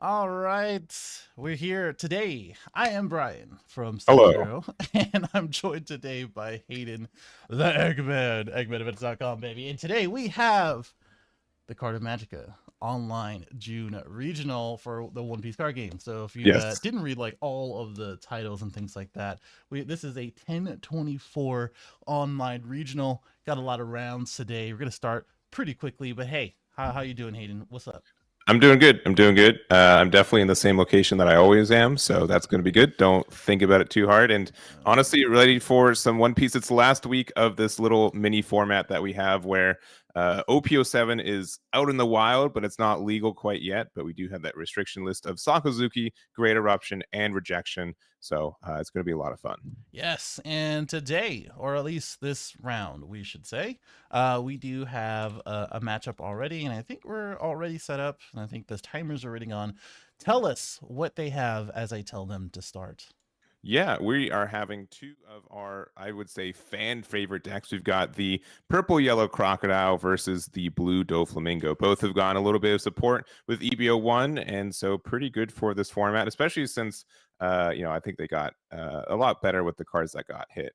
All right, we're here today. I am Brian from Hello. Sub-Zero, and I'm joined today by Hayden, the Eggman, eggmanevents.com, baby. And today we have the Carta Magica online June regional for the One Piece card game. So if you Yes. didn't read like all of the titles and things like that, this is a 1024 online regional. Got a lot of rounds today. We're gonna start pretty quickly, but hey, how you doing, Hayden? What's up? I'm doing good. I'm doing good. I'm definitely in the same location that I always am, so that's going to be good. Don't think about it too hard. And honestly, ready for some One Piece. It's the last week of this little mini format that we have where OPO7 is out in the wild, but it's not legal quite yet. But we do have that restriction list of Sakazuki, Great Eruption, and Rejection. So it's going to be a lot of fun. Yes, and today, or at least this round, we should say, we do have a matchup already, and I think we're already set up, and I think the timer's already on. Tell us what they have as I tell them to start. Yeah, we are having two of our, I would say, fan favorite decks. We've got the purple yellow crocodile versus the blue Doflamingo. Both have gotten a little bit of support with EBO1, and so pretty good for this format, especially since I think they got a lot better with the cards that got hit,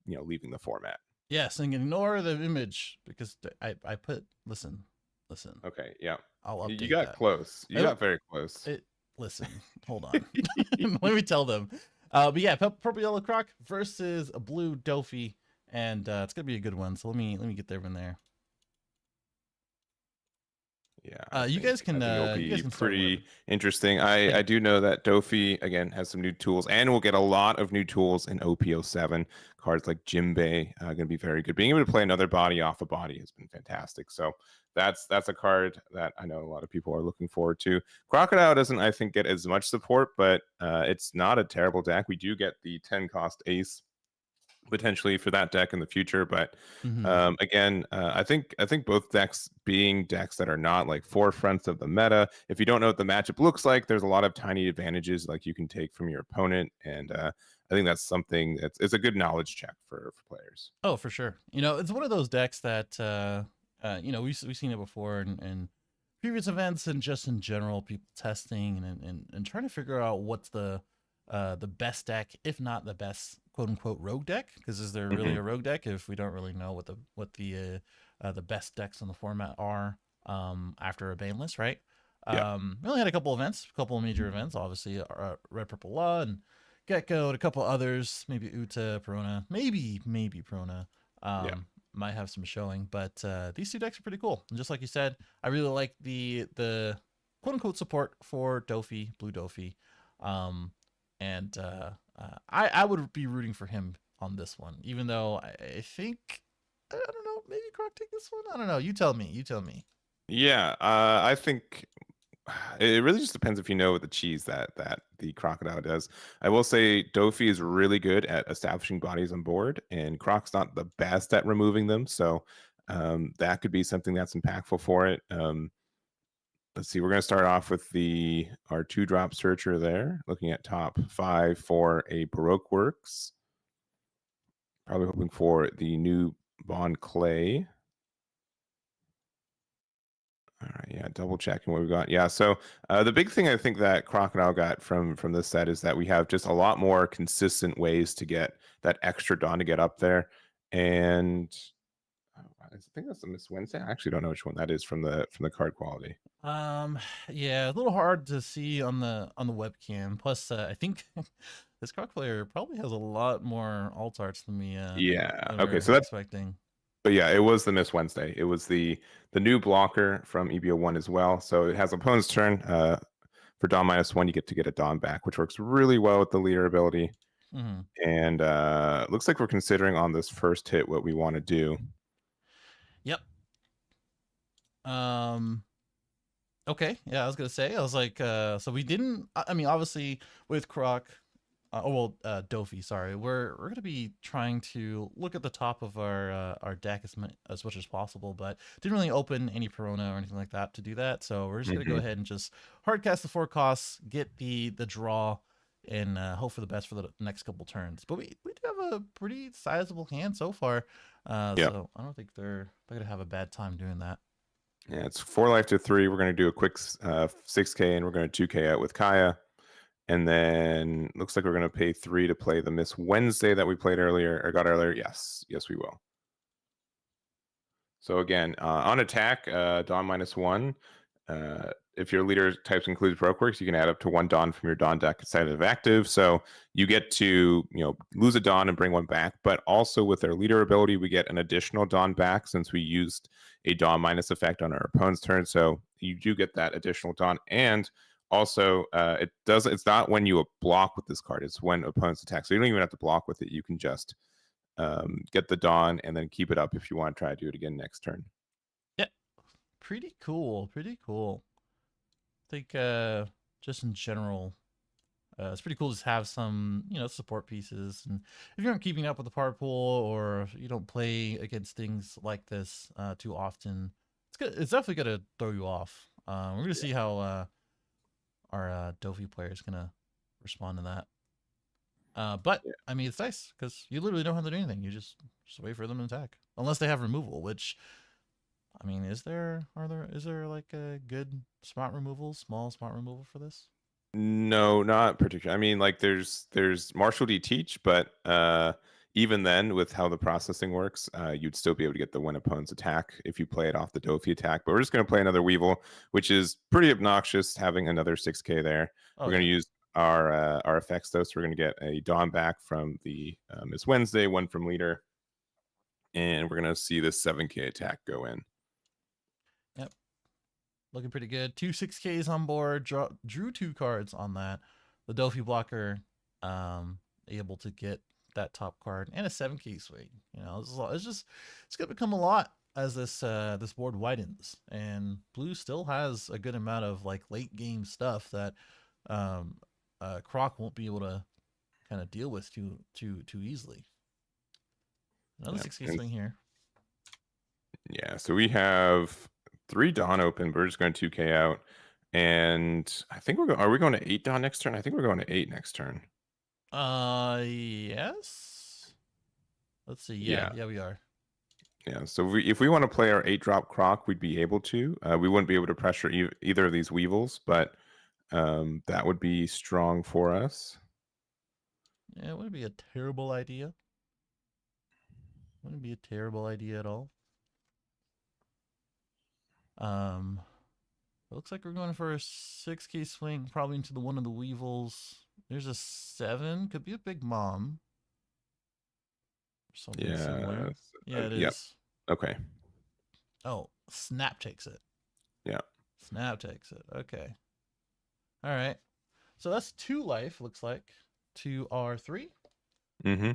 leaving the format. Yes, and ignore the image because I put, listen, Okay, yeah. I'll You update got that. close. You It, got very close. listen, hold on. Let me tell them. But yeah, purple yellow croc versus a blue Dofi, and it's gonna be a good one. So let me get there in there. Yeah, You guys I can think it'll you guys be can start whenever. pretty interesting. Like, I do know that Dofi again has some new tools, and we'll get a lot of new tools in OPO7. Cards like Jimbei going to be very good. Being able to play another body off a body has been fantastic. So that's a card that I know a lot of people are looking forward to. Crocodile doesn't, I think, get as much support, but it's not a terrible deck. We do get the 10 cost Ace potentially for that deck in the future. But mm-hmm. again, I think both decks being decks that are not like forefronts of the meta. If you don't know what the matchup looks like, there's a lot of tiny advantages like you can take from your opponent, and I think that's something that's it's a good knowledge check for players. Oh, for sure. You know, it's one of those decks that we've seen it before in previous events and just in general, people testing and trying to figure out what's the best deck, if not the best quote unquote rogue deck. Because is there really Hmm. a rogue deck if we don't really know what the best decks on the format are after a ban list, right? Yeah, We only had a couple events, a couple of major events, obviously Red Purple Law and Gecko and a couple others, maybe Uta, Perona, maybe Perona, yeah. might have some showing. But these two decks are pretty cool. And just like you said, I really like the quote unquote support for Dofi, Blue Dofi, um, and I would be rooting for him on this one, even though I think I don't know, maybe Croc take this one. I don't know. You tell me. You tell me. Yeah, I think it really just depends if you know the cheese that the crocodile does. I will say Dofi is really good at establishing bodies on board, and Croc's not the best at removing them. So that could be something that's impactful for it. Let's see. We're going to start off with the our 2-drop searcher there, looking at top 5 for a Baroque Works. Probably hoping for the new Bond Clay. All right, yeah, double checking what we got. Yeah, so the big thing I think that Crocodile got from this set is that we have just a lot more consistent ways to get that extra Dawn to get up there. And I think that's a Miss Wednesday. I actually don't know which one that is from the card quality. Um, yeah, a little hard to see on the webcam. Plus, I think this Croc player probably has a lot more alt arts Yeah. than we Okay. were So that's expecting. but yeah, it was the Miss Wednesday. It was the new blocker from EBO1 as well. So it has opponent's turn. For Dawn -1, you get to get a Dawn back, which works really well with the leader ability. Hmm. And looks like we're considering on this first hit what we want to do. Yep. Um. Okay. Yeah, I was gonna say. I was like, so we didn't. I mean, obviously with Croc, Dofi. Sorry, we're gonna be trying to look at the top of our deck as much as possible, but didn't really open any Perona or anything like that to do that. So we're just gonna go Hmm. ahead and just hardcast the 4 costs, get the draw, and hope for the best for the next couple turns. But we do have a pretty sizable hand so far, Yeah. so I don't think they're gonna have a bad time doing that. Yeah, it's 4 life to 3. We're going to do a quick 6K, and we're going to 2K out with Kaya. And then looks like we're going to pay 3 to play the Miss Wednesday that we played earlier, or got earlier. Yes, we will. So again, on attack, Dawn -1. If your leader types includes Brokeworks, you can add up to 1 Dawn from your Dawn deck instead of active. So you get to lose a Dawn and bring 1 back. But also with their leader ability, we get an additional Dawn back since we used a Dawn minus effect on our opponent's turn. So you do get that additional Dawn. And also, it's not when you block with this card; it's when opponents attack. So you don't even have to block with it. You can just get the Dawn and then keep it up if you want to try to do it again next turn. Yeah, pretty cool. Pretty cool. I think just in general, it's pretty cool to have some support pieces. And if you aren't keeping up with the part pool, or you don't play against things like this too often, it's good. It's definitely gonna throw you off. We're gonna see how our Dofi player is gonna respond to that. But Yeah. I mean, it's nice because you literally don't have to do anything. You just wait for them to attack, unless they have removal. Which, I mean, is there like a good smart removal, small smart removal for this? No, not particularly. I mean, like there's Marshall D Teach, but even then, with how the processing works, you'd still be able to get the when opponents attack if you play it off the Dofi attack. But we're just going to play another Weevil, which is pretty obnoxious, having another 6K there. Oh We're going yeah. to use our effects though, so we're going to get a Dawn back from the Miss Wednesday, 1 from leader, and we're going to see this 7K attack go in. Yep. Looking pretty good. 2 6Ks on board. Drew 2 cards on that. The Dofi blocker, able to get that top card and a 7K swing. It's gonna become a lot as this board widens, and blue still has a good amount of like late game stuff that um, Croc won't be able to kind of deal with too easily. Another Yeah. 6K swing here. Yeah, so we have 3 Dawn open, but we're just going 2K out. And I think are we going to 8 Dawn next turn? I think we're going to 8 next turn. Yes. Let's see. Yeah. Yeah, we are. Yeah, so if we want to play our 8-drop Croc, we'd be able to. We wouldn't be able to pressure either of these Weevils, but that would be strong for us. Yeah, it wouldn't be a terrible idea. Wouldn't be a terrible idea at all. Um, it looks like we're going for a 6K swing, probably into the one of the Weevils. There's a 7. Could be a Big Mom. Something Yeah. similar. Yeah, it Yep. is. Okay. Oh, Snap takes it. Yeah. Snap takes it. Okay. All right. So that's 2 life, looks like, to R3. Mm-hmm.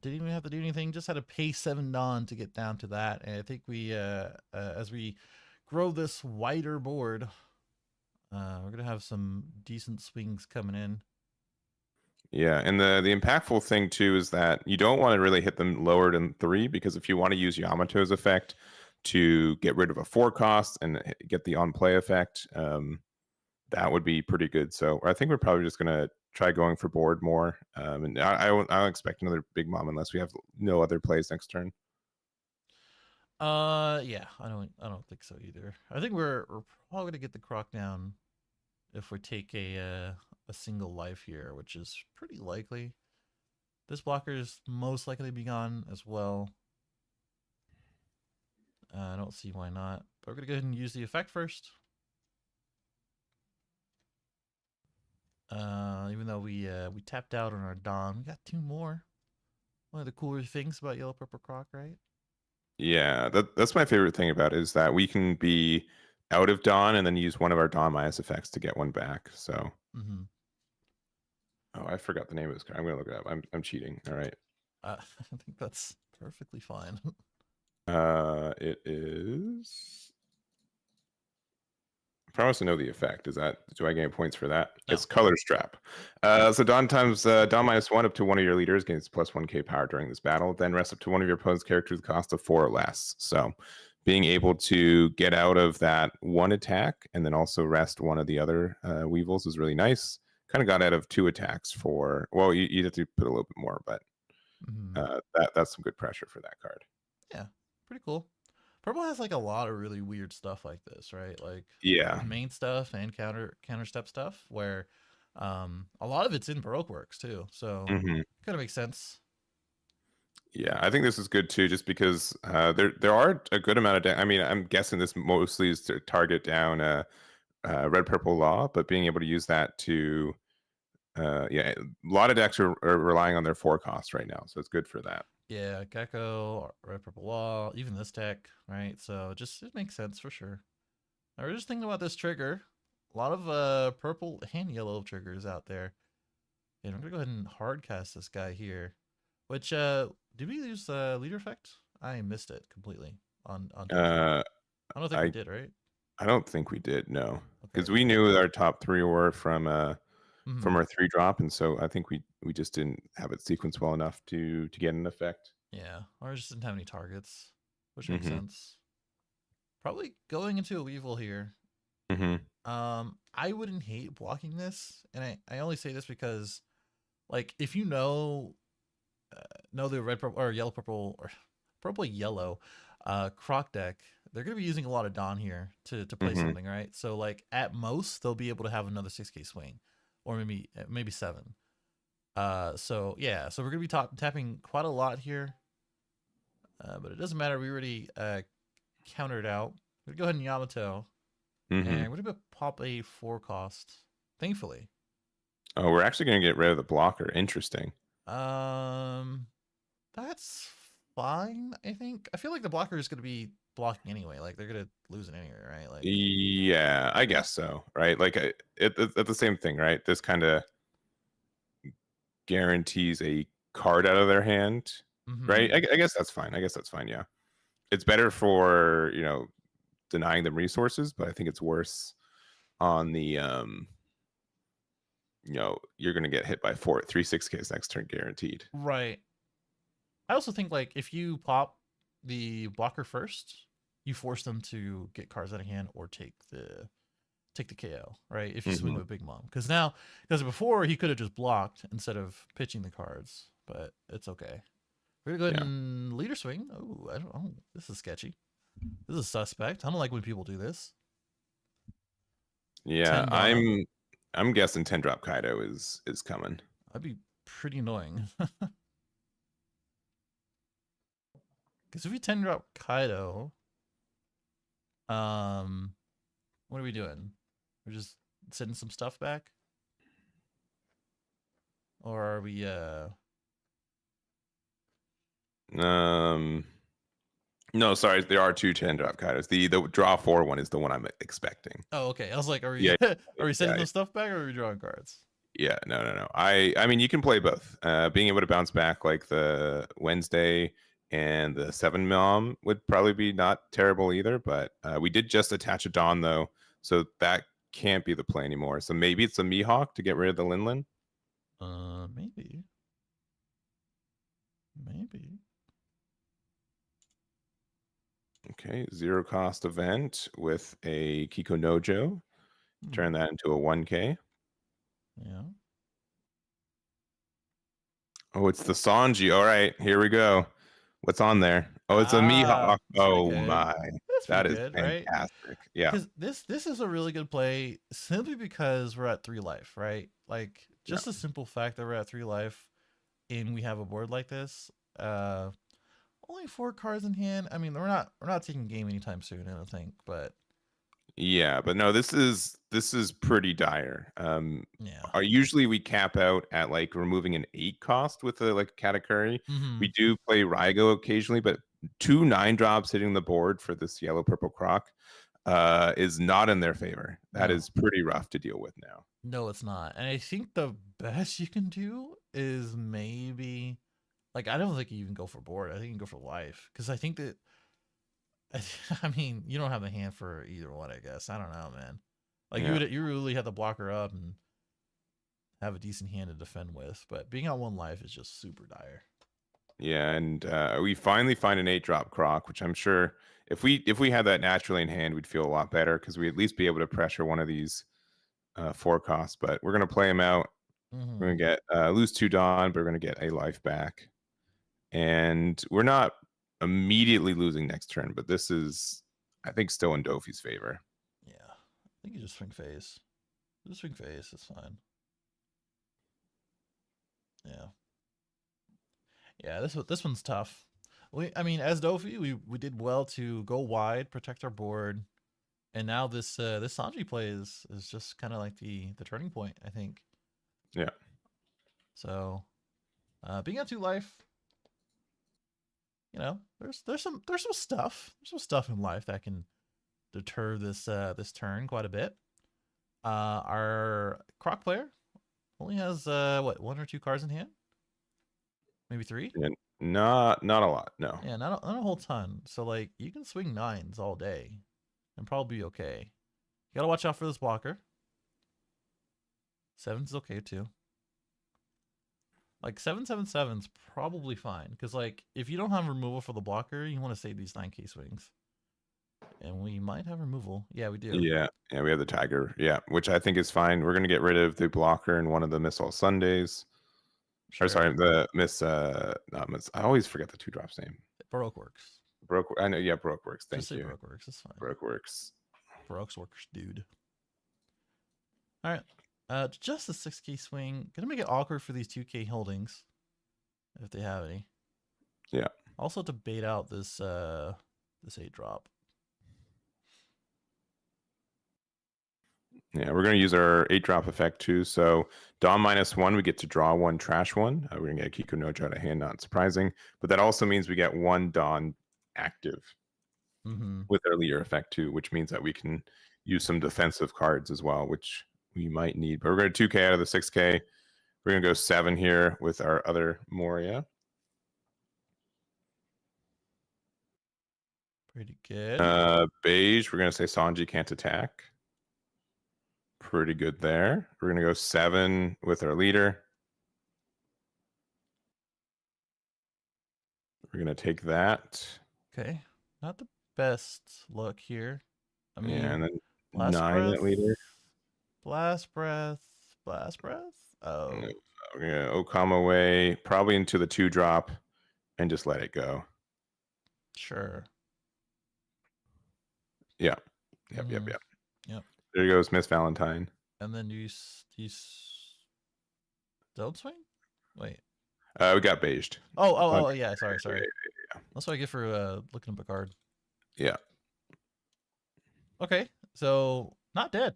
Didn't even have to do anything. Just had to pay 7 Dawn to get down to that. And I think we, as we grow this wider board, we're gonna have some decent swings coming in. Yeah, and the impactful thing too is that you don't want to really hit them lower than 3, because if you want to use Yamato's effect to get rid of a 4 cost and get the on play effect, that would be pretty good. So I think we're probably just gonna try going for board more, and I don't expect another Big Mom unless we have no other plays next turn. Yeah, I don't think so either. I think we're probably gonna get the Croc down if we take a single life here, which is pretty likely. This blocker is most likely to be gone as well. I don't see why not. But we're gonna go ahead and use the effect first. Even though we tapped out on our Dawn, we got 2 more. One of the cooler things about Yellow Purple Croc, right? Yeah, that's my favorite thing about it, is that we can be out of Dawn and then use one of our Dawn minus effects to get one back. So, oh, I forgot the name of this card. I'm gonna look it up. I'm cheating. All right. I think that's perfectly fine. It is. I promise to know the effect. Do I gain points for that? No. It's Color Strap. So Dawn times Dawn -1 up to one of your leaders gains plus 1K power during this battle. Then rest up to one of your opponent's characters with cost of 4 or less. So being able to get out of that 1 attack and then also rest one of the other Weevils is really nice. Kind of got out of 2 attacks for, well, you'd have to put a little bit more, but that's some good pressure for that card. Yeah, pretty cool. Purple has like a lot of really weird stuff like this, right? Like Yeah. both main stuff and counter step stuff, where a lot of it's in Baroque works too. So Hmm. kind of makes sense. Yeah, I think this is good too, just because there are a good amount of. I mean, I'm guessing this mostly is to target down red purple law, but being able to use that to yeah, a lot of decks are relying on their forecast right now, so it's good for that. Yeah, Gecko, Red Purple Wall, even this deck, right? So just it makes sense for sure. I was just thinking about this trigger. A lot of purple and yellow triggers out there. And I'm gonna go ahead and hard cast this guy here. Which did we use leader effect? I missed it completely on Dofi. Uh, I don't think we I did, right? I don't think we did, no, Okay, because we cool. knew our top three were from Hmm. our 3 drop, and so I think we just didn't have it sequenced well enough to get an effect. Yeah, or I just didn't have any targets, which makes Hmm. sense. Probably going into a Weevil here. Hmm. I wouldn't hate blocking this, and I only say this because, like, if you know the red purple or yellow purple or purple yellow croc deck, they're gonna be using a lot of Dawn here to play Hmm. something, right? So like at most they'll be able to have another 6K swing, or maybe seven. So yeah, so we're gonna be tapping quite a lot here, but it doesn't matter. We already countered out. We go ahead and Yamato, Hmm. and we're gonna pop a 4 cost. Thankfully, Oh, we're actually going to get rid of the blocker. Interesting. um, that's fine. I think. I feel like the blocker is gonna be blocking anyway. Like they're gonna lose it anyway, right? Like, Yeah, I guess so. Right, like it's the same thing, right? This kind of guarantees a card out of their hand, mm-hmm. right? I guess that's fine. I guess that's fine. Yeah, it's better for denying them resources, but I think it's worse on the you're gonna get hit by 6Ks next turn guaranteed. Right. I also think like if you pop the blocker first, you force them to get cards out of hand or take the KO, right? If you swing Hmm. with Big Mom, because before he could have just blocked instead of pitching the cards, but it's okay. We're gonna go ahead Yeah, and leader swing. Oh, I don't know. This is sketchy. This is suspect. I don't like when people do this. yeah. 10 Dawn. I'm guessing 10 drop Kaido is coming. That'd be pretty annoying. Because if we 10 drop Kaido, um, what are we doing? We're just sending some stuff back, or are we? Um, no, sorry, there are two 10 drop Kaidos. The draw 4 one is the one I'm expecting. Oh, okay. I was like, are we? Yeah, Are we sending yeah, some stuff back, or are we drawing cards? yeah. No, no, no. I mean, you can play both. Being able to bounce back like the Wednesday and the 7 mom would probably be not terrible either. But we did just attach a Dawn though, so that can't be the play anymore. So maybe it's a Mihawk to get rid of the Linlin. Maybe, maybe. Okay, 0 cost event with a Kiko Nojo. Turn Hmm. that into a 1K. Yeah. Oh, it's the Sanji. All right, here we go. What's on there? Oh, it's a Mihawk. That's pretty Oh good. my. That's pretty That is good, right? fantastic. Yeah. Because this is a really good play simply because we're at 3 life, right? Like Yeah. just the simple fact that we're at 3 life and we have a board like this. Only 4 cards in hand. I mean, we're not taking game anytime soon, I don't think. But Yeah, but no, this is pretty dire. yeah. Usually we cap out at like removing an 8 cost with a like Katakuri. Mm-hmm. We do play Raigo occasionally, but 2 9 drops hitting the board for this yellow purple croc is not in their favor. That No. is pretty rough to deal with now. No, it's not. And I think the best you can do is maybe like I don't think you even go for board. I think you can go for life because I think that I mean you don't have the hand for either one. I guess I don't know, man. Like Yeah. you really have to block her up and have a decent hand to defend with. But being on 1 life is just super dire. Yeah, and we finally find an 8 drop croc, which I'm sure if we had that naturally in hand, we'd feel a lot better because we'd at least be able to pressure one of these 4 costs. But we're gonna play him out. We're Mm-hmm. gonna get lose 2 Dawn, but we're gonna get a life back, and we're not immediately losing next turn, but this is, I think, still in Dofi's favor. Yeah, I think you just swing phase. Just swing phase. It's fine. Yeah. Yeah, this one's tough. I mean, as Dofi, we did well to go wide, protect our board, and now this this Sanji play is just kind of like the turning point, I think. Yeah. So, being at 2 life, you know, there's some stuff in life that can deter this turn quite a bit. Our Croc player only has what, 1 or 2 cards in hand, maybe 3. And not a lot. No. Yeah, not a whole ton. So like you can swing 9s all day and probably be okay. You gotta watch out for this blocker. 7's is okay too. Like 7/7/7's probably fine because like if you don't have removal for the blocker, you want to save these 9k swings. And we might have removal. Yeah, we do. Yeah, we have the Tiger. Yeah, which I think is fine. We're gonna get rid of the blocker in one of the Miss All Sundays. Sure. Or sorry, the Miss. Not Miss. I always forget the 2-drop's name. Baroque works. I know. Yeah, Baroque works. Thank Just say you. Baroque works. It's fine. Baroque works. Baroque's works, dude. All right. Just a 6k swing. Gonna make it awkward for these 2k holdings, if they have any. Yeah. Also to bait out this 8-drop. Yeah, we're going to use our 8-drop effect too. So Dawn -1, we get to draw 1, trash 1. We're going to get a Kiku Nojo out of hand, not surprising. But that also means we get 1 Dawn active with our leader effect too, which means that we can use some defensive cards as well, which we might need. But we're going to 2k out of the 6k. We're going to go 7 here with our other Moria. Pretty good. Beige, we're going to say Sanji can't attack. Pretty good there. We're going to go 7 with our leader. We're going to take that. Okay. Not the best look here. I mean, yeah, and then blast 9 breath, at leader. Blast breath. Oh. We're going to Okama away, probably into the 2-drop, and just let it go. Sure. Yeah. Yep. There goes Miss Valentine. And then you don't swing? Wait. We got beiged. Oh, yeah. Sorry. Yeah. That's what I get for looking up a card. Yeah. Okay, so not dead.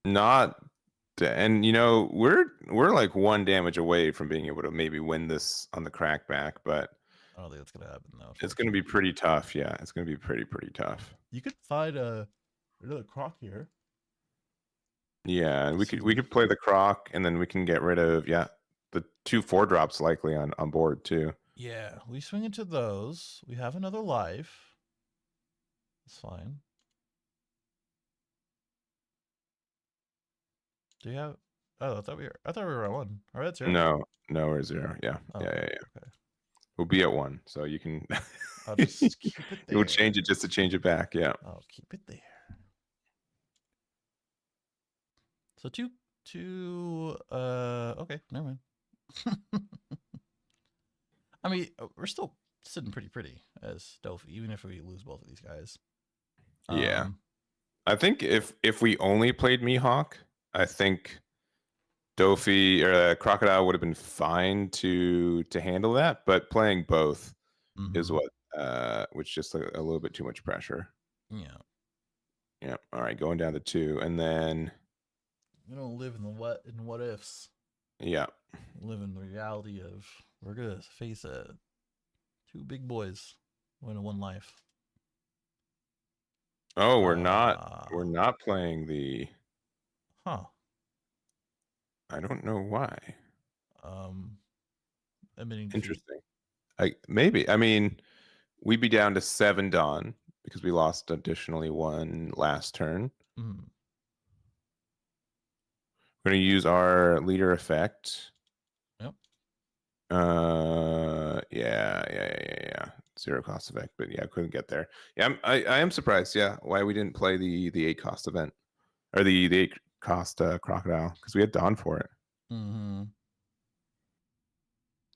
And you know, we're like 1 damage away from being able to maybe win this on the crackback, but I don't think that's gonna happen though. It's gonna be pretty tough. Yeah, it's gonna be pretty tough. You could find another Croc here. Yeah, and we could play the Croc, and then we can get rid of the 2 4-drops likely on board too. Yeah, we swing into those. We have another life. It's fine. Do you have? Oh, I thought we were at 1. All right, 0. No, we're 0. Yeah, Oh, yeah. Okay. We'll be at 1, so you can. I'll just keep it there. You'll change it just to change it back. Yeah. I'll keep it there. So two. Okay, never mind. I mean, we're still sitting pretty as Dofi, even if we lose both of these guys. Yeah. I think if we only played Mihawk, I think Dofi or Crocodile would have been fine to handle that, but playing both is what which just a little bit too much pressure. Yeah. All right, going down to 2, and then we don't live in the what ifs. Yeah. We live in the reality of we're gonna face 2 big boys in 1 life. Oh, we're not playing the. Huh. I don't know why. Interesting. Maybe. I mean, we'd be down to 7 Dawn because we lost additionally 1 last turn. We're going to use our leader effect. Yep. Yeah. 0 cost effect, but yeah, I couldn't get there. Yeah, I am surprised. Yeah, why we didn't play the 8 cost event or the 8 cost Crocodile, because we had Dawn for it.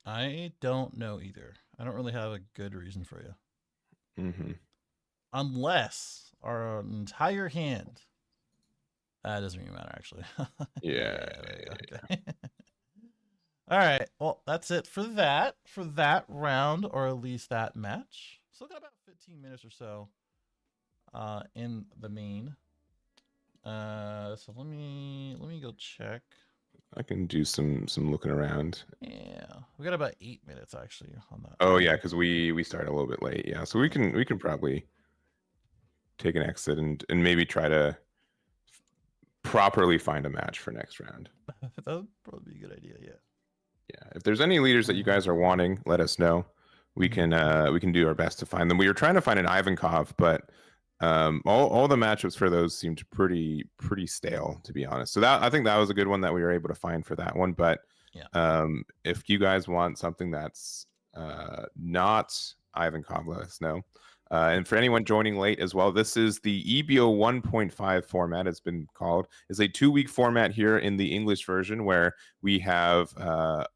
I don't know either. I don't really have a good reason for you. Mm-hmm. unless our entire hand. That doesn't even matter, actually. Yeah. Yeah, there you go. Okay. All right. Well, that's it for that round, or at least that match. Still got about 15 minutes or so in the main. So let me go check. I can do some looking around. Yeah, we got about 8 minutes actually on that. Oh yeah, because we started a little bit late. Yeah, so we can probably take an exit and maybe try to properly find a match for next round. That would probably be a good idea. Yeah. Yeah, if there's any leaders that you guys are wanting, let us know. We can do our best to find them. We were trying to find an Ivankov, but all the matchups for those seemed pretty stale, to be honest. So that I think that was a good one that we were able to find for that one. But Yeah. if you guys want something that's not Ivankov, let us know. And for anyone joining late as well, this is the EBO 1.5 format. It's been called. It's a 2-week format here in the English version where we have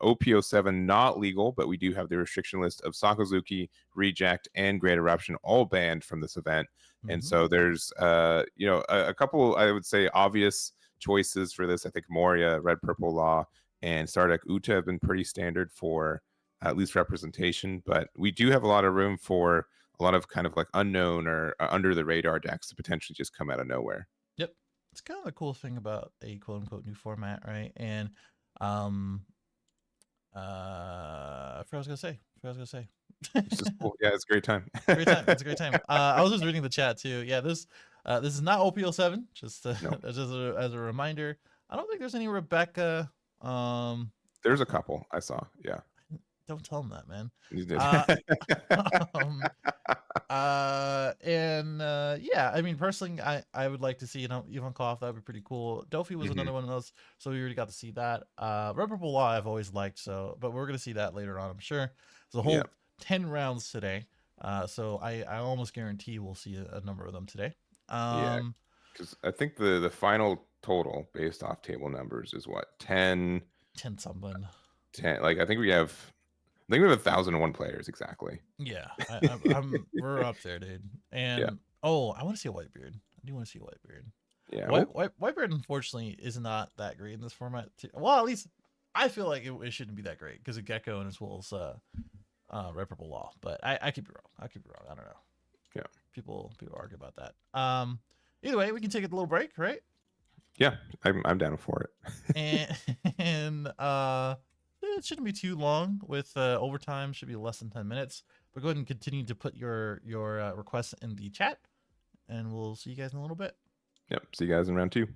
OPO 7 not legal, but we do have the restriction list of Sakazuki, Reject, and Great Eruption all banned from this event. And so there's a couple, I would say, obvious choices for this. I think Moria, Red Purple Law, and Stardeck Uta have been pretty standard for at least representation, but we do have a lot of room for a lot of kind of like unknown or under the radar decks to potentially just come out of nowhere. Yep. It's kind of the cool thing about a quote unquote new format, right? And I forgot what I was gonna say. It's just cool. Yeah, it's a great time. Great time. It's a great time. I was just reading the chat too. Yeah, this is not OPL 7. Just No. just as a reminder. I don't think there's any Rebecca. There's a couple I saw. Yeah. Don't tell him that, man. You did. Yeah, I mean, personally, I would like to see Ivankov. That would be pretty cool. Dofi was another one of those, so we already got to see that. Red Purple Law I've always liked, so but we're gonna see that later on, I'm sure. There's a whole 10 rounds today, so I almost guarantee we'll see a number of them today. Yeah, because I think the final total based off table numbers is what 10 something. 10. Like I think we have 1,001 players exactly. Yeah, we're up there, dude. And oh, I want to see a Whitebeard. I do want to see a Whitebeard. Yeah, Whitebeard unfortunately is not that great in this format. Well, at least I feel like it shouldn't be that great because of Gecko and as well as Red Purple Law. But I could be wrong. I don't know. Yeah, people argue about that. Either way, we can take a little break, right? Yeah, I'm down for it. and it shouldn't be too long. With overtime, should be less than 10 minutes. But go ahead and continue to put your requests in the chat, and we'll see you guys in a little bit. Yep. See you guys in round 2.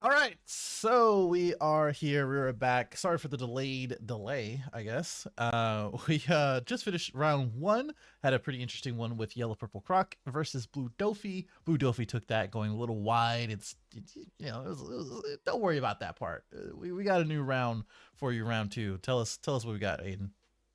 All right, so we are here. We're back. Sorry for the delay, I guess. We just finished round one. Had a pretty interesting one with Yellow Purple Croc versus Blue Dofi. Blue Dofi took that going a little wide. Don't worry about that part. We got a new round for you, round two. Tell us what we got, Aiden.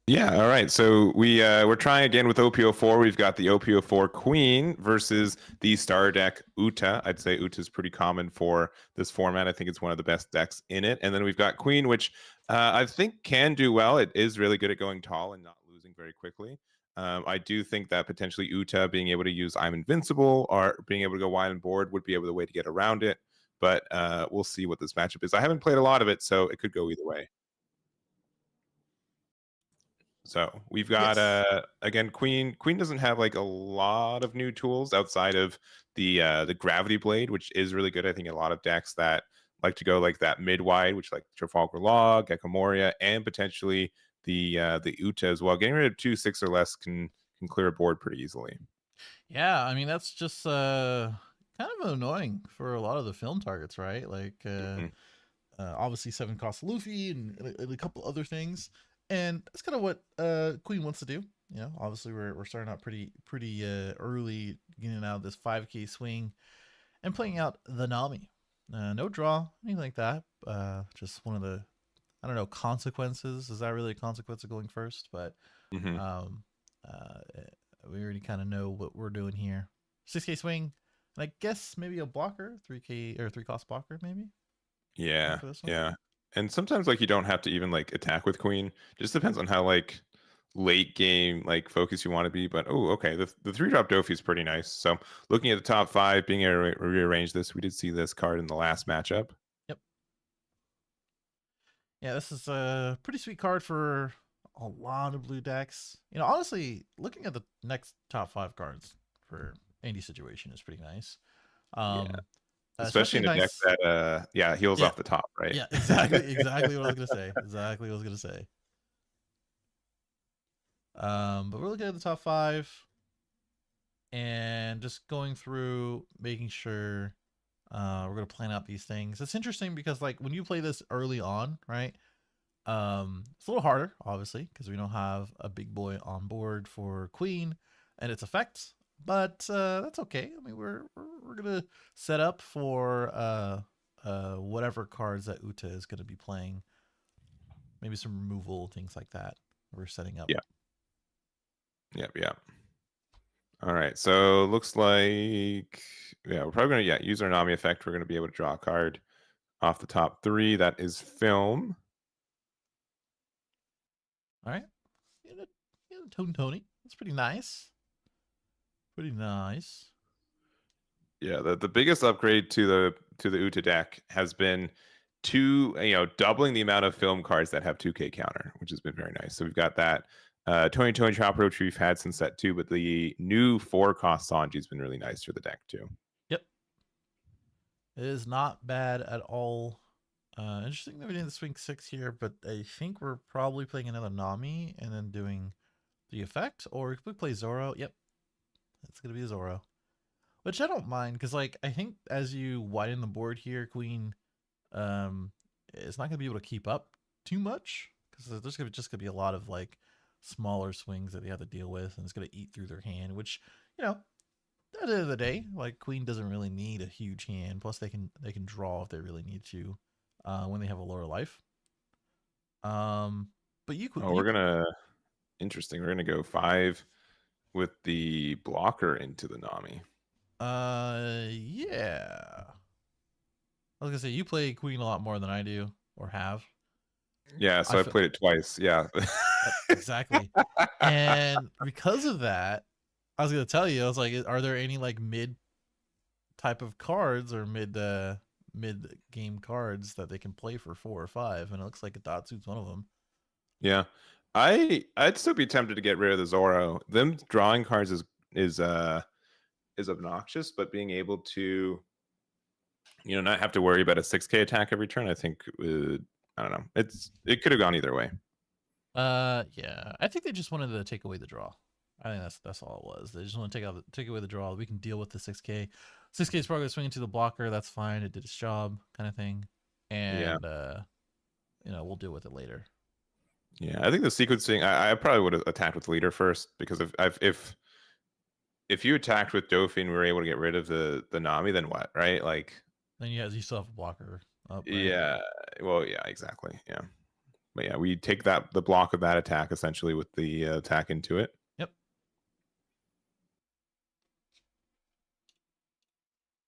Yeah, all right. So we're trying again with OPO4. We've got the OPO4 Queen versus the star deck Uta. I'd say Uta is pretty common for this format. I think it's one of the best decks in it. And then we've got Queen, which I think can do well. It is really good at going tall and not losing very quickly. I do think that potentially Uta being able to use I'm Invincible or being able to go wide on board would be able to way to get around it. But we'll see what this matchup is. I haven't played a lot of it, so it could go either way. So we've got Yes. again Queen. Queen doesn't have like a lot of new tools outside of the Gravity Blade, which is really good. I think a lot of decks that like to go like that mid wide, which like Trafalgar Law, Gecko Moria, and potentially the Uta as well. Getting rid of 2/6 or less can clear a board pretty easily. Yeah, I mean that's just kind of annoying for a lot of the film targets, right? Like Mhm. obviously 7 cost Luffy and a couple other things, and that's kind of what Queen wants to do. You know, obviously we're starting out pretty early, getting out of this 5K swing and playing out the Nami. No draw, anything like that. Just one of the, I don't know, consequences. Is that really a consequence of going first? But Mhm. um, uh, we already kind of know what we're doing here. 6K swing, and I guess maybe a blocker, 3K or 3 cost blocker, maybe Yeah, for this one. yeah. And sometimes like you don't have to even like attack with Queen. Just depends on how like late game like focus you want to be. But oh, okay. The 3 drop Dofi is pretty nice. So looking at the top five, being able to rearrange this, we did see this card in the last matchup. Yep. Yeah, this is a pretty sweet card for a lot of blue decks. You know, honestly, looking at the next top 5 cards for any situation is pretty nice. Yeah. Um, Especially especially in a deck nice. that yeah, heals Yeah, off the top, right? yeah, exactly what I was gonna say. Exactly what I was gonna say. But we're looking at the top 5 and just going through, making sure we're gonna plan out these things. It's interesting because like when you play this early on, right? It's a little harder, obviously, because we don't have a big boy on board for Queen and its effects. But that's okay. I mean, we're gonna set up for whatever cards that Uta is gonna be playing. Maybe some removal, things like that. We're setting up. Yeah. Yep, yeah. All right. So looks like yeah, we're probably gonna use our Nami effect. We're gonna be able to draw a card off the top 3. That is film. All right. Tone Tony. That's pretty nice. Pretty nice. Yeah, the biggest upgrade to the Uta deck has been doubling the amount of film cards that have 2K counter, which has been very nice. So we've got that Tony Chopper, which we've had since set 2, but the new 4 cost Sanji has been really nice for the deck too. Yep. It is not bad at all. Interesting that we didn't swing 6 here, but I think we're probably playing another Nami and then doing the effect, or we could play Zoro. Yep, it's gonna be Zoro, which I don't mind because like I think as you widen the board here, Queen, um, it's not gonna be able to keep up too much because there's just gonna be a lot of like smaller swings that they have to deal with, and it's gonna eat through their hand, which you know. At the end of the day, like Queen doesn't really need a huge hand. Plus, they can draw if they really need to, when they have a lower life. But Oh, interesting. We're gonna go 5 with the blocker into the Nami. Yeah. I was gonna say you play Queen a lot more than I do or have. Yeah, I so I feel played it twice. Yeah. yep, exactly, and because of that, I was gonna tell you. I was like, are there any like mid type of cards or mid game cards that they can play for 4 or 5? And it looks like Adatsu's one of them. Yeah. I'd still be tempted to get rid of the Zoro. Them drawing cards is obnoxious, but being able to not have to worry about a 6K attack every turn, I think I don't know. It could have gone either way. Yeah, I think they just wanted to take away the draw. I think that's all it was. They just want to take away the draw. We can deal with the 6K. 6K is probably swinging to the blocker. That's fine. It did its job, kind of thing. Yeah. And we'll deal with it later. Yeah, I think the sequencing. I probably would have attacked with leader first, because if you attacked with Dauphin, we were able to get rid of the Nami, then what, right? Like, Then you still have a blocker up, right? yeah, well, yeah, exactly, yeah. But yeah, we take the block of that attack essentially with the attack into it. Yep.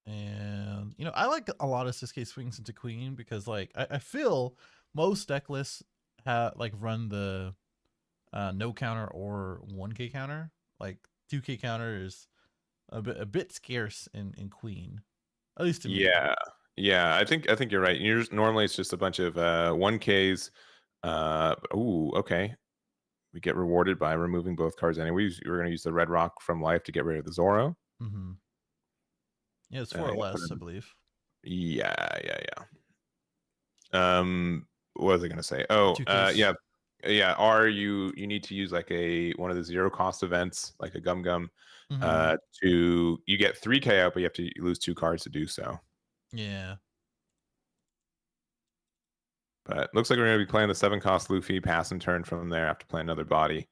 And I like a lot of 6K swings into Queen because like I feel most deck lists run the no counter or 1K counter. Like 2K counter is a bit scarce in Queen, at least to me. Yeah, I think you're right. Normally it's just a bunch of 1Ks. Okay. We get rewarded by removing both cards anyway. We're going to use the red rock from life to get rid of the Zoro. Mm-hmm. Yeah, it's 4 or Yeah, less, I believe. yeah. What was I going to say? Oh, 2Ks. yeah. Or you need to use like one of the zero cost events, like a Gum Gum, Mm-hmm. you get 3K out, but you have to lose 2 cards to do so. Yeah. But looks like we're going to be playing the 7 cost Luffy, pass and turn from there after playing another body.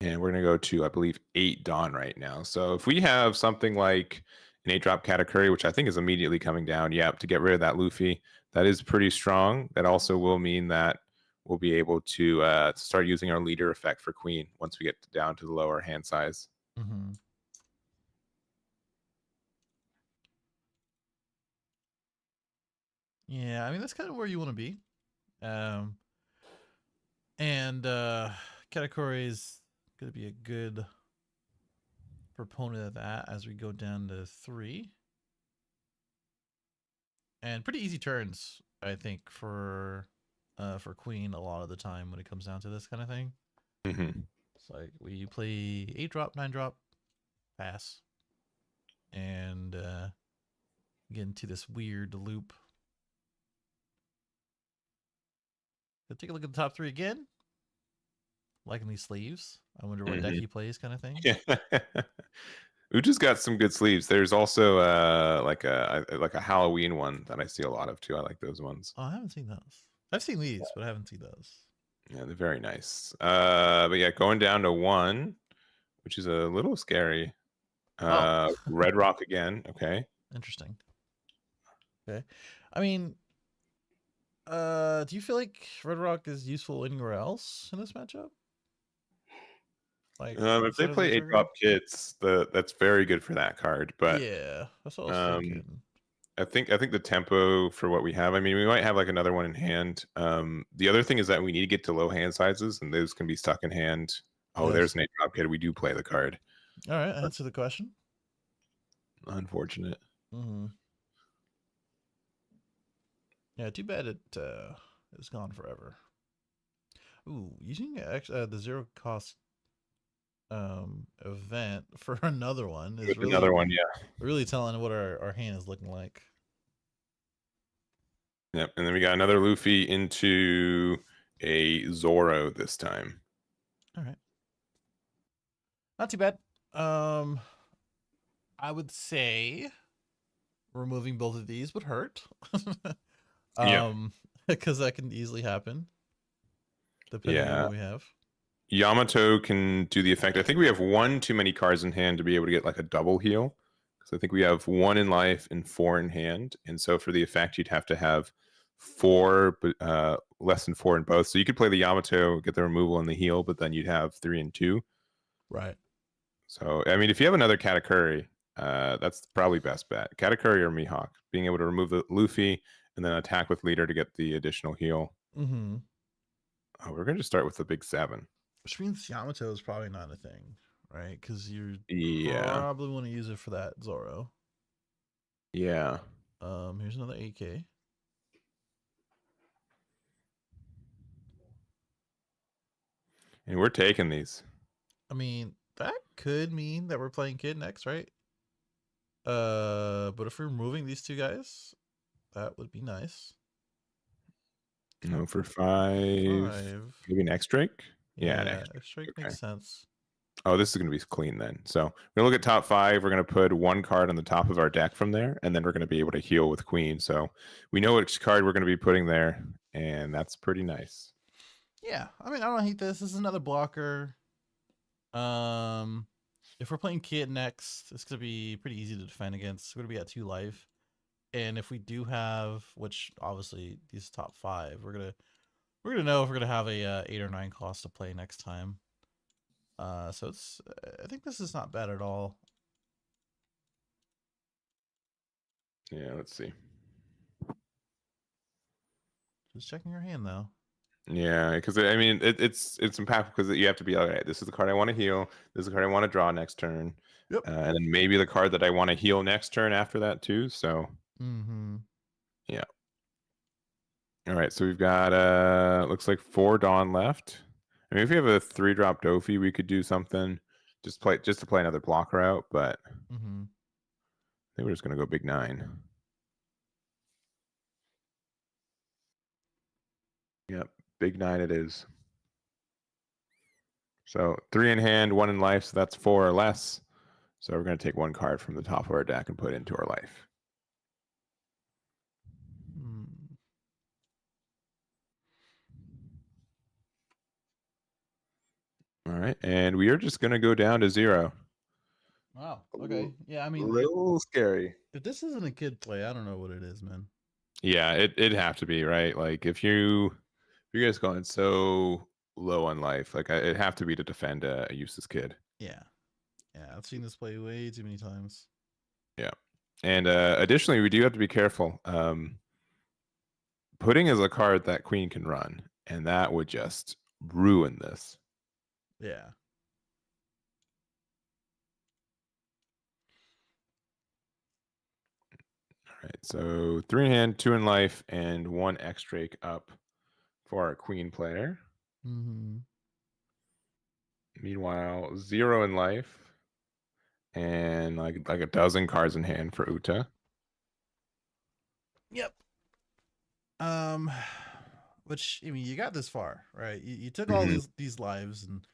And we're going to go to, I believe, 8 Dawn right now. So if we have something like an 8-drop Katakuri, which I think is immediately coming down, to get rid of that Luffy, that is pretty strong. That also will mean that we'll be able to start using our leader effect for Queen once we get down to the lower hand size. Mm-hmm. Yeah, I mean that's kind of where you want to be. And Katakuri is going to be a good proponent of that as we go down to 3. And pretty easy turns, I think, for Queen a lot of the time when it comes down to this kind of thing. Mm-hmm. It's like we play 8-drop, 9-drop, pass, and get into this weird loop. Let's take a look at the top 3 again. Liking these sleeves. I wonder what deck he plays, kind of thing. Yeah. Uja's got some good sleeves. There's also like a Halloween one that I see a lot of too. I like those ones. Oh, I haven't seen those. I've seen these, but I haven't seen those. Yeah, they're very nice. But yeah, going down to 1, which is a little scary. Red Rock again. Okay. Interesting. Okay. I mean, do you feel like Red Rock is useful anywhere else in this matchup? Like If they outside of the play 8 trigger? drop kits, that's very good for that card. But Yeah, that's what I was um, thinking. I think the tempo for what we have. I mean, we might have like another one in hand. The other thing is that we need to get to low hand sizes, and those can be stuck in hand. Oh, Yes. there's an 8 drop kit. We do play the card. All right, answer the question. Unfortunate. Mm-hmm. Yeah, too bad it's gone forever. Ooh, using the 0 cost event for another one is With another one, yeah. really telling what our hand is looking like. Yep, and then we got another Luffy into a Zoro this time. All right, not too bad. I would say removing both of these would hurt. Yeah. Because that can easily happen depending on Yeah. what we have. Yamato can do the effect. I think we have 1 too many cards in hand to be able to get like a double heal. Because I think we have 1 in life and 4 in hand. And so for the effect, you'd have to have 4, but less than 4 in both. So you could play the Yamato, get the removal and the heal, but then you'd have 3 and 2. Right. So, I mean, if you have another Katakuri, that's probably best bet. Katakuri or Mihawk, being able to remove the Luffy and then attack with leader to get the additional heal. Mm-hmm. Oh, we're going to start with the big 7. Which means Yamato is probably not a thing, right? Because you Yeah. probably want to use it for that Zoro. Yeah. Here's another AK. And we're taking these. I mean, that could mean that we're playing Kid next, right? But if we're removing these 2 guys, that would be nice. No, for 5. 5. Maybe next Drake. Yeah, an Yeah, extra. strike Okay. makes sense. Oh, this is going to be clean then. So we're going to look at top 5. We're going to put one card on the top of our deck from there, and then we're going to be able to heal with queen. So we know which card we're going to be putting there, and that's pretty nice. Yeah, I mean, I don't hate this. This is another blocker. Um, if we're playing kid next, it's gonna be pretty easy to defend against. We're gonna be at 2 life, and if we do have, which obviously these top 5, we're gonna know if we're gonna have a 8 or 9 cost to play next time. So it's I think this is not bad at all. Yeah, let's see. Just checking your hand though. Yeah, because I mean, it's impactful because you have to be all right. This is the card I want to heal. This is the card I want to draw next turn, Yep. and then maybe the card that I want to heal next turn after that too. So Mm-hmm. yeah. All right, so we've got looks like 4 Dawn left. I mean, if we have a 3-drop Dofi, we could do something. Just to play another blocker out, but I Mm-hmm. think we're just gonna go big 9. Yep, big 9 it is. So 3 in hand, 1 in life, so that's 4 or less. So we're gonna take one card from the top of our deck and put it into our life. Mm. All right, and we are just gonna go down to 0. Wow. Okay. Yeah. I mean, Little scary. if this isn't a kid play, I don't know what it is, man. Yeah, it'd have to be, right? Like if you guys going so low on life, like it'd have to be to defend a useless kid. Yeah. Yeah. I've seen this play way too many times. Yeah, and additionally, we do have to be careful. Putting is a card that queen can run, and that would just ruin this. Yeah. All right, so 3 in hand, 2 in life, and 1 X Drake up for our queen player. Mm-hmm. Meanwhile, 0 in life, and like a dozen cards in hand for Uta. Yep. Which I mean, you got this far, right? You took all Mm-hmm. these lives, and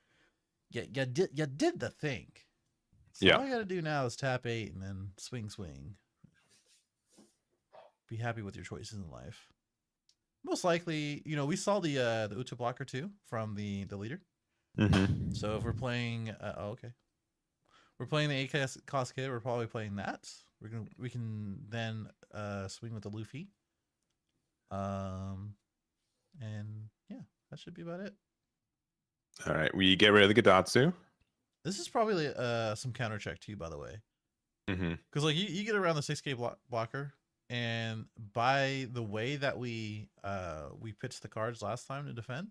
you did the thing. So Yeah. all you got to do now is tap 8 and then swing. Be happy with your choices in life. Most likely, we saw the Uta blocker too from the leader. Mm-hmm. So if we're playing, okay, we're playing the 8 cost kid. We're probably playing that. We can then swing with the Luffy. Um, and yeah, that should be about it. All right, we get rid of the Gadatsu. This is probably some counter check too, by the way, Mm-hmm. because like you get around the 6K blocker, and by the way that we pitched the cards last time to defend.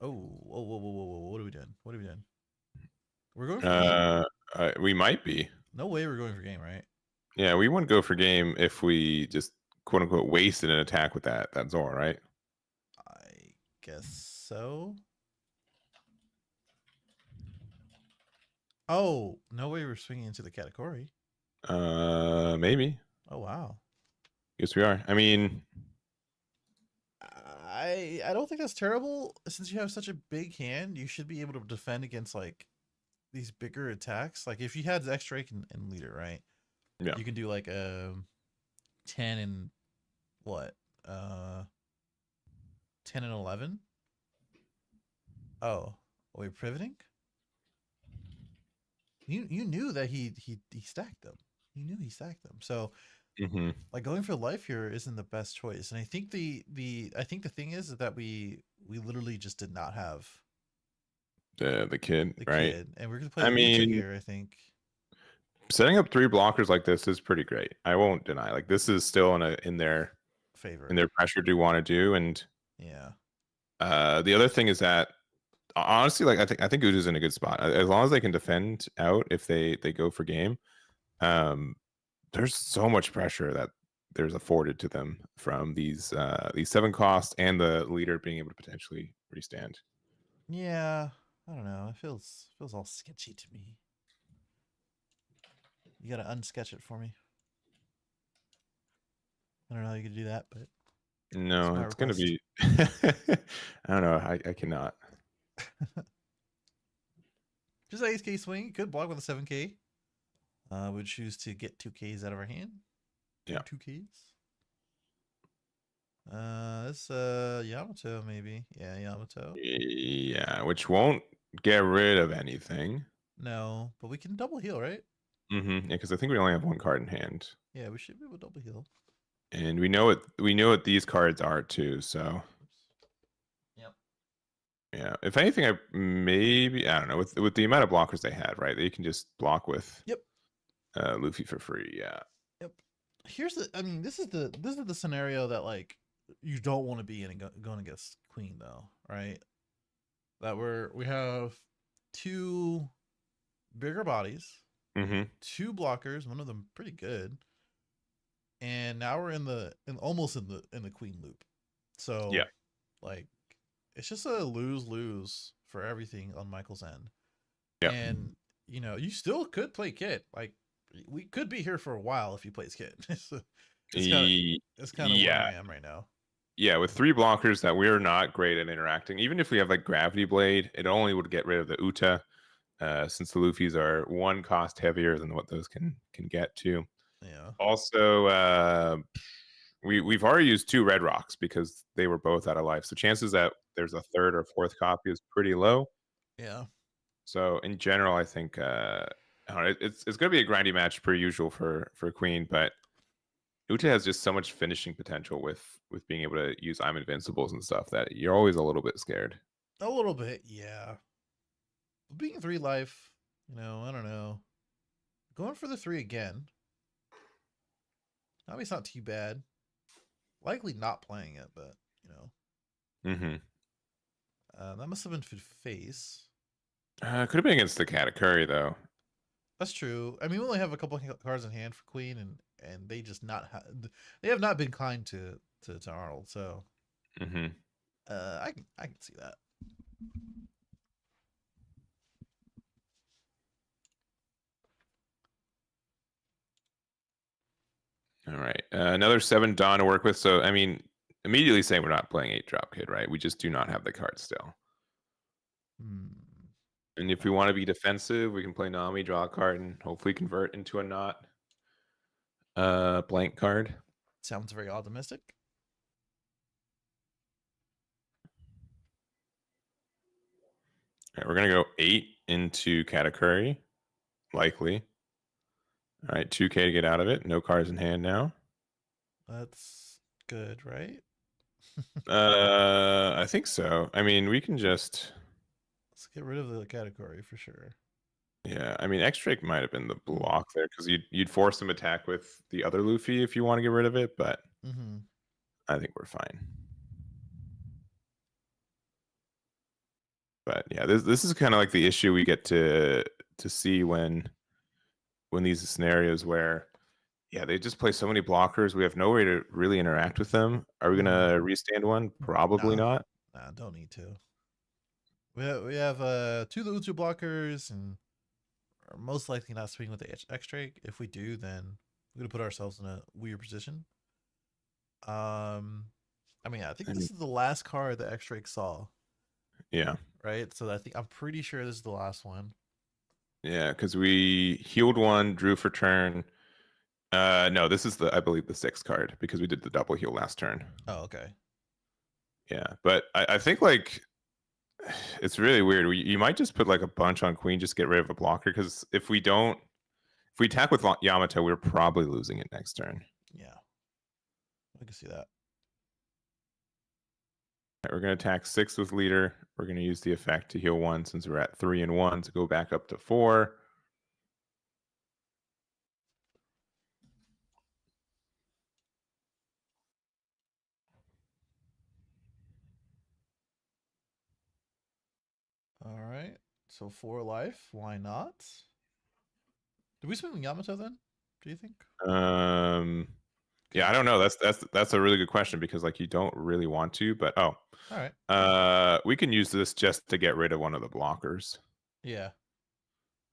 Oh, whoa! What are we doing? What are we doing? We're going for game. We might be. No way we're going for game, right? Yeah, we wouldn't go for game if we just quote unquote wasted an attack with that Zora, right? I guess so. Oh, no way we're swinging into the category. Maybe. Oh wow. Yes, we are. I mean, I don't think that's terrible. Since you have such a big hand, you should be able to defend against like these bigger attacks. Like if you had X Drake and leader, right? yeah. You can do like a 10 and what? Uh 10 and 11. Oh, wait, pivoting? You knew that he stacked them. You knew he stacked them. So Mm-hmm. like going for life here isn't the best choice. And I think the thing is that we literally just did not have The kid, the right? kid, and we're gonna play I Uta mean, here. I think. setting up 3 blockers like this is pretty great. I won't deny. Like this is still in Favor. their pressure to want to do. And Yeah. the other thing is that honestly, like I think Uda's in a good spot as long as they can defend out if they go for game. Um, there's so much pressure that there's afforded to them from these 7 costs and the leader being able to potentially restand. Yeah. I don't know. It feels all sketchy to me. You gotta unsketch it for me. I don't know how you could do that, but it's No, my it's gonna request. be. I don't know. I cannot. Just ace K swing. Could block with a 7K. Would choose to get 2Ks out of our hand. Yeah. 2Ks. This Yamato maybe. Yeah, Yamato. Yeah, which won't get rid of anything. No, but we can double heal, right? Yeah, because I think we only have one card in hand. Yeah, we should be able to double heal. And we know what these cards are too, so. Yep. Yeah. If anything, I don't know, with the amount of blockers they have, right? They can just block with Luffy for free. Yeah. Yep. Here's this is the scenario that like you don't want to be in going against Queen though, right? That we have two bigger bodies, two blockers, one of them pretty good, and now we're almost in the Queen loop. So yeah, like it's just a lose for everything on Michael's end. Yeah. And you still could play Kit. Like we could be here for a while if he plays Kit. So it's kind of where I am right now. Yeah, with 3 blockers that we're not great at interacting. Even if we have like Gravity Blade, it only would get rid of the Uta, since the Luffy's are 1 cost heavier than what those can get to. Yeah. Also, we've already used 2 Red Rocks because they were both out of life. So chances that there's a 3rd or 4th copy is pretty low. Yeah. So in general, I think it's going to be a grindy match per usual for Queen, but Uta has just so much finishing potential with being able to use I'm Invincibles and stuff that you're always a little bit scared. A little bit, yeah. Being 3 life, I don't know. Going for the 3 again. Maybe it's not too bad. Likely not playing it, but that must have been for face. Could have been against the Katakuri though. That's true. I mean, we only have a couple cards in hand for Queen, and they just they have not been kind to Arnold. So, I can see that. All right, another 7 Dawn to work with. So I mean, immediately saying we're not playing 8 Drop Kid, right? We just do not have the card still. And if we want to be defensive, we can play Nami, draw a card, and hopefully convert into a not blank card. Sounds very optimistic. All right, we're gonna go 8 into Katakuri, likely. All right, 2K to get out of it. No cards in hand now. That's good, right? I think so. I mean, we can just let's get rid of the category for sure. Yeah, I mean, X-Drake might have been the block there because you'd force him attack with the other Luffy if you want to get rid of it, but I think we're fine. But yeah, this is kind of like the issue we get to see when these scenarios where they just play so many blockers. We have no way to really interact with them. Are we gonna restand one? Probably not. Nah, don't need to. We have 2 of the Utu blockers and are most likely not swinging with the X-Drake. If we do, then we're gonna put ourselves in a weird position. I mean, I think this is the last card that X-Drake saw. Yeah. Right. So I'm pretty sure this is the last one. Yeah, because we healed 1, drew for turn. No, this is I believe the 6th card because we did the double heal last turn. Oh, okay. Yeah, but I think like it's really weird. You might just put like a bunch on Queen, just get rid of a blocker because if we attack with Yamato, we're probably losing it next turn. Yeah, I can see that. Right, we're going to attack 6 with leader. We're going to use the effect to heal 1 since we're at 3 and 1 to go back up to 4. All right. So 4 life. Why not? Did we swing Yamato then? Do you think? Yeah, I don't know. That's a really good question because like you don't really want to, but all right. We can use this just to get rid of one of the blockers. Yeah.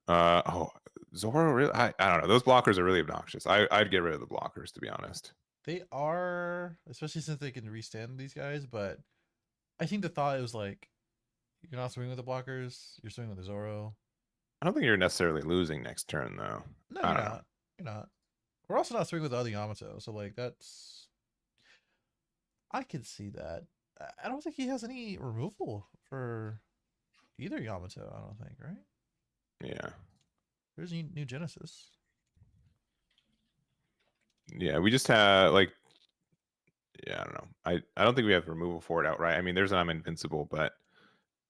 Zoro really I don't know. Those blockers are really obnoxious. I'd get rid of the blockers to be honest. They are, especially since they can restand these guys, but I think the thought was like You're not swinging with the blockers. You're swinging with the Zoro. I don't think you're necessarily losing next turn though. No, I you're don't know. not. You're not. We're also not swinging with the other Yamato, so like that's I can see that. I don't think he has any removal for either Yamato. I don't think, right? Yeah. There's new Genesis. Yeah, we just have like yeah, I don't know. I don't think we have removal for it outright. I mean, there's an I'm invincible, but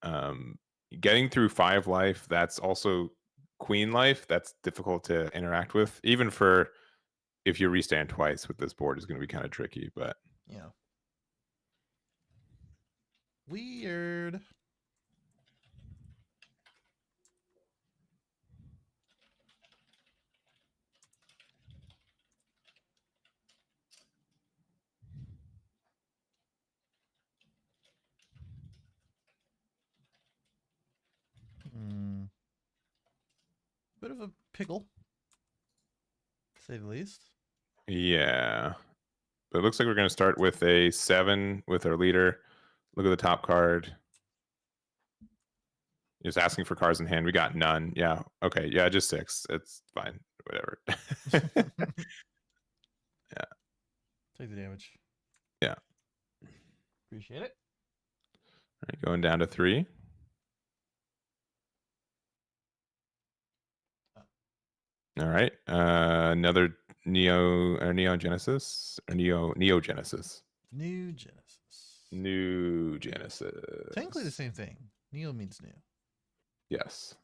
um getting through 5 life, that's also queen life. That's difficult to interact with. Even for if you restand twice with this board is going to be kind of tricky, but Yeah. Weird. Hmm. Bit of a pickle, to say the least. yeah. But it looks like we're going to start with a 7 with our leader. Look at the top card. Just asking for cards in hand. We got none. Yeah. Okay. Yeah, just 6. It's fine. Whatever. Yeah. Take the damage. Yeah. Appreciate it. All right, going down to 3. All right. Another Neo Genesis or Neo Genesis. New Genesis. New Genesis. Technically the same thing. Neo means new Yes.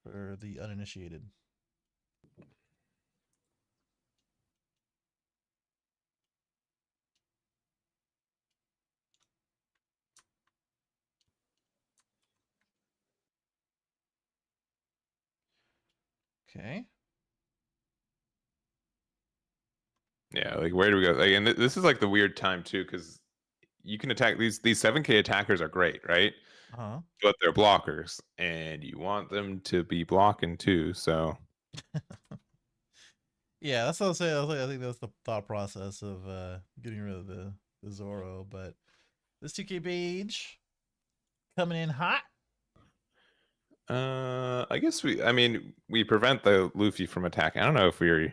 for the uninitiated. Okay. Yeah, like where do we go? Like, and this is like the weird time too, because you can attack these 7K attackers are great, right? Uh But they're blockers, and you want them to be blocking too. So huh. Yeah, that's what I was saying. I think that's the thought process of getting rid of the Zoro. But this 2K Page coming in hot. I guess I mean we prevent the Luffy from attacking. I don't know if we're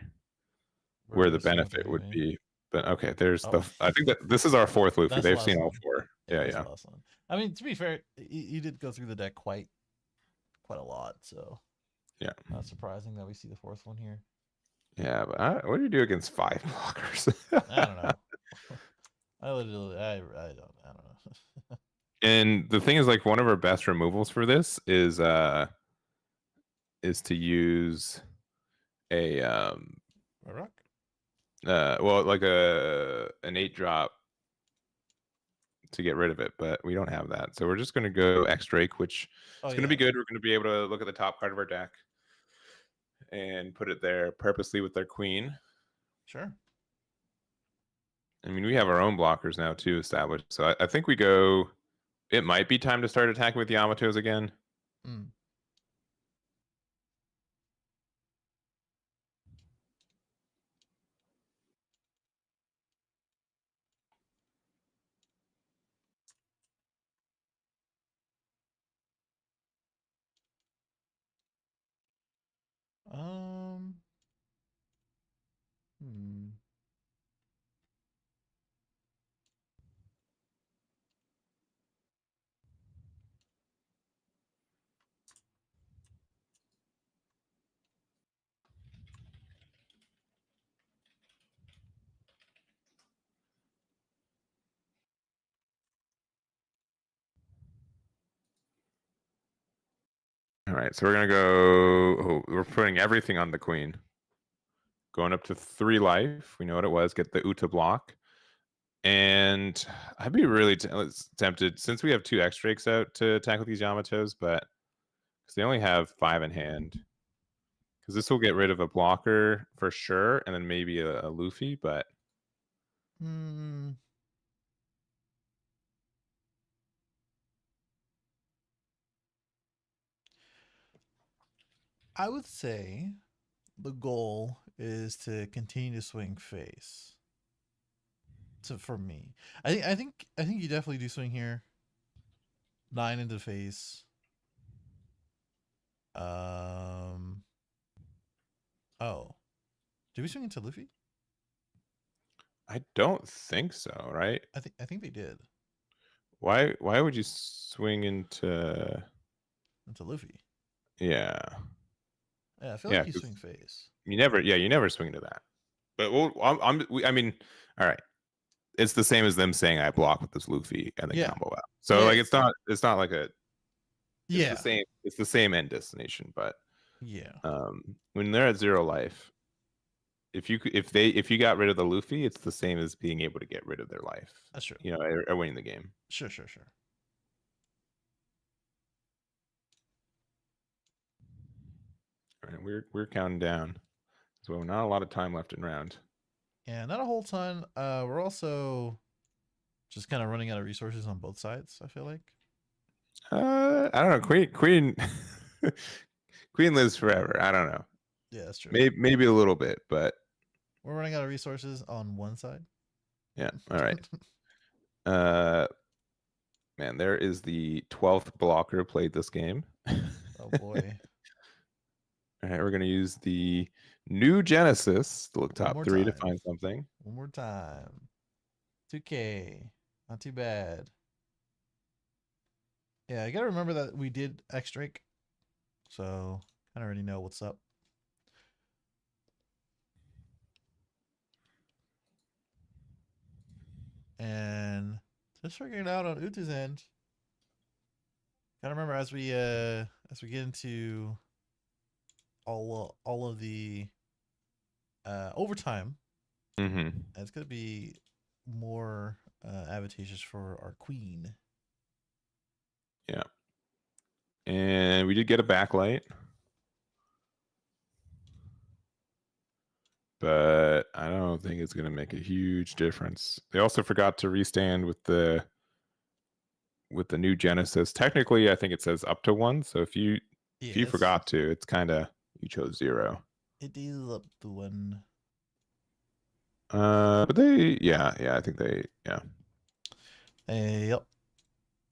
We're where the gonna see what benefit they would mean. be. But okay, there's Oh, I think that this is our 4th Luffy. that's the They've last seen all one. 4. Yeah, Yeah, that's yeah. the last one. I mean, to be fair, you did go through the deck quite a lot, so Yeah. not surprising that we see the fourth one here. Yeah, but what do you do against 5 blockers? I don't know. I literally, I don't know. And the thing is, like, one of our best removals for this is to use a A rock. well, like an 8 drop to get rid of it, but we don't have that. So we're just gonna go X Drake, which Oh is gonna be yeah, good. We're gonna be able to look at the top card of our deck and put it there purposely with their queen. sure. I mean, we have our own blockers now too established. So I think we go. It might be time to start attacking with Yamatos again. Mm. Um. Hmm. All right, so we're gonna go. Oh, we're putting everything on the queen. Going up to 3 life. We know what it was. Get the Uta block. And I'd be really tempted, since we have 2 X Drakes out, to attack with these Yamatos, but because they only have 5 in hand. Because this will get rid of a blocker for sure, and then maybe a Luffy, but Hmm. I would say the goal is to continue to swing face. For me, I think you definitely do swing here. 9 into face. Oh, did we swing into Luffy? I don't think so, right? I think they did Why would you swing into? into Luffy. Yeah, Yeah, I feel yeah, like you because swing face. you never swing into that. But I mean, all right. It's the same as them saying I block with this Luffy and then Yeah, combo out. So yeah, like it's not like yeah, it's the same end destination, but yeah. when they're at 0 life, if you got rid of the Luffy, it's the same as being able to get rid of their life. That's true. You know, or winning the game. Sure. All right, we're counting down. So not a lot of time left in round. Yeah, not a whole ton. We're also just kind of running out of resources on both sides. I feel like. I don't know. Queen Queen lives forever. I don't know. Yeah, that's true. Maybe a little bit, but We're running out of resources on one side. yeah. All right. Man, there is the 12th blocker played this game. Oh boy. All right, we're gonna use the new Genesis to look One top more 3 to time. find something. One more time. 2K. Not too bad. Yeah, I gotta remember that we did X Drake. So kind of already know what's up. And just figuring it out on Utu's end. Gotta remember as we get into all of the overtime, Mm-hmm. it's gonna be more advantageous for our queen. Yeah. And we did get a backlight. But I don't think it's going to make a huge difference. They also forgot to restand with the new Genesis. Technically, I think it says up to 1. So if you forgot to, it's kind of you chose 0. It is up to 1. But they I think they Yep.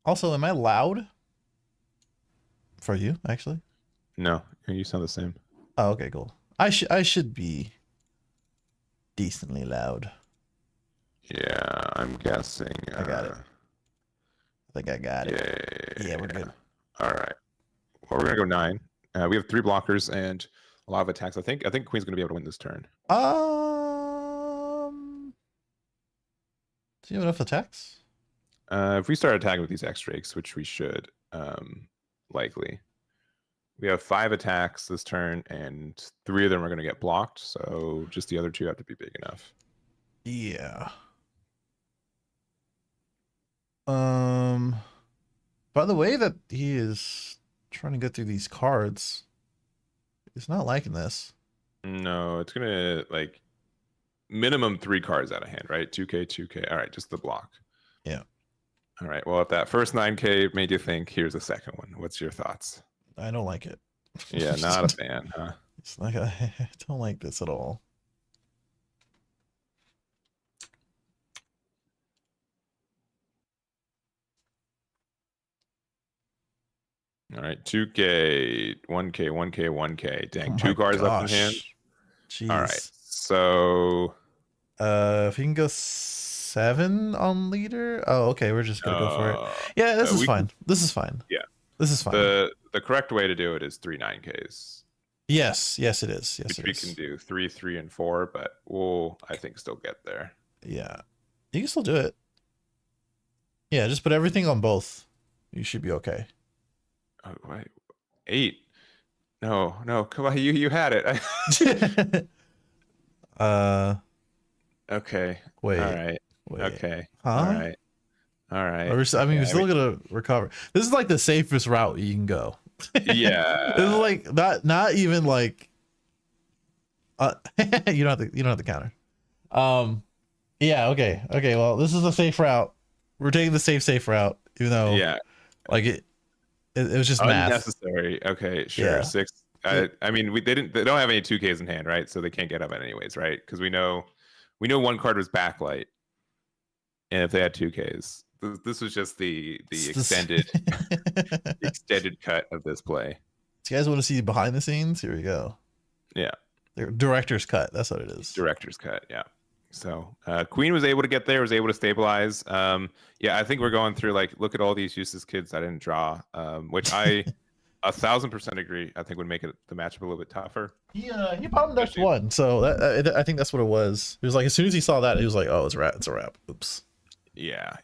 Also, am I loud? For you, actually? No, you sound the same. Oh, okay, cool. I should be decently loud. Yeah, I'm guessing. I got it. I think I got it. Yeah, we're good. All right. Well, we're gonna go 9. We have 3 blockers and a lot of attacks. I think Queen's gonna be able to win this turn. Do you have enough attacks? If we start attacking with these X Drakes, which we should, likely, we have 5 attacks this turn, and 3 of them are going to get blocked. So just the other 2 have to be big enough. Yeah. By the way that he is trying to get through these cards, he's not liking this. No, it's gonna like minimum 3 cards out of hand, right? 2K, 2K. All right, just the block. Yeah. All right. Well, if that first 9K made you think, here's the second one. What's your thoughts? I don't like it. Yeah, not a fan, huh? It's like I don't like this at all. All right, 2K, 1K, 1K, 1K. Dang, Oh 2 cards gosh. left in hand. Jeez. All right, so if you can go 7 on leader. Oh, okay. We're just gonna go for it. Yeah, this is fine. This is fine. Yeah, this is fine. The correct way to do it is 3 9Ks. Yes, it is. Yes, which we can do 3, 3, and 4, but we'll I think still get there. Yeah, you can still do it. Yeah, just put everything on both. You should be okay. Oh, wait. 8. No, come on, you had it. Okay. Wait. All right. Wait. Okay. Huh? All right. We're still gonna recover. This is like the safest route you can go. Yeah. This is like not even like. You don't have the counter. Yeah. Okay. Well, this is a safe route. We're taking the safe route, even though like it was just unnecessary. Math. Okay, sure. Yeah. 6. I mean, they don't have any 2Ks in hand, right? So they can't get up anyways, right? Because we know one card was backlight, and if they had 2Ks, This was just the This- extended cut of this play. Do you guys want to see behind the scenes? Here we go. Yeah. Director's cut. That's what it is. Director's cut. Yeah. So Queen was able to get there, was able to stabilize. Yeah, I think we're going through like, look at all these useless kids I didn't draw, which I 1,000% agree. I think would make it the matchup a little bit tougher. He bottom decked one, so that, I think that's what it was. It was like as soon as he saw that, he was like, "Oh, it's a wrap. It's a wrap." Oops. Yeah.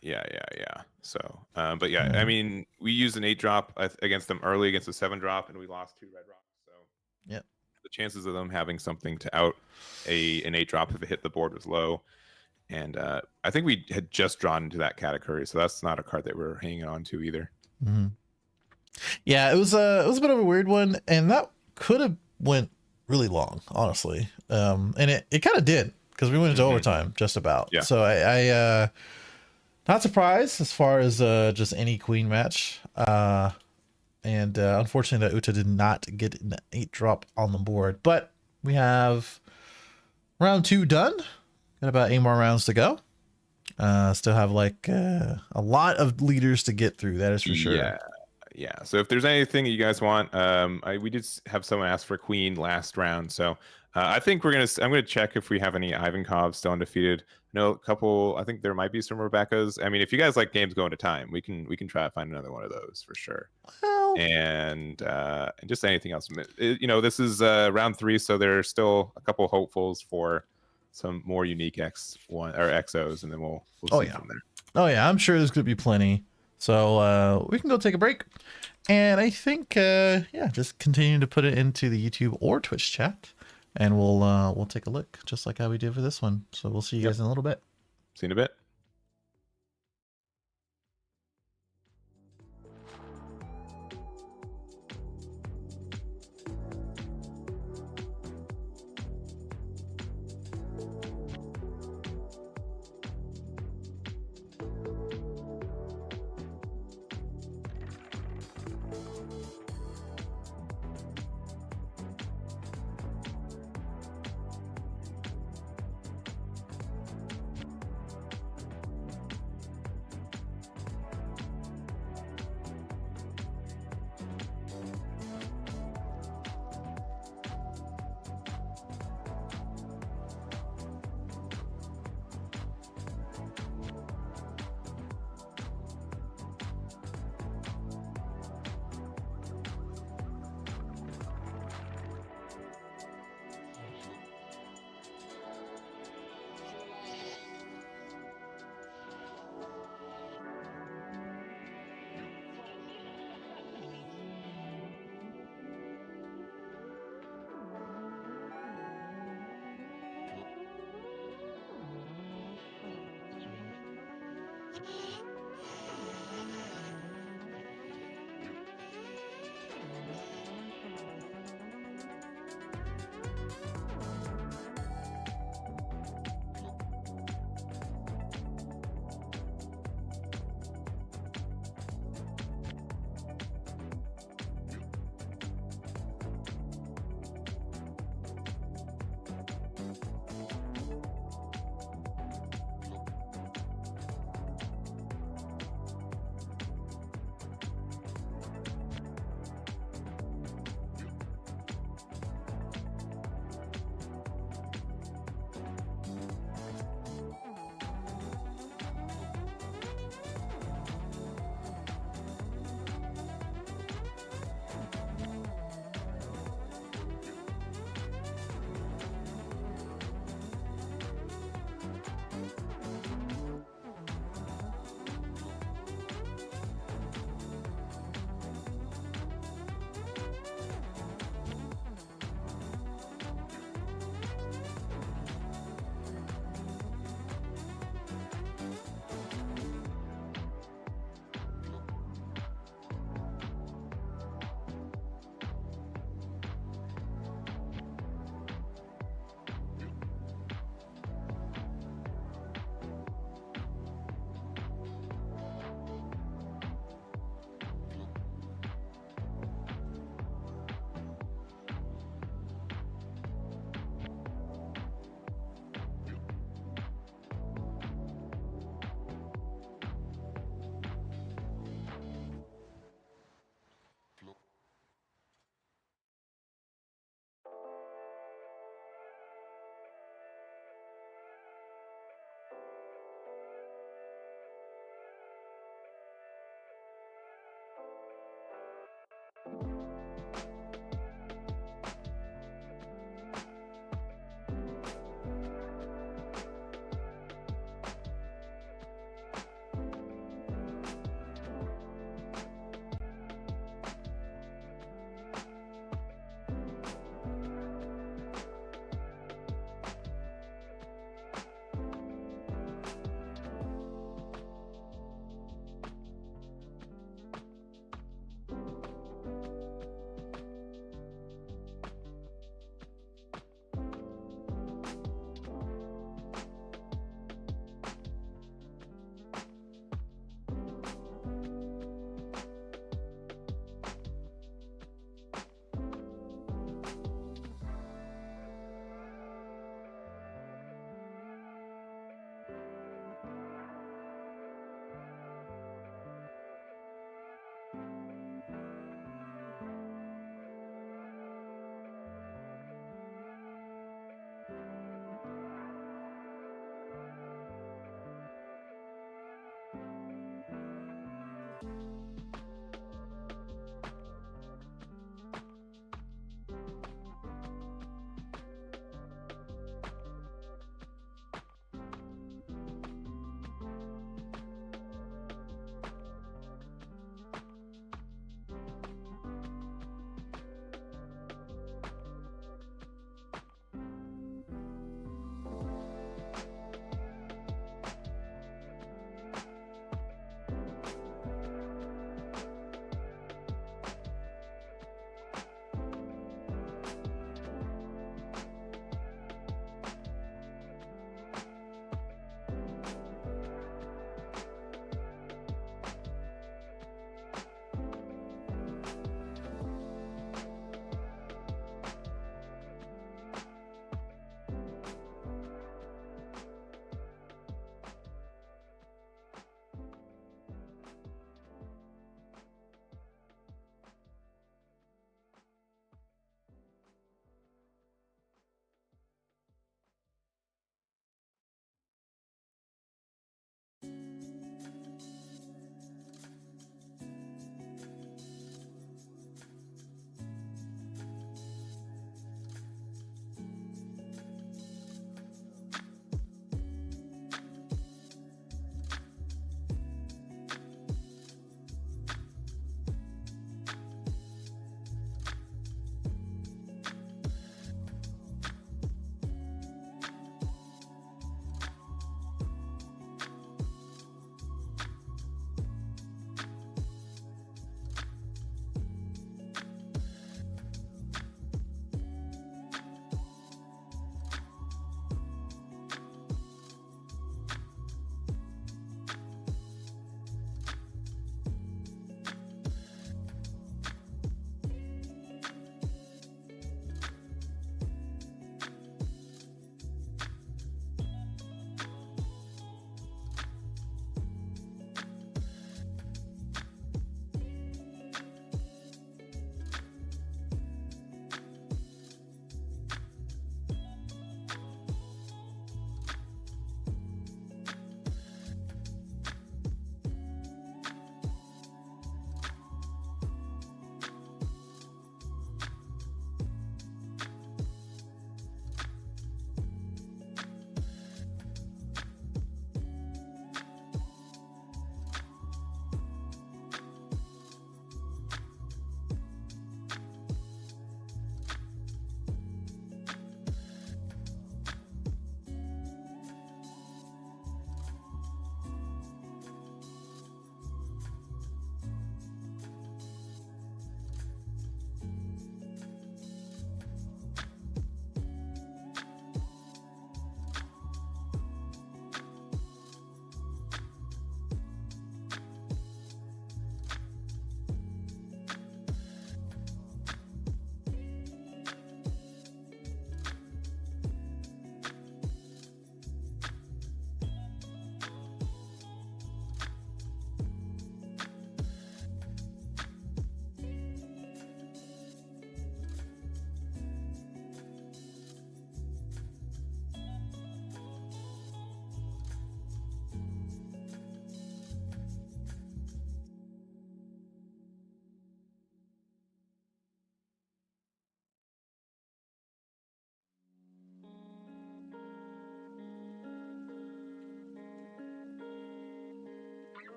So, but yeah, I mean, we used an 8-drop against them early against a 7-drop, and we lost 2 red rocks. So, yeah, the chances of them having something to out an 8-drop if it hit the board was low. And I think we had just drawn into that category, so that's not a card that we're hanging on to either. Mm-hmm. Yeah, it was a bit of a weird one, and that could have went really long, honestly. And it kind of did, because we went into overtime just about. Yeah. So I not surprised as far as just any queen match. And unfortunately, that Uta did not get an 8-drop on the board. But we have round 2 done. Got about 8 more rounds to go. Still have like a lot of leaders to get through. That is for sure. Yeah. So if there's anything that you guys want, we did have someone ask for Queen last round. So I think I'm gonna check if we have any Ivankovs still undefeated. No, a couple. I think there might be some Rebecca's. I mean, if you guys like games going to time, we can try to find another one of those for sure. Well, and just anything else. This is round 3, so there's still a couple hopefuls for some more unique X1 or XOs, and then we'll see from there. Oh yeah, I'm sure there's gonna be plenty. So we can go take a break, and I think just continue to put it into the YouTube or Twitch chat, and we'll take a look just like how we did for this one. So we'll see you guys in a little bit. See you in a bit.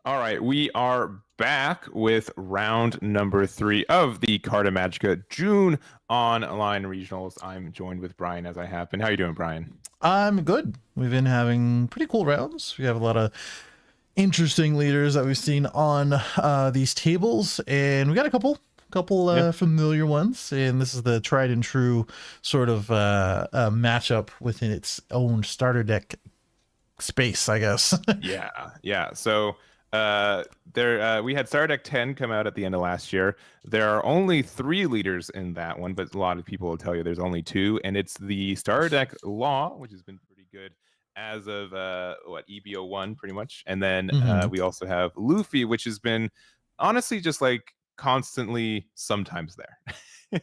All right, we are back with round number 3 of the Carta Magica June online regionals. I'm joined with Brian as I have been. How you doing, Brian? I'm good. We've been having pretty cool rounds. We have a lot of interesting leaders that we've seen on these tables, and we got a couple Yeah. familiar ones. And this is the tried and true sort of matchup within its own starter deck space, I guess. Yeah, yeah. So there we had Star Deck 10 come out at the end of last year. There are only 3 leaders in that one, but a lot of people will tell you there's only 2, and it's the Star Deck Law, which has been pretty good as of EBO 1 pretty much. And then Hmm. we also have Luffy, which has been honestly just like constantly sometimes there.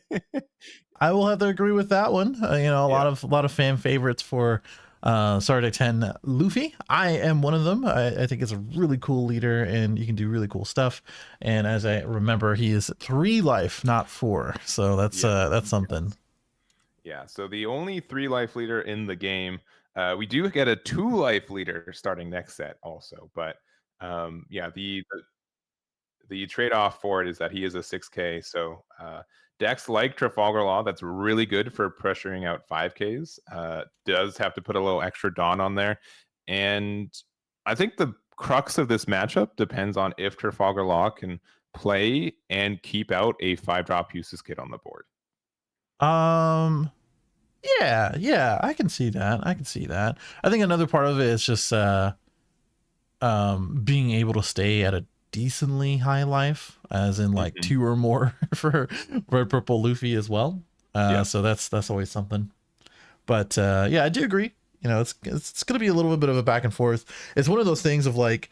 I will have to agree with that one. A Yeah. lot of fan favorites for Sardic 10 Luffy. I am one of them. I think it's a really cool leader, and you can do really cool stuff. And as I remember, he is 3 life, not 4. So that's Yeah. that's something. Yeah, so the only 3 life leader in the game. We do get a 2 life leader starting next set also, but yeah, the trade-off for it is that he is a 6K. So decks like Trafalgar Law, that's really good for pressuring out 5Ks. Does have to put a little extra Dawn on there, and I think the crux of this matchup depends on if Trafalgar Law can play and keep out a 5-drop Uses kit on the board. Um yeah, I can see that. I can see that. I think another part of it is just being able to stay at a decently high life, as in like Mhm. 2 or more for purple Luffy as well. Yeah. So that's always something. But yeah, I do agree. It's going to be a little bit of a back and forth. It's one of those things of like,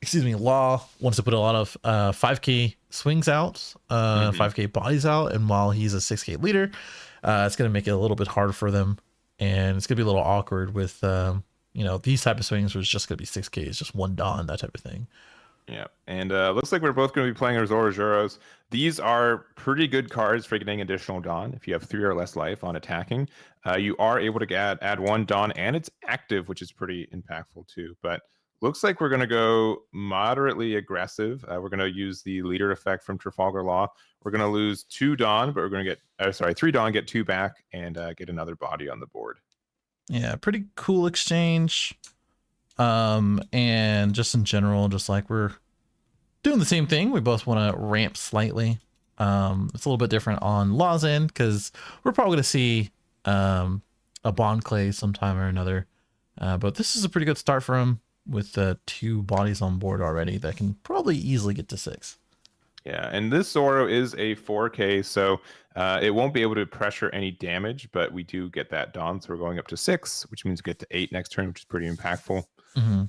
excuse me, Law wants to put a lot of 5K swings out, Mhm. 5K bodies out, and while he's a 6K leader, it's going to make it a little bit hard for them, and it's going to be a little awkward with these type of swings where it's just going to be 6K, it's just one Dawn, that type of thing. Yeah, and looks like we're both going to be playing our Zorojuros. These are pretty good cards for getting additional Dawn. If you have 3 or less life on attacking, you are able to add 1 Dawn, and it's active, which is pretty impactful too. But looks like we're going to go moderately aggressive. We're going to use the leader effect from Trafalgar Law. We're going to lose 2 Dawn, but we're going to get, 3 Dawn, get 2 back, and get another body on the board. Yeah, pretty cool exchange. And just in general, just like we're doing the same thing. We both want to ramp slightly. It's a little bit different on Law's end because we're probably going to see a Bond Clay sometime or another. But this is a pretty good start for him with 2 bodies on board already that can probably easily get to 6. Yeah, and this Zoro is a 4K, so it won't be able to pressure any damage, but we do get that Dawn, so we're going up to 6, which means we get to 8 next turn, which is pretty impactful. Mm-hmm.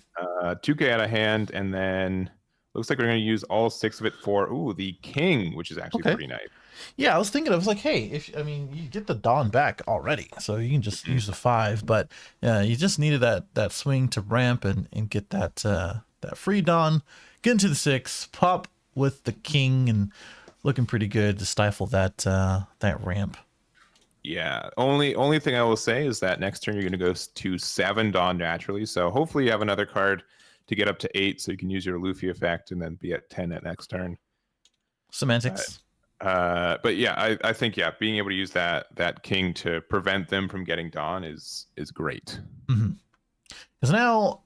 2K out of hand, and then looks like we're going to use all 6 of it for, the King, which is actually Okay. pretty nice. Yeah, I was thinking, I was like, hey, you get the Dawn back already, so you can just use the 5, but you just needed that swing to ramp and get that free Dawn, get into the 6, pop with the King, and looking pretty good to stifle that ramp. Yeah, only thing I will say is that next turn you're going to go to 7 Dawn naturally, so hopefully you have another card to get up to 8, so you can use your Luffy effect and then be at 10 at next turn. Semantics. But yeah, I think being able to use that King to prevent them from getting Dawn is great. Mm-hmm. Because now,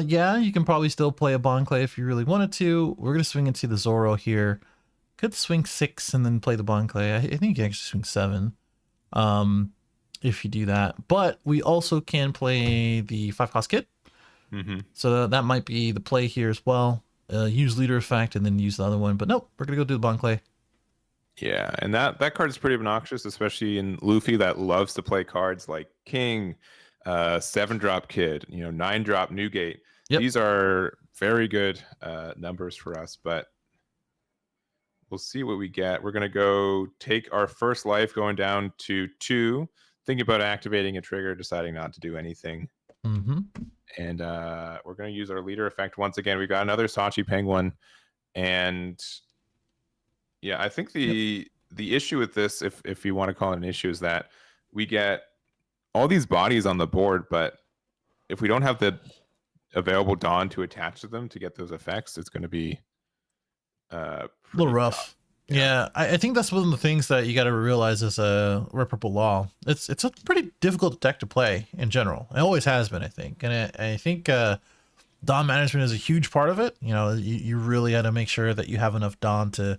yeah, you can probably still play a Bond Clay if you really wanted to. We're gonna swing into the Zoro here. Could swing 6 and then play the Bond Clay. I think you can actually swing 7, if you do that. But we also can play the 5-cost kit. Mm-hmm. So that might be the play here as well. Use leader effect and then use the other one. But nope, we're gonna go do the Bond Clay. Yeah, and that card is pretty obnoxious, especially in Luffy that loves to play cards like King, 7-drop Kid, 9-drop Newgate. Yep. These are very good numbers for us, but we'll see what we get. We're gonna go take our first life going down to 2, thinking about activating a trigger, deciding not to do anything. Mm-hmm. And we're gonna use our leader effect once again. We got another Sachi Penguin, and yeah, I think the issue with this, if you want to call it an issue, is that we get all these bodies on the board, but if we don't have the available Dawn to attach to them to get those effects, it's going to be A little pretty tough. rough. Yeah, I think that's one of the things that you got to realize as a Red Purple Law. It's a pretty difficult deck to play in general. It always has been, I think, and I think Dawn management is a huge part of it. You know, you really got to make sure that you have enough Dawn to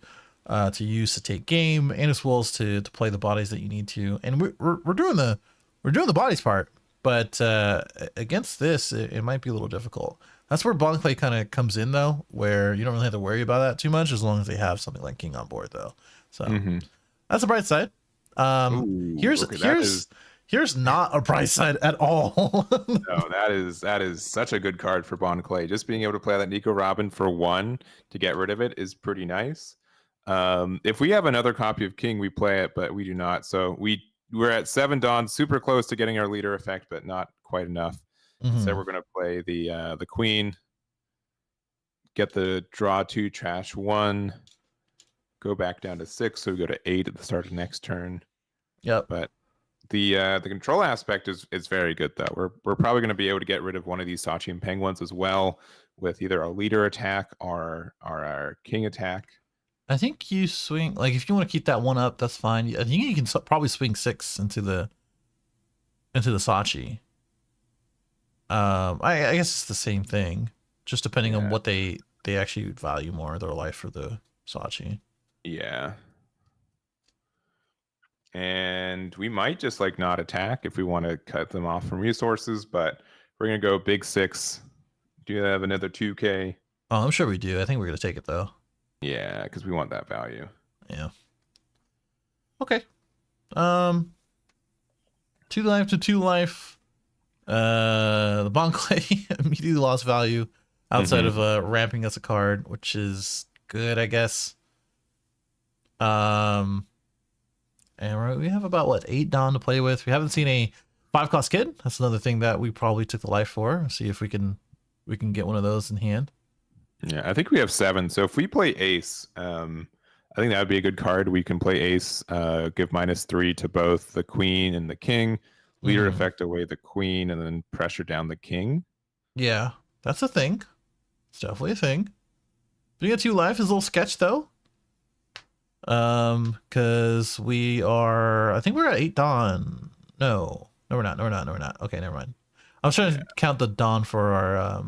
use to take game, and as well as to play the bodies that you need to. And we're doing the bodies part, but against this, it might be a little difficult. That's where Bonk Clay kind of comes in, though, where you don't really have to worry about that too much as long as they have something like King on board, though. So that's a bright side. Ooh, Here's okay, here's not a bright side at all. no, that is such a good card for Bon Clay. Just being able to play that Nico Robin for 1 to get rid of it is pretty nice. If we have another copy of King, we play it, but we do not. So we're at 7 Dawn, super close to getting our leader effect, but not quite enough. So we're going to play the Queen, get the draw 2, trash 1, go back down to 6, so we go to 8 at the start of next turn. Yep. But the control aspect is very good, though. We're probably going to be able to get rid of one of these Sachi and Penguins as well with either our leader attack or our King attack. I think you swing, like, if you want to keep that one up, that's fine. I think you can probably swing 6 into the Sachi. I guess it's the same thing, just depending on what they actually value more, their life or the Sachi. Yeah. And we might just like not attack if we want to cut them off from resources, but we're gonna go big 6. Do you have another 2K? Oh, I'm sure we do. I think we're gonna take it though. Yeah, because we want that value. Yeah. Okay. 2 life to 2 life. The Bon Clay immediately lost value outside of ramping us a card, which is good, I guess. And we have about what, 8 Dawn to play with. We haven't seen a 5-cost kid. That's another thing that we probably took the life for. See if we can get one of those in hand. Yeah, I think we have 7. So if we play Ace, I think that would be a good card. We can play Ace, give -3 to both the Queen and the King. Leader effect away the Queen and then pressure down the King. Yeah, that's a thing. It's definitely a thing. Being at 2 life is a little sketch though. Because we are, I think we're at 8 Dawn. No, we're not. Okay, never mind. I was trying to count the Dawn for our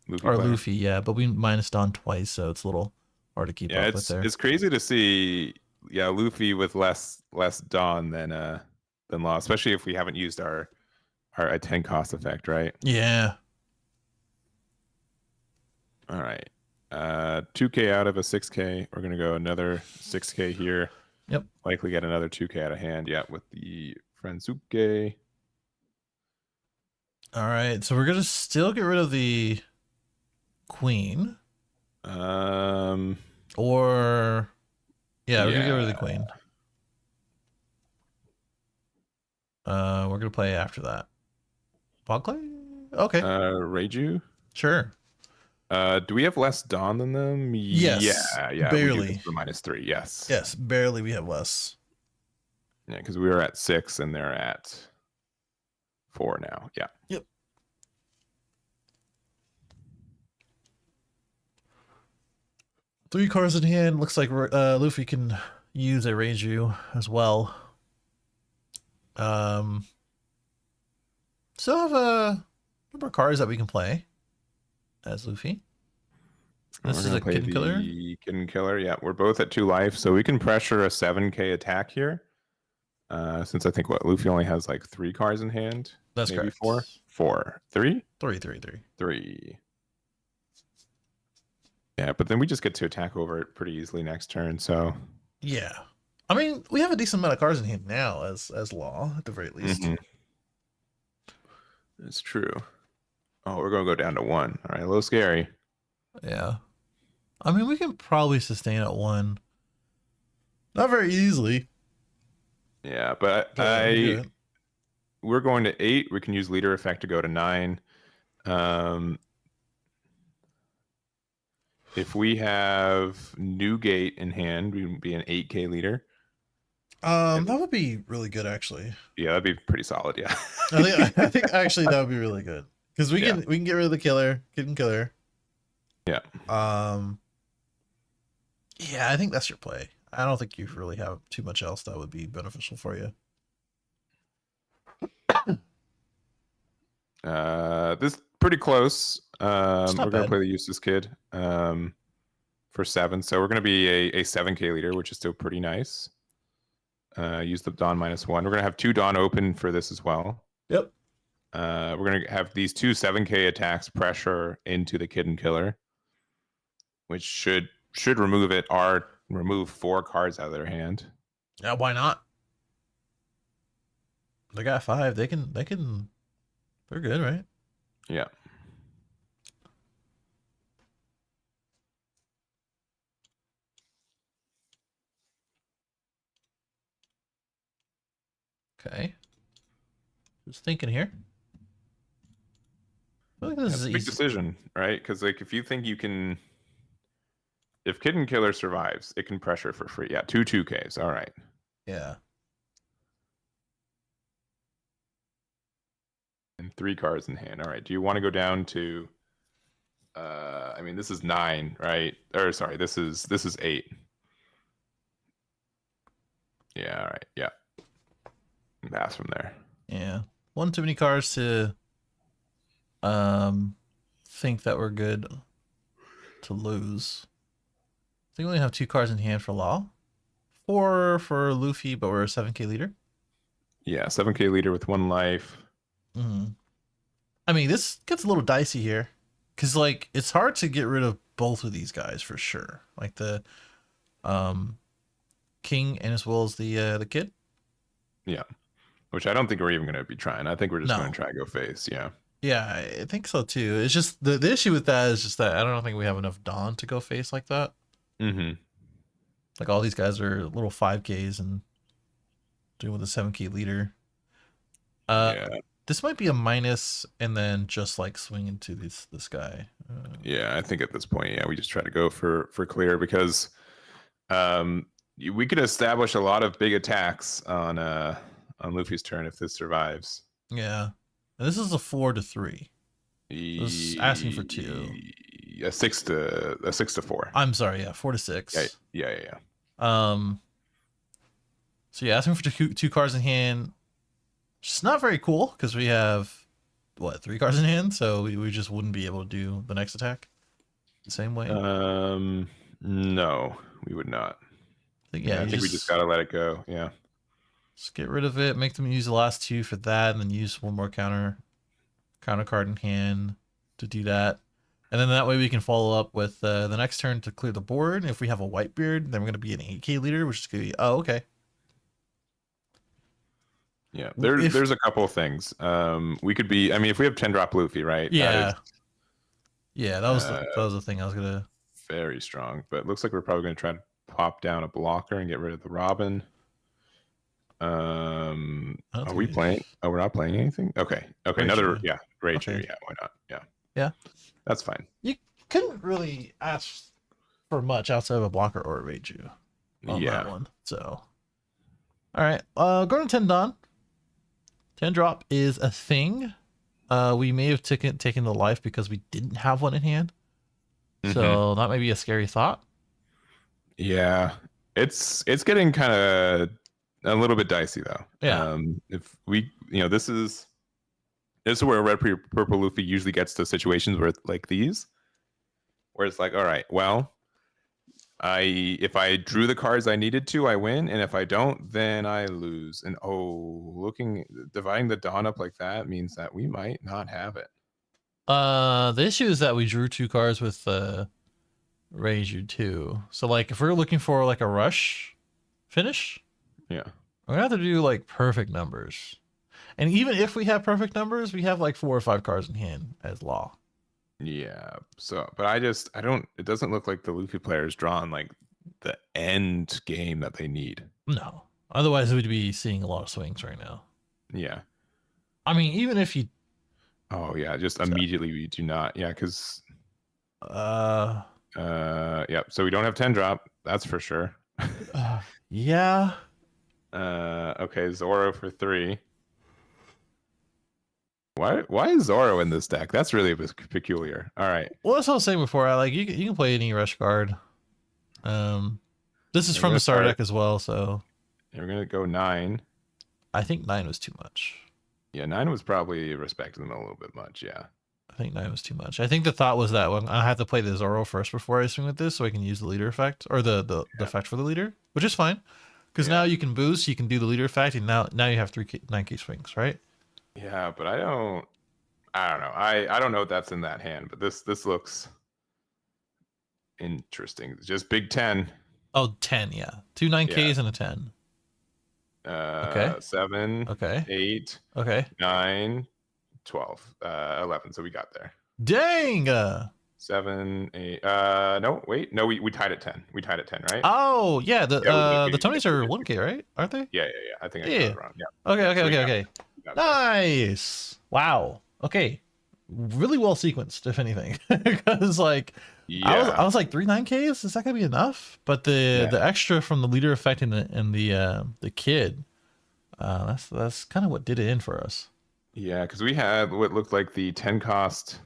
Luffy, yeah, but we minus Dawn twice, so it's a little hard to keep up with there. It's crazy to see, Luffy with less Dawn than Law, especially if we haven't used our 10 cost effect, right? Yeah. All right. 2K out of a 6K. We're gonna go another 6K here. Yep. Likely get another 2K out of hand. Yeah, with the Franzuke. All right, so we're gonna still get rid of the Queen. Or we're gonna get rid of the Queen. We're gonna play after that. Bonkley? Okay. Reiju? Sure. Do we have less Dawn than them? Yes. Yeah. Barely. For -3, yes. Yes, barely we have less. Yeah, because we were at 6 and they're at 4 now. Yeah. Yep. Three cards in hand. Looks like Luffy can use a Reiju as well. Still have a number of cards that we can play as Luffy. This is a Kitten Killer. Kitten Killer, yeah. We're both at 2 life, so we can pressure a 7K attack here. Since I think Luffy only has like 3 cards in hand. That's maybe correct. 4. 3? 3. Yeah, but then we just get to attack over it pretty easily next turn, so. Yeah. I mean, we have a decent amount of cards in hand now as Law, at the very least. It's true. Oh, we're going to go down to 1. All right, a little scary. Yeah. I mean, we can probably sustain at 1. Not very easily. Yeah, but we're going to 8. We can use leader effect to go to 9. If we have Newgate in hand, we would be an 8K leader. That would be really good, actually. Yeah, that'd be pretty solid. Yeah. I think actually that would be really good. Because we Yeah. can get rid of the kitten killer. Yeah. Um, yeah, I think that's your play. I don't think you really have too much else that would be beneficial for you. This pretty close. It's not We're gonna bad. play the Eustace Kid for 7. So we're gonna be a 7K leader, which is still pretty nice. Use the Dawn -1. We're gonna have 2 Dawn open for this as well. Yep. We're gonna have these 2 7K attacks pressure into the Kid and Killer, which should remove it or remove 4 cards out of their hand. Yeah, why not? They got 5. They're good, right? Yeah. Okay. Just thinking here. I feel like this That's is a big easy. decision, right? Because like if you think you can, if Kid and Killer survives, it can pressure for free. Yeah, 2 2Ks. All right. Yeah. And 3 cards in hand. All right. Do you want to go down to? I mean, this is 9, right? Or sorry, this is 8. Yeah. All right. Yeah. Pass from there. Yeah. One too many cards to think that we're good to lose. I think we only have 2 cards in hand for Law. 4 for Luffy, but we're a 7K leader. Yeah, 7K leader with 1 life. Mm-hmm. I mean, this gets a little dicey here, because like it's hard to get rid of both of these guys for sure. Like the king and as well as the kid. Yeah, which I don't think we're even going to be trying. I think we're just going No. to try to go face. Yeah. Yeah, I think so too. It's just the issue with that is just that I don't think we have enough Dawn to go face like that. Mm-hmm. Like all these guys are little 5Ks and doing with a 7K leader. Yeah. This might be a minus, and then just like swing into this guy. Yeah, I think at this point, yeah, we just try to go for clear because we could establish a lot of big attacks on Luffy's turn if this survives. Yeah, and this is a 4-3. This is asking for 2. A 6 to 4. I'm sorry, yeah, 4-6. Yeah. So yeah, asking for two cards in hand. It's not very cool because we have what 3 cards in hand, so we just wouldn't be able to do the next attack the same way. No, we would not. I think we just gotta let it go. Yeah. Just get rid of it. Make them use the last 2 for that, and then use 1 more counter card in hand to do that. And then that way we can follow up with the next turn to clear the board. If we have a Whitebeard, then we're going to be an 8K leader, which is going to be, oh, okay. Yeah, there's a couple of things. We could be, I mean, if we have 10 drop Luffy, right? Yeah. Yeah, that was the thing I was going to. Very strong, but it looks like we're probably going to try to pop down a blocker and get rid of the Robin. Are we playing? Oh, we're not playing anything? Okay. Another, yeah, Rage. Okay. Yeah, why not? Yeah. That's fine. You couldn't really ask for much outside of a blocker or a Rage on that one. So, all right. Going to 10 Dawn. 10 drop is a thing. We may have taken the life because we didn't have one in hand. So that may be a scary thought. Yeah. It's getting kind of a little bit dicey though. Yeah. If we, this is where red purple Luffy usually gets to situations where like these, where it's like, all right, well, if I drew the cards I needed to, I win, and if I don't, then I lose. And dividing the Dawn up like that means that we might not have it. The issue is that we drew 2 cards with Reiju too. So like if we're looking for like a rush finish, yeah, we're gonna have to do like perfect numbers. And even if we have perfect numbers, we have like 4 or 5 cards in hand as Law. Yeah. So, but I don't. It doesn't look like the Luffy player's drawn like the end game that they need. No. Otherwise, we'd be seeing a lot of swings right now. Yeah. I mean, even if you. Oh yeah, just immediately we do not. Yeah, because. Yeah. So we don't have 10 drop. That's for sure. Yeah. Okay, Zoro for 3. Why is Zoro in this deck? That's really peculiar. All right. Well, that's what I was saying before. I like you can play any rush card. This is We're from gonna the starter start. deck as well, so We're gonna go 9. I think 9 was too much. Yeah, 9 was probably respecting them a little bit much. Yeah. I think 9 was too much. I think the thought was that well, I have to play the Zoro first before I swing with this, so I can use the leader effect or the effect for the leader, which is fine because now you can boost, you can do the leader effect, and now you have 9K swings, right? Yeah, but I don't know. I don't know if that's in that hand, but this looks interesting. Just big 10. Oh, 10, yeah. Two 9Ks and a 10. Okay. 7, Okay. 8, Okay. 9, 12, 11. So we got there. Dang. 7, 8. No, wait. No, we tied at 10. We tied at 10, right? Oh, yeah. The we Tonys are 1K, right? Aren't they? Yeah. I think I got it wrong. Yeah. Okay. So Okay. Nice. Wow. Okay. Really well sequenced, if anything, because like I was like 3 9Ks. Is that gonna be enough? But the extra from the leader effect and the kid, that's kind of what did it in for us. Yeah, because we had what looked like the 10 cost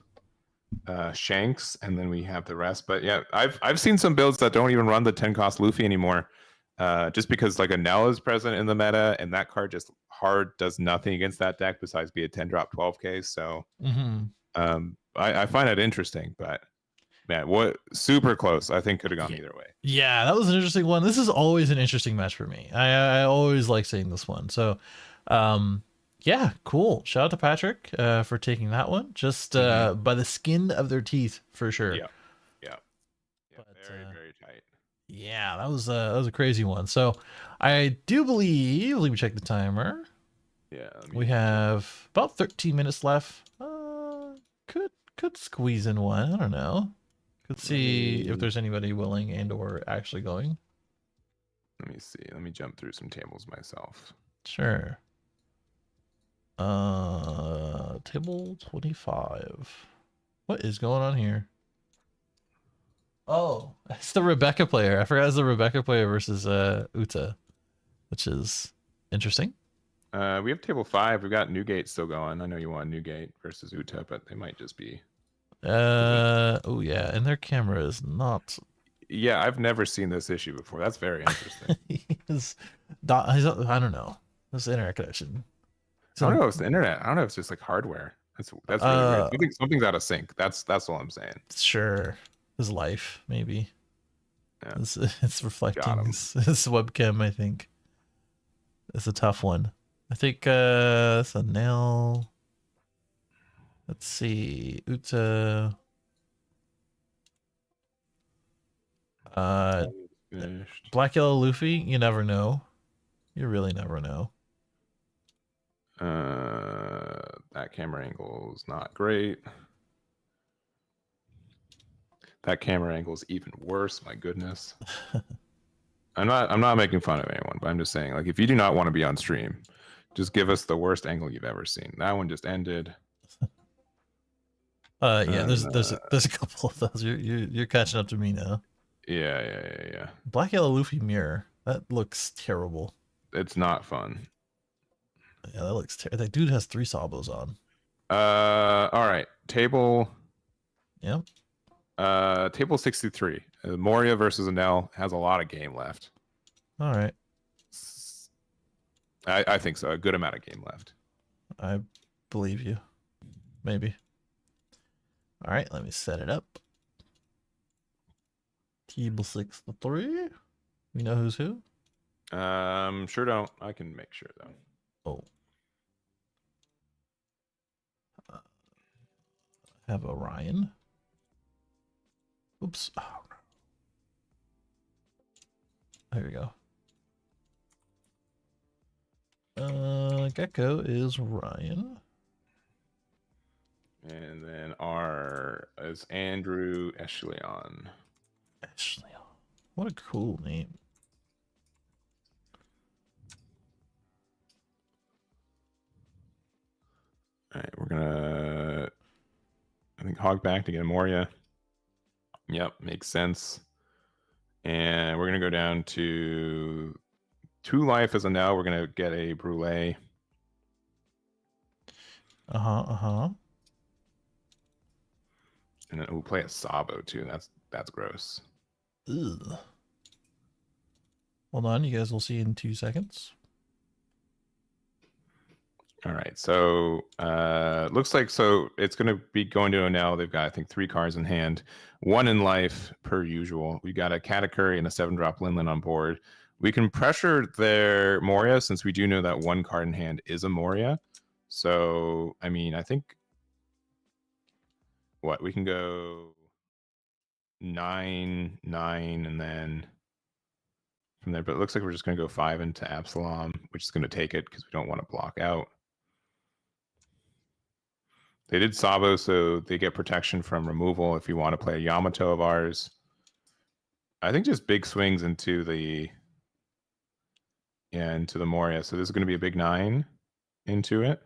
Shanks, and then we have the rest. But yeah, I've seen some builds that don't even run the 10 cost Luffy anymore, just because like a Nell is present in the meta, and that card just does nothing against that deck besides be a 10 drop 12K. So I find it interesting, but man, what super close. I think could have gone either way. Yeah, that was an interesting one. This is always an interesting match for me. I always like seeing this one. So yeah, cool. Shout out to Patrick for taking that one. Just by the skin of their teeth for sure. Yeah. But, very tight. Yeah, that was a crazy one. So I do believe, let me check the timer. Yeah. We have about 13 minutes left. Could squeeze in one. I don't know. Could see if there's anybody willing and or actually going. Let me see. Let me jump through some tables myself. Sure. Table 25. What is going on here? Oh, it's the Rebecca player. I forgot it's the Rebecca player versus Uta, which is interesting. We have table 5. We've got Newgate still going. I know you want Newgate versus Uta, but they might just be. Oh yeah, and their camera is not. Yeah, I've never seen this issue before. That's very interesting. I don't know. This internet connection. I don't know if it's the internet. I don't know if it's just like hardware. That's really weird. Something's out of sync. That's all I'm saying. Sure, his life maybe. Yeah. It's reflecting his webcam. I think it's a tough one. I think it's a nail. Let's see, Uta. Black Yellow Luffy. You never know. You really never know. That camera angle is not great. That camera angle is even worse. My goodness. I'm not making fun of anyone, but I'm just saying, like, if you do not want to be on stream, just give us the worst angle you've ever seen. That one just ended. Yeah, there's a couple of those. You're catching up to me now. Yeah. Black Yellow Luffy mirror. That looks terrible. It's not fun. Yeah, that looks terrible. That dude has 3 Sabos on. All right. Table. Yep. Table 63. Moria versus Anel has a lot of game left. All right. I think so. A good amount of game left. I believe you. Maybe. All right, let me set it up. Table 63. We know who's who? Sure don't. I can make sure though. Oh. Have Orion. Oops. Oh. There we go. Gecko is Ryan. And then R is Andrew Eshleon. Eshleon. What a cool name. All right, we're gonna, I think, hog back to get a Moria. Yep, makes sense. And we're gonna go down to 2 life as a now. We're gonna get a Brûlée. Uh-huh. And then we'll play a Sabo too. That's gross. Ugh. Hold on, you guys will see in 2 seconds. All right, so looks like it's going to be going to Onel. They've got, I think, 3 cards in hand, 1 in life per usual. We got a Katakuri and a 7-drop Linlin on board. We can pressure their Moria since we do know that 1 card in hand is a Moria. So, I mean, I think we can go 9, 9, and then from there. But it looks like we're just going to go 5 into Absalom, which is going to take it because we don't want to block out. They did Sabo, so they get protection from removal if you want to play a Yamato of ours. I think just big swings into the Moria. So this is going to be a big 9 into it.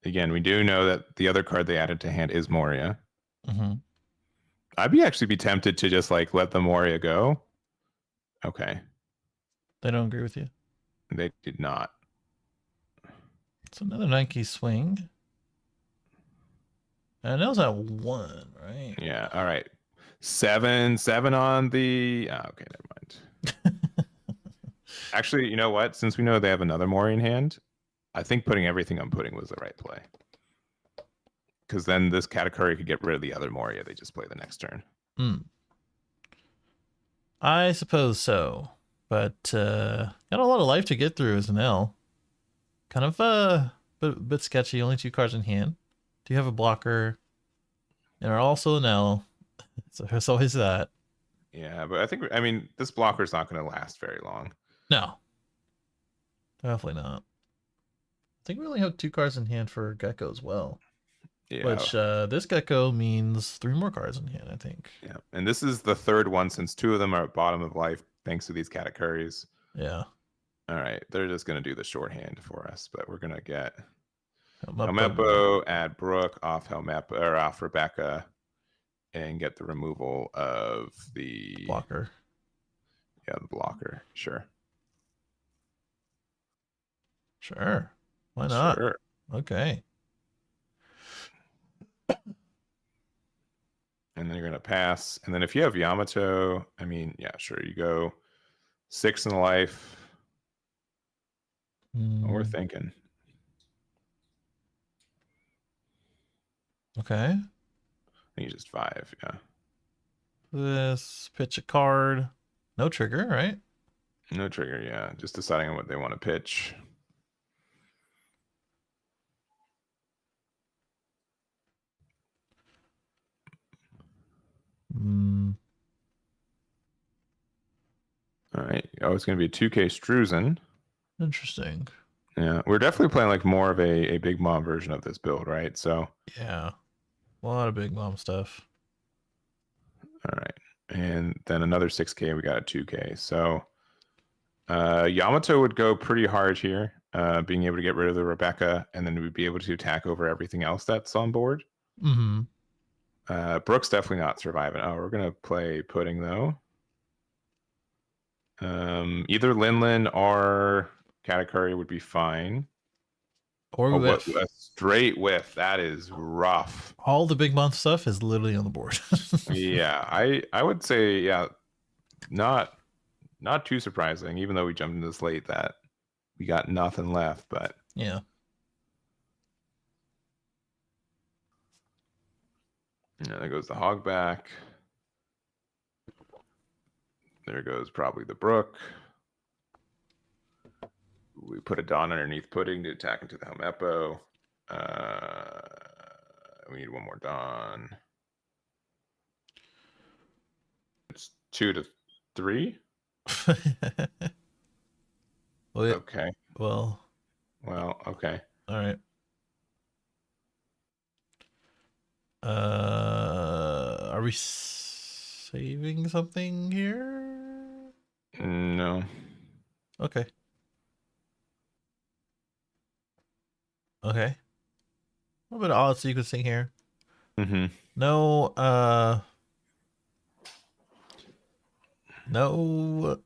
Again, we do know that the other card they added to hand is Moria. Mm-hmm. I'd actually be tempted to just like let the Moria go. Okay. They don't agree with you? They did not. It's another Nike swing. And that was at 1, right? Yeah. All right. 7 on the. Oh, okay, never mind. Actually, you know what? Since we know they have another Moria in hand, I think putting everything on Pudding was the right play. Because then this Katakuri could get rid of the other Moria. They just play the next turn. I suppose so. But got a lot of life to get through as an L. Kind of bit sketchy. Only 2 cards in hand. Do you have a blocker? And are also an L. So there's always that. Yeah, but I mean, this blocker is not going to last very long. No. Definitely not. I think we only have 2 cards in hand for Gecko as well. Yeah. Which this Gecko means 3 more cards in hand, I think. Yeah, and this is the 3rd one since 2 of them are at bottom of life thanks to these Katakuris. Yeah. All right, they're just going to do the shorthand for us, but we're going to get Helmeppo, Helmeppo, add Brooke, off Helmeppo, or off Rebecca, and get the removal of the blocker. Yeah, the blocker. Sure. Why not? Sure. Okay. And then you're going to pass. And then if you have Yamato, I mean, yeah, sure. You go 6 in life. We're thinking. Okay. I think just 5, yeah. This, pitch a card. No trigger, right? No trigger, yeah. Just deciding on what they want to pitch. All right. Oh, it's going to be a 2K Struzen. Interesting. Yeah, we're definitely playing like more of a Big Mom version of this build, right? So yeah, a lot of Big Mom stuff. All right, and then another 6K. We got a 2K. So Yamato would go pretty hard here, being able to get rid of the Rebecca, and then we'd be able to attack over everything else that's on board. Mm-hmm. Brooke's definitely not surviving. Oh, we're gonna play Pudding though. Either Linlin or Katakuri would be fine. Or whiff. A straight whiff. That is rough. All the Big Mom stuff is literally on the board. Yeah, I would say, yeah, not too surprising, even though we jumped into this late that we got nothing left, but yeah. Yeah, there goes the Hogback. There goes probably the Brook. We put a Dawn underneath Pudding to attack into the Helmeppo. We need one more Dawn. It's 2 to 3. Okay. Well, okay. All right. Are we saving something here? No. Okay. Okay. A little bit of odd sequencing here. Mm-hmm. No, no,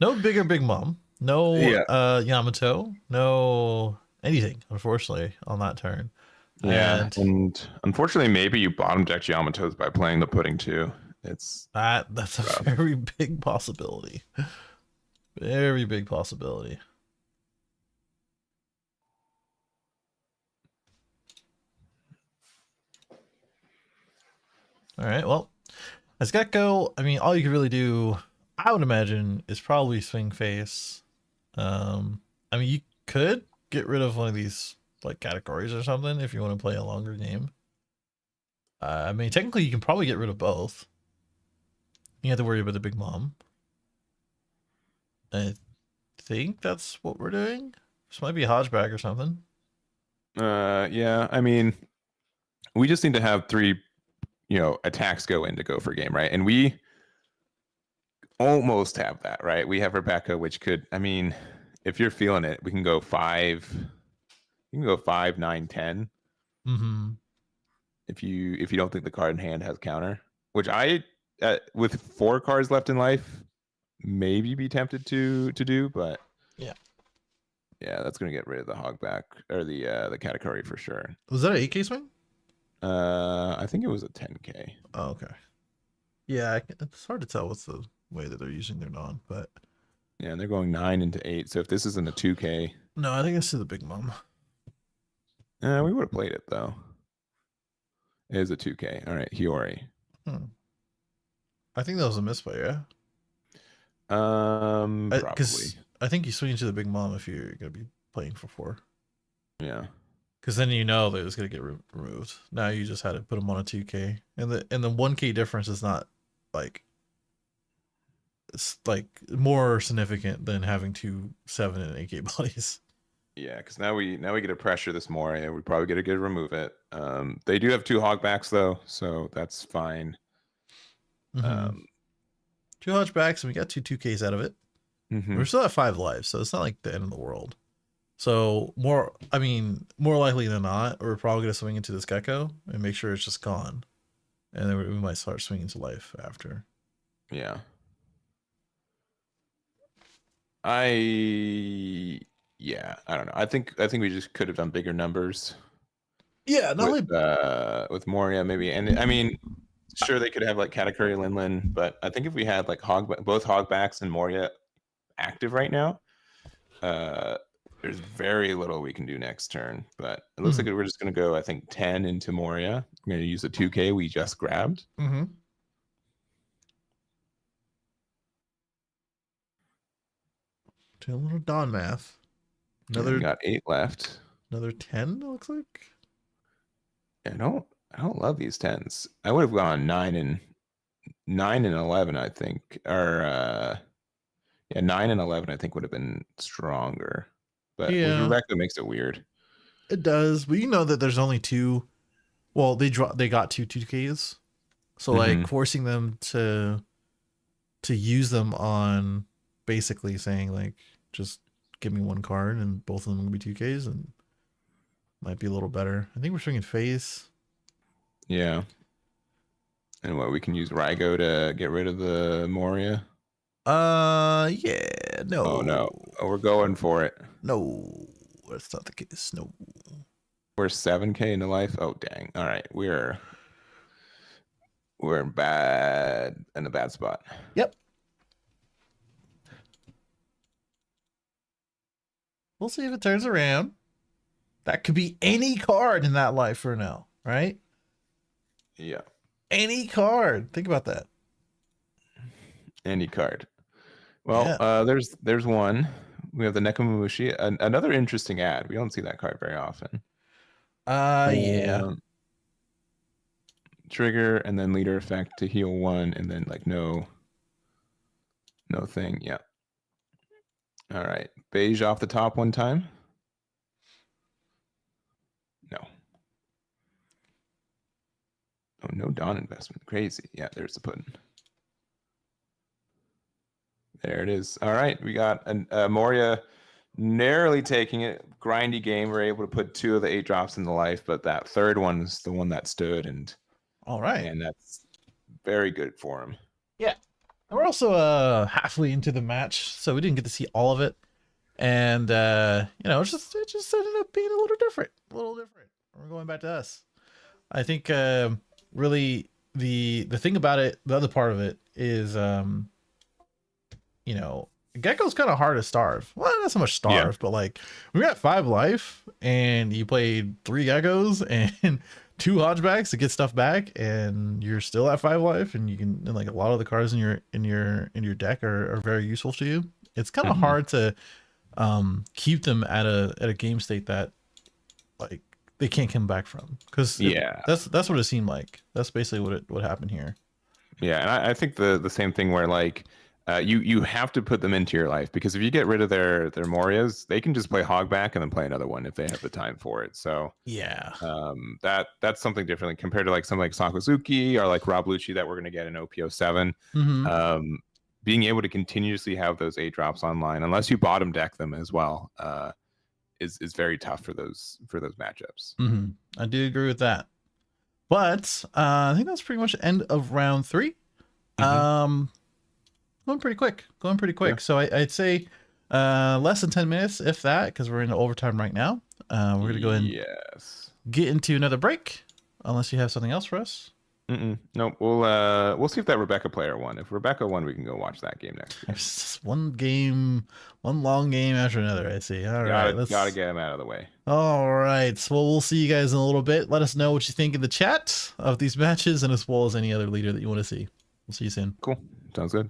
no bigger Big Mom. No, Yamato. No anything, unfortunately, on that turn. Yeah, And and unfortunately, maybe you bottom decked Yamatos by playing the pudding too. It's that's a rough. very big possibility. Very big possibility. All right. Well, as Gecko, I mean, all you can really do, I would imagine, is probably swing face. I mean, you could get rid of one of these like categories or something if you want to play a longer game. I mean, technically, you can probably get rid of both. You have to worry about the big mom. I think that's what we're doing. This might be a hodgeback or something. Yeah. I mean, we just need to have three, attacks go in to go for game, right? And we almost have that, right? We have Rebecca, which could, I mean, if you're feeling it, we can go five. You can go 5, 9, 10. Mm-hmm. If you don't think the card in hand has counter, which I with 4 cards left in life, maybe be tempted to do, but Yeah. yeah, that's gonna get rid of the hogback or the category for sure. Was that an 8K swing? I think it was a 10K. Oh, okay. Yeah, it's hard to tell what's the way that they're using their non, but Yeah, and they're going 9 into 8. So if this isn't a 2K, no, I think it's to the big mom. we would have played it though. It is a 2K. All right, Hiyori. I think that was a misplay, yeah. Probably. Because I think you swing into the big mom if you're gonna be playing for 4. Yeah. Because then you know that it's gonna get removed. Now you just had to put them on a 2K, and the 1K difference is not like it's like more significant than having 2 7 and 8K bodies. Yeah, because now we get to pressure this more. Yeah, we probably get to good remove it. They do have 2 hogbacks though, so that's fine. Mm-hmm. 2 hunchbacks, and we got 2 2Ks out of it. Mm-hmm. We're still at 5 lives, so it's not like the end of the world. So more likely than not, we're probably gonna swing into this gecko and make sure it's just gone, and then we might start swinging to life after. Yeah. I don't know. I think we just could have done bigger numbers. Yeah, not with Moria maybe, and I mean, sure they could have like Katakuri Linlin, but I think if we had like both hogbacks and Moria active right now, there's very little we can do next turn. But it looks like we're just gonna go, I think, 10 into Moria. We're gonna use the 2K we just grabbed. Mm-hmm. Do a little Don math. Another got 8 left. Another 10. It looks like. I don't love these 10s. I would have gone 9 and 11, I think, or 9 and 11, I think would have been stronger. But with Rebecca, makes it weird. It does, but you know that there's only 2. Well, they got 2 2Ks, so like forcing them to use them on basically saying like just give me 1 card and both of them will be 2Ks and might be a little better. I think we're swinging face. Yeah. And what, we can use Rygo to get rid of the Moria? Yeah, no. Oh no. Oh, we're going for it. No, that's not the case. No. We're 7K into life. Oh dang. All right. We're in a bad spot. Yep. We'll see if it turns around. That could be any card in that life for now, right? Yeah. Any card. Think about that. Any card. Well, yeah. There's one. We have the Nekomamushi, another interesting ad. We don't see that card very often. Yeah. Trigger and then leader effect to heal 1, and then like no thing. Yeah. All right. Beige off the top 1 time. No. Oh, no Dawn investment. Crazy. Yeah, there's the pudding. There it is. All right. We got Moria narrowly taking it. Grindy game. We're able to put 2 of the 8 drops in the life, but that third one's the one that stood. And all right. And that's very good for him. Yeah. And we're also halfway into the match, so we didn't get to see all of it. And it just ended up being a little different, a little different. We're going back to us. I think really the thing about it, the other part of it is you know, Gecko's kind of hard to starve. Well, not so much Yeah. starve, but like we got 5 life and you played 3 Geckos and 2 Hodgebacks to get stuff back, and you're still at 5 life, and you can, and like a lot of the cards in your deck are very useful to you. It's kind of Hmm. hard to keep them at a game state that like they can't come back from, because Yeah. that's what it seemed like. That's basically what happened here. Yeah, and I think the same thing where like you have to put them into your life, because if you get rid of their Morias, they can just play Hogback and then play another one if they have the time for it. So Yeah. that's something different compared to like something like Sakazuki or like Rob Lucci that we're going to get in OPO7. Mm-hmm. Being able to continuously have those 8 drops online, unless you bottom deck them as well, is very tough for those matchups. Mm-hmm. I do agree with that. But I think that's pretty much the end of round 3. Mm-hmm. Um, going pretty quick. Going pretty Yeah. quick. So I'd say less than 10 minutes, if that, because we're in overtime right now. We're gonna go ahead and Yes. get into another break, unless you have something else for us. No, we'll see if that Rebecca player won. If Rebecca won, we can go watch that game next week. There's just one game, one long game after another. I see. All right, Gotta get him out of the way. All right. Well, we'll see you guys in a little bit. Let us know what you think in the chat of these matches, and as well as any other leader that you want to see. We'll see you soon. Cool. Sounds good.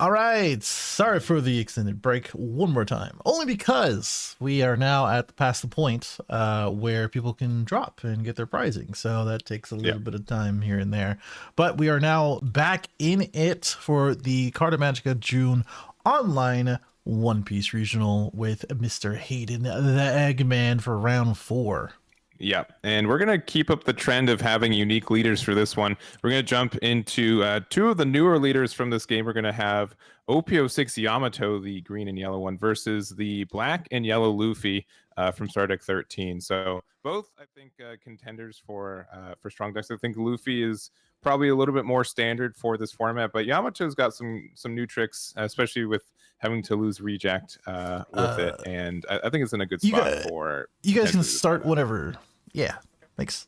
All right. Sorry for the extended break one more time. Only because we are now at past the point where people can drop and get their prizing. So that takes a little bit of time here and there. But we are now back in it for the Carta Magica June online One Piece regional with Mr. Hayden the Eggman for round 4. Yeah, and we're going to keep up the trend of having unique leaders for this one. We're going to jump into two of the newer leaders from this game. We're going to have OPO6 Yamato, the green and yellow one, versus the black and yellow Luffy from Star Deck 13. So both, I think, contenders for strong decks. I think Luffy is probably a little bit more standard for this format, but Yamato's got some new tricks, especially with having to lose reject with it, and I think it's in a good spot for. You guys can start whatever. Yeah, thanks.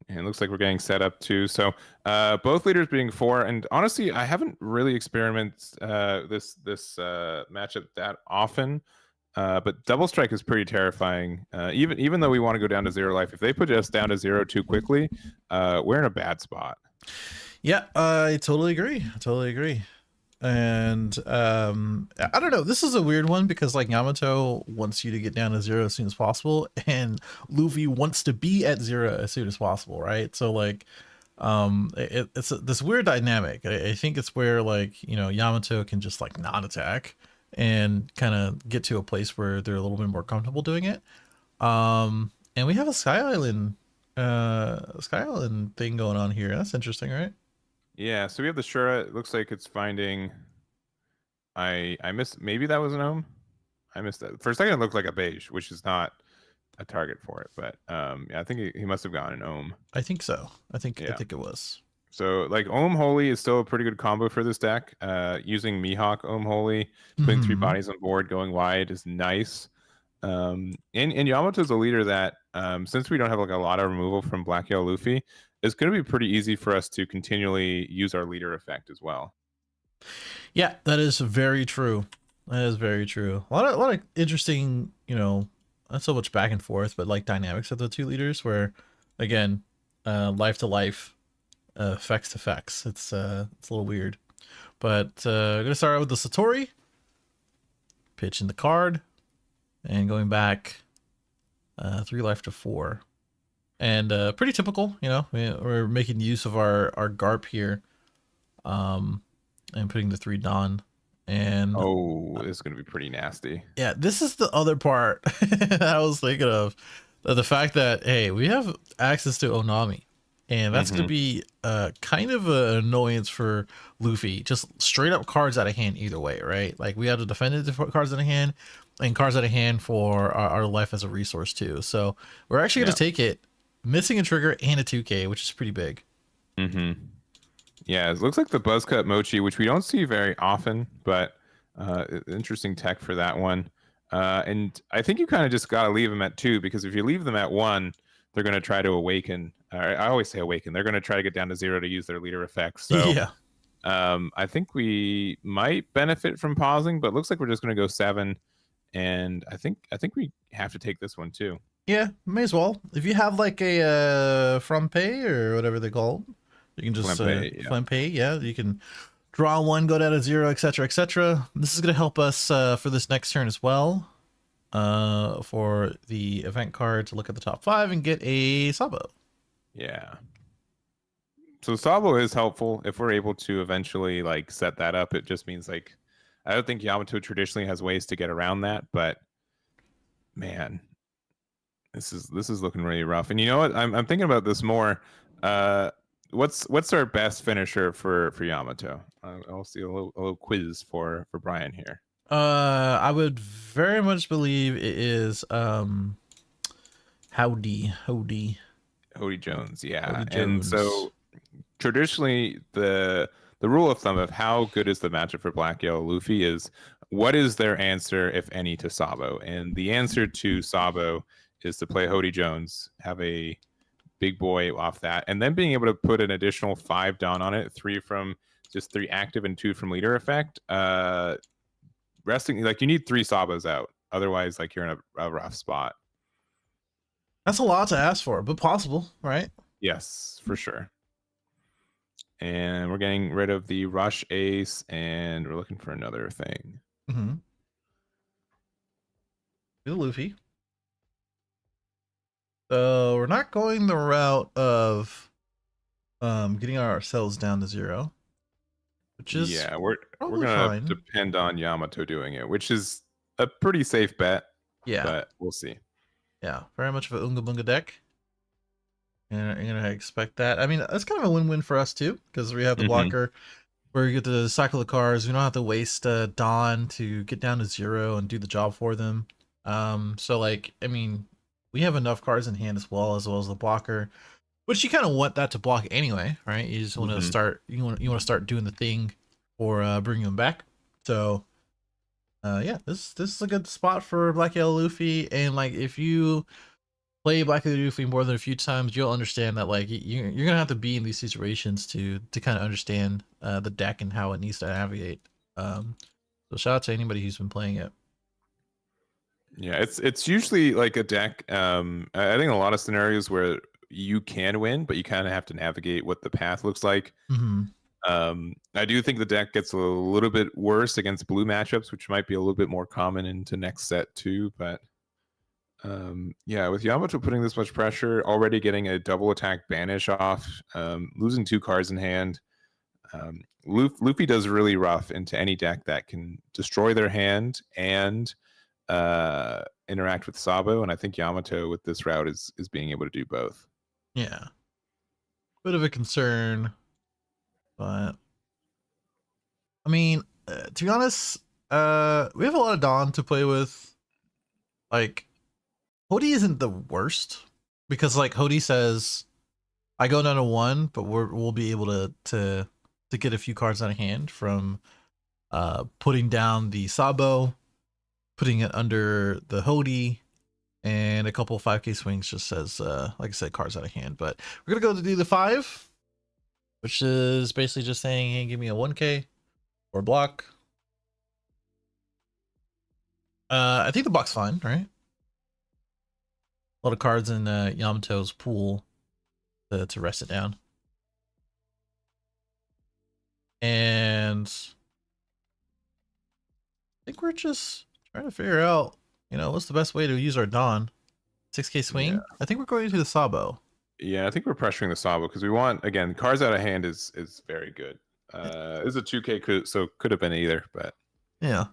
And it looks like we're getting set up too. So both leaders being 4, and honestly, I haven't really experimented this matchup that often. But double strike is pretty terrifying. Even though we want to go down to 0 life, if they put us down to 0 too quickly, we're in a bad spot. Yeah, I totally agree. And I don't know, this is a weird one because like Yamato wants you to get down to 0 as soon as possible, and Luffy wants to be at 0 as soon as possible, right? So like it's this weird dynamic. I think it's where like, you know, Yamato can just like not attack and kind of get to a place where they're a little bit more comfortable doing it. And we have a Sky Island thing going on here. That's interesting, right? Yeah, so we have the Shura. It looks like it's finding. I missed. Maybe that was an Ohm. I missed that. For a second, it looked like a beige, which is not a target for it. But yeah, I think he must have gone an Ohm. I think so. I think it was. So like Ohm Holy is still a pretty good combo for this deck. Using Mihawk Ohm Holy, putting 3 bodies on board, going wide is nice. And Yamato's a leader that since we don't have like a lot of removal from Black Yellow Luffy, it's going to be pretty easy for us to continually use our leader effect as well. Yeah, that is very true. That is very true. A lot of interesting, you know, not so much back and forth, but like dynamics of the two leaders where, again, life to life, effects to effects. It's a little weird. But I'm going to start out with the Satori. Pitching the card. And going back 3 life to 4. And pretty typical, you know, we're making use of our GARP here, and putting the 3 Don. And this is going to be pretty nasty. Yeah, this is the other part I was thinking of. The fact that, hey, we have access to Onami. And that's going to be kind of an annoyance for Luffy. Just straight up cards out of hand either way, right? Like we have to defend it for cards out of hand and cards out of hand for our life as a resource too. So we're actually going to take it, missing a trigger and a 2K, which is pretty big. Yeah, it looks like the Buzzcut Mochi, which we don't see very often, but interesting tech for that one. And I think you kind of just got to leave them at 2, because if you leave them at 1, they're going to try to awaken. I always say awaken. They're going to try to get down to 0 to use their leader effects. So yeah. I think we might benefit from pausing, but looks like we're just going to go 7. And I think we have to take this one too. Yeah, may as well. If you have like a from pay or whatever they call it, you can just Flampe, yeah, you can draw 1, go down to 0, etc., etc. This is going to help us for this next turn as well. For the event card to look at the top 5 and get a Sabo. Yeah. So Sabo is helpful if we're able to eventually like set that up. It just means like I don't think Yamato traditionally has ways to get around that, but man, This is looking really rough. And you know what? I'm thinking about this more. Uh, what's our best finisher for Yamato? I'll see a little quiz for Brian here. I would very much believe it is Howdy Hody Jones, yeah. And Jones. so traditionally, the rule of thumb of how good is the matchup for Black Yellow Luffy is what is their answer, if any, to Sabo? And the answer to Sabo is to play Hody Jones, have a big boy off that, and then being able to put an additional 5 down on it, 3 from just 3 active and 2 from leader effect. Resting, like, you need 3 Sabos out, otherwise like you're in a rough spot. That's a lot to ask for, but possible, right? Yes, for sure. And we're getting rid of the rush ace, and we're looking for another thing. Mm-hmm. The Luffy. So we're not going the route of getting ourselves down to 0, which is Yeah, we're probably gonna fine. depend on Yamato doing it, which is a pretty safe bet, Yeah, but we'll see. yeah, very much of a Unga Bunga deck. And you're gonna expect that. I mean, that's kind of a win-win for us too, because we have the Mm-hmm. blocker where you get to cycle the cards. We don't have to waste Dawn to get down to 0 and do the job for them. So like, I mean, we have enough cards in hand as well as the blocker, which you kind of want that to block anyway, right? You just want to Mm-hmm. start, you want to start doing the thing for bringing them back. So yeah, this is a good spot for Black Yellow Luffy, and like if you play Black Yellow Luffy more than a few times, you'll understand that like you're gonna have to be in these situations to kind of understand the deck and how it needs to navigate. So shout out to anybody who's been playing it. Yeah, it's usually like a deck. I think in a lot of scenarios where you can win, but you kind of have to navigate what the path looks like. Mm-hmm. I do think the deck gets a little bit worse against blue matchups, which might be a little bit more common into next set too. But yeah, with Yamato putting this much pressure, already getting a double attack banish off, losing 2 cards in hand, Luffy does really rough into any deck that can destroy their hand and interact with Sabo. And I think Yamato with this route is being able to do both. Yeah, bit of a concern, but I mean, to be honest, we have a lot of Dawn to play with. Like, Hody isn't the worst because like Hody says, I go down to 1, but we'll be able to get a few cards out of hand from putting down the Sabo, putting it under the Hody, and a couple 5k swings just says like I said, cards out of hand. But we're gonna go to do the 5, which is basically just saying, hey, give me a 1k or block. I think the block's fine, right? A lot of cards in Yamato's pool to rest it down. And I think we're just trying to figure out, what's the best way to use our Dawn. 6k swing? Yeah. I think we're going to the Sabo. Yeah, I think we're pressuring the Sabo because we want, again, cards out of hand is very good. Is a 2K, so could have been either, but Yeah.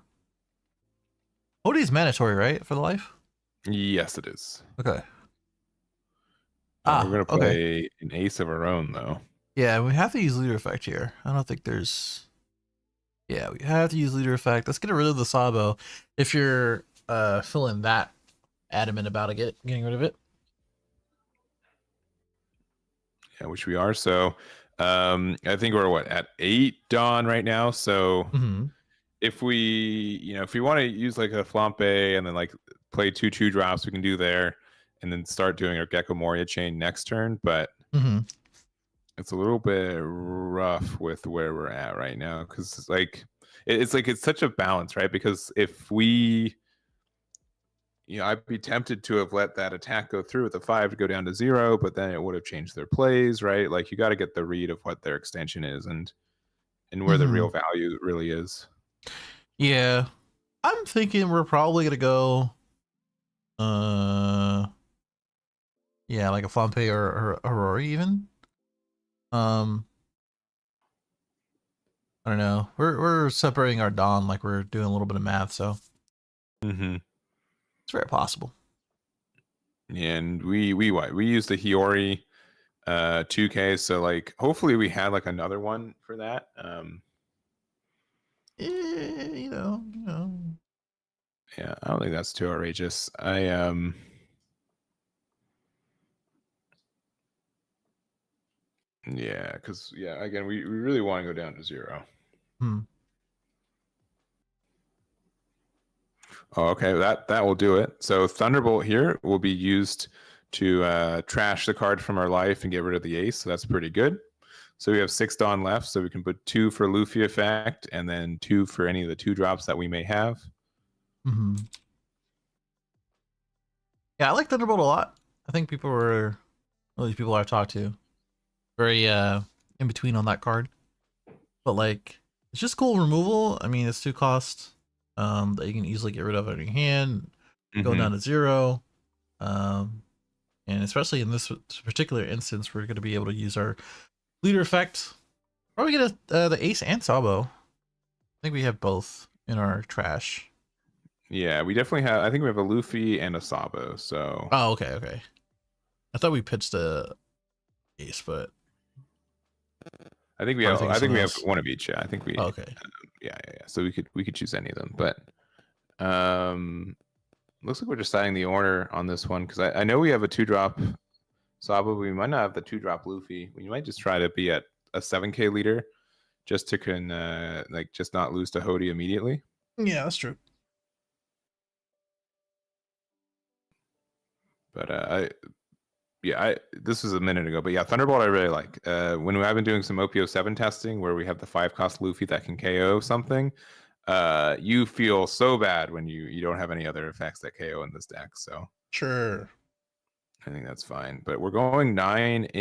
Odie's mandatory, right? For the life? yes, it is. Okay. We're gonna Okay. play an ace of our own though. Yeah, we have to use leader effect here. I don't think there's. Yeah, we have to use leader effect. Let's get rid of the Sabo. If you're feeling that adamant about getting rid of it. Yeah, which we are. So I think we're at 8 Dawn right now. So Mm-hmm. if we want to use like a Flampe and then like play 2/2 drops, we can do there, and then start doing our Gecko Moria chain next turn. But Mm-hmm. it's a little bit rough with where we're at right now because it's such a balance, right? Because if we, I'd be tempted to have let that attack go through with the 5 to go down to 0, but then it would have changed their plays, right? Like you got to get the read of what their extension is and where the Mm-hmm. real value really is. Yeah. I'm thinking we're probably gonna go uh yeah, like a Flampe or Aurora even. Um I don't know. We're separating our Dawn like we're doing a little bit of math, so Mm-hmm. it's very possible. And we used the Hiyori 2K, so like hopefully we had like another one for that. You know. Yeah, I don't think that's too outrageous. Yeah, because yeah, again, we really want to go down to 0. Hmm. Oh, okay, that will do it. So Thunderbolt here will be used to trash the card from our life and get rid of the ace. So that's pretty good. So we have 6 Dawn left, so we can put 2 for Luffy effect and then 2 for any of the 2 drops that we may have. Mm-hmm. Yeah, I like Thunderbolt a lot. I think people were, well, these people I've talked to, very in between on that card. But like, it's just cool removal. I mean, it's 2 cost that you can easily get rid of in your hand, go down to 0. And especially in this particular instance, we're going to be able to use our leader effect. Probably get the ace and Sabo. I think we have both in our trash. Yeah, we definitely have. I think we have a Luffy and a Sabo. So. Oh, okay. I thought we pitched the ace, but I think we have. I think we have one of each. Yeah, I think we. Oh, okay. Yeah. So we could choose any of them, but looks like we're deciding the order on this one because I know we have a 2-drop Sabo, but we might not have the 2-drop Luffy. We might just try to be at a 7K leader, just to like just not lose to Hody immediately. Yeah, that's true. But this was a minute ago, but yeah, Thunderbolt I really like. When I've been doing some OPO7 testing where we have the 5-cost Luffy that can KO something, you feel so bad when you don't have any other effects that KO in this deck. So sure, I think that's fine. But we're going 11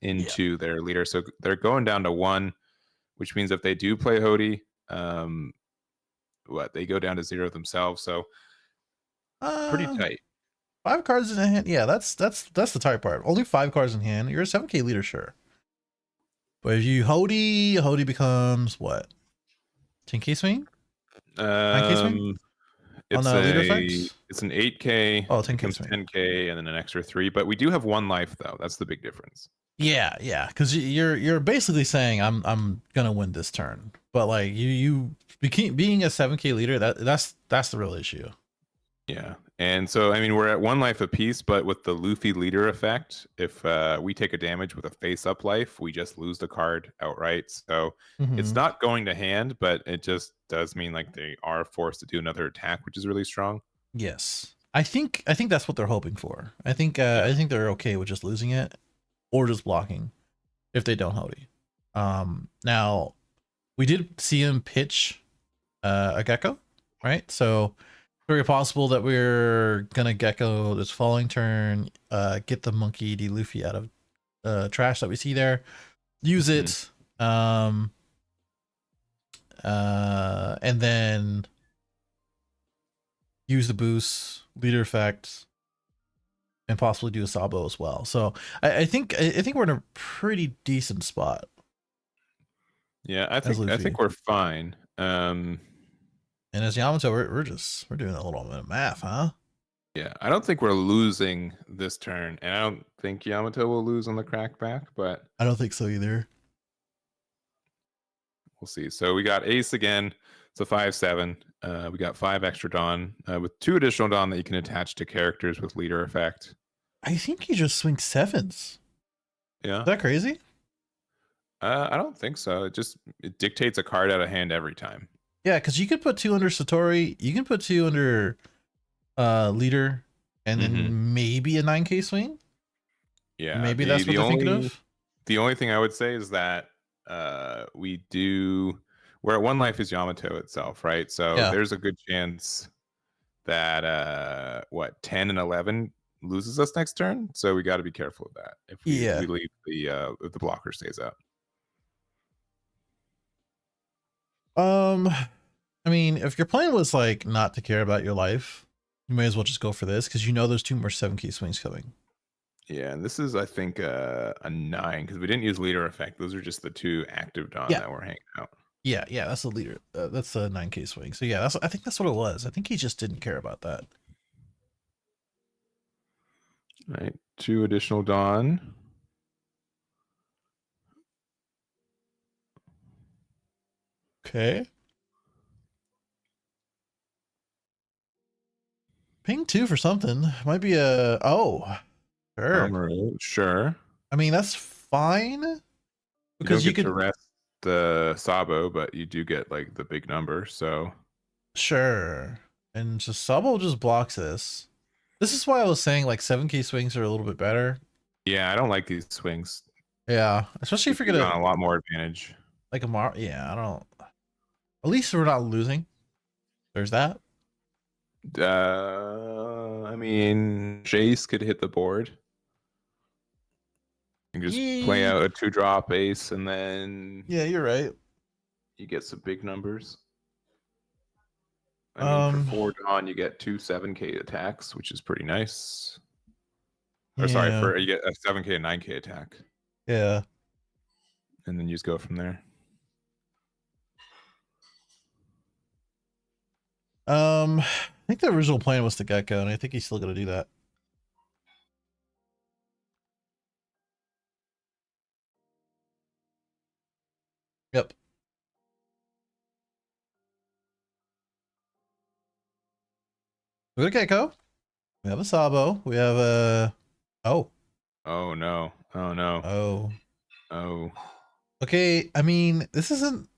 into their leader, so they're going down to 1, which means if they do play Hody, they go down to 0 themselves. So pretty tight. 5 cards in hand. Yeah, that's the tight part. Only 5 cards in hand. You're a 7K leader, sure. But if you Hody becomes what? 10K swing? 9K swing? It's on the leader effects? It's an 8K. Oh, 10K becomes swing. 10K and then an extra 3. But we do have 1 life though. That's the big difference. Yeah, because you're basically saying I'm gonna win this turn, but like you being a 7K leader, that's the real issue. Yeah, and so I mean we're at 1 life apiece, but with the Luffy leader effect, if we take a damage with a face-up life, we just lose the card outright. So it's not going to hand, but it just does mean like they are forced to do another attack, which is really strong. Yes, I think that's what they're hoping for. I think they're okay with just losing it or just blocking if they don't Hody. Now we did see him pitch a Gecko, right? So very possible that we're gonna Gecko this following turn, get the Monkey D Luffy out of trash that we see there, use it, and then use the boost, leader effect, and possibly do a Sabo as well. So I think we're in a pretty decent spot. Yeah, I think we're fine. And as Yamato, we're doing a little bit of math, huh? Yeah, I don't think we're losing this turn, and I don't think Yamato will lose on the crackback, but I don't think so either. We'll see. So we got ace again. So 5/7. We got 5 extra Dawn with 2 additional Dawn that you can attach to characters with leader effect. I think you just swing 7s. Yeah. Is that crazy? I don't think so. It dictates a card out of hand every time. Yeah, because you could put 2 under Satori. You can put 2 under leader, and then maybe a 9K swing. Yeah, maybe that's what they're thinking of. The only thing I would say is that we're at 1 life is Yamato itself, right? So there's a good chance that 10 and 11 loses us next turn. So we got to be careful of that if we leave if the blocker stays out. I mean, if your plan was like not to care about your life, you may as well just go for this because you know there's 2 more 7K swings coming. Yeah, and this is I think a 9 because we didn't use leader effect. Those are just the 2 active Dawn that were hanging out. Yeah, that's the leader. That's a 9K swing. So yeah, I think that's what it was. I think he just didn't care about that. All right, 2 additional Dawn. Okay. Ping 2 for something. Might be a... Oh, sure. Sure. I mean, that's fine. You Because don't you get to could... rest the Sabo, but you do get like the big number, so Sure. And just Sabo just blocks this. This is why I was saying like 7k swings are a little bit better. yeah, I don't like these swings. Yeah, especially if you're You've gonna got a lot more advantage. like a yeah, I don't. At least we're not losing. There's that. I mean, Jace could hit the board. You can just play out a 2-drop ace, and then Yeah, you're right. you get some big numbers. I mean, for 4 Dawn, you get 2 7k attacks, which is pretty nice. Or sorry, for you get a 7k and 9k attack. Yeah. And then you just go from there. I think the original plan was to Gecko, and I think he's still gonna do that. Yep. We got a Gecko. We have a Sabo. We have a... Oh. Oh, no. Oh, no. Oh. Oh. Okay, I mean, this isn't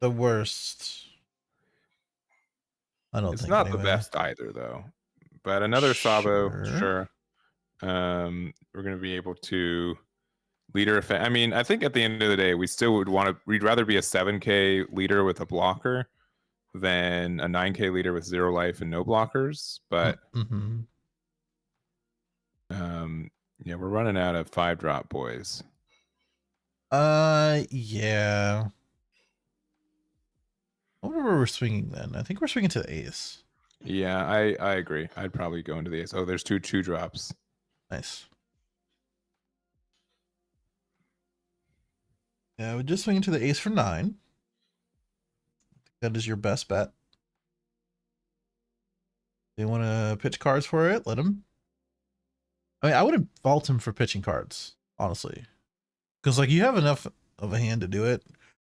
the worst. I don't it's think not anyway. the best either, though. But another Sabo, sure. We're going to be able to leader effect. I mean, I think at the end of the day, we still would want to... We'd rather be a 7k leader with a blocker than a 9k leader with 0 life and no blockers, but yeah, we're running out of 5-drop boys. Yeah. I wonder where we're swinging then. I think we're swinging to the ace. Yeah, I agree. I'd probably go into the ace. Oh, there's 2 2-drops. Nice. Yeah, we just swing into the ace for 9. That is your best bet. They want to pitch cards for it? Let him. I mean, I wouldn't fault him for pitching cards, honestly. Because, like, you have enough of a hand to do it.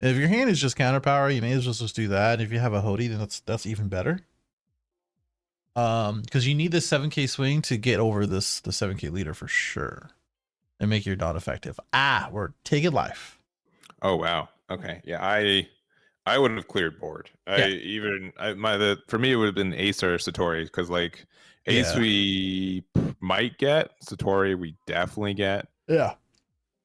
And if your hand is just counter power, you may as well just do that. If you have a Hody, then that's even better. Because you need this 7k swing to get over the 7k leader for sure. And make your Dawn effective. We're taking life. Oh, wow. Okay. Yeah, I would have cleared board. For me it would have been Ace or Satori, because like Ace we might get, Satori we definitely get. Yeah.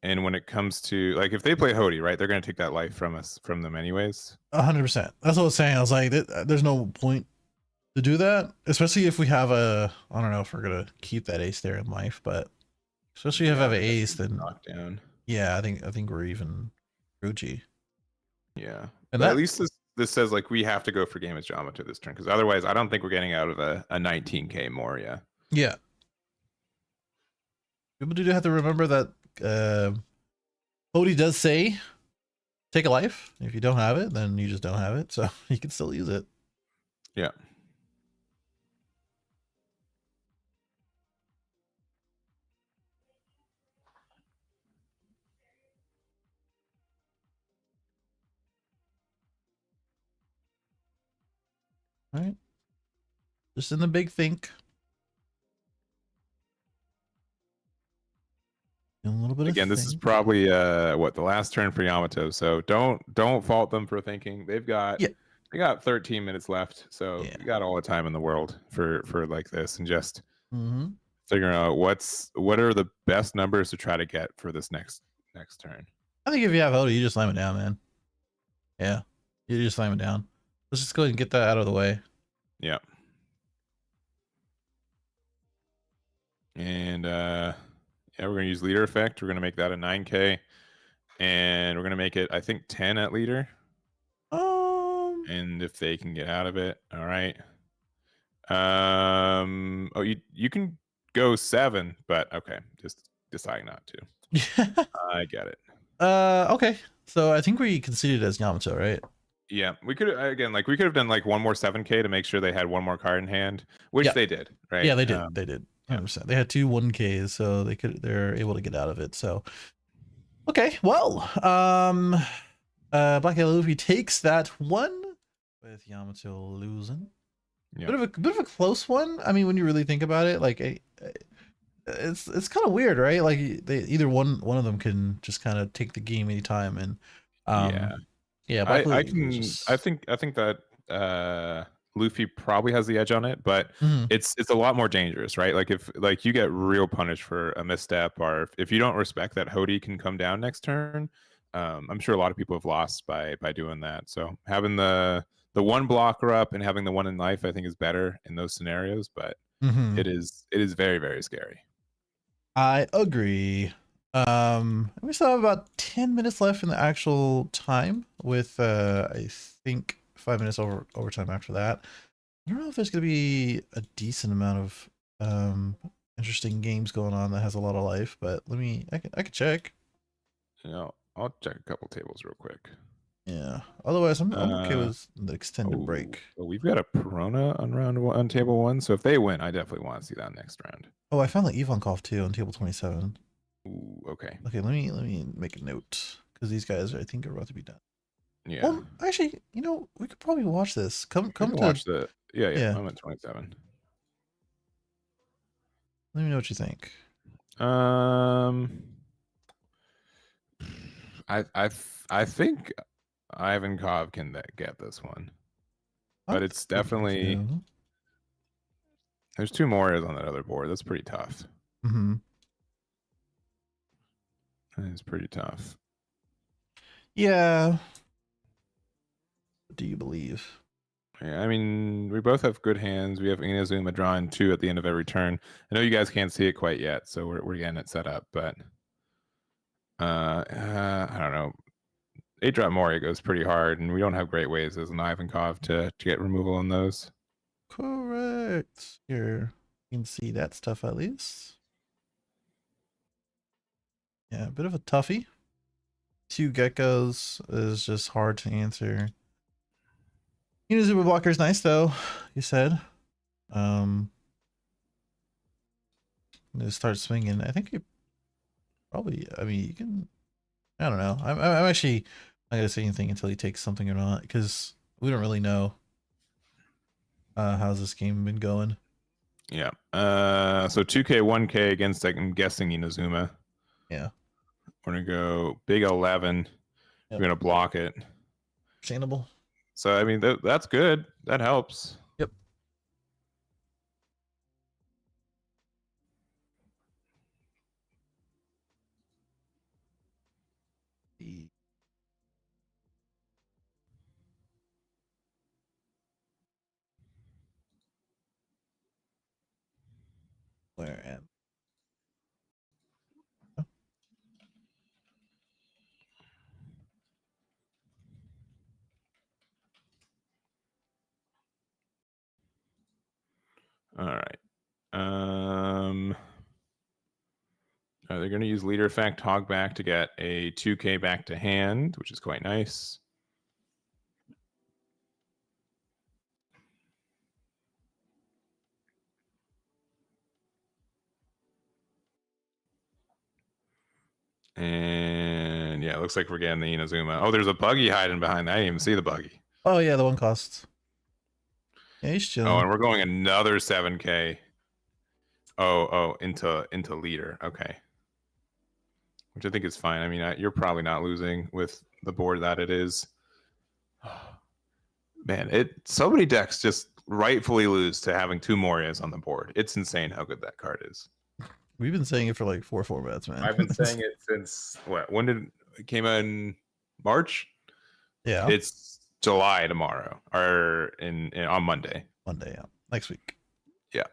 And when it comes to like, if they play Hody, right, they're gonna take that life from them anyways. 100%. That's what I was saying. I was like, there's no point to do that, especially if we have a... I don't know if we're gonna keep that ace there in life, but especially if we have an ace, then knockdown. Yeah, I think we're even Ruchi. Yeah, and at least this says like we have to go for Game Yamato this turn, because otherwise I don't think we're getting out of a 19k more. Yeah. People do have to remember that Hody does say take a life. If you don't have it, then you just don't have it, so you can still use it. Yeah. All right. Just in the big think. A little bit again, of this is probably what, the last turn for Yamato, so don't fault them for thinking. They got 13 minutes left, so you got all the time in the world for like this, and just figuring out what are the best numbers to try to get for this next turn. I think if you have Hody, you just slam it down, man. Yeah, you just slam it down. Let's just go ahead and get that out of the way. Yeah. And yeah, we're gonna use leader effect. We're gonna make that a 9k, and we're gonna make it, I think, 10 at leader. And if they can get out of it, all right. Oh, you can go 7, but okay, just deciding not to. I get it. Okay, so I think we conceded as Yamato, right? Yeah, we could have done like one more 7k to make sure they had one more card in hand, which they did, right? Yeah, they did. They did. 100%. They had two 1Ks, so they're able to get out of it. So okay, well, Black Luffy takes that one with Yamato losing. Yeah. Bit of a close one. I mean, when you really think about it, like it's kind of weird, right? Like either one of them can just kind of take the game anytime, and Yeah. yeah, Black I Luffy can just I think that Luffy probably has the edge on it, but Mhm. it's a lot more dangerous, right? Like if like you get real punished for a misstep, or if you don't respect that Hody can come down next turn, I'm sure a lot of people have lost by doing that. So having the one blocker up and having the one in life, I think, is better in those scenarios. But Mhm. it is very, very scary. I agree. We still have about 10 minutes left in the actual time with I think 5 minutes overtime after that. I don't know if there's gonna be a decent amount of interesting games going on that has a lot of life, but I can check. You know, I'll check a couple tables real quick. Yeah. Otherwise I'm okay Uh, with the extended break. well, we've got a Perona on table one, so if they win, I definitely want to see that next round. Oh, I found the Ivankov too on table 27. Ooh, okay. Okay, let me make a note because these guys I think are about to be done. Yeah. Well, actually, we could probably watch this. We Come can to watch the yeah. yeah. I'm at 27. Let me know what you think. Um, I think Ivankov can get this one, but it's definitely there's two more on that other board. That's pretty tough. Mm-hmm. It's pretty tough. Yeah. What do you believe? Yeah, I mean, we both have good hands. We have Inazuma drawing 2 at the end of every turn. I know you guys can't see it quite yet, so we're getting it set up, but I don't know. 8-drop Moria goes pretty hard, and we don't have great ways as an Ivankov to get removal on those. Correct. Here, you can see that stuff at least. Yeah, a bit of a toughie. 2 geckos is just hard to answer. Inazuma blocker is nice though, you said. Just start swinging. I think you probably. I mean, you can. I don't know. I'm actually not gonna say anything until he takes something or not, because we don't really know. How's this game been going? Yeah. So 2K, 1K against, I'm guessing, Inazuma. Yeah. We're gonna go big 11. Yep. We're gonna block it. Understandable. So I mean that's good. That helps. Yep. Where am? Oh. All right. They're going to use leader effect hogback to get a 2K back to hand, which is quite nice. And yeah, it looks like we're getting the Inazuma. Oh, there's a buggy hiding behind that. I didn't even see the buggy. Oh yeah, the one costs. Yeah, he's chilling. Oh, and we're going another 7K. Oh, into leader. Okay. Which I think is fine. I mean, you're probably not losing with the board that it is. Man, so many decks just rightfully lose to having 2 Morias on the board. It's insane how good that card is. We've been saying it for like 4 formats, man. I've been saying it since when did it came out in March? Yeah. It's July tomorrow, or on Monday. Monday, yeah. Next week. Yeah.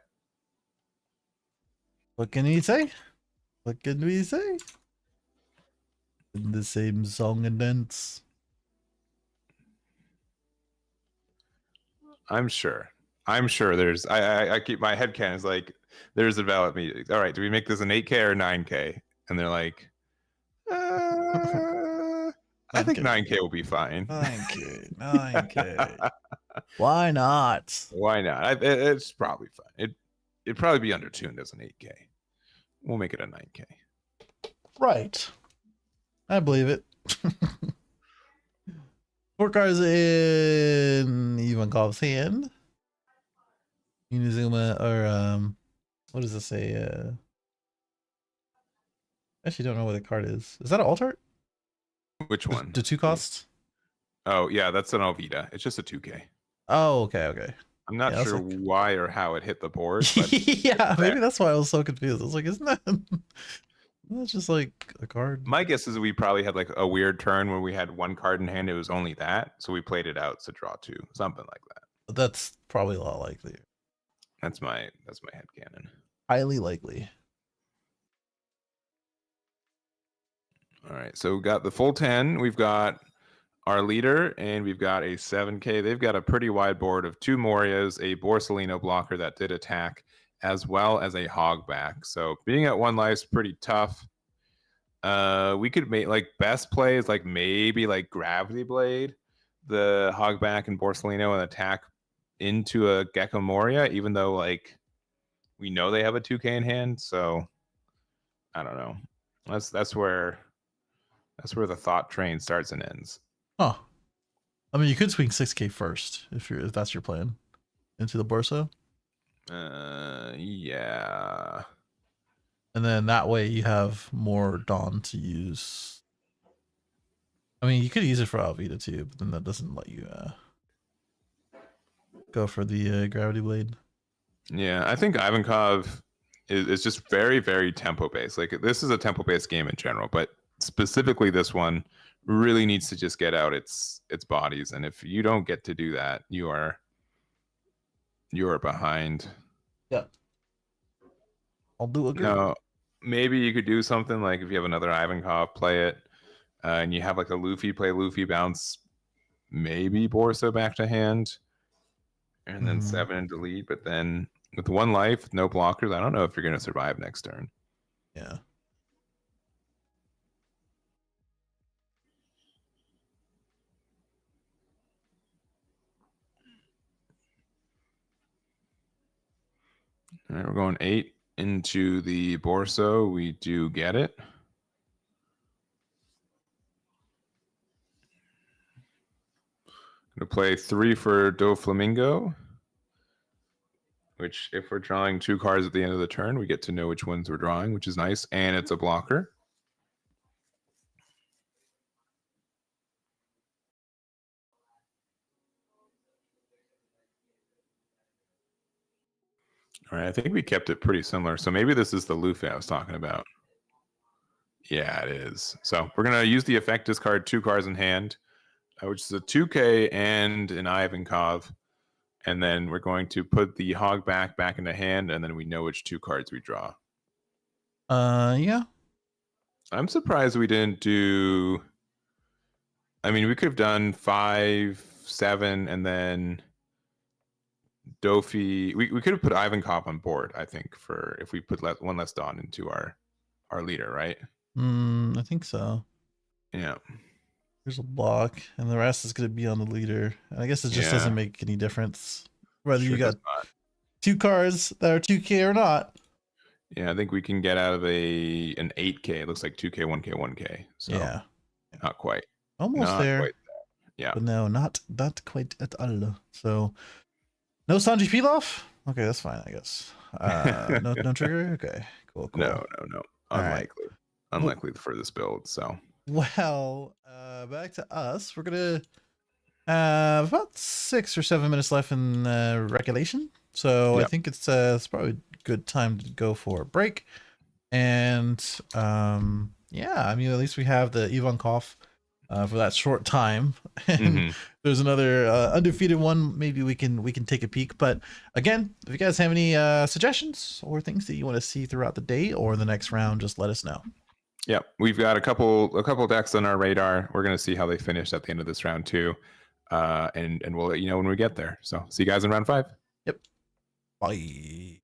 What can we say? What can we say? In the same song and dance. I'm sure there's I keep my head can is like there's a ballot meeting. All right, do we make this an 8K or 9K? And they're like, I think 9K will be fine. 9K. Why not? Why not? It's probably fine. it'd probably be undertuned as an 8K. We'll make it a 9K. Right. I believe it. 4 cards in Ivankov's hand. Inazuma, or what does this say? I actually don't know what the card is. Is that an alt art? Which one? The 2 costs? Oh yeah, that's an Alvida. It's just a 2K. Oh, okay. I'm not Yeah, sure like... why or how it hit the board, but yeah, maybe that's why I was so confused. I was like, isn't that that's just like a card? My guess is we probably had like a weird turn where we had 1 card in hand. It was only that, so we played it out to draw 2, something like that. That's probably a lot likely. That's my headcanon. Highly likely. All right, so we got the full 10. We've got our leader, and we've got a 7K. They've got a pretty wide board of 2 Morias, a Borsalino blocker that did attack, as well as a Hogback. So being at 1 life's pretty tough. We could make like best plays, like maybe like Gravity Blade, the Hogback and Borsalino, and attack into a Gecko Moria, even though like we know they have a 2K in hand. So I don't know. That's where the thought train starts and ends. Huh. I mean, you could swing 6K first if that's your plan into the Borso. Yeah. And then that way you have more Dawn to use. I mean, you could use it for Alvida too, but then that doesn't let you go for the Gravity Blade. Yeah, I think Ivankov is just very, very tempo based. Like this is a tempo based game in general, but specifically this one really needs to just get out its bodies. And if you don't get to do that, you are behind. Yeah. I'll do agree. No, maybe you could do something like if you have another Ivankov, play it, and you have like a Luffy, play Luffy, bounce maybe Borso back to hand, and then 7 and delete. But then with 1 life, no blockers, I don't know if you're going to survive next turn. Yeah. All right, we're going 8 into the Borso. We do get it. Going to play 3 for Doflamingo, which if we're drawing 2 cards at the end of the turn, we get to know which ones we're drawing, which is nice. And it's a blocker. All right, I think we kept it pretty similar. So maybe this is the Luffy I was talking about. Yeah, it is. So we're going to use the effect, discard 2 cards in hand, which is a 2K and an Ivankov. And then we're going to put the Hogback back into hand, and then we know which 2 cards we draw. Yeah. I'm surprised we didn't do... I mean, we could have done 5, 7, and then Dofi. We could have put Ivankov on board, I think, for if we put 1 less Dawn into our leader, right? I think so. Yeah. There's a block, and the rest is going to be on the leader. And I guess it just doesn't make any difference whether you got 2 cards that are 2K or not. Yeah, I think we can get out of an 8K. It looks like 2K, 1K, 1K. So yeah, not quite. Almost not there. Quite there. Yeah, but no, not quite at all. So no Sanji Pilaf. Okay, that's fine, I guess. No trigger. Okay, cool. No. Unlikely. Right. Unlikely for this build. So well, back to us. We're gonna about 6 or 7 minutes left in regulation. So I think it's probably a good time to go for a break. And yeah, I mean, at least we have the Ivankov for that short time. And there's another undefeated one. Maybe we can take a peek. But again, if you guys have any suggestions or things that you want to see throughout the day or the next round, just let us know. Yeah, we've got a couple decks on our radar. We're gonna see how they finish at the end of this round too. And we'll let you know when we get there. So see you guys in round 5. Yep. Bye.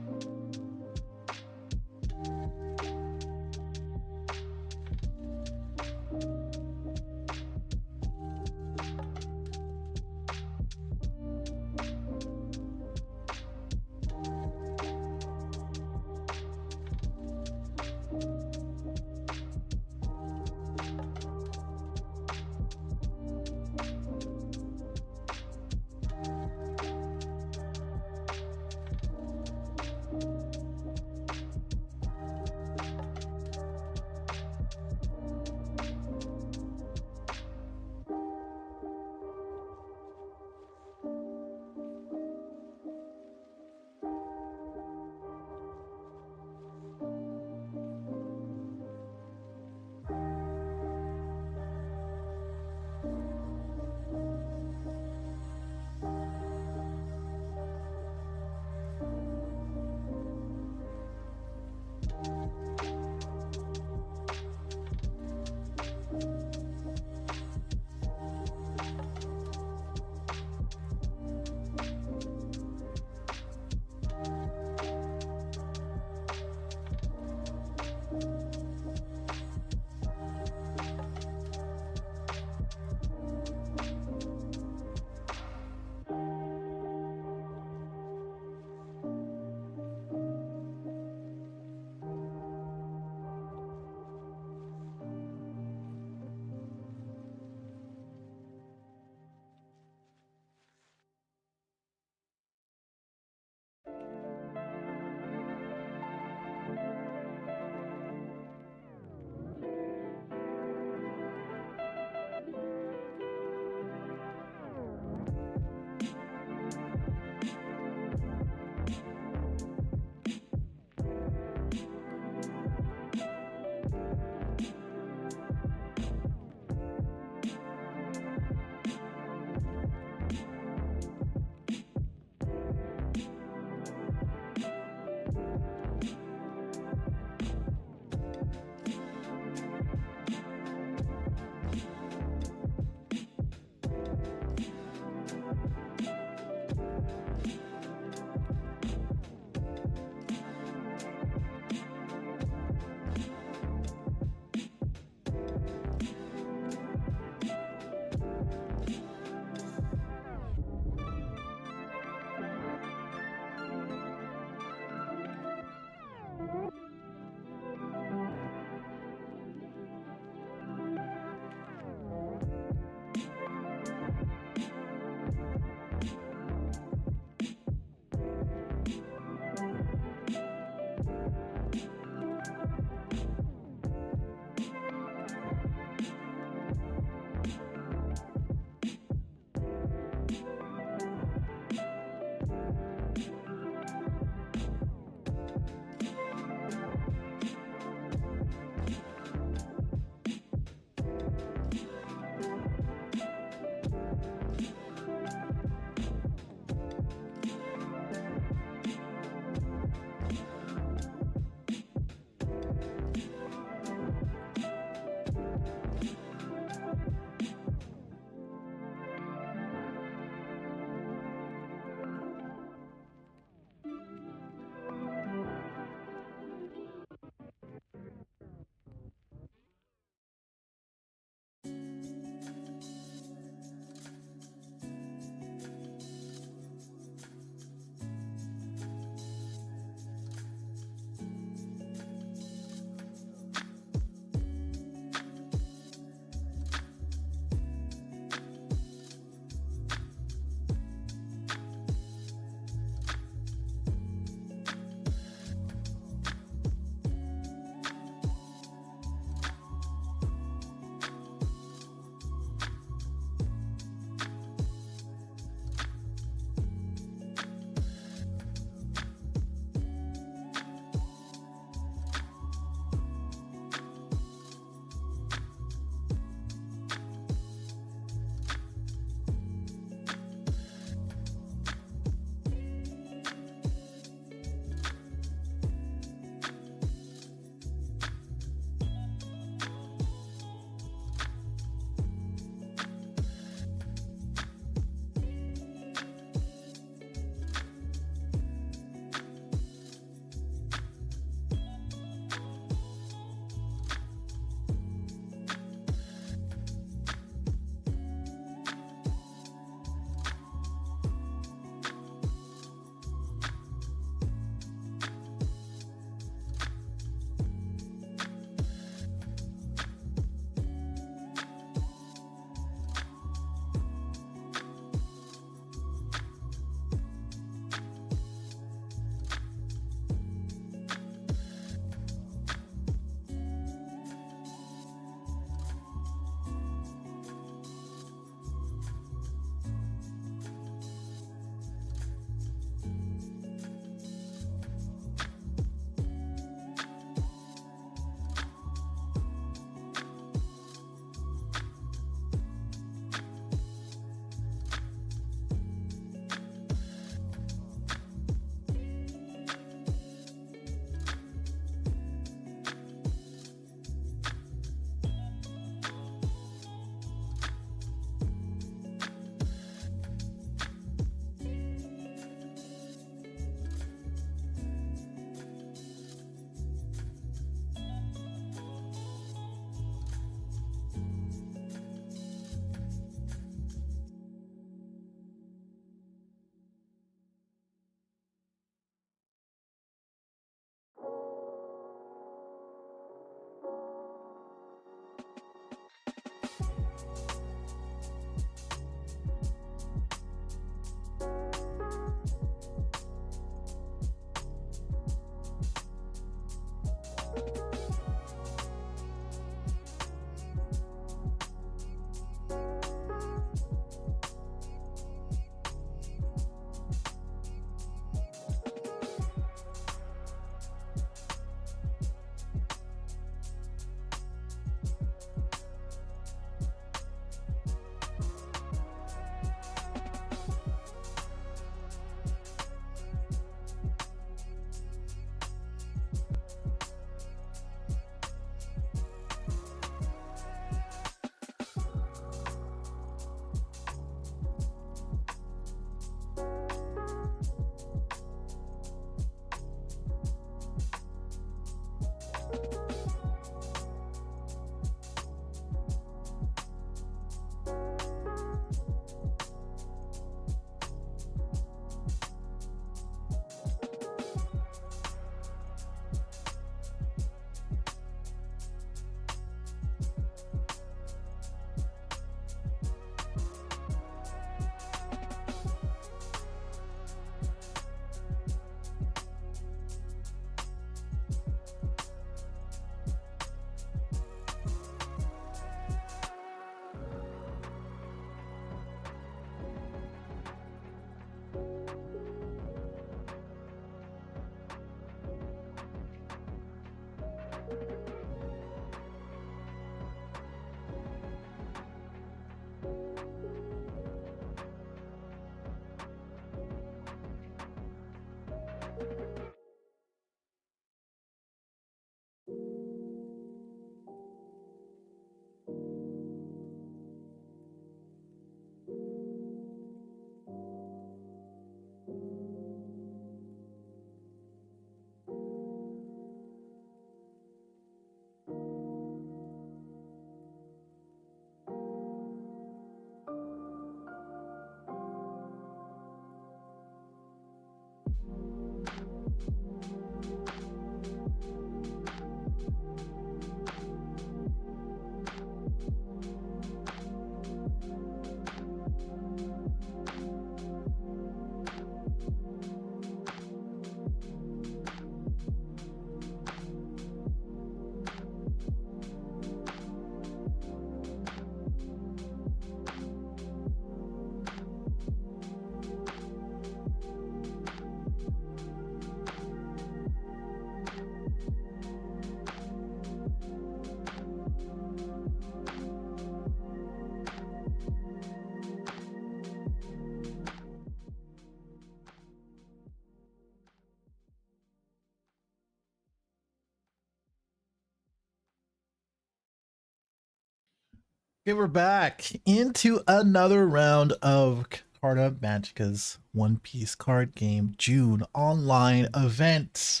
Okay, we're back into another round of Carta Magica's One Piece card game June online event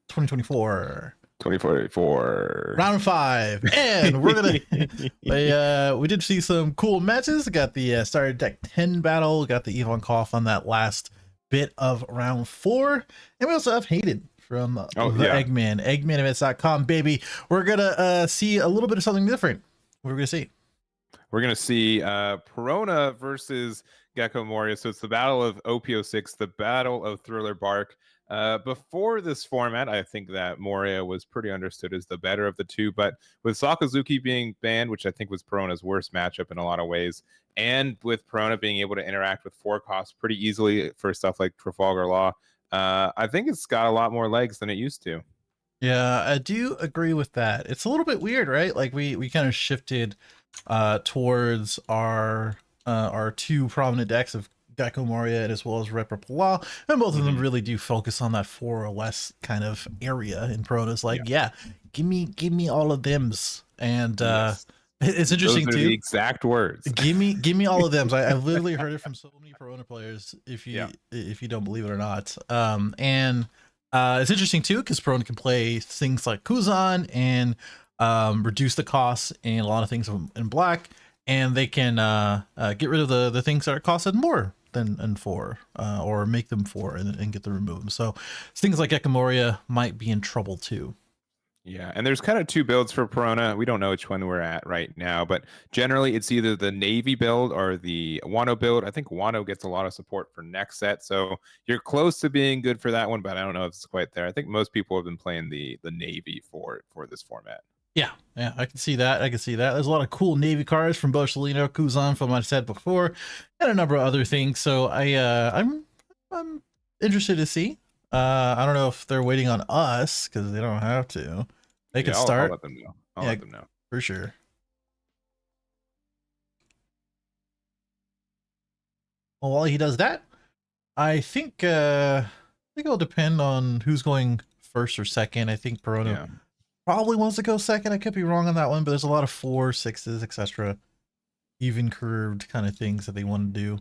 2024. 2044. Round 5. And we're gonna we did see some cool matches. Got the starter deck 10 battle, got the Yvonne Koff on that last bit of round 4. And we also have Hayden from the Eggman, eggmanevents.com, baby. We're gonna see a little bit of something different. What are we gonna see? We're going to see Perona versus Gecko Moria. So it's the battle of OP06, the battle of Thriller Bark. Before this format, I think that Moria was pretty understood as the better of the two. But with Sakazuki being banned, which I think was Perona's worst matchup in a lot of ways, and with Perona being able to interact with 4 costs pretty easily for stuff like Trafalgar Law, I think it's got a lot more legs than it used to. Yeah, I do agree with that. It's a little bit weird, right? Like we kind of shifted towards our 2 prominent decks of Gecko Moria as well as Reprapala, and both of them really do focus on that 4 or less kind of area in Protoss. Like, yeah, give me all of thems. And it's interesting Those are too. the exact words. Give me all of them. I've literally heard it from so many Perona players. If you don't believe it or not, and it's interesting too because Perona can play things like Kuzan and reduce the costs and a lot of things in black, and they can get rid of the things that are costed more than 4, or make them 4 and get to remove them. So things like Gecko Moria might be in trouble too. Yeah, and there's kind of 2 builds for Perona. We don't know which one we're at right now, but generally it's either the Navy build or the Wano build. I think Wano gets a lot of support for next set, so you're close to being good for that one, but I don't know if it's quite there. I think most people have been playing the Navy for this format. Yeah, I can see that. There's a lot of cool Navy cards from Boschelino, Kuzan, from what I said before, and a number of other things. So I'm interested to see. I don't know if they're waiting on us because they don't have to. They can start. I'll let them know. I'll let them know for sure. Well, while he does that, I think it'll depend on who's going first or second. I think Perona probably wants to go second. I could be wrong on that one, but there's a lot of 4, 6s, etc. Even curved kind of things that they want to do.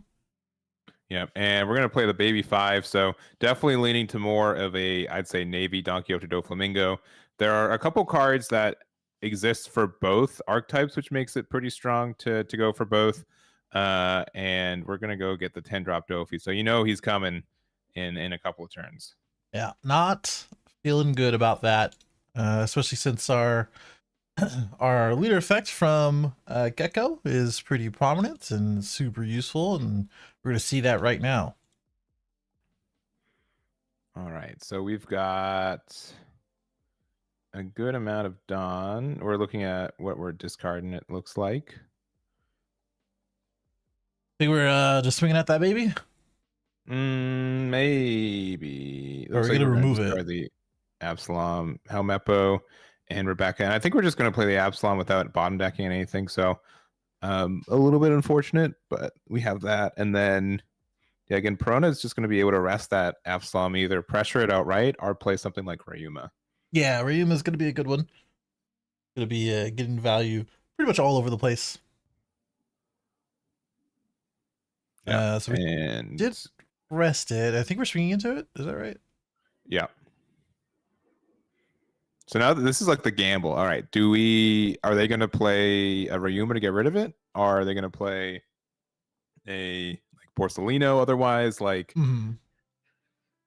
Yeah, and we're gonna play the baby 5, so definitely leaning to more of a, I'd say, Navy Don Quixote do Flamingo. There are a couple cards that exist for both archetypes, which makes it pretty strong to go for both. And we're gonna go get the 10-drop Dofi, so he's coming in a couple of turns. Yeah, not feeling good about that, especially since our leader effect from Gecko is pretty prominent and super useful, and we're going to see that right now. All right, so we've got a good amount of Dawn. We're looking at what we're discarding, it looks like. Think we're just swinging at that baby? Maybe. Or we're going to remove it. The Absalom, Helmeppo, and Rebecca. And I think we're just going to play the Absalom without bottom decking anything. So a little bit unfortunate, but we have that. And then, again, Perona is just going to be able to rest that Absalom, either pressure it outright or play something like Ryuma. Yeah, Ryuma is going to be a good one. Going to be getting value pretty much all over the place. Yeah, so we did rest it. I think we're swinging into it. Is that right? Yeah. So now this is like the gamble. All right, are they going to play a Ryuma to get rid of it? Or are they going to play a like Porcelino otherwise? Like,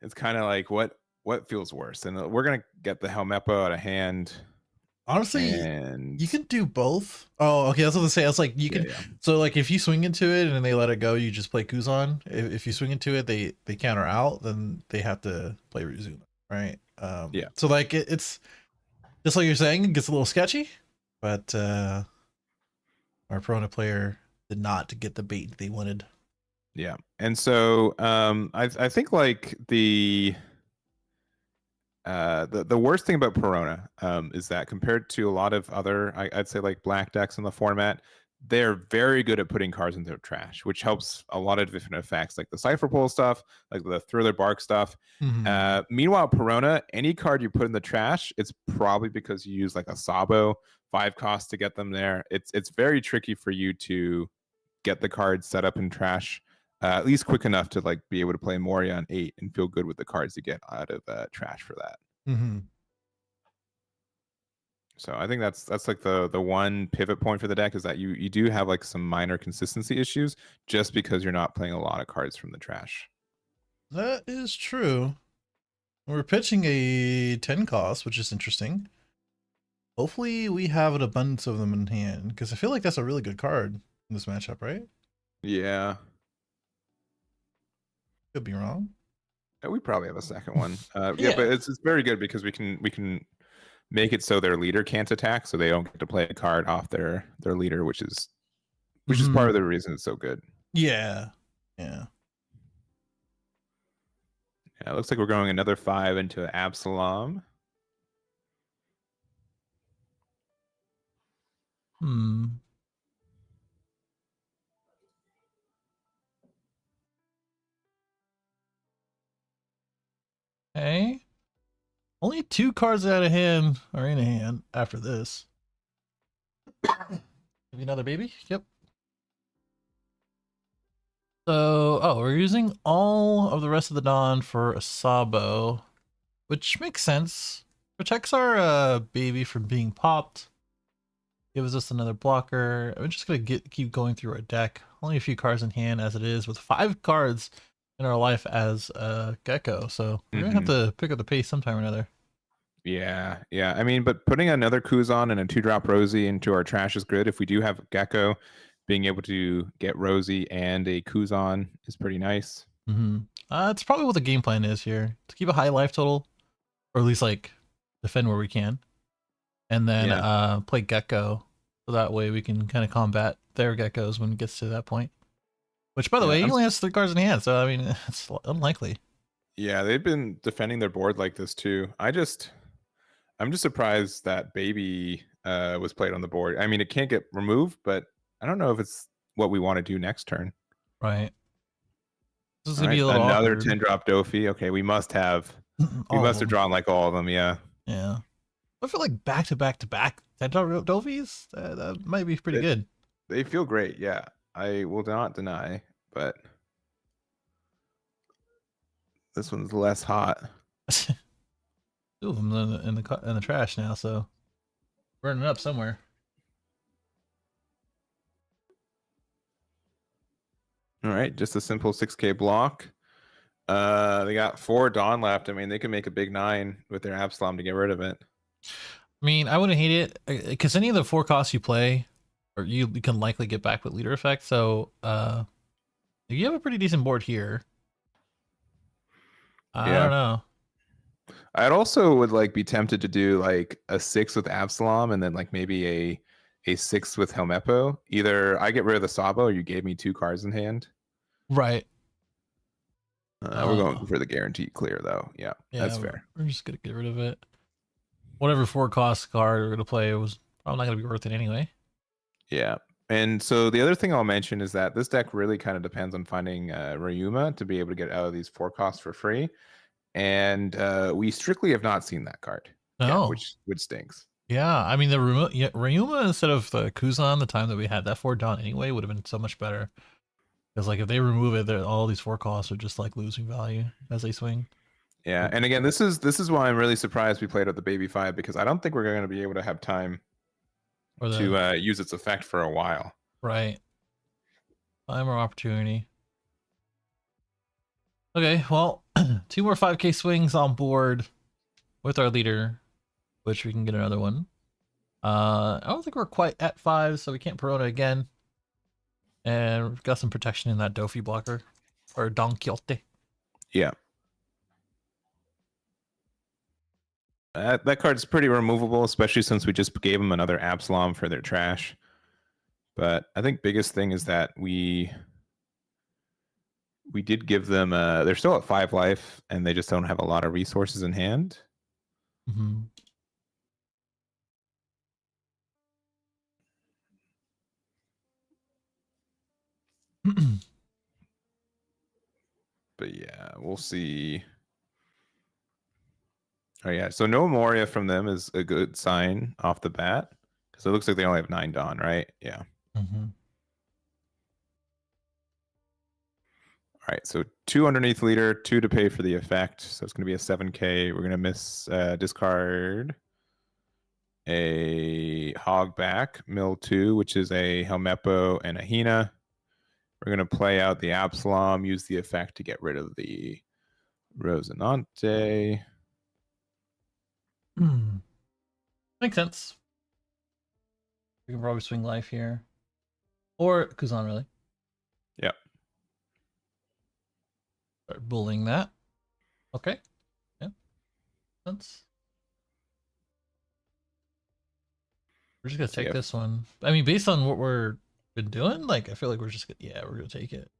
it's kind of like what feels worse? And we're going to get the Helmeppo out of hand. Honestly, you can do both. Oh, okay. That's what I was say. I was like, you can. Yeah. So, like, if you swing into it and they let it go, you just play Kuzan. If you swing into it, they counter out, then they have to play Ryuma, right? Yeah. So, like, it's just like you're saying, it gets a little sketchy, but our Perona player did not get the bait they wanted. Yeah, and so I think like the worst thing about Perona is that compared to a lot of other, I'd say like black decks in the format, they're very good at putting cards into trash, which helps a lot of different effects, like the Cipher Pull stuff, like the Thriller Bark stuff. Mhm. Meanwhile, Perona, any card you put in the trash, it's probably because you use like a Sabo 5 cost to get them there. It's very tricky for you to get the cards set up in trash, at least quick enough to like be able to play Moria on 8 and feel good with the cards you get out of trash for that. Mhm. So I think that's like the one pivot point for the deck, is that you do have like some minor consistency issues just because you're not playing a lot of cards from the trash. That is true. We're pitching a 10 cost, which is interesting. Hopefully we have an abundance of them in hand, because I feel like that's a really good card in this matchup, right? Yeah. Could be wrong. We probably have a second one. Yeah, Yeah. but it's very good because we can make it so their leader can't attack, so they don't get to play a card off their leader, which is part of the reason it's so good. Yeah. Yeah. Yeah, it looks like we're going another 5 into Absalom. Okay. Only 2 cards out of hand are in hand after this. Maybe another baby? Yep. So, we're using all of the rest of the Dawn for a Sabo, which makes sense. Protects our baby from being popped. Gives us another blocker. I'm just gonna keep going through our deck. Only a few cards in hand as it is, with 5 cards in our life as a Gecko. So we're gonna have to pick up the pace sometime or another. Yeah. I mean, but putting another Kuzan and a 2-drop Rosie into our trash is good. If we do have Gecko, being able to get Rosie and a Kuzan is pretty nice. It's probably what the game plan is here, to keep a high life total, or at least like defend where we can, and then play Gecko, so that way we can kind of combat their Geckos when it gets to that point. Which, by the way, he only has 3 cards in hand, so I mean, it's unlikely. Yeah, they've been defending their board like this too. I'm just surprised that baby was played on the board. I mean, it can't get removed, but I don't know if it's what we want to do next turn. Right. This is gonna be a little another awkward. 10-drop Dofi. Okay, we must have drawn like all of them. Yeah. I feel like back to back 10-drop Dofis, that might be pretty good. They feel great. Yeah, I will not deny, but this one's less hot. 2 of them in the trash now, so burning up somewhere. All right, just a simple 6K block. They got 4 Dawn left. I mean, they can make a big 9 with their Absalom to get rid of it. I mean, I wouldn't hate it, because any of the 4 costs you play, or you can likely get back with leader effect. So you have a pretty decent board here. I don't know. I'd also would like be tempted to do like a 6 with Absalom and then like maybe a 6 with Helmeppo. Either I get rid of the Sabo or you gave me 2 cards in hand. Right. We're going for the guaranteed clear though. Yeah, that's fair. We're just gonna get rid of it. Whatever 4 cost card we're gonna play was probably not gonna be worth it anyway. Yeah. And so the other thing I'll mention is that this deck really kind of depends on finding Ryuma to be able to get out of these 4 costs for free. And we strictly have not seen that card. No. Which stinks. Yeah, I mean the Ryuma instead of the Kuzan, the time that we had that 4 Dawn anyway, would have been so much better. Because like if they remove it, all these 4 costs are just like losing value as they swing. Yeah, and again, this is why I'm really surprised we played out the baby 5, because I don't think we're going to be able to have time to use its effect for a while. Right. Time or opportunity. Okay, well, 2 more 5K swings on board with our leader, which we can get another one. I don't think we're quite at 5, so we can't Perona again. And we've got some protection in that Dofi blocker, or Don Quixote. Yeah. That card's pretty removable, especially since we just gave them another Absalom for their trash. But I think biggest thing is that we did give them they're still at 5 life and they just don't have a lot of resources in hand. But yeah, we'll see. Oh yeah, so no Moria from them is a good sign off the bat because it looks like they only have 9 Dawn, right? Yeah. Mm-hmm. All right, so 2 underneath leader, 2 to pay for the effect. So it's going to be a 7K. We're going to miss discard a Hogback, mill 2, which is a Helmeppo and a Hina. We're going to play out the Absalom, use the effect to get rid of the Rosinante. Makes sense. We can probably swing life here. Or Kuzan, really. Yep. Start bullying that. Okay. Yeah. Sense. We're just gonna take Yep. this one. I mean, based on what we're been doing, like I feel like we're just gonna, yeah, we're gonna take it.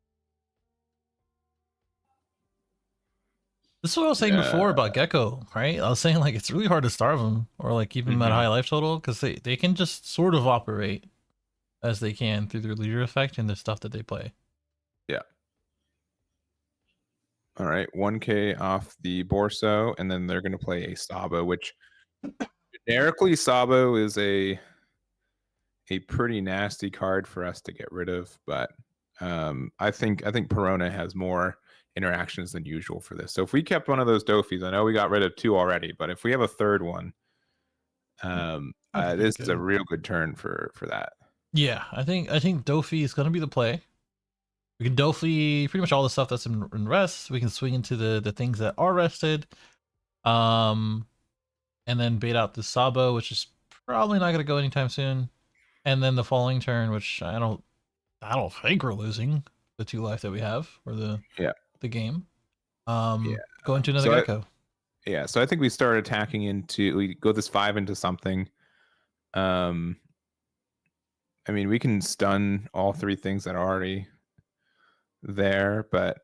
This is what I was saying before about Gecko, right? I was saying like it's really hard to starve them or like keep them at high life total because they can just sort of operate as they can through their leader effect and the stuff that they play. Yeah. All right, 1K off the Borso, and then they're going to play a Sabo, which generically Sabo is a pretty nasty card for us to get rid of, but I think Perona has more interactions than usual for this. So if we kept one of those Dofis, I know we got rid of 2 already, but if we have a third one, this is a real good turn for that. Yeah, I think Dofi is gonna be the play. We can Dofi pretty much all the stuff that's in rest. We can swing into the things that are rested, and then bait out the Sabo, which is probably not gonna go anytime soon. And then the following turn, which I don't think we're losing the 2 life that we have or the game. Go into another Gecko. Yeah, so I think we start attacking we go this 5 into something. I mean, we can stun all 3 things that are already there, but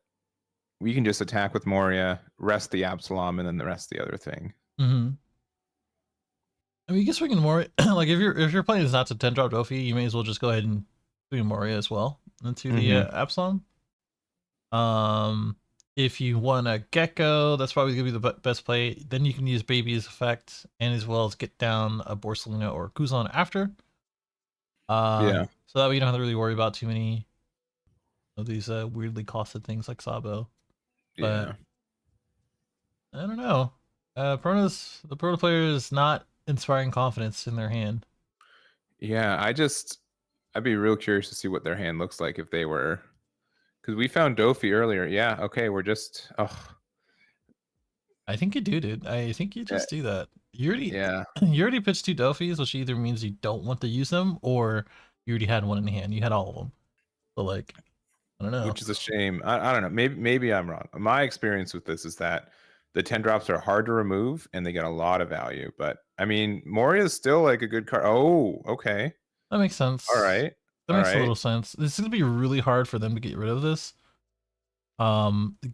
we can just attack with Moria, rest the Absalom, and then the rest of the other thing. Mm-hmm. I mean, you can swing in Moria. Like if your plan is not to 10-drop Dofi, you may as well just go ahead and swing Moria as well into the Absalom. If you want a Gecko, that's probably gonna be the best play. Then you can use Baby's effect and as well as get down a Borsalino or Kuzan after. So that way you don't have to really worry about too many of these weirdly costed things like Sabo. But I don't know. The Proto player is not inspiring confidence in their hand. Yeah, I'd be real curious to see what their hand looks like if they were, because we found Dofi earlier. Yeah, okay, we're just I think you do, dude. I think you just do that. You already pitched 2 Dofis, which either means you don't want to use them or you already had one in hand. You had all of them. So like, I don't know. Which is a shame. I don't know. Maybe I'm wrong. My experience with this is that the 10 drops are hard to remove and they get a lot of value. But I mean, Moria is still like a good card. Oh, okay. That makes sense. All right. That makes a little sense. This is gonna be really hard for them to get rid of this.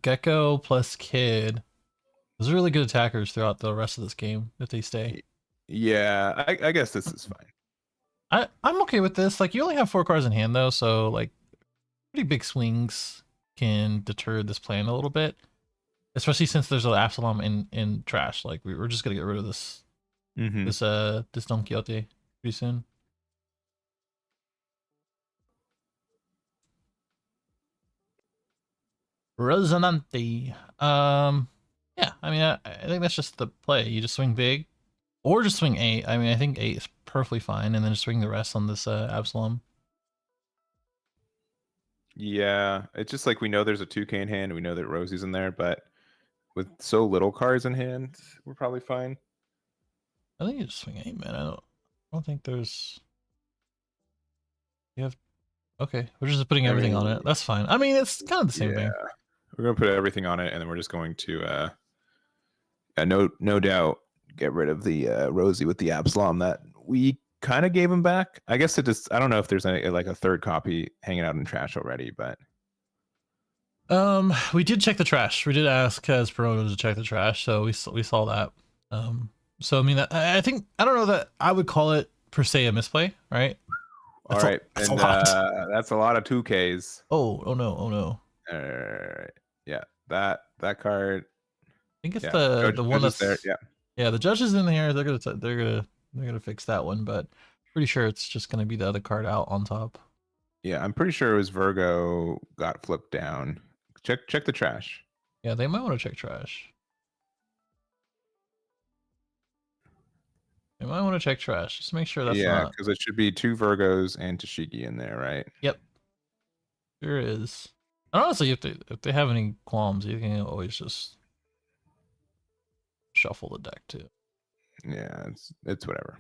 Gecko plus Kid. Those are really good attackers throughout the rest of this game if they stay. Yeah, I guess this is fine. I'm okay with this. Like you only have 4 cards in hand though, so like pretty big swings can deter this plan a little bit. Especially since there's an Absalom in trash. Like we're just gonna get rid of this this Don Quixote pretty soon. Resonante. Yeah, I mean I think that's just the play. You just swing big. Or just swing 8. I mean I think 8 is perfectly fine, and then just swing the rest on this Absalom. Yeah, it's just like we know there's a 2K in hand, we know that Rosie's in there, but with so little cards in hand, we're probably fine. I think you just swing 8, man. I don't think there's. You have. Okay, we're just putting everything on it. That's fine. I mean, it's kind of the same thing. We're gonna put everything on it, and then we're just going to, no doubt, get rid of the Rosie with the Absalom that we kind of gave him back. I guess it just. I don't know if there's any, like a third copy hanging out in trash already, but. We did check the trash. We did ask Perona to check the trash, so we saw that. So I mean, I think I don't know that I would call it per se a misplay, right? All right, That's a and lot. that's a lot of 2Ks. Oh no, oh no. All right, yeah, that card. I think it's Yeah, the one judge is there. that's, Yeah, yeah, the judge is in there. They're gonna fix that one, but pretty sure it's just gonna be the other card out on top. yeah. I'm pretty sure it was Virgo got flipped down. Check the trash. Yeah, they might want to check trash. They might want to check trash. Just make sure that's Yeah, not. because it should be 2 Virgos and Tashigi in there, right? Yep, there is. And honestly, if they have any qualms, you can always just shuffle the deck too. Yeah, it's whatever.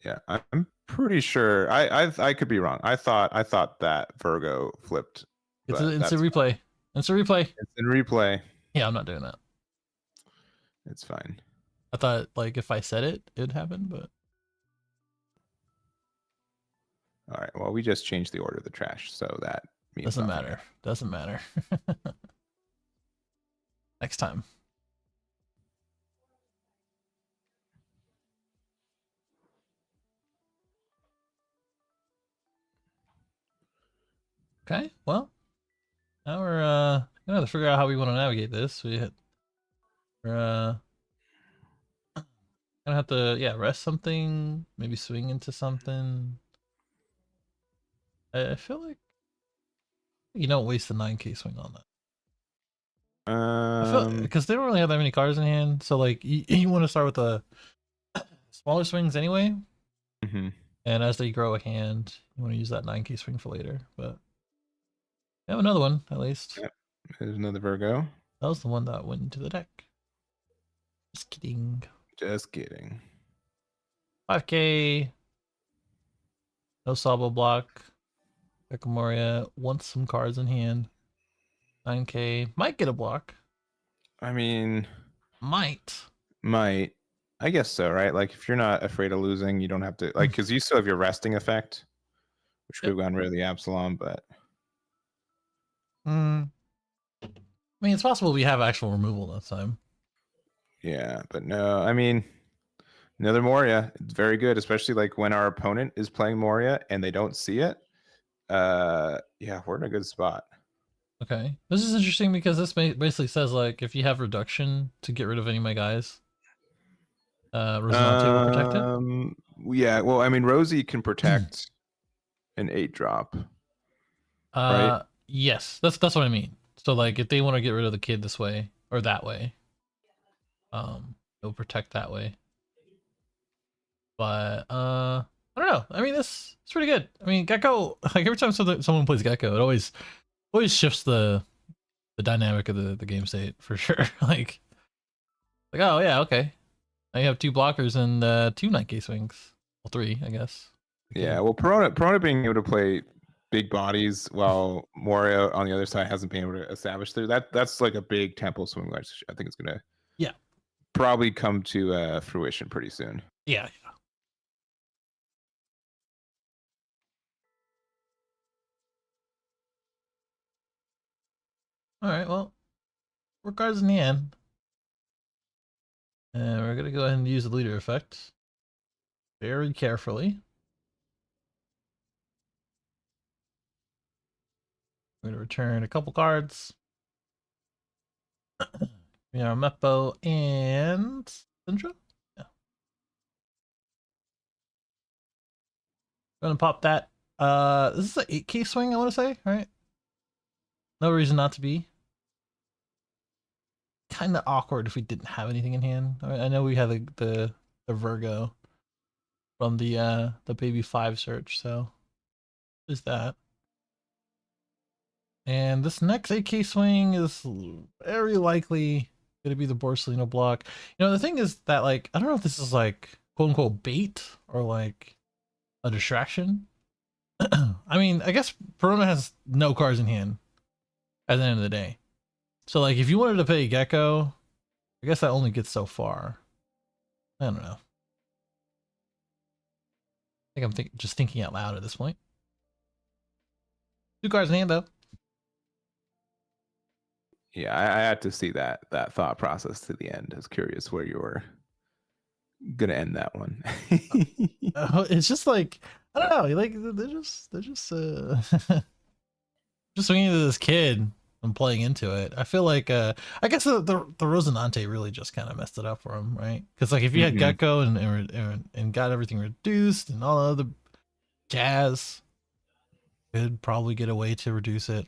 Yeah, I'm pretty sure. I could be wrong. I thought that Virgo flipped, It's but a that's replay. It's a replay. it's in replay. Yeah, I'm not doing that. It's fine. I thought like if I said it, it'd happen, but All right. Well, we just changed the order of the trash, so that means doesn't nothing. matter. Doesn't matter. Next time. Okay, well, now we're gonna have to figure out how we want to navigate this. We're gonna have to, yeah, rest something, maybe swing into something. I feel like you don't waste the 9K swing on that. I feel because they don't really have that many cards in hand, so like you want to start with the smaller swings anyway, mhm. and as they grow a hand, you want to use that 9K swing for later. But we have another one at least. Yep. There's another Virgo. That was the one that went into the deck. Just kidding. Just kidding. 5K. No Sabo block. Ekamoria wants some cards in hand. 9K. Might get a block. I mean, Might. I guess so, right? Like if you're not afraid of losing, you don't have to like because you still have your resting effect, which could have gotten rid of the Absalom, but I mean, it's possible we have actual removal this time. yeah, but no, I mean, another Moria, it's very good, especially like when our opponent is playing Moria and they don't see it. Yeah, we're in a good spot. Okay. This is interesting because this basically says like if you have reduction to get rid of any of my guys, Rosinante will protect it. Yeah, well, I mean, Rosie can protect an 8-drop. Right? Yes, that's what I mean. So like if they want to get rid of the kid this way or that way, it'll protect that way. But I don't know. I mean, it's pretty good. I mean, Gecko. Like every time someone plays Gecko, it always shifts the dynamic of the game state for sure. like oh yeah, okay. Now you have 2 blockers and 2 9K swings. Well, 3, I guess. Okay. Yeah, well, Perona being able to play big bodies while Moria on the other side hasn't been able to establish there. That's like a big tempo swing, which I think it's gonna probably come to fruition pretty soon. Yeah. All right. Well, we're cards in the end, and we're gonna go ahead and use the leader effect very carefully. We're gonna return a couple cards. We are Meppo and Syndra. Yeah. Gonna pop that. This is an 8K swing, I want to say, right? No reason not to be. Kind of awkward if we didn't have anything in hand. I know we had the Virgo from the baby 5 search, so there's that. And this next 8K swing is very likely going to be the Borsellino block. You know, the thing is that, like, I don't know if this is like quote unquote bait or like a distraction. I mean, I guess Perona has no cards in hand at the end of the day. So, like, if you wanted to play Gecko, I guess that only gets so far. I don't know. I think I'm just thinking out loud at this point. 2 cards in hand, though. Yeah, I had to see that thought process to the end. I was curious where you were gonna end that one. It's just like I don't know, like they're just just swinging to this kid and playing into it. I feel like I guess the Rosinante really just kind of messed it up for him, right? Because like if you had Hmm. Gecko and got everything reduced and all the other jazz, could probably get a way to reduce it.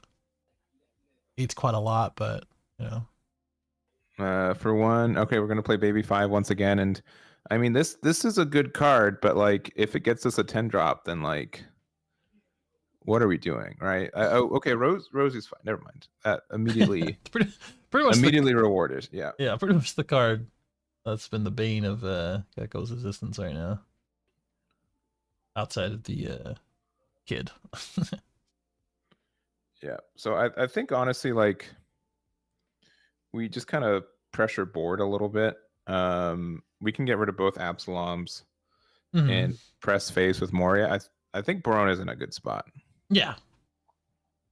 Eats quite a lot, but you know. For one, okay, we're gonna play Baby 5 once again, and I mean this is a good card, but like if it gets us a 10 drop, then like what are we doing, right? Oh, okay, Rosie's fine. Never mind. Immediately It's pretty much the immediately rewarded. Yeah. yeah, pretty much the card that's been the bane of Gecko's existence right now. Outside of the kid. Yeah. So I think honestly, like we just kind of pressure board a little bit. We can get rid of both Absaloms Mhm. and press face with Moria. I think Barona's in a good spot. Yeah,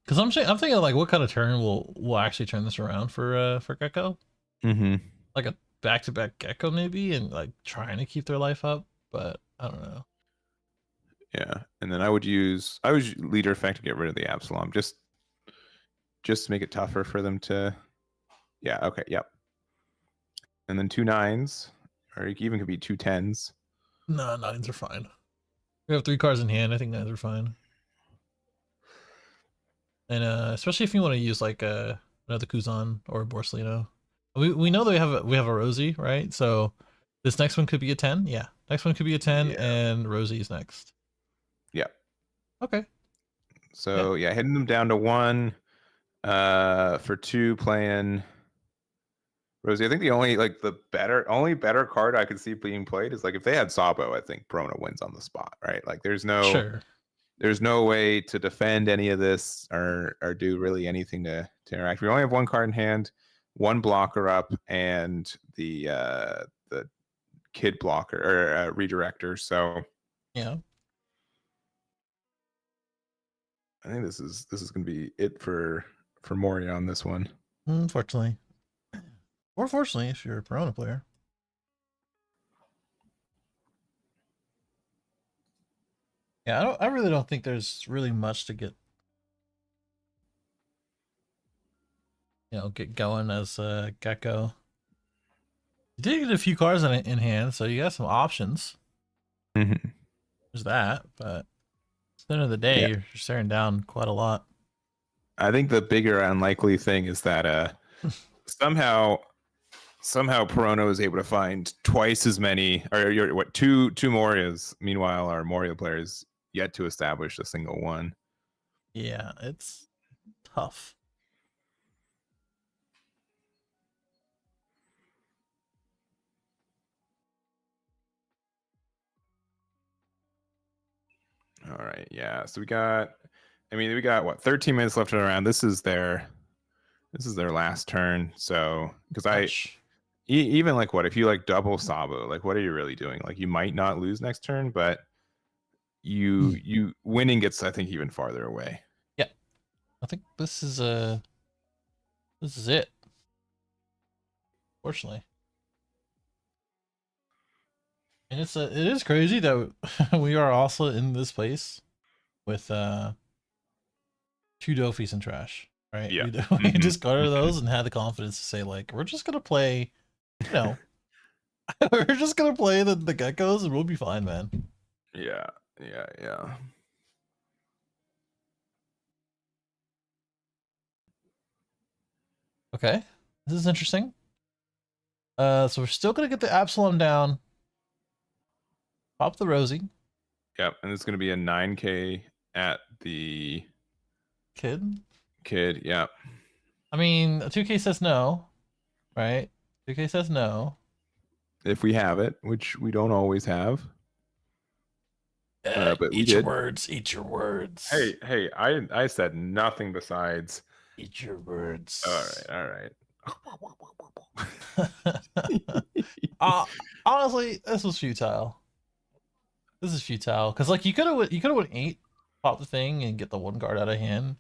because I'm thinking like what kind of turn will actually turn this around for Gecko? Mm-hmm. Like a back to back Gecko maybe, and like trying to keep their life up, but I don't know. Yeah. And then I would use leader effect to get rid of the Absalom. Just to make it tougher for them to. Yeah. Okay. Yep. And then 2 9s, or it even could be 2 10s. No, nines are fine. We have 3 cards in hand. I think nines are fine. And especially if you want to use like another Kuzan or a Borsalino. We know that we have a Rosie, right? So this next one could be a 10. Yeah. Next one could be a 10 Yeah. and Rosie's next. Yeah. Okay. So yeah, hitting them down to 1. For 2 playing Rosie. I think the only like the better card I could see being played is like if they had Sabo, I think Brona wins on the spot, right? Like there's Sure. no way to defend any of this or do really anything to interact. We only have 1 card in hand, 1 blocker up, and the kid blocker or redirector. So Yeah. I think this is going to be it for Moria on this one. Unfortunately. Or fortunately, if you're a Corona player. Yeah, I really don't think there's really much to get going as Gecko. You did get a few cards in hand, so you got some options. Mm-hmm. There's that, but at the end of the day, Yeah. you're staring down quite a lot. I think the bigger unlikely thing is that somehow Perono is able to find twice as many, or two Morias. Meanwhile, our Moria players yet to establish a single one. Yeah, it's tough. All right, yeah. So we got what 13 minutes left in the round. This is their last turn. So because even like what if you like double Sabo, like what are you really doing? Like you might not lose next turn, but you winning gets I think even farther away. Yeah, I think this is it. Fortunately, and it is crazy that we are also in this place with 2 Dofis and trash. Right? Yeah. We discarded those and had the confidence to say like we're just gonna play, we're just gonna play the geckos and we'll be fine, man. Yeah. Okay, this is interesting. So we're still gonna get the Absalom down. Pop the Rosie. Yep, and it's going to be a 9K at the Kid. Yep. I mean, 2K says no, right? 2K says no. If we have it, which we don't always have. But we eat did. your words. Eat your words. Hey! I said nothing besides. Eat your words. All right. Honestly, this was futile. This is futile because like you could have went 8, pop the thing, and get the 1 card out of hand.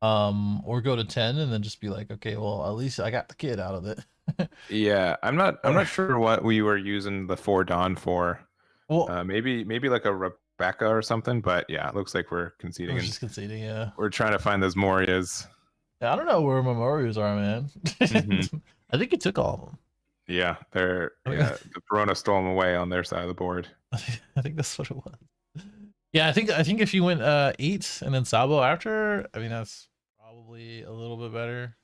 or go to 10 and then just be like, okay, well, at least I got the kid out of it. Yeah, I'm Or, not sure what we were using the 4 Dawn for. well, Maybe like a Rebecca or something, but yeah, it looks like we're I conceding was and just conceding, yeah. we're trying to find those Morias. Yeah, I don't know where my Marios are, man. Hmm. I think he took all of them. Yeah, I think, the Verona stole them away on their side of the board. I think that's what it was. Yeah, I think if you went 8 and then Sabo after, I mean that's probably a little bit better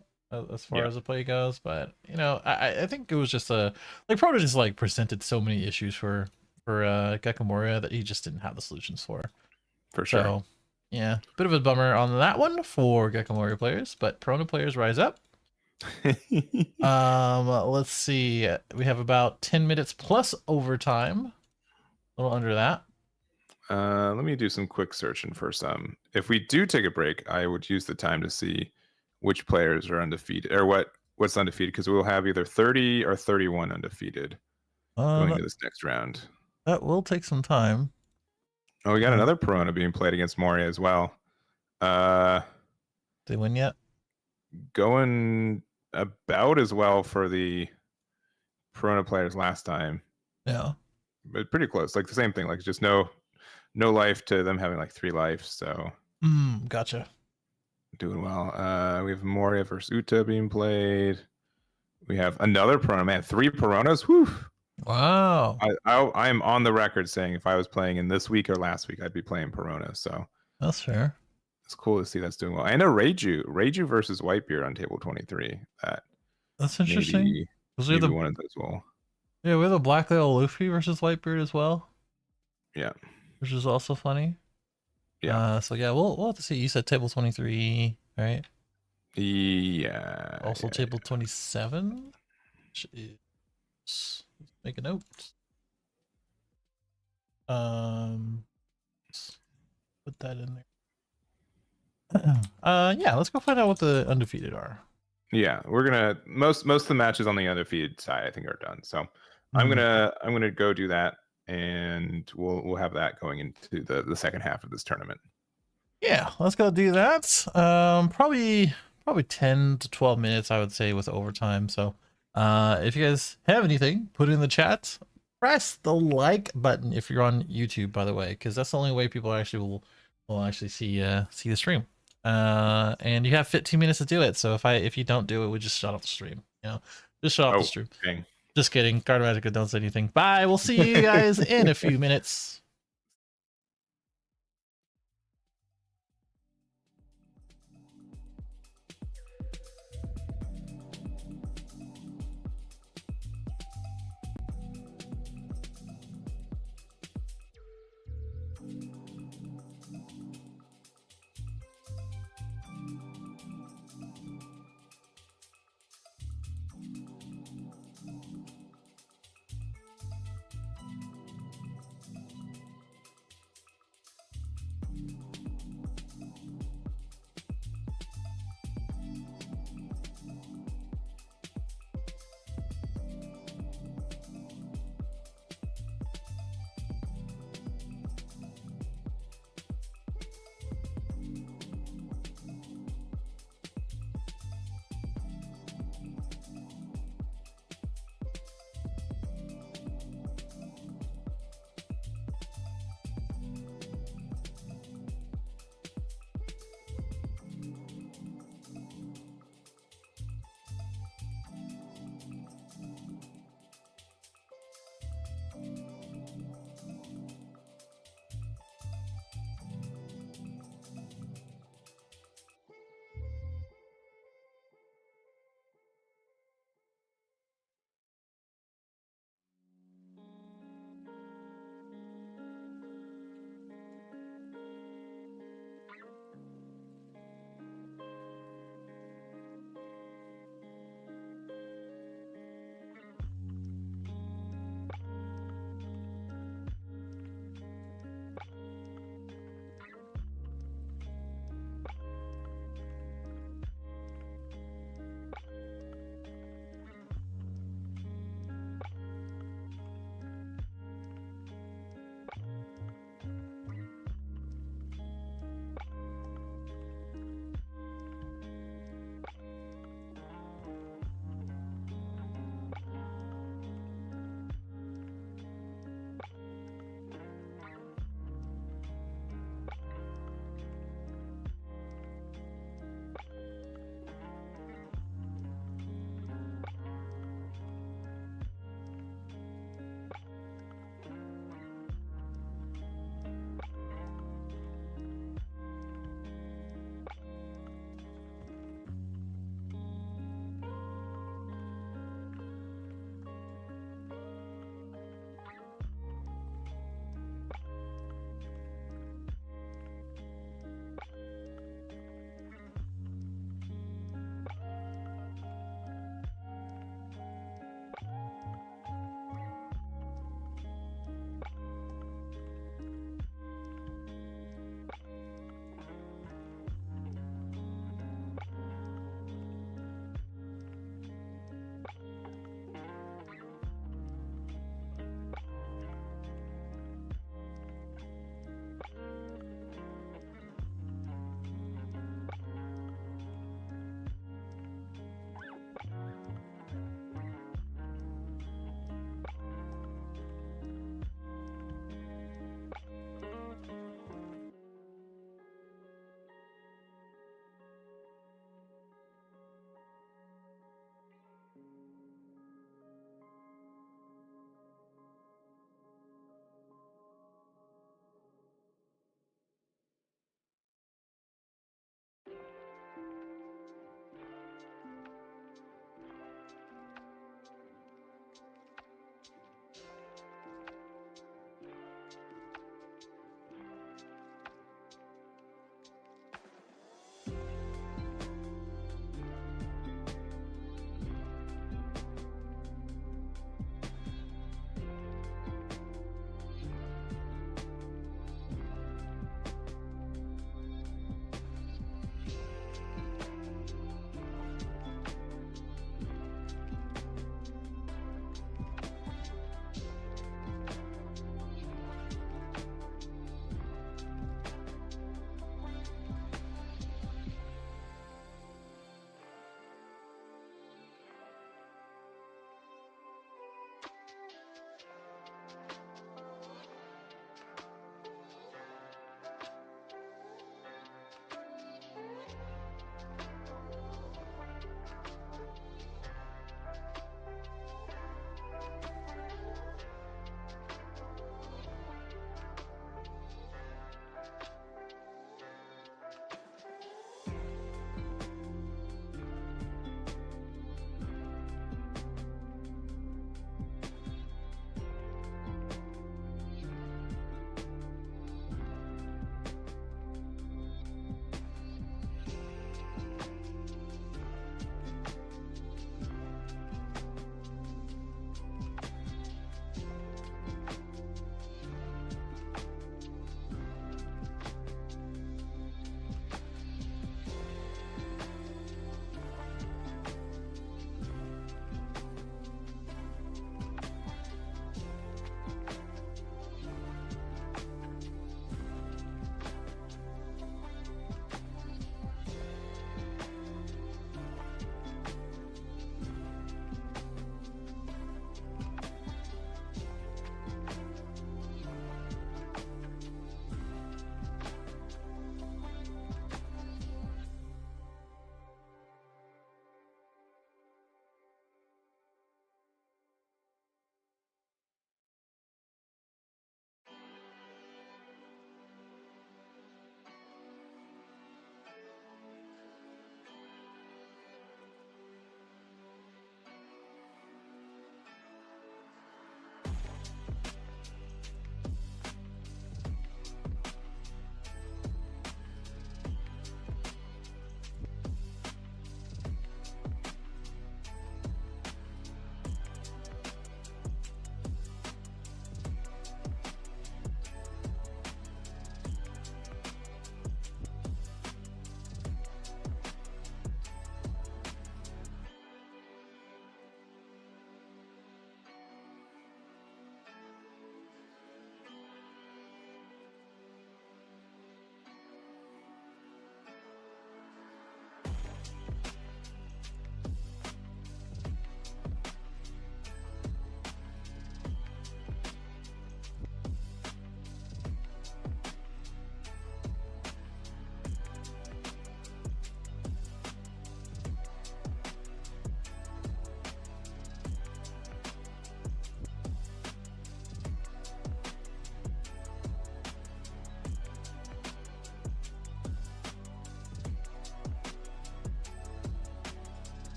as far Yeah, as the play goes. But I think it was just like Proto just like presented so many issues for Gecko Moria that he just didn't have the solutions for. for sure. So yeah, bit of a bummer on that one for Gecko Moria players, but Proto players rise up. Let's see. We have about 10 minutes plus overtime. A little under that. Let me do some quick searching for some. If we do take a break, I would use the time to see which players are undefeated or what's undefeated because we'll have either 30 or 31 undefeated going That, into this next round. that will take some time. Oh, we got another Perona being played against Moria as well. Did they win yet? Going about as well for the Perona players last time, Yeah. but pretty close. Like the same thing. Like just no life to them having like 3 life. So Gotcha. doing well. We have Moria versus Uta being played. We have another Perona. Man, 3 Peronas. Whew. Wow. I am on the record saying if I was playing in this week or last week, I'd be playing Perona. So That's fair. it's cool to see that's doing well. And a Reiju versus Whitebeard on table 23. That's interesting. Maybe Because we have the one of those will. yeah, we have the Black Veil Luffy versus Whitebeard as well. Yeah. Which is also funny. Yeah. So yeah, we'll have to see. You said table 23, right? Yeah. Also table 27. Which is make a note. Let's put that in there. Yeah, let's go find out what the undefeated are. Yeah, we're gonna most of the matches on the undefeated side I think are done. So I'm gonna go do that, and we'll have that going into the second half of this tournament. Yeah, let's go do that. Probably 10 to 12 minutes, I would say, with overtime. So, if you guys have anything, put it in the chat. Press the like button if you're on YouTube, by the way, because that's the only way people actually will actually see the stream. And you have 15 minutes to do it. So if you don't do it, we just shut off the stream. Just shut off the stream. Dang. Just kidding. Carta Magica, don't say anything. Bye. We'll see you guys in a few minutes.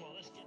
Well, let's get.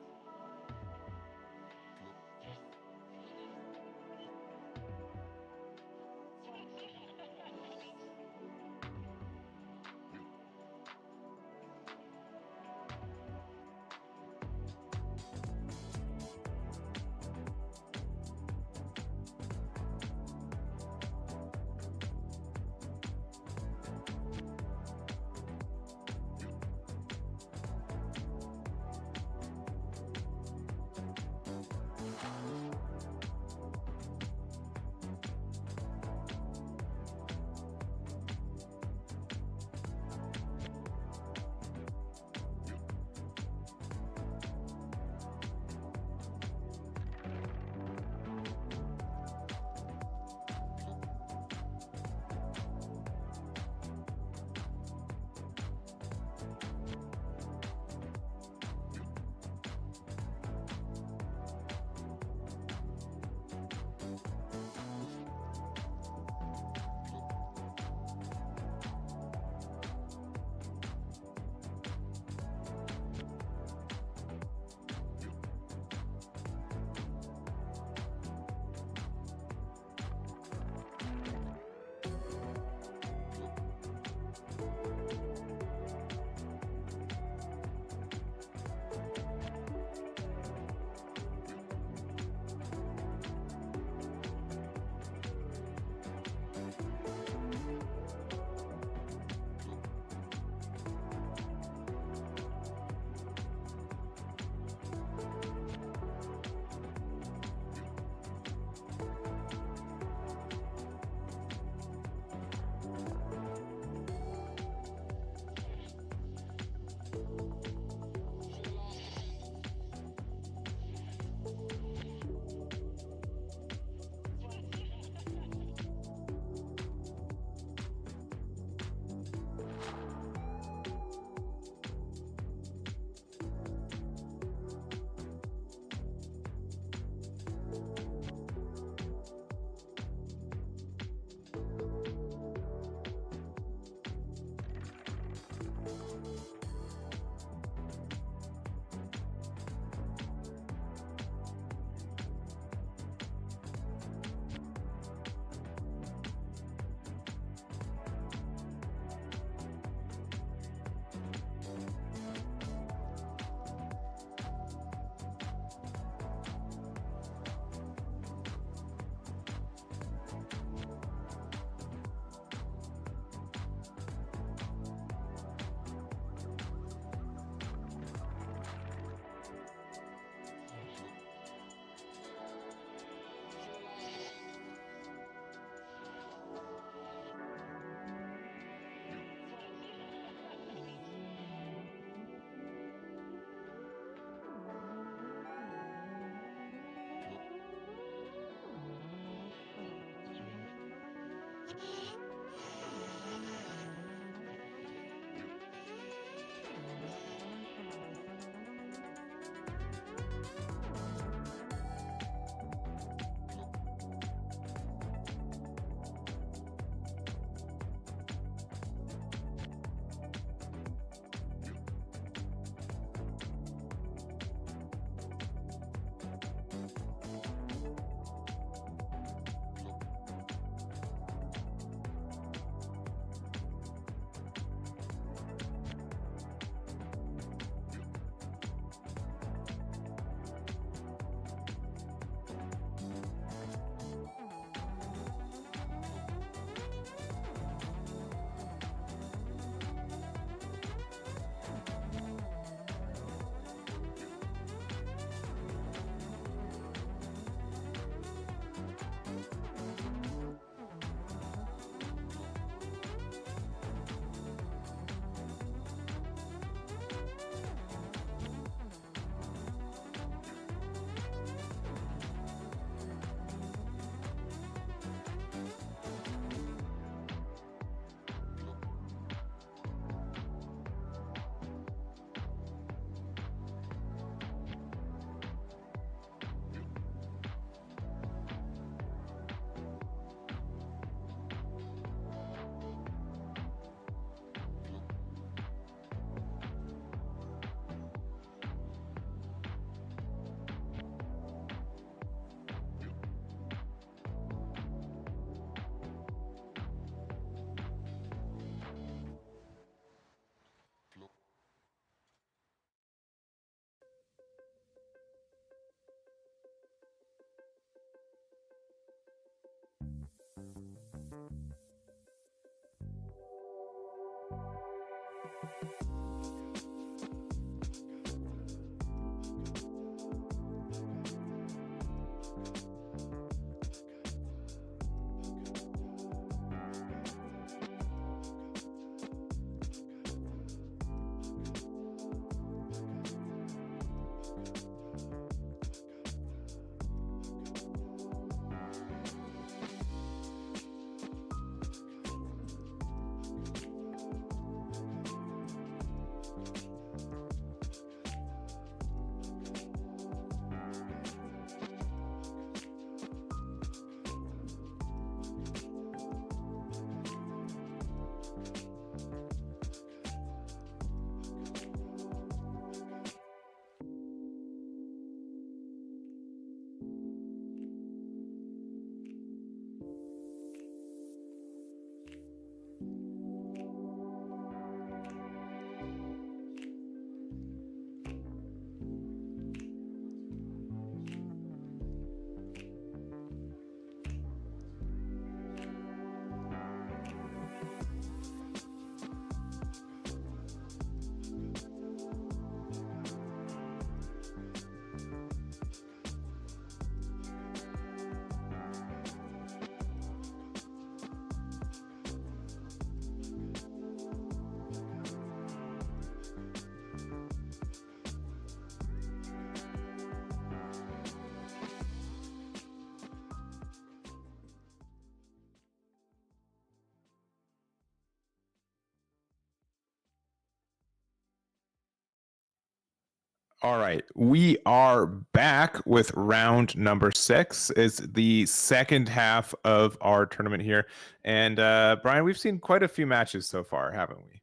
All right, we are back with round number 6. It's the second half of our tournament here, and Brian, we've seen quite a few matches so far, haven't we?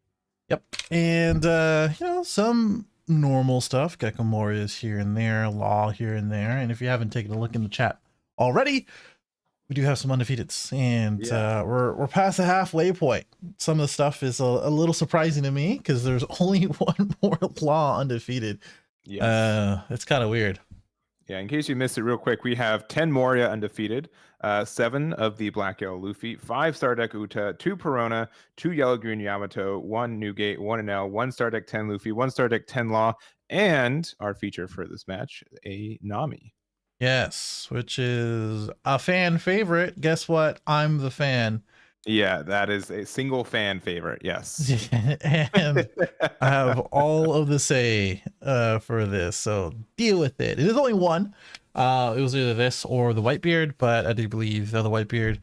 Yep. And some normal stuff. Gecko Morias here and there, Law here and there. And if you haven't taken a look in the chat already, we do have some undefeateds. And we're past the halfway point. Some of the stuff is a little surprising to me because there's only one more Law undefeated. Yes. It's kind of weird. Yeah, in case you missed it real quick, we have 10 Moria undefeated, 7 of the Black Yellow Luffy, 5 Star Deck Uta, 2 Perona, 2 Yellow Green Yamato, 1 Newgate, 1 Enel, 1 Star Deck 10 Luffy, 1 Star Deck 10 Law, and our feature for this match, a Nami. Yes, which is a fan favorite. Guess what? I'm the fan. Yeah, that is a single fan favorite. Yes. And I have all of the say for this, so deal with it. It is only one. It was either this or the Whitebeard, but I do believe the other Whitebeard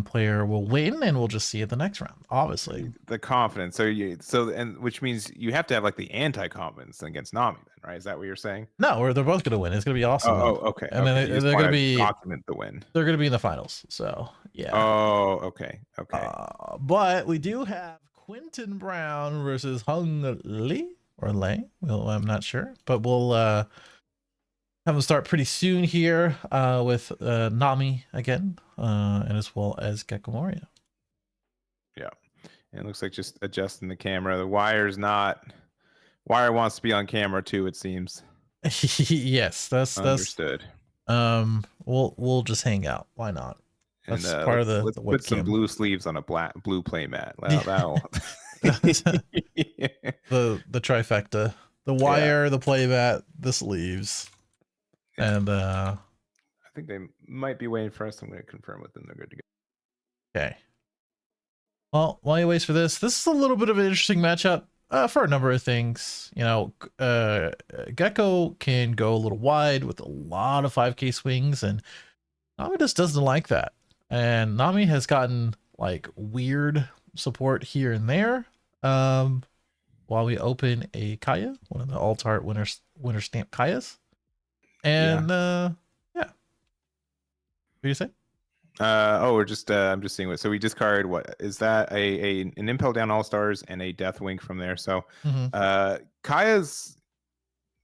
player will win, and we'll just see it the next round. Obviously, the confidence. And which means you have to have like the anti-confidence against Nami, then, right? Is that what you're saying? No, they're both gonna win. It's gonna be awesome. Okay. And then they're gonna be document the win. They're gonna be in the finals. So yeah. Oh, okay. But we do have Quentin Brown versus Hung Lee or Lei. Well, I'm not sure, but we'll have them start pretty soon here with Nami again, and as well as Gecko Moria. Yeah, and it looks like just adjusting the camera. The wire wants to be on camera too, it seems. Yes, that's understood. We'll just hang out. Why not? That's part of the let's put some blue sleeves on a blue play mat. That'll the trifecta: the wire, the play mat, the sleeves. Yeah. And I think they might be waiting for us. I'm going to confirm with them. They're good to go. Okay. Well, while you wait for this is a little bit of an interesting matchup for a number of things. You know, Gecko can go a little wide with a lot of 5K swings, and Nami just doesn't like that. And Nami has gotten like weird support here and there. While we open a Kaya, one of the alt-art winner stamp Kayas. And yeah. What do you say? I'm just seeing what. So we discard what is that an Impel Down All Stars and a Death Wink from there. So Kaya's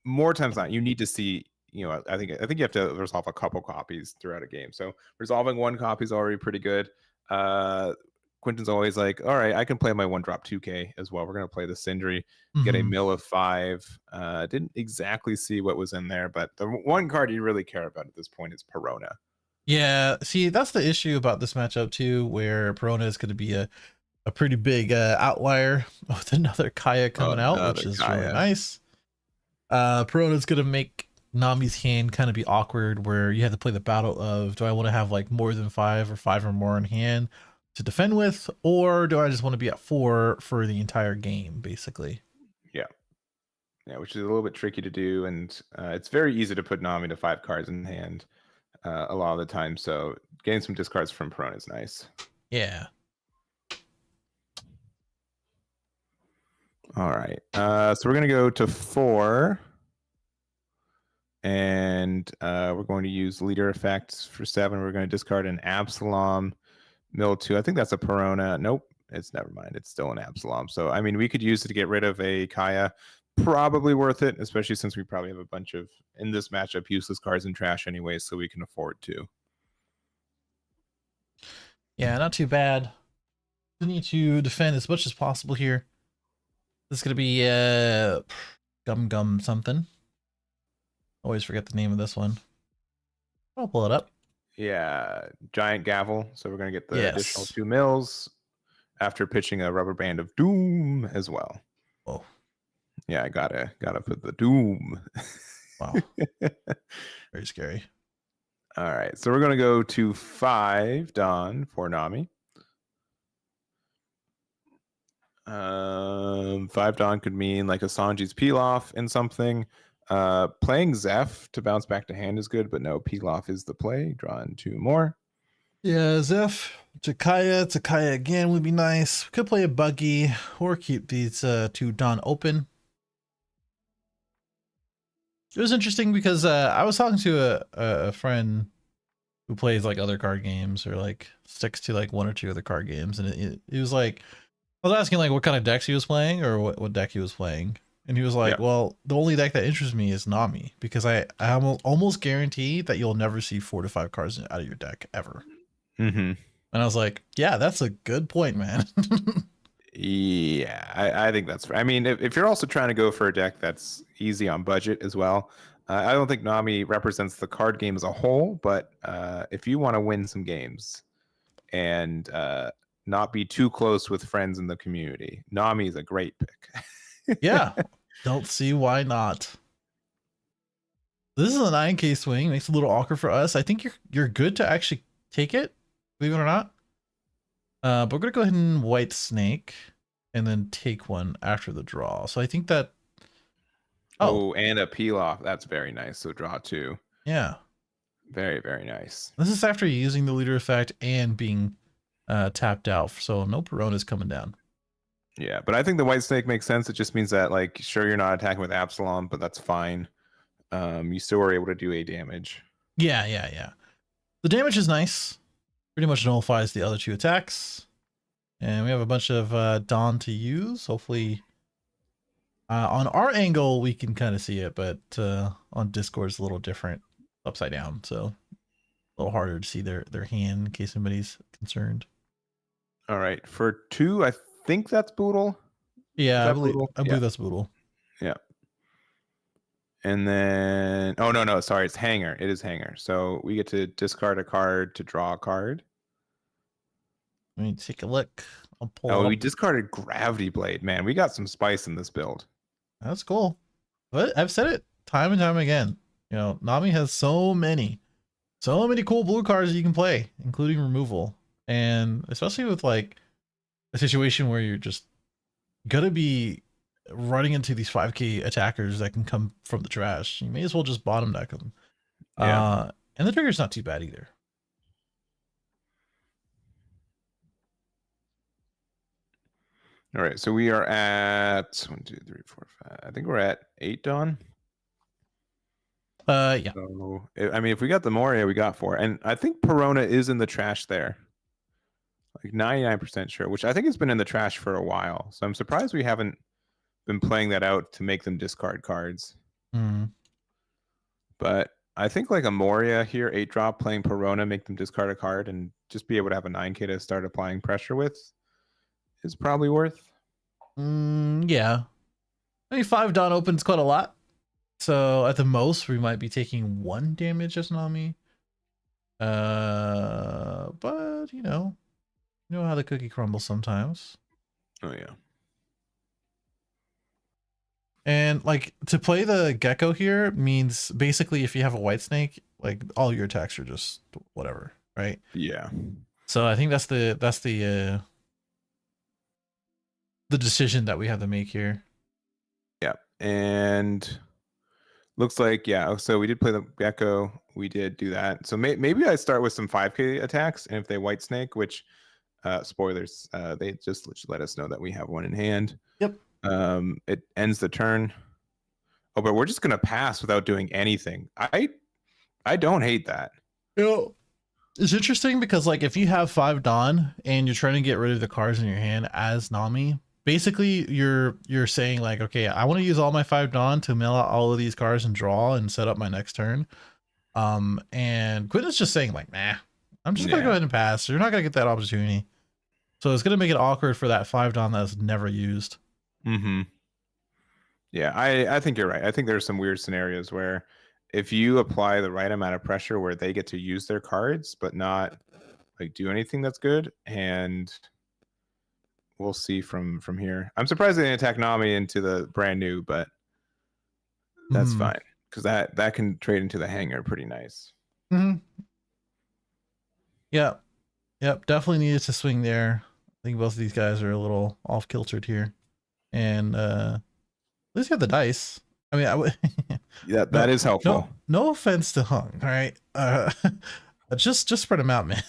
more times not. You need to see. You know, I think you have to resolve a couple copies throughout a game. So resolving one copy is already pretty good. Quentin's always like, all right, I can play my 1-drop 2K as well. We're gonna play the Sindri, get a mill of 5. Didn't exactly see what was in there, but the one card you really care about at this point is Perona. Yeah, see, that's the issue about this matchup too, where Perona is going to be a pretty big outlier with another Kaya coming out, which is really nice. Perona is going to make Nami's hand kind of be awkward, where you have to play the battle of, do I want to have like more than 5 or 5 or more in hand to defend with, or do I just want to be at 4 for the entire game, basically? Yeah, which is a little bit tricky to do, and it's very easy to put Nami to 5 cards in hand a lot of the time, so getting some discards from Perona is nice. Yeah. All right, so we're going to go to 4. And we're going to use leader effects for 7. We're going to discard an Absalom, mill 2. I think that's a Perona. Nope, it's never mind. It's still an Absalom. So, I mean, we could use it to get rid of a Kaya. Probably worth it, especially since we probably have a bunch of, in this matchup, useless cards in trash anyway, so we can afford to. Yeah, not too bad. We need to defend as much as possible here. This is going to be Gum something. Always forget the name of this one. I'll pull it up. Yeah, Giant Gavel. So we're going to get the additional 2 mills after pitching a Rubber Band of Doom as well. Oh. Yeah, I gotta put the Doom. Wow. Very scary. All right, so we're going to go to 5 Dawn for Nami. 5 Dawn could mean like a Sanji's Pilaf in something. Playing Zeph to bounce back to hand is good, but no, Pilaf is the play. Drawing 2 more. Yeah, Zeph, Takaya again would be nice. Could play a Buggy or keep these 2 Dawn open. It was interesting because I was talking to a friend who plays like other card games or like sticks to like one or two other card games, and it was like I was asking like what kind of decks he was playing or what deck he was playing, and he was Yeah. like, "Well, the only deck that interests me is Nami because I almost guarantee that you'll never see 4 to 5 cards out of your deck ever." Mm-hmm. And I was like, "Yeah, that's a good point, man." Yeah, I think that's. I mean, if you're also trying to go for a deck that's easy on budget as well, I don't think Nami represents the card game as a whole. But if you want to win some games and not be too close with friends in the community, Nami is a great pick. Yeah, don't see why not. This is a 9K swing. Makes it a little awkward for us. I think you're good to actually take it, believe it or not. But we're gonna go ahead and white snake, and then take one after the draw. So I think that. Oh, and a peel off. That's very nice. So draw 2. Yeah. Very, very nice. This is after using the leader effect and being tapped out. So no Perona's coming down. Yeah, but I think the white snake makes sense. It just means that, like, sure, you're not attacking with Absalom, but that's fine. You still were able to do 8 damage. Yeah. The damage is nice. Pretty much nullifies the other 2 attacks. And we have a bunch of Dawn to use. Hopefully, on our angle, we can kind of see it, but on Discord, it's a little different upside down. So a little harder to see their hand in case anybody's concerned. All right. For 2, I think that's Boodle. Yeah, I believe that's Boodle. Yeah. And then, oh, no, sorry, it's Hanger. It is Hanger. So we get to discard a card to draw a card. Let me take a look. I'll pull we discarded Gravity Blade. Man, we got some spice in this build. That's cool. But I've said it time and time again. You know, Nami has so many cool blue cards that you can play, including removal. And especially with like a situation where you're just gonna be running into these 5K attackers that can come from the trash, you may as well just bottom deck them. Yeah. And the trigger's not too bad either. All right, so we are at 1, 2, 3, 4, 5. I think we're at 8 Dawn. Yeah. So, I mean, if we got the Moria, we got 4, and I think Perona is in the trash there. Like 99% sure, which I think has been in the trash for a while. So I'm surprised we haven't been playing that out to make them discard cards. Mm. But I think like a Moria here, 8-drop, playing Perona, make them discard a card, and just be able to have a 9K to start applying pressure with is probably worth. Yeah. I mean, 5 Dawn opens quite a lot. So at the most, we might be taking 1 damage as Nami. But you know how the cookie crumbles sometimes. Oh yeah. And like to play the gecko here means basically if you have a white snake, like all your attacks are just whatever, right? Yeah. So I think that's the decision that we have to make here. Yeah. And looks like, yeah, so we did play the gecko. We did do that. So maybe I start with some 5K attacks, and if they white snake, which spoilers, they just let us know that we have one in hand. Yep. It ends the turn. Oh, but we're just gonna pass without doing anything. I don't hate that. You know, it's interesting because like if you have 5 Dawn and you're trying to get rid of the cards in your hand as Nami, basically you're saying like, okay, I want to use all my 5 Dawn to mill out all of these cards and draw and set up my next turn. And Quentin's just saying like, nah, I'm just gonna go ahead and pass. You're not gonna get that opportunity. So it's gonna make it awkward for that 5 Dawn that's never used. Mm-hmm. Yeah, I think you're right. I think there's some weird scenarios where if you apply the right amount of pressure where they get to use their cards but not like do anything that's good, and we'll see from here. I'm surprised they didn't attack Nami into the brand new, but that's fine because that can trade into the hanger pretty nice. Mm-hmm. Yep, definitely needed to swing there. I think both of these guys are a little off kiltered here, and at least you have the dice. I mean, yeah, that is helpful. No offense to Hung, all right. Just spread them out, man.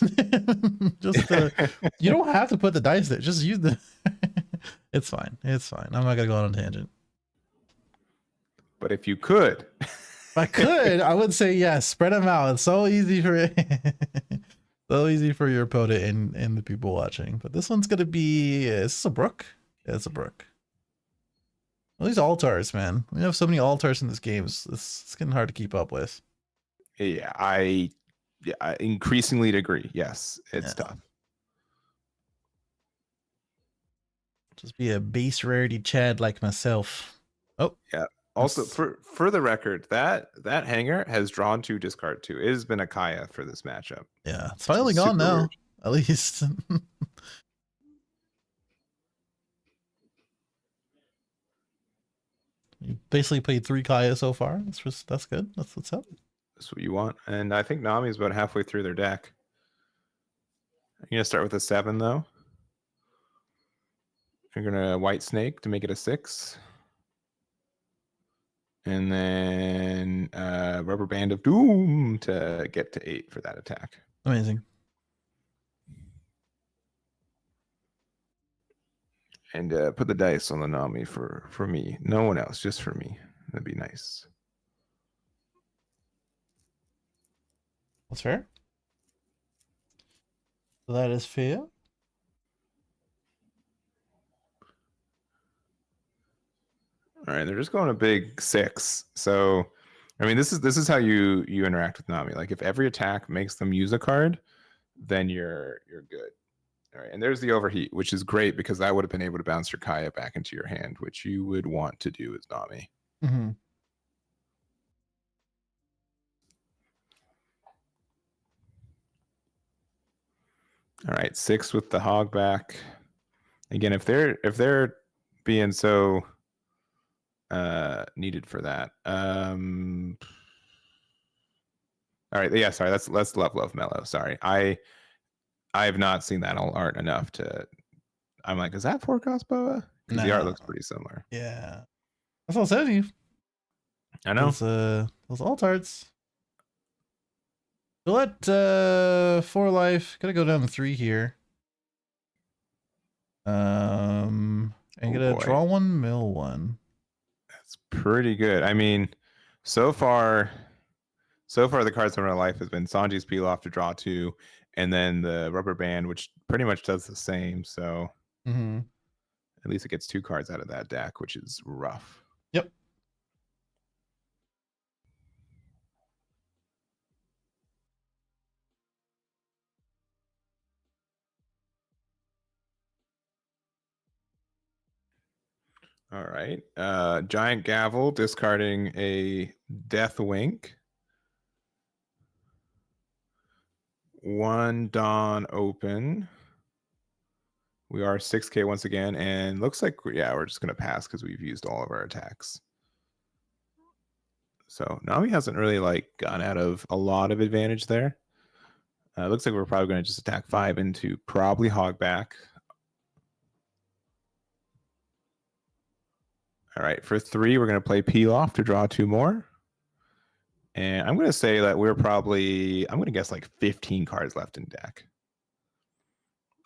Just you don't have to put the dice there. Just use the. It's fine. I'm not gonna go on a tangent. But if you could. If I could, I would say yes. Spread them out. It's so easy for so easy for your opponent and the people watching. But this one's gonna be. Is this a brook? Yeah, it's a brook. Well, these altars, man. We have so many altars in this game. It's getting hard to keep up with. Yeah, I increasingly agree. Yes, it's tough. Just be a base rarity Chad like myself. Oh, yeah. Also, for the record, that hanger has drawn 2, discard 2. It has been a Kaya for this matchup. Yeah, it's finally gone now. Weird. At least. You basically played 3 Kaya so far. That's good. That's what's up. That's what you want. And I think Nami is about halfway through their deck. You're gonna start with a 7 though. You're gonna White Snake to make it a 6. And then Rubber Band of Doom to get to 8 for that attack. Amazing. And put the dice on the Nami for me. No one else, just for me. That'd be nice. That's fair. So that is fair. All right, they're just going a big 6. So, I mean, this is how you interact with Nami. Like, if every attack makes them use a card, then you're good. All right, and there's the overheat, which is great because that would have been able to bounce your Kaya back into your hand, which you would want to do as Nami. Mm-hmm. All right, 6 with the hog back. Again, if they're being so needed for that. All right, yeah, sorry, that's love mellow. Sorry, I have not seen that art enough to. I'm like, is that 4 cost boa? Because the art looks pretty similar. Yeah, that's all I said to you. I know. Those alt arts. We'll let 4 life. Gotta go down to 3 here. And gonna draw 1, mill 1. That's pretty good. I mean, so far the cards in real life has been Sanji's peel off to draw 2, and then the Rubber Band, which pretty much does the same. So at least it gets 2 cards out of that deck, which is rough. Yep. All right. Giant Gavel discarding a Death Wink. 1 Dawn open. We are 6K once again, and looks like, yeah, we're just going to pass because we've used all of our attacks. So Nami hasn't really like gone out of a lot of advantage there. Looks like we're probably going to just attack 5 into probably hog back. All right, for 3, we're going to play peel off to draw 2 more. And I'm going to say that we're probably, I'm going to guess like 15 cards left in deck.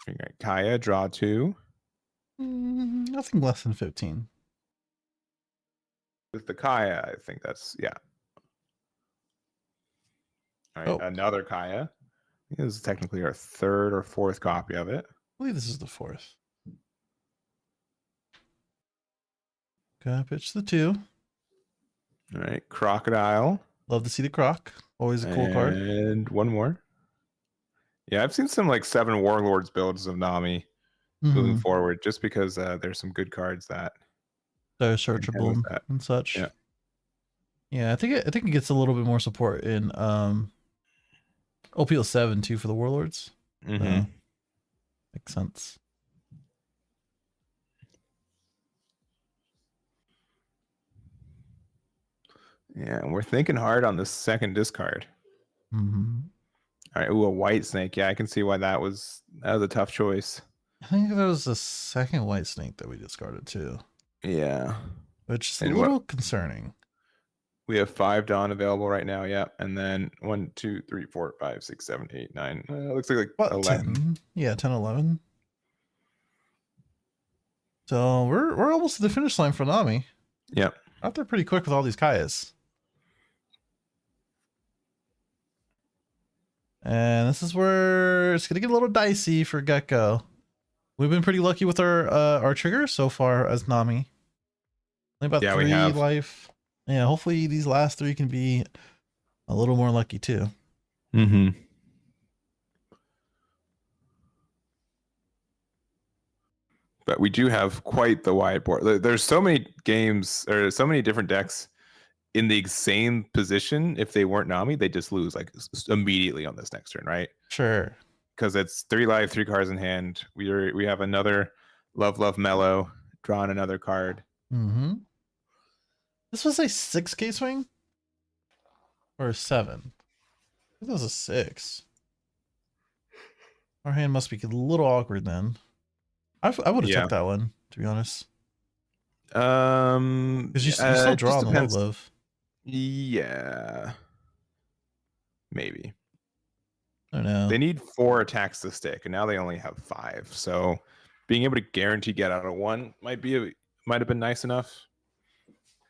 Okay, Kaya, draw 2. Nothing less than 15. With the Kaya, I think that's, yeah. All right, another Kaya. I think this is technically our 3rd or 4th copy of it. I believe this is the 4th. Gonna pitch the 2. All right, Crocodile. Love to see the croc. Always a cool card. And 1 more. Yeah, I've seen some like 7 Warlords builds of Nami moving forward, just because there's some good cards that they're searchable and such. Yeah. Yeah, I think it gets a little bit more support in OPL 7 too for the Warlords. So, makes sense. Yeah, and we're thinking hard on the second discard. All right, ooh, a White Snake. Yeah, I can see why that was a tough choice. I think that was the second White Snake that we discarded too. Yeah, which is a little concerning. We have 5 Dawn available right now. Yeah, and then 1, 2, 3, 4, 5, 6, 7, 8, 9. Looks like what, 11. 10? Yeah, 10, 11. So we're almost to the finish line for Nami. Yep. Out there pretty quick with all these Kayas. And this is where it's gonna get a little dicey for Gecko. We've been pretty lucky with our triggers so far as Nami. Only about Yeah, we 3 have. life. Yeah, hopefully these last 3 can be a little more lucky too. Mm-hmm. But we do have quite the wide board. There's so many games or so many different decks in the same position. If they weren't Nami, they just lose like immediately on this next turn, right? Sure. Because it's 3 life, 3 cards in hand. We have another Love Mellow, drawing another card. Mm-hmm. This was a 6K swing? Or a 7? I think it was a 6. Our hand must be a little awkward then. I would have took that one, to be honest. Because you still draw on the love. Yeah. Maybe. I don't know. They need 4 attacks to stick, and now they only have 5. So being able to guarantee get out of 1 might have been nice enough.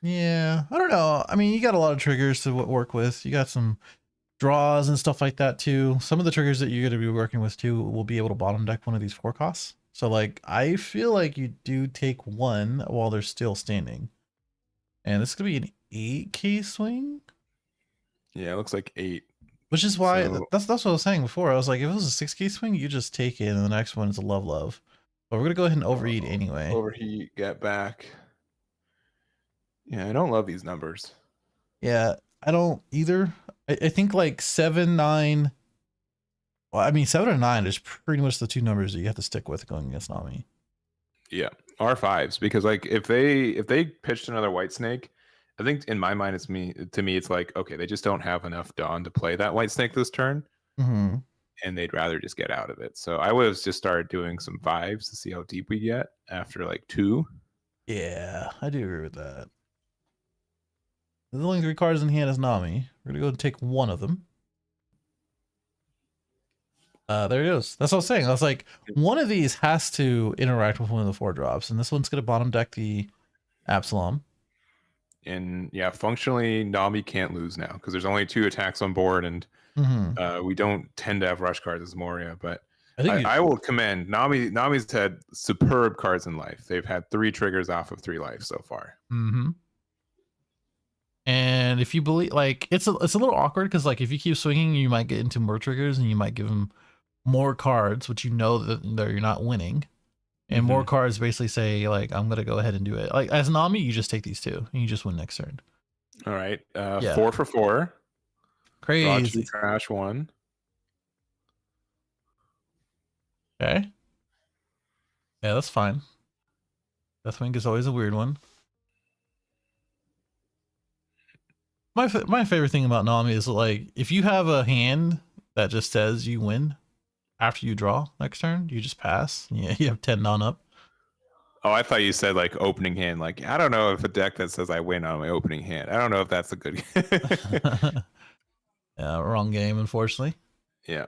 Yeah, I don't know. I mean, you got a lot of triggers to work with. You got some draws and stuff like that too. Some of the triggers that you're going to be working with too will be able to bottom deck one of these 4 costs. So like, I feel like you do take 1 while they're still standing. And this is going to be an 8K swing. Yeah, it looks like 8. Which is why that's what I was saying before. I was like, if it was a 6K swing, you just take it, and the next one is a love. But we're gonna go ahead and overeat anyway. Overheat, get back. Yeah, I don't love these numbers. Yeah, I don't either. I think like 7, 9. Well, I mean 7 or 9 is pretty much the 2 numbers that you have to stick with going against Nami. Yeah, R5s, because like if they pitched another White Snake, I think in my mind to me it's like, okay, they just don't have enough Dawn to play that White Snake this turn. Mm-hmm. And they'd rather just get out of it. So I would have just started doing some 5s to see how deep we get after like 2. Yeah, I do agree with that. There's only 3 cards in hand as Nami. We're gonna go and take 1 of them. There it is. That's what I was saying. I was like, one of these has to interact with one of the 4 drops, and this one's gonna bottom deck the Absalom. And yeah, functionally, Nami can't lose now because there's only 2 attacks on board, and we don't tend to have rush cards as Moria. But I will commend Nami. Nami's had superb cards in life. They've had 3 triggers off of 3 life so far. Mm-hmm. And if you believe, like, it's a little awkward because like if you keep swinging, you might get into more triggers, and you might give them more cards, which you know that you're not winning. And more cards basically say, like, I'm going to go ahead and do it. Like, as Nami, you just take these 2, and you just win next turn. All right. 4 for 4. Crazy. Trash 1. Okay. Yeah, that's fine. Deathwing is always a weird one. My favorite thing about Nami is, like, if you have a hand that just says you win after you draw next turn, you just pass. Yeah, you have 10 non-up. Oh, I thought you said like opening hand. Like, I don't know if a deck that says I win on my opening hand. I don't know if that's a good. Yeah, wrong game, unfortunately. Yeah.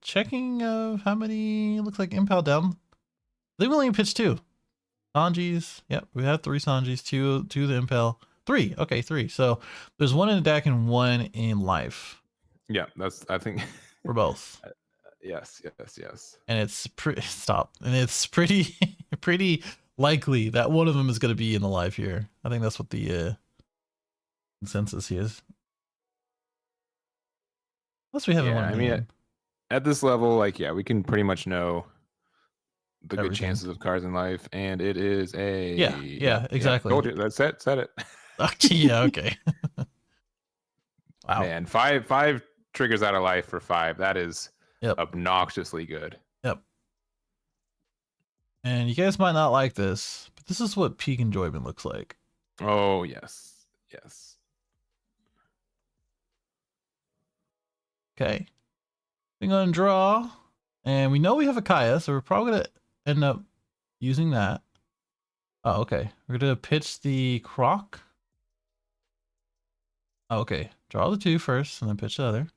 Checking of how many looks like Impel down. They only pitched 2. Sanjis. Yep, we have 3 Sanjis, 2 the Impel. 3. Okay, 3. So there's 1 in the deck and 1 in life. Yeah, I think for both. Yes. And it's pretty likely that one of them is going to be in the live here. I think that's what the consensus is. Unless we haven't won. I mean, at this level, like, yeah, we can pretty much know the good chances of cards in life, and it is a yeah, exactly. Told you, that's it. Said it. Yeah, okay. Wow, man, five triggers out of life for 5. That is obnoxiously good. Yep. And you guys might not like this, but this is what peak enjoyment looks like. Oh yes. Okay, we're gonna draw, and we know we have a Kaya, so we're probably gonna end up using that. Oh, okay. We're gonna pitch the Croc. Oh, okay. Draw the 2 first, and then pitch the other.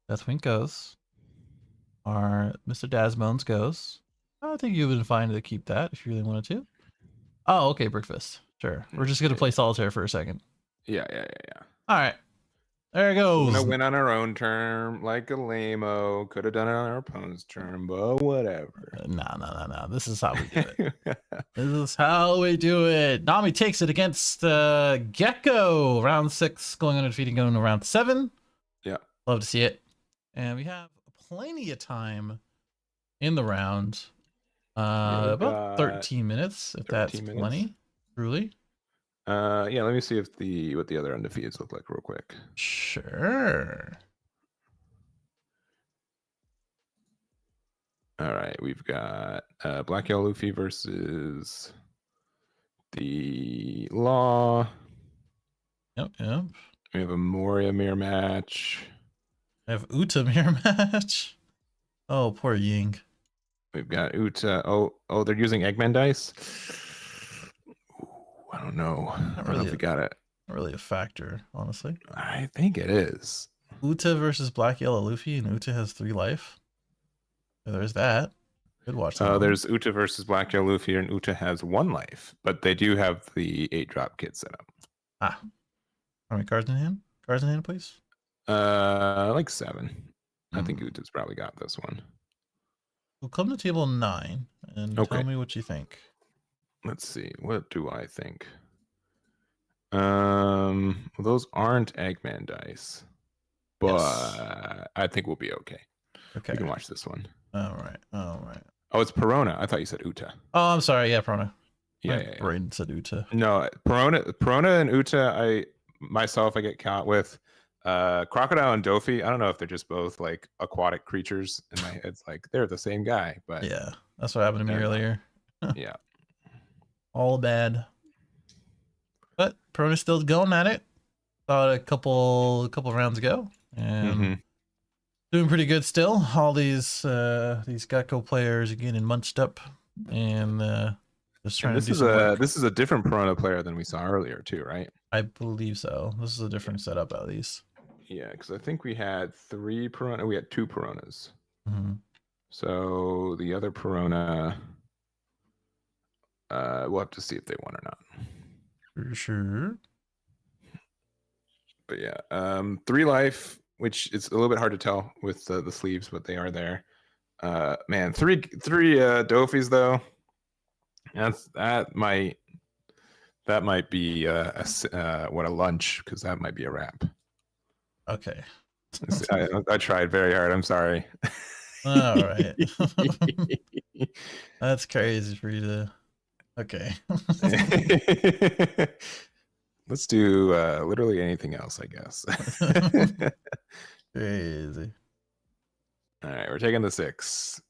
Deathwing goes. Our Mr. Dasmones goes. I think you would have been fine to keep that if you really wanted to. Oh, okay, Brickfist. Sure. We're just gonna play solitaire for a second. Yeah. All right. There it We're goes. gonna win on our own term, like a lame-o. Could have done it on our opponent's term, but whatever. No. This is how we do it. This is how we do it. Nami takes it against Gecko. Round 6, going undefeated, going to round 7. Yeah. Love to see it. And we have plenty of time in the round. About 13 minutes, if 13 that's minutes. Plenty. Truly. Yeah, let me see if what the other undefeateds look like real quick. Sure. All right, we've got Black Yellow Luffy versus the Law. Yep. We have a Moria mirror match. I have Uta mirror match. Oh, poor Ying. We've got Uta. Oh, they're using Eggman dice. I don't know. I don't know if we got it. Not really a factor, honestly. I think it is. Uta versus Black Yellow Luffy, and Uta has 3 life. So there's that. Good watch. There's Uta versus Black Yellow Luffy, and Uta has 1 life, but they do have the 8-drop kit set up. How many cards in hand? Cards in hand, please. Like 7. I think Uta's probably got this one. We'll come to table 9 and tell me what you think. Let's see. What do I think? Well, those aren't Eggman dice, but yes. I think we'll be okay. Okay. We can watch this one. All right. Oh, it's Perona. I thought you said Uta. Oh, I'm sorry. Yeah, Perona. Yeah. Braden said Uta. No, Perona and Uta. I get caught with. Crocodile and Dofi. I don't know if they're just both like aquatic creatures. In my head, it's like they're the same guy, but yeah, that's what happened to me earlier. Yeah. All bad. But Perona's still going at it. Thought a couple rounds ago, and doing pretty good still. All these Gecko players are getting munched up, and just trying to do some work. This is a different Perona player than we saw earlier too, right? I believe so. This is a different setup at least. Yeah, because I think we had 3 Perona. We had 2 Peronas. So the other Perona, we'll have to see if they won or not. For sure. But yeah, 3 life, which is a little bit hard to tell with the sleeves, but they are there. Man, 3 Dofis though. That might be what a lunch, because that might be a wrap. Okay. I tried very hard. I'm sorry. All right. That's crazy for you to. Okay. Let's do literally anything else, I guess. Crazy. All right, we're taking the 6.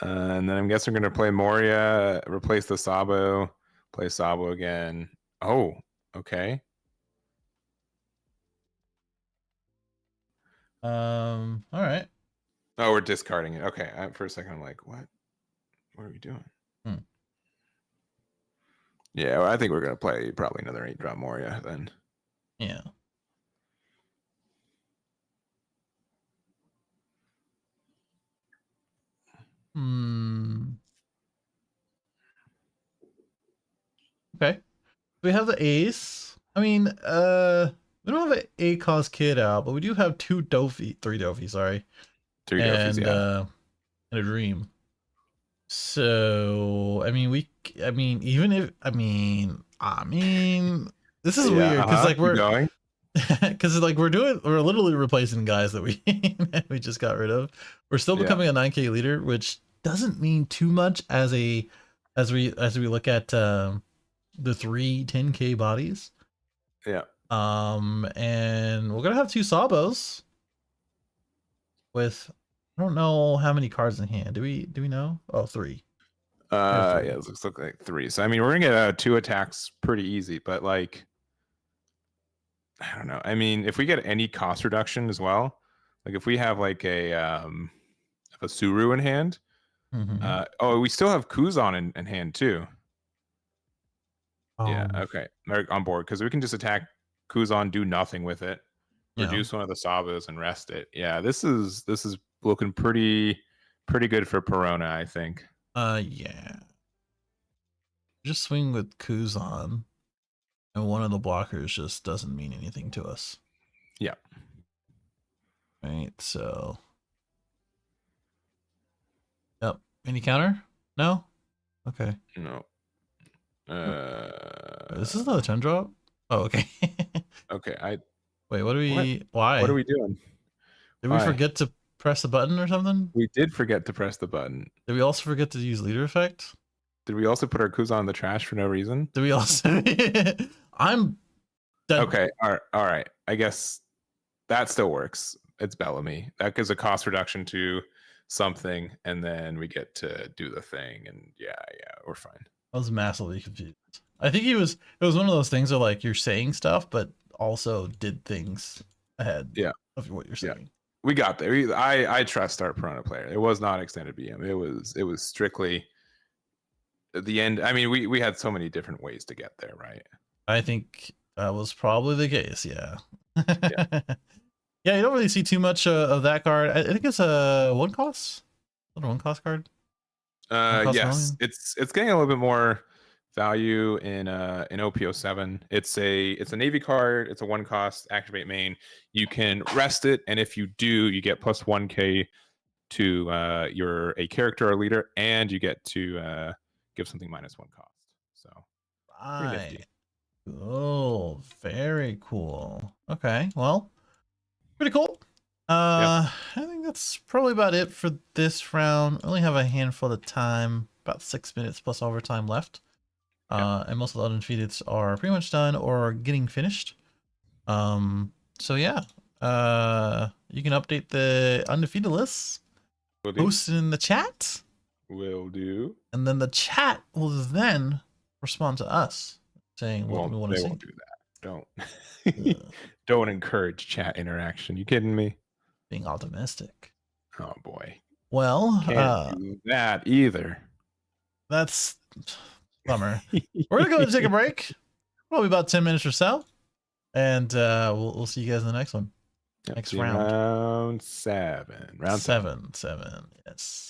And then I'm guessing we're going to play Moria, replace the Sabo, play Sabo again. Oh, okay. All right. Oh, we're discarding it. Okay. For a second, I'm like, what? What are we doing? Yeah, well, I think we're going to play probably another 8-drop Moria then. Yeah. Okay. We have the ace. I mean, we don't have an A-Cos kid out, but we do have 3 Dofi, sorry. 3 Dofis, yeah. And a dream. So, I mean, this is weird because like we're going. Because like we're literally replacing guys that we we just got rid of. We're still becoming a 9K leader, which doesn't mean too much as we look at the 3 10K bodies. Yeah. And we're gonna have 2 Sabos with I don't know how many cards in hand. Do we know? Oh, 3. Yeah, it looks like 3. So I mean, we're gonna get 2 attacks pretty easy, but like, I don't know. I mean, if we get any cost reduction as well, like if we have like a Suru in hand, we still have Kuzan in hand too. Yeah, okay, they're on board because we can just attack Kuzan, do nothing with it, reduce one of the Sabos, and rest it. Yeah, this is looking pretty good for Perona, I think. Yeah. just swing with Kuzan, and one of the blockers just doesn't mean anything to us. Yeah. Right. So. Yep. Any counter? No. Okay. No. This is another 10 drop. Oh, okay. Okay. Wait. What do What? we? Why? What are we doing? Did we Why? forget to press the button or something? We did forget to press the button. Did we also forget to use leader effect? Did we also put our Kuzan in the trash for no reason? Did we also? I'm. Okay. All right. I guess that still works. It's Bellamy. That gives a cost reduction to something, and then we get to do the thing. And yeah, we're fine. I was massively confused. I think it was one of those things where like you're saying stuff, but also did things ahead. Yeah. Of what you're saying. We got there. I trust our Piranha player. It was not extended BM. It was strictly the end. I mean, we had so many different ways to get there, right? I think that was probably the case. Yeah. Yeah. Yeah, you don't really see too much of that card. I think it's a one cost. Is it a one cost card? Yes, it's getting a little bit more value in OPO7. It's a navy card. It's a one cost activate main. You can rest it, and if you do, you get plus 1k to your a character or leader, and you get to give something minus 1 cost. So pretty nifty. Oh, very cool. Okay, well, pretty cool. I think that's probably about it for this round. I only have a handful of time, about 6 minutes plus overtime left. And most of the undefeateds are pretty much done or getting finished. So yeah, you can update the undefeated lists, post it in the chat. Will do. And then the chat will then respond to us saying what we want to see. They won't do that. Don't. Don't encourage chat interaction. You kidding me? Being optimistic. Oh boy. Well, can't do that either. That's bummer. We're gonna go ahead and take a break. Probably about 10 minutes or so, and we'll see you guys in the next one. Next round. Round 7. Round 7. Yes.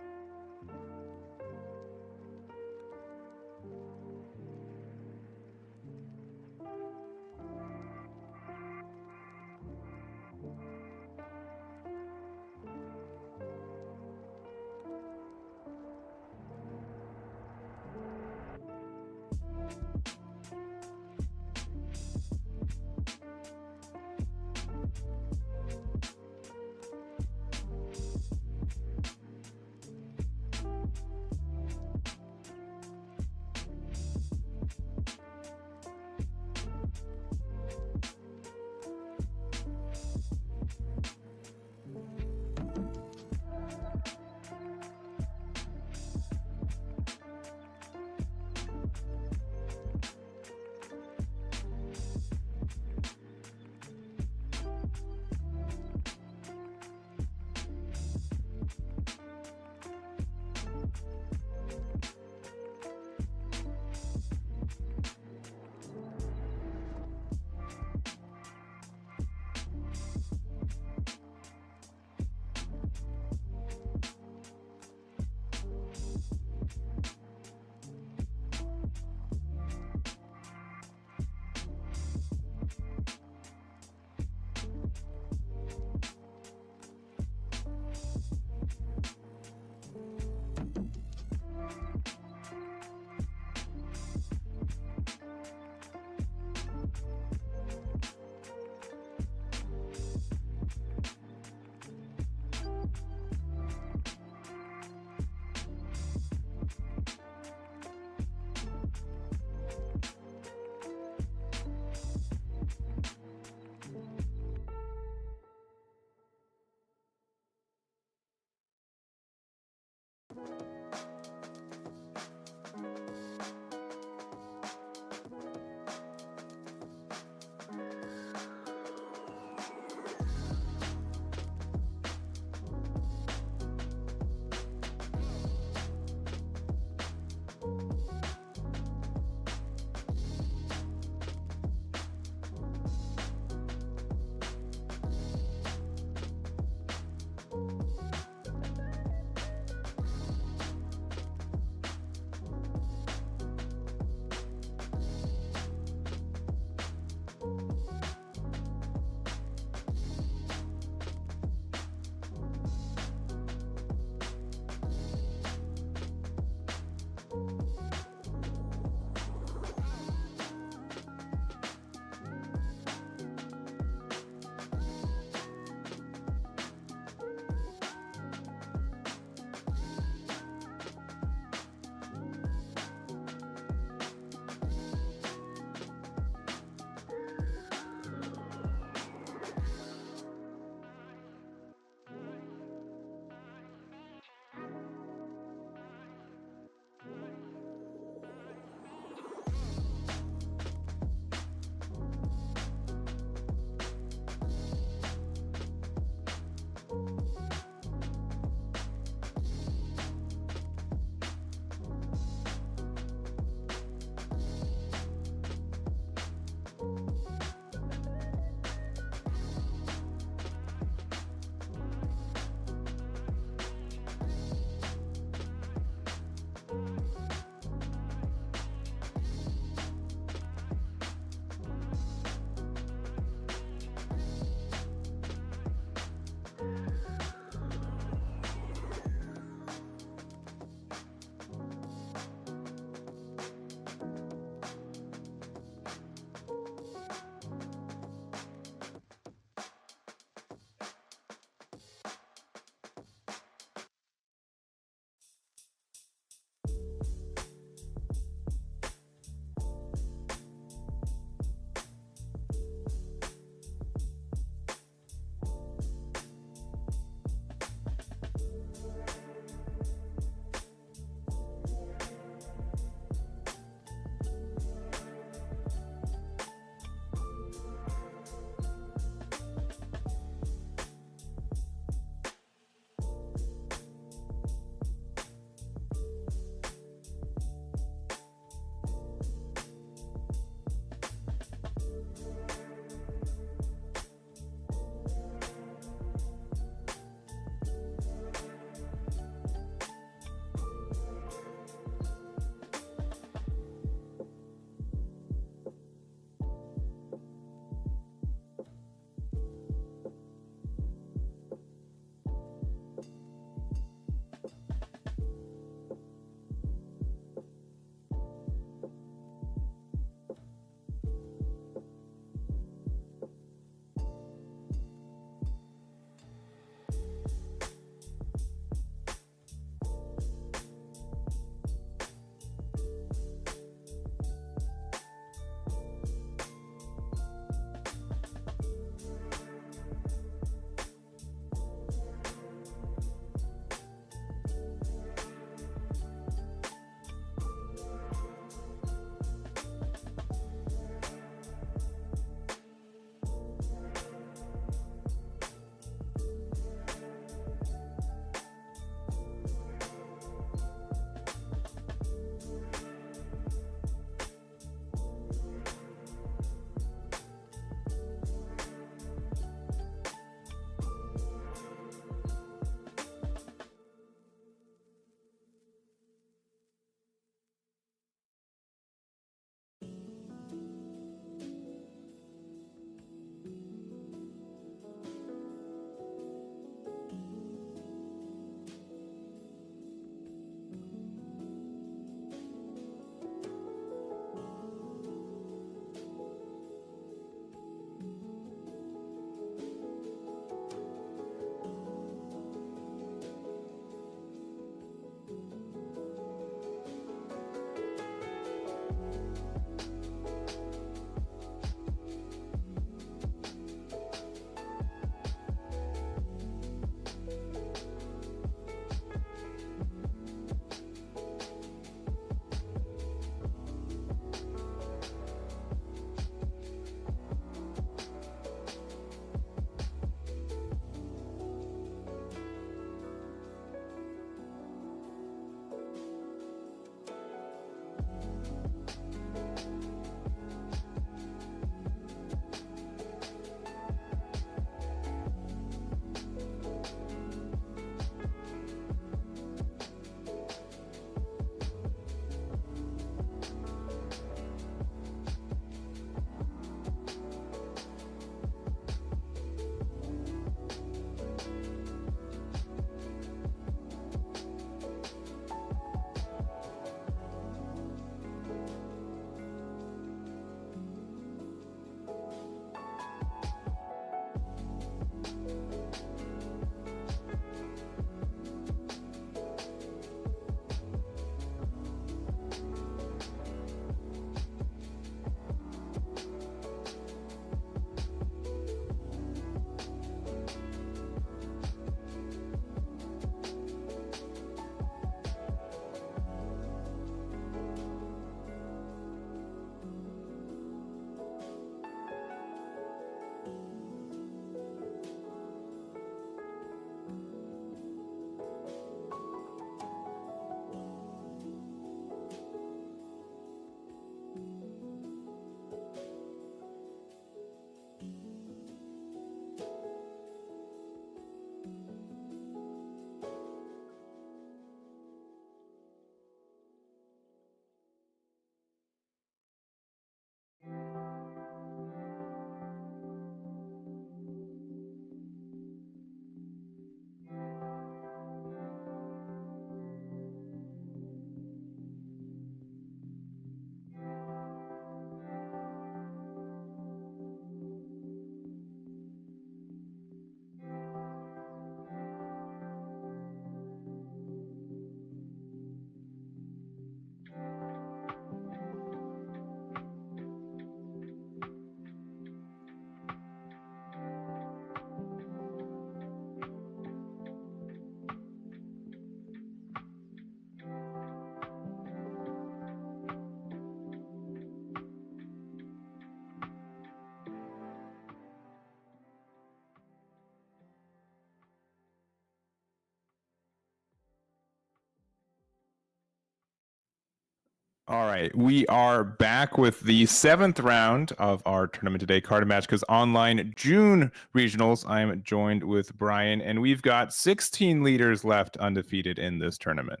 All right, we are back with the 7th round of our tournament today, Carta Magica's online June regionals. I'm joined with Brian, and we've got 16 leaders left undefeated in this tournament.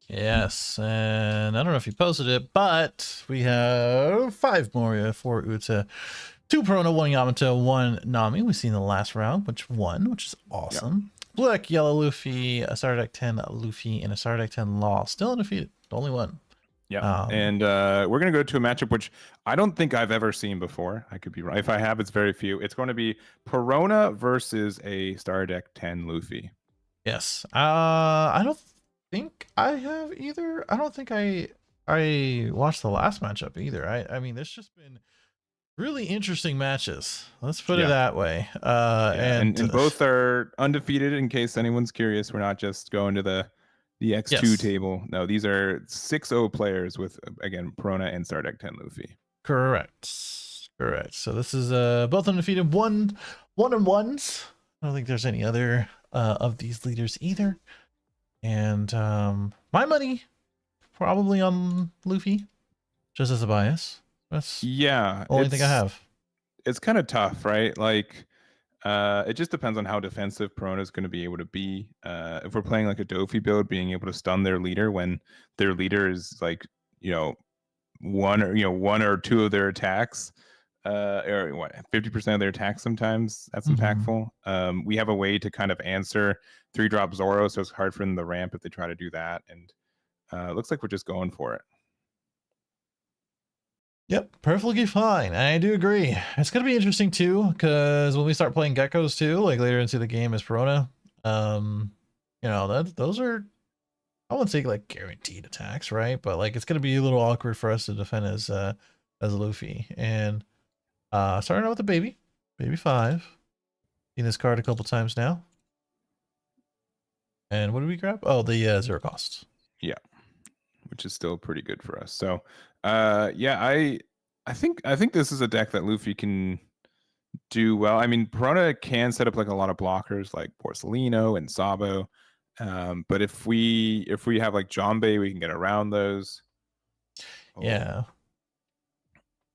Yes, and I don't know if you posted it, but we have 5 Moria, 4 Uta, 2 Perona, 1 Yamato, 1 Nami. We've seen the last round, which won, which is awesome. Yep. Blue deck, yellow Luffy, a Star deck 10 Luffy, and a Star deck 10 Law. Still undefeated, only one. Yeah, and we're going to go to a matchup which I don't think I've ever seen before. I could be wrong. If I have, it's very few. It's going to be Perona versus a Star deck 10 Luffy. Yes. I don't think I have either. I don't think I watched the last matchup either. I mean, there's just been really interesting matches. Let's put it that way. And both are undefeated. In case anyone's curious, we're not just going to the X2 table. No, these are 6-0 players with, again, Perona and Star deck 10 Luffy. Correct. So this is both undefeated, one and ones. I don't think there's any other of these leaders either. And my money probably on Luffy, just as a bias. That's the only thing I have. It's kind of tough, right? Like, it just depends on how defensive Perona is going to be able to be. If we're playing like a Dofi build, being able to stun their leader when their leader is like, one or two of their attacks, or what, 50% of their attacks sometimes. That's impactful. We have a way to kind of answer 3-drop Zoro, so it's hard for them to ramp if they try to do that. And it looks like we're just going for it. Yep, perfectly fine. I do agree. It's gonna be interesting too, because when we start playing geckos too, like later into the game as Perona, those are, I wouldn't say like guaranteed attacks, right? But like it's gonna be a little awkward for us to defend as Luffy. And starting out with the baby 5. Seen this card a couple times now. And what did we grab? Oh, the 0 cost. Yeah, which is still pretty good for us. So I think this is a deck that Luffy can do well. I mean, Perona can set up like a lot of blockers like Porcelino and Sabo. But if we have like Jambe, we can get around those. Yeah.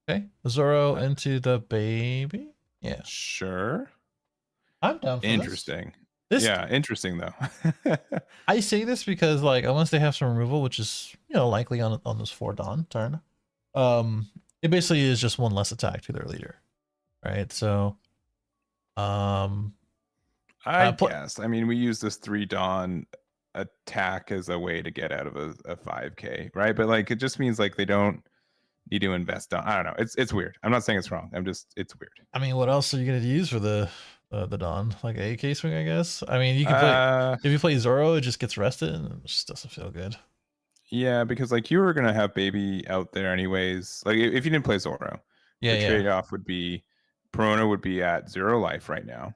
Okay. Zoro into the baby. Yeah. Sure. I'm down for interesting. This, interesting though. I say this because like unless they have some removal, which is likely on this 4 Dawn turn, it basically is just 1 less attack to their leader, right? So, I guess. I mean, we use this 3 Dawn attack as a way to get out of a 5k, right? But like it just means like they don't need to invest on. I don't know. It's weird. I'm not saying it's wrong. It's weird. I mean, what else are you gonna use for the Dawn? Like a AK swing, I guess. I mean, you can play if you play Zoro, it just gets rested and it just doesn't feel good. Yeah, because like you were gonna have baby out there anyways. Like if you didn't play Zoro, the trade-off would be Perona would be at 0 life right now.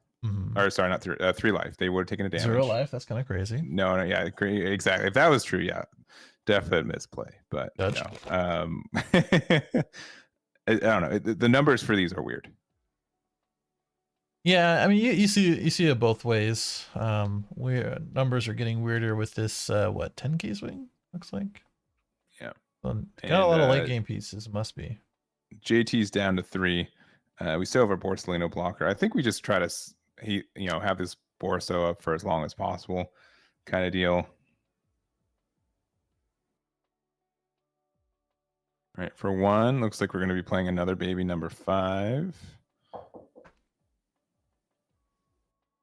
Or sorry, not 3 life. They would have taken a damage. 0 life. That's kind of crazy. No, yeah, exactly. If that was true, yeah, definite misplay. But I don't know. The numbers for these are weird. Yeah, I mean, you see it both ways. Numbers are getting weirder with this 10k swing looks like. Yeah, got a lot of late game pieces. Must be. JT's down to 3. We still have our Borsalino blocker. I think we just try to have this Borso up for as long as possible, kind of deal. All right, for 1, looks like we're going to be playing another baby number 5.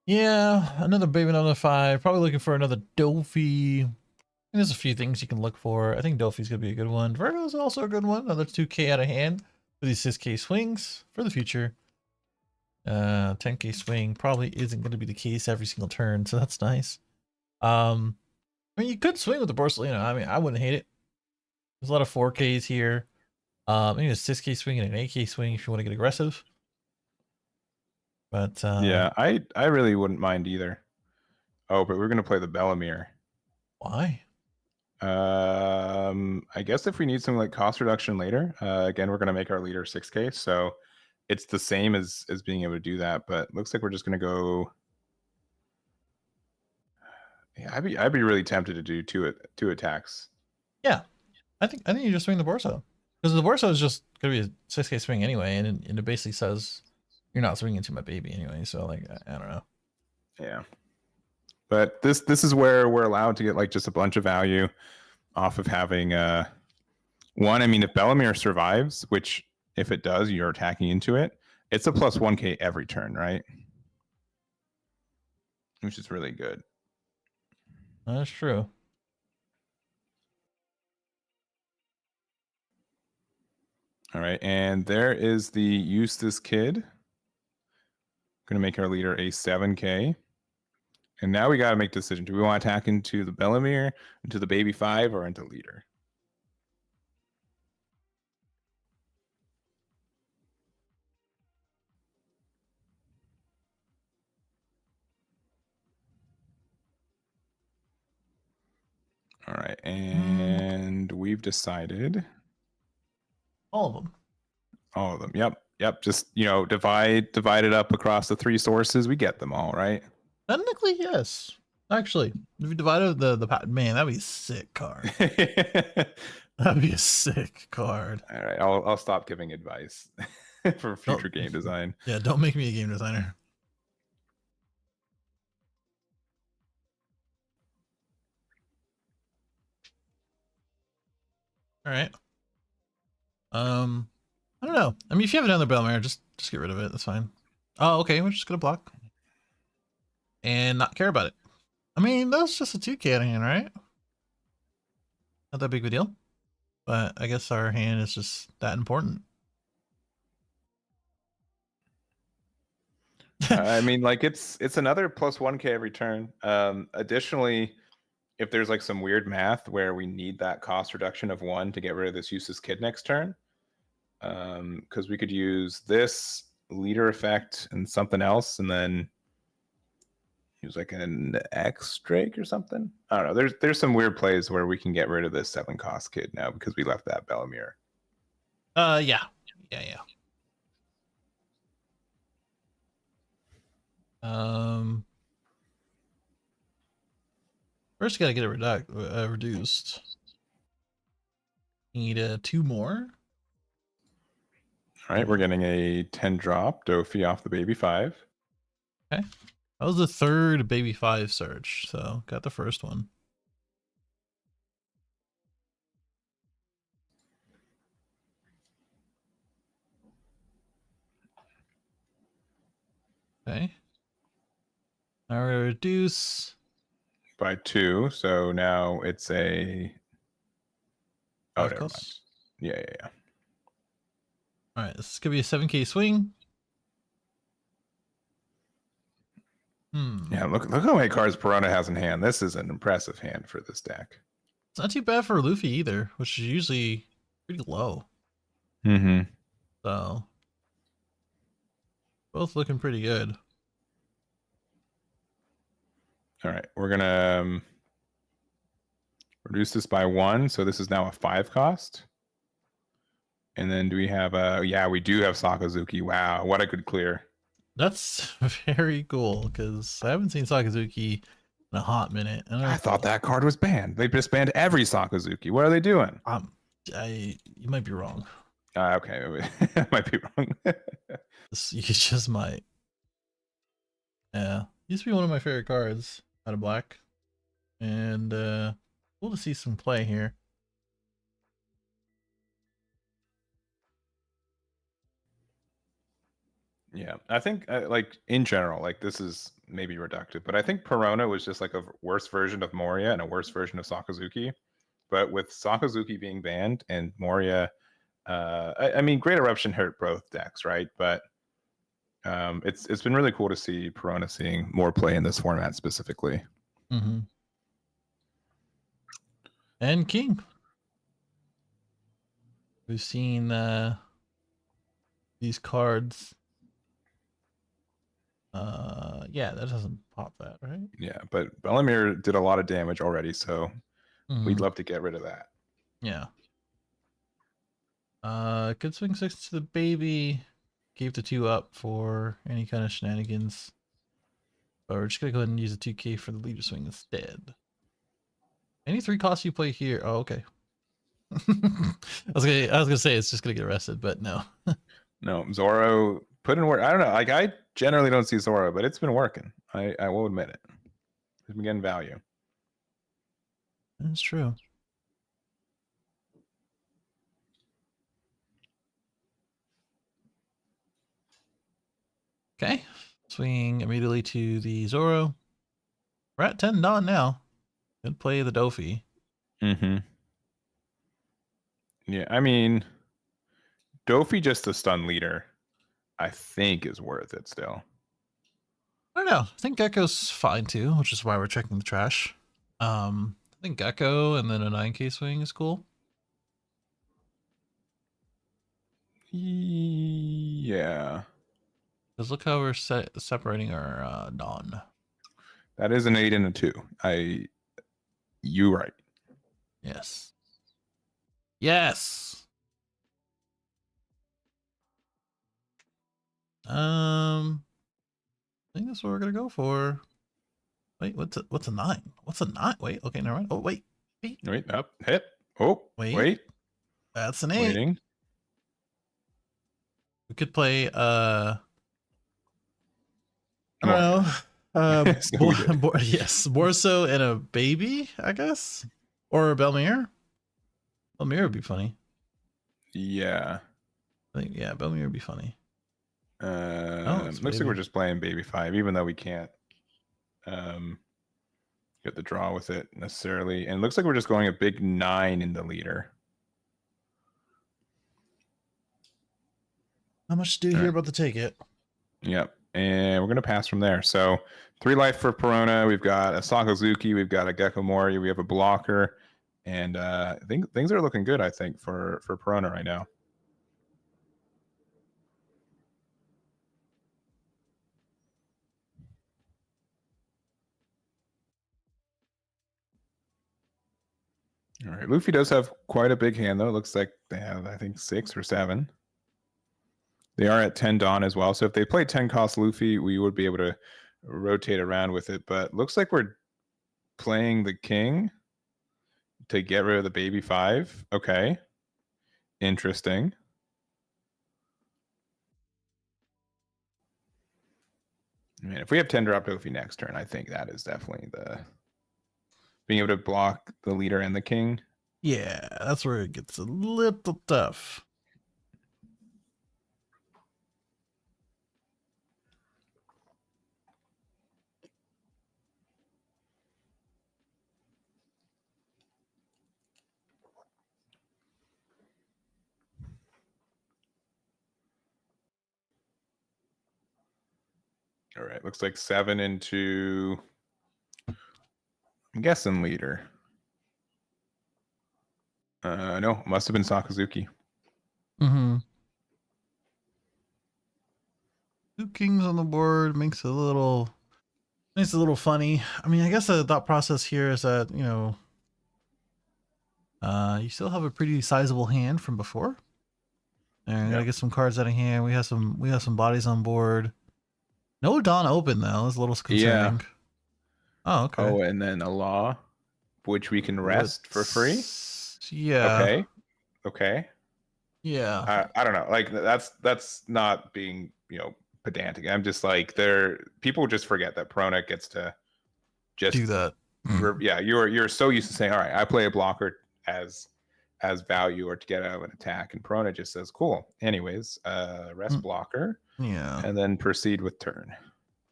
Yeah, another baby number 5. Probably looking for another Dofi. There's a few things you can look for. I think Dofi's gonna be a good one. Virgo's also a good one. Another 2k out of hand for these 6k swings for the future. 10k swing probably isn't going to be the case every single turn, so that's nice. I mean, you could swing with the Borsalino. I mean, I wouldn't hate it. There's a lot of 4ks here. Maybe a 6k swing and an 8k swing if you want to get aggressive. But yeah, I really wouldn't mind either. Oh, but we're gonna play the Bellamere. Why? I guess if we need some like cost reduction later, again, we're gonna make our leader 6k, so it's the same as being able to do that. But looks like we're just gonna go. Yeah, I'd be really tempted to do two attacks. Yeah, I think you just swing the Borso because the Borso is just gonna be a 6K swing anyway, and it basically says you're not swinging to my baby anyway. So like I don't know. Yeah. But this is where we're allowed to get like just a bunch of value off of having one. I mean, if Bellamere survives, which if it does, you're attacking into it. It's a plus 1K every turn, right? Which is really good. That's true. All right, and there is the Eustace Kid. Going to make our leader a 7K. And now we got to make a decision. Do we want to attack into the Bellamere, into the baby 5, or into leader? All right, and we've decided All of them. all of them. Yep. Just divide it up across the 3 sources. We get them all, right? Technically, yes. Actually, if you divided man, that'd be a sick card. That'd be a sick card. All right, I'll stop giving advice for future game design. Yeah, don't make me a game designer. All right. I don't know. I mean, if you have another Belmare, just get rid of it. That's fine. Oh, okay. We're just gonna block and not care about it. I mean, that's just a 2K hand, right? Not that big of a deal. But I guess our hand is just that important. I mean, like it's another plus 1K every turn. Additionally, if there's like some weird math where we need that cost reduction of 1 to get rid of this Eustace Kid next turn, because we could use this leader effect and something else, and then use like an X Drake or something. I don't know. There's some weird plays where we can get rid of this 7 cost kid now because we left that Bellamere. Yeah. First gotta get it reduced. Need 2 more. All right, we're getting a 10 drop Dofi off the baby 5. Okay. That was the 3rd baby 5 search, so got the first one. Okay. Now we're gonna reduce by 2, so now it's a... Oh, never mind. Yeah. All right, this is gonna be a 7K swing. Yeah, look how many cards Perona has in hand. This is an impressive hand for this deck. It's not too bad for Luffy either, which is usually pretty low. So both looking pretty good. All right, we're gonna reduce this by 1, so this is now a 5 cost. And then do we have yeah, we do have Sakazuki. Wow, what a good clear. That's very cool because I haven't seen Sakazuki in a hot minute. I thought that card was banned. They just banned every Sakazuki. What are they doing? You might be wrong. Okay, I might be wrong. You just might. Yeah, used to be one of my favorite cards out of black, and cool to see some play here. Yeah, I think like in general, like this is maybe reductive, but I think Perona was just like a worse version of Moria and a worse version of Sakazuki. But with Sakazuki being banned and Moria, I mean, Great Eruption hurt both decks, right? But it's been really cool to see Perona seeing more play in this format specifically. And King. We've seen these cards. Yeah, that doesn't pop that, right? Yeah, but Bellamere did a lot of damage already, so we'd love to get rid of that. Yeah. Could swing 6 to the baby. Keep the 2 up for any kind of shenanigans. But we're just gonna go ahead and use a 2K for the leader swing instead. Any 3 costs you play here? Oh, okay. I was gonna say it's just gonna get arrested, but no. No, Zoro put in work. I don't know. Like I generally don't see Zoro, but it's been working. I will admit it. He's been getting value. That's true. Okay, swing immediately to the Zoro. We're at 10 Dawn now. Good play the Dofi. Mm-hmm. Yeah, I mean, Dofi just a stun leader, I think is worth it still. I don't know. I think Gecko's fine too, which is why we're checking the trash. I think Gecko and then a 9k swing is cool. Yeah. Because look how we're separating our Dawn. That is an 8 and a 2. You right. Yes. Yes. I think that's what we're gonna go for. Wait, what's a 9? What's a 9? Wait, okay, never mind. Oh, wait. Wait, up, hit. Oh, wait. That's an 8. Waiting. We could play I don't know. Yes, Borso and a baby, I guess. Or a Belmir. Belmir would be funny. Yeah. I think Belmir would be funny. Looks like we're just playing baby 5, even though we can't get the draw with it necessarily. And it looks like we're just going a big 9 in the leader. How much do you hear about the take it? Yep. And we're going to pass from there. So 3 life for Perona. We've got a Sakazuki. We've got a Gecko Mori. We have a blocker. And I think things are looking good, I think, for Perona right now. All right. Luffy does have quite a big hand, though. It looks like they have, I think, 6 or 7. They are at 10 Dawn as well. So if they play 10 cost Luffy, we would be able to rotate around with it. But looks like we're playing the king to get rid of the baby 5. Okay. Interesting. I mean, if we have 10 drop Luffy next turn, I think that is definitely the being able to block the leader and the king. Yeah, that's where it gets a little tough. All right, looks like 7 into, I'm guessing leader. No, must have been Sakazuki. Mm-hmm. 2 kings on the board makes it a little funny. I mean, I guess the thought process here is that, you know, you still have a pretty sizable hand from before. And gotta get some cards out of hand. We have some bodies on board. No Dawn open though. It's a little concerning. Yeah. Oh, okay. Oh, and then a law, which we can rest for free. Yeah. Okay. Yeah. I don't know. Like that's not being, you know, pedantic. I'm just like people just forget that Perona gets to just do that. Yeah, you're so used to saying, all right, I play a blocker as value or to get out of an attack, and Perona just says, cool. Anyways, rest blocker. Yeah. And then proceed with turn.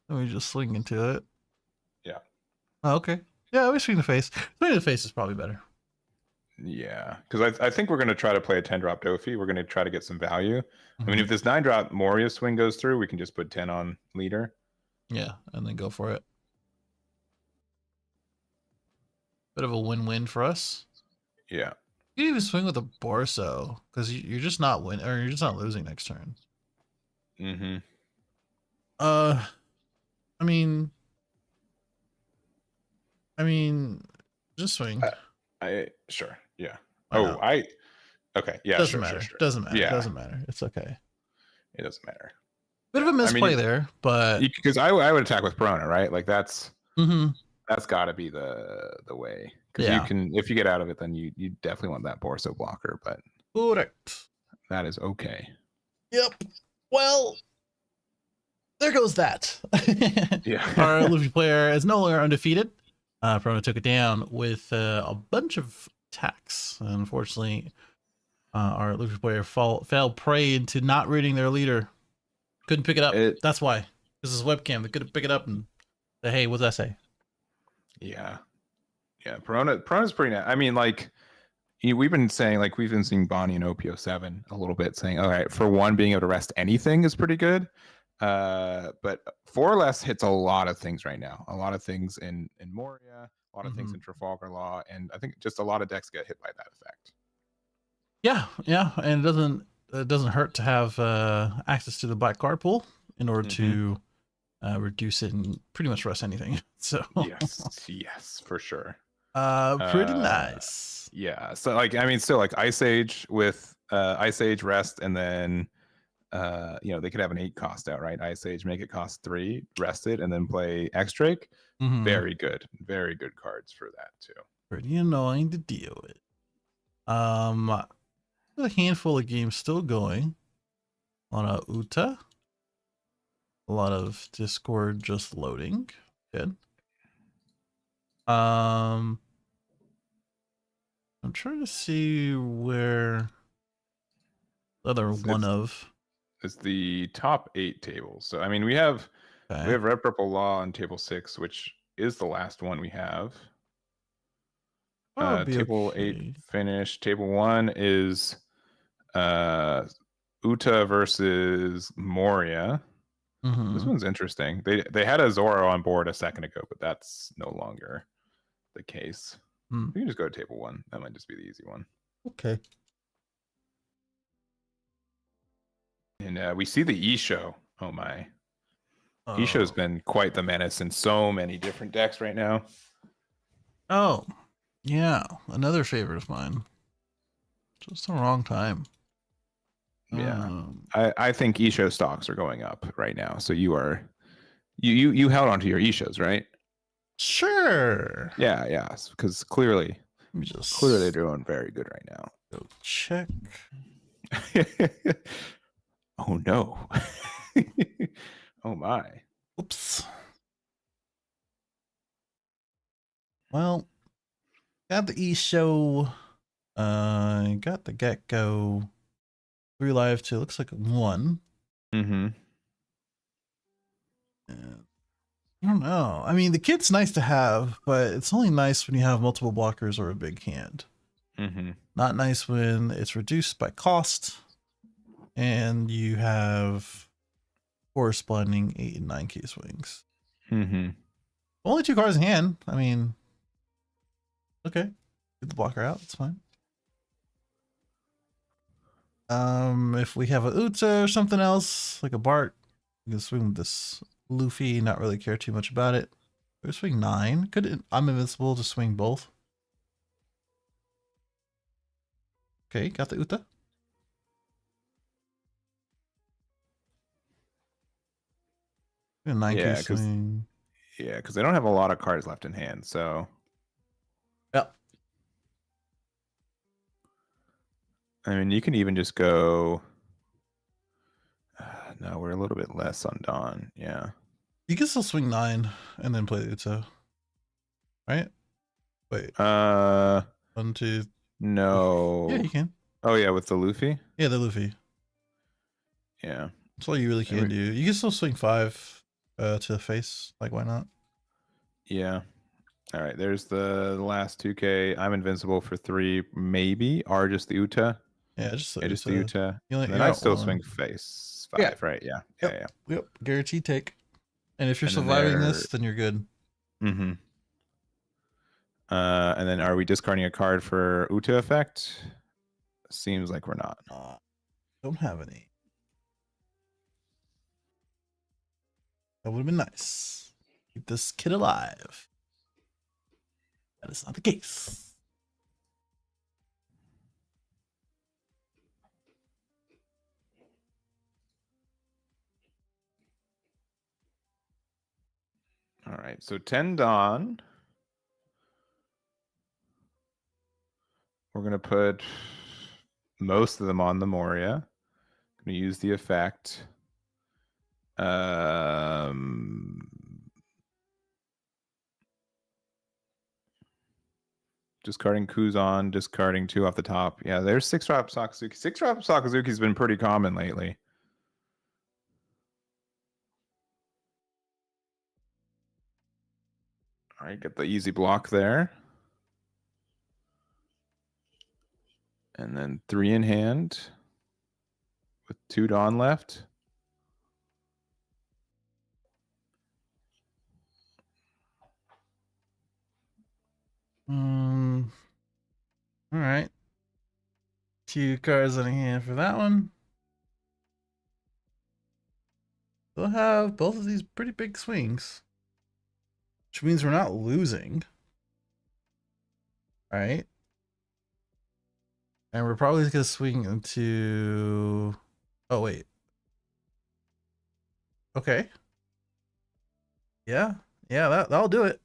Let me just swing into it. Yeah. Oh, okay. Yeah, we swing the face. Swing the face is probably better. Yeah, because I think we're going to try to play a 10 drop Dofi. We're going to try to get some value. I mean, if this 9 drop Moria swing goes through, we can just put 10 on leader. Yeah, and then go for it. Bit of a win-win for us. Yeah. You can even swing with a Borso because you're just not you're just not losing next turn. Mm-hmm. I mean, just swing. Sure. Yeah. Why okay. Yeah. Doesn't matter. Sure. Doesn't matter. Yeah. Doesn't matter. It's okay. It doesn't matter. Bit of a misplay there, but because I would attack with Perona, right? Like that's mm-hmm. That's got to be the way Because you can, if you get out of it, then you definitely want that Borso blocker, but correct. that is okay. Yep. Well, there goes that. Yeah. Our Luffy player is no longer undefeated. Prono took it down with a bunch of attacks. Unfortunately, our Luffy player fell prey into not reading their leader. Couldn't pick it up. That's why. This is webcam. They couldn't pick it up and say, hey, what's that say? Yeah. Yeah. Perona's pretty nice. I mean, like, we've been seeing Bonnie and OPO7 a little bit saying, all right, for one, being able to rest anything is pretty good. But 4 less hits a lot of things right now. A lot of things in Moria, a lot of things in Trafalgar Law, and I think just a lot of decks get hit by that effect. Yeah, and it doesn't hurt to have access to the black card pool in order to reduce it and pretty much rest anything. So yes, for sure. Pretty nice. Yeah. So like, I mean, still like Ice Age with Ice Age rest, and then they could have an 8 cost out, right? Ice Age, make it cost 3, rest it, and then play X Drake. Very good cards for that too. Pretty annoying to deal with. A handful of games still going. A lot of Uta. A lot of Discord just loading. Good. I'm trying to see where the other it's the top 8 tables. So I mean, we have Red Purple Law on table 6, which is the last one we have. Table 8 finished. Table 1 is Uta versus Moria. This one's interesting. They had a Zoro on board a second ago, but that's no longer the case. We can just go to table 1. That might just be the easy one. Okay. And we see the Isho. Oh my. Isho's been quite the menace in so many different decks right now. Oh, yeah. Another favorite of mine. Just the wrong time. Yeah. I think Isho stocks are going up right now. So you held onto your Ishos, right? Sure. Yeah. Because clearly they're doing very good right now. Go check. Oh no. Oh my. Oops. Well, got the Isho. Got the Gecko. 3 live to looks like 1. And I don't know. I mean, the kit's nice to have, but it's only nice when you have multiple blockers or a big hand. Not nice when it's reduced by cost and you have corresponding 8 and 9 key swings. Only 2 cards in hand. I mean, okay, get the blocker out. It's fine. If we have a Uta or something else, like a Bart, we can swing with this Luffy, not really care too much about it. We swing 9. I'm invincible to swing both. Okay, got the Uta. A 9 key swing. Yeah, because they don't have a lot of cards left in hand, so. Yeah. I mean, you can even just go. No, we're a little bit less on Dawn. Yeah. You can still swing 9 and then play the Uta. Right? Wait. 1, 2. No. Yeah, you can. Oh, yeah, with the Luffy? Yeah, the Luffy. Yeah. That's all you really can do. You can still swing 5 to the face. Like, why not? Yeah. All right, there's the last 2K. I'm invincible for 3, maybe, or just the Uta. Yeah, just the Uta. And then I still swing face 5, right? Yeah. Yep. Guaranteed take. And if you're surviving this, then you're good. And then are we discarding a card for Uta effect? Seems like we're not. Don't have any. That would have been nice. Keep this kid alive. That is not the case. All right, so 10 Dawn. We're going to put most of them on the Moria. Going to use the effect. Discarding Kuzan, discarding 2 off the top. Yeah, there's 6-drop Sakazuki. 6-drop Sakazuki's been pretty common lately. All right, get the easy block there. And then 3 in hand with 2 Dawn left. All right. 2 cards in hand for that one. We'll have both of these pretty big swings, which means we're not losing. All right. And we're probably going to swing into... Oh, wait. Okay. Yeah. Yeah, that'll do it.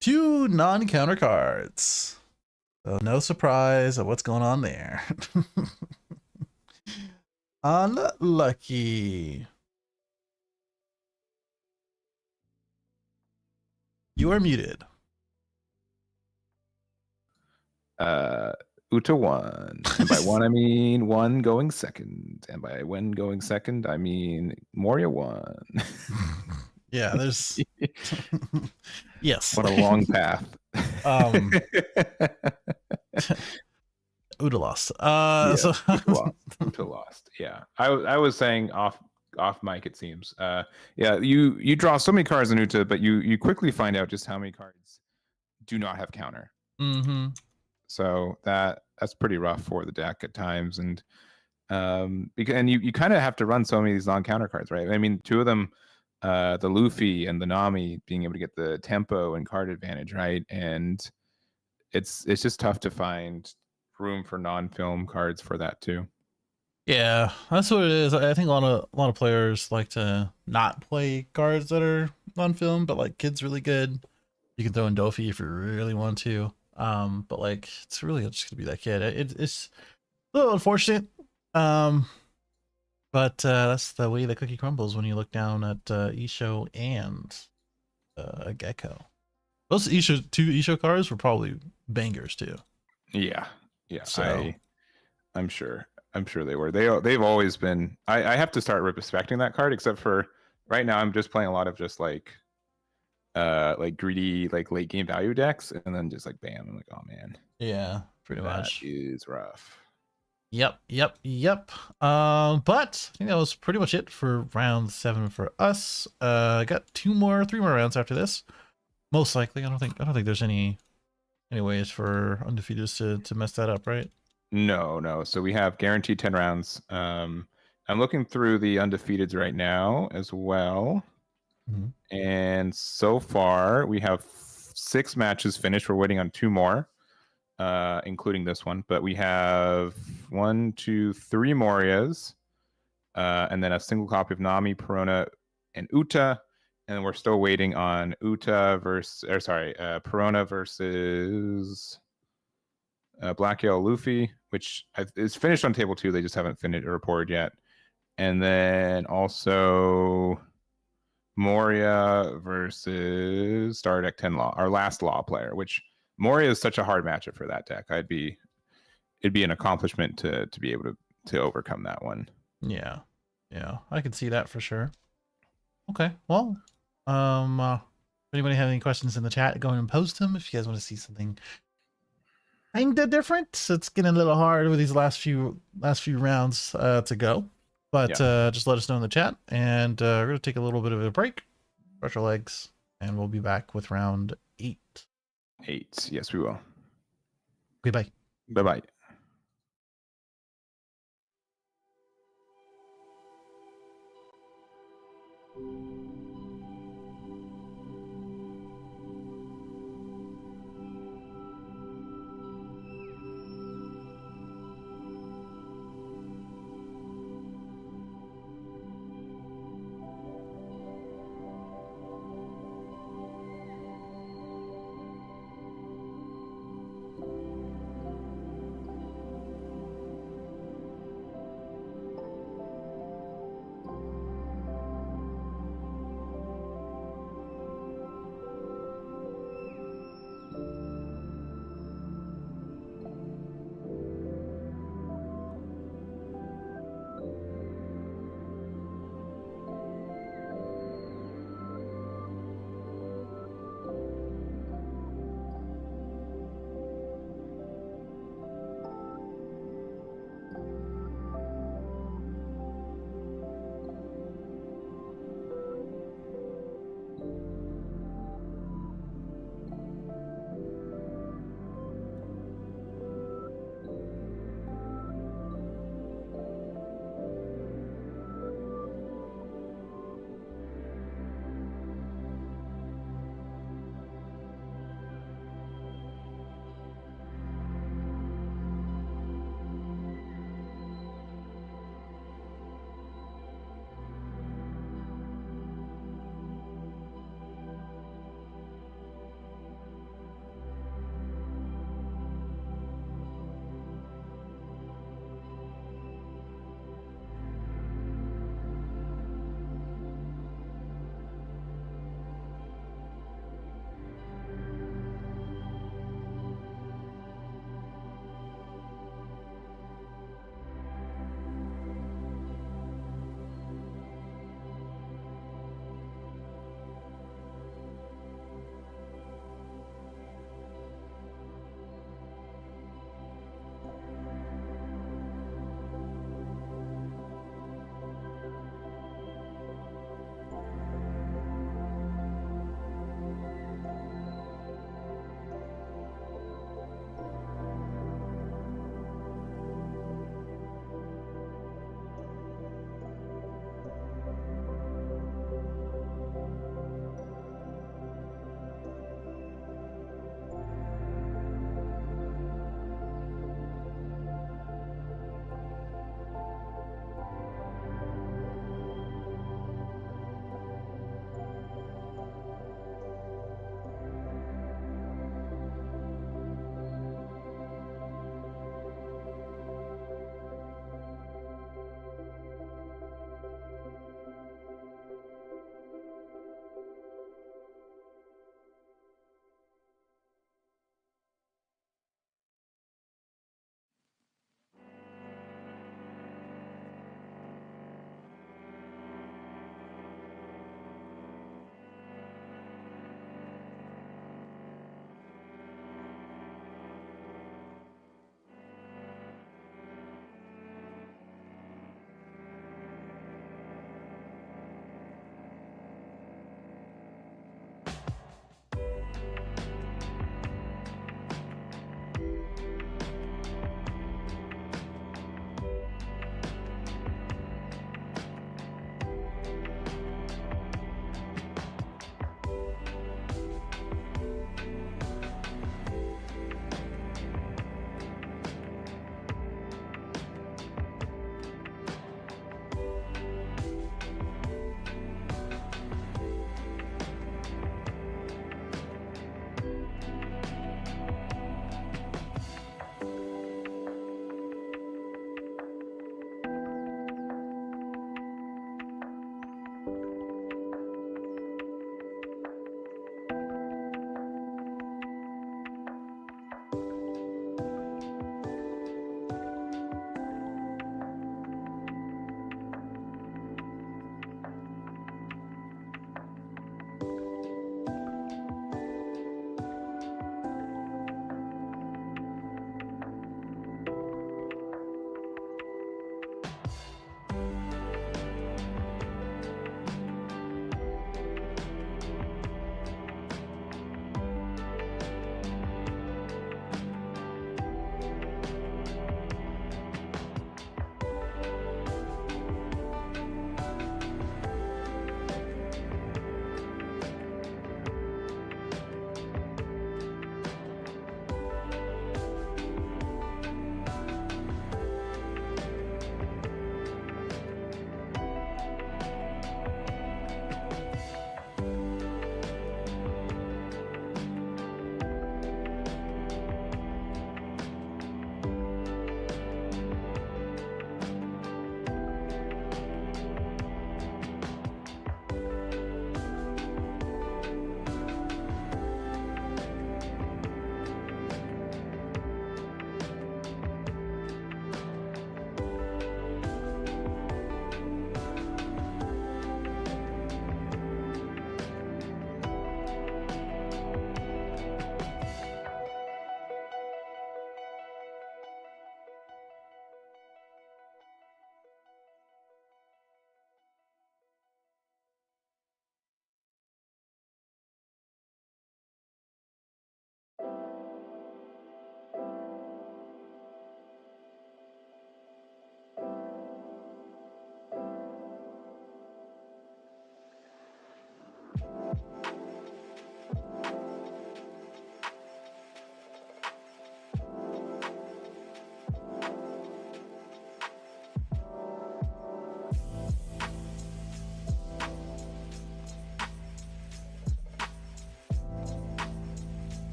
Two non-counter cards. So no surprise of what's going on there. Unlucky. You are muted. Uta won. And by one, I mean one going second. And by one going second, I mean Moria won. Yeah, there's... Yes. What a long path. Uta lost. Yeah, So Uta lost. Yeah. I was saying off mic, it seems. Yeah, you draw so many cards in Uta, but you quickly find out just how many cards do not have counter. Mm-hmm. So that's pretty rough for the deck at times. And you kind of have to run so many of these non-counter cards, right? I mean, 2 of them, the Luffy and the Nami, being able to get the tempo and card advantage, right? And it's just tough to find room for non-film cards for that too. Yeah, that's what it is. I think a lot of players like to not play cards that are on film, but like Kid's really good. You can throw in Dofi if you really want to. But like it's really just gonna be that Kid. It's a little unfortunate. But that's the way the cookie crumbles when you look down at Isho and Gecko. Those two Isho cards were probably bangers too. Yeah. So I'm sure they were. They've always been. I have to start respecting that card, except for right now I'm just playing a lot of just like greedy like late game value decks, and then just like bam, I'm like, oh man. Yeah, pretty much. That is rough. Yep. But I think that was pretty much it for round 7 for us. Got 3 more rounds after this. Most likely. I don't think there's any ways for undefeateds to mess that up, right? No. So we have guaranteed 10 rounds. I'm looking through the undefeateds right now as well. Mm-hmm. And so far we have 6 matches finished. We're waiting on 2 more. Including this one, but we have 1, 2, 3 Morias, and then a single copy of Nami, Perona, and Uta, and we're still waiting on Perona versus Black Yellow Luffy, which is finished on table 2. They just haven't finished a report yet, and then also Moria versus Star Deck 10 Law, our last Law player, which Moria is such a hard matchup for that deck. It'd be an accomplishment to be able to overcome that one. Yeah, I can see that for sure. Okay, well, if anybody have any questions in the chat, go ahead and post them. If you guys want to see something kinda different, it's getting a little hard with these last few rounds to go. But just let us know in the chat, and we're gonna take a little bit of a break, brush our legs, and we'll be back with round 8. 8. Yes, we will. Okay, bye. Bye-bye.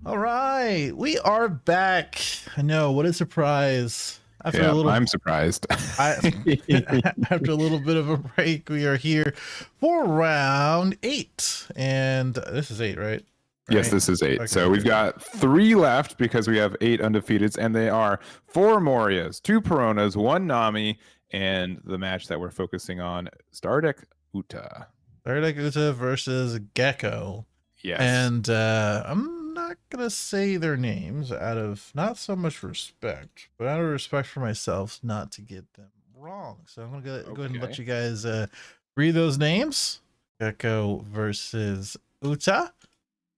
All right, we are back. I know, what a surprise. After a Yeah, little I'm surprised. I after a little bit of a break, we are here for round 8. And this is 8, right? Yes, Right. this is 8. Okay, So we've okay. got 3 left because we have 8 undefeateds, and they are 4 Morias, 2 Peronas, 1 Nami, and the match that we're focusing on, Stardeck Uta. Stardeck Uta versus Gecko. Yes. And I'm not gonna say their names out of not so much respect, but out of respect for myself, not to get them wrong. So I'm gonna go ahead and let Okay. you guys read those names. Gecko versus Uta.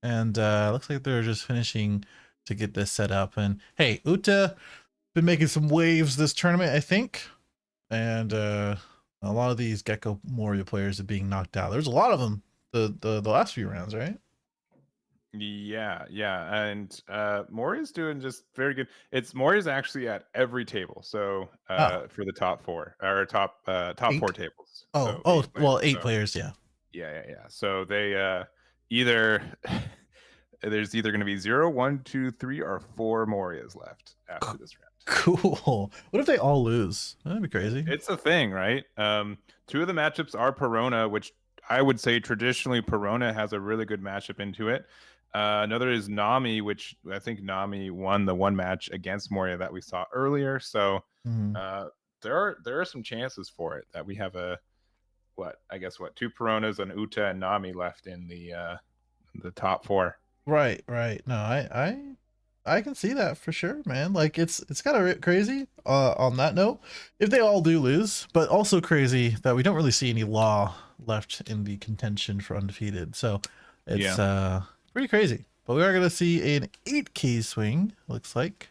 And looks like they're just finishing to get this set up. And hey, Uta been making some waves this tournament, I think. And a lot of these Gecko Moria players are being knocked out. There's a lot of them the last few rounds, right? Yeah, and Mori's doing just very good. Mori's actually at every table, so Oh, for the top 4 or top 4 8. tables. Oh, So oh, 8 players. well, 8 So players, yeah. yeah. So they either there's either going to be 0, 1, 2, 3, or 4 Morias left after this round. Cool. What if they all lose? That'd be crazy. It's a thing, right? 2 of the matchups are Perona, which I would say traditionally Perona has a really good matchup into it. Another is Nami, which I think Nami won the one match against Moria that we saw earlier. So Mhm. there are some chances for it that we have what 2 Peronas, and Uta and Nami left in the top 4. Right, right. No, I can see that for sure, man. Like it's kind of crazy on that note if they all do lose, but also crazy that we don't really see any law left in the contention for undefeated. So it's pretty crazy. But we are going to see an 8K swing, looks like.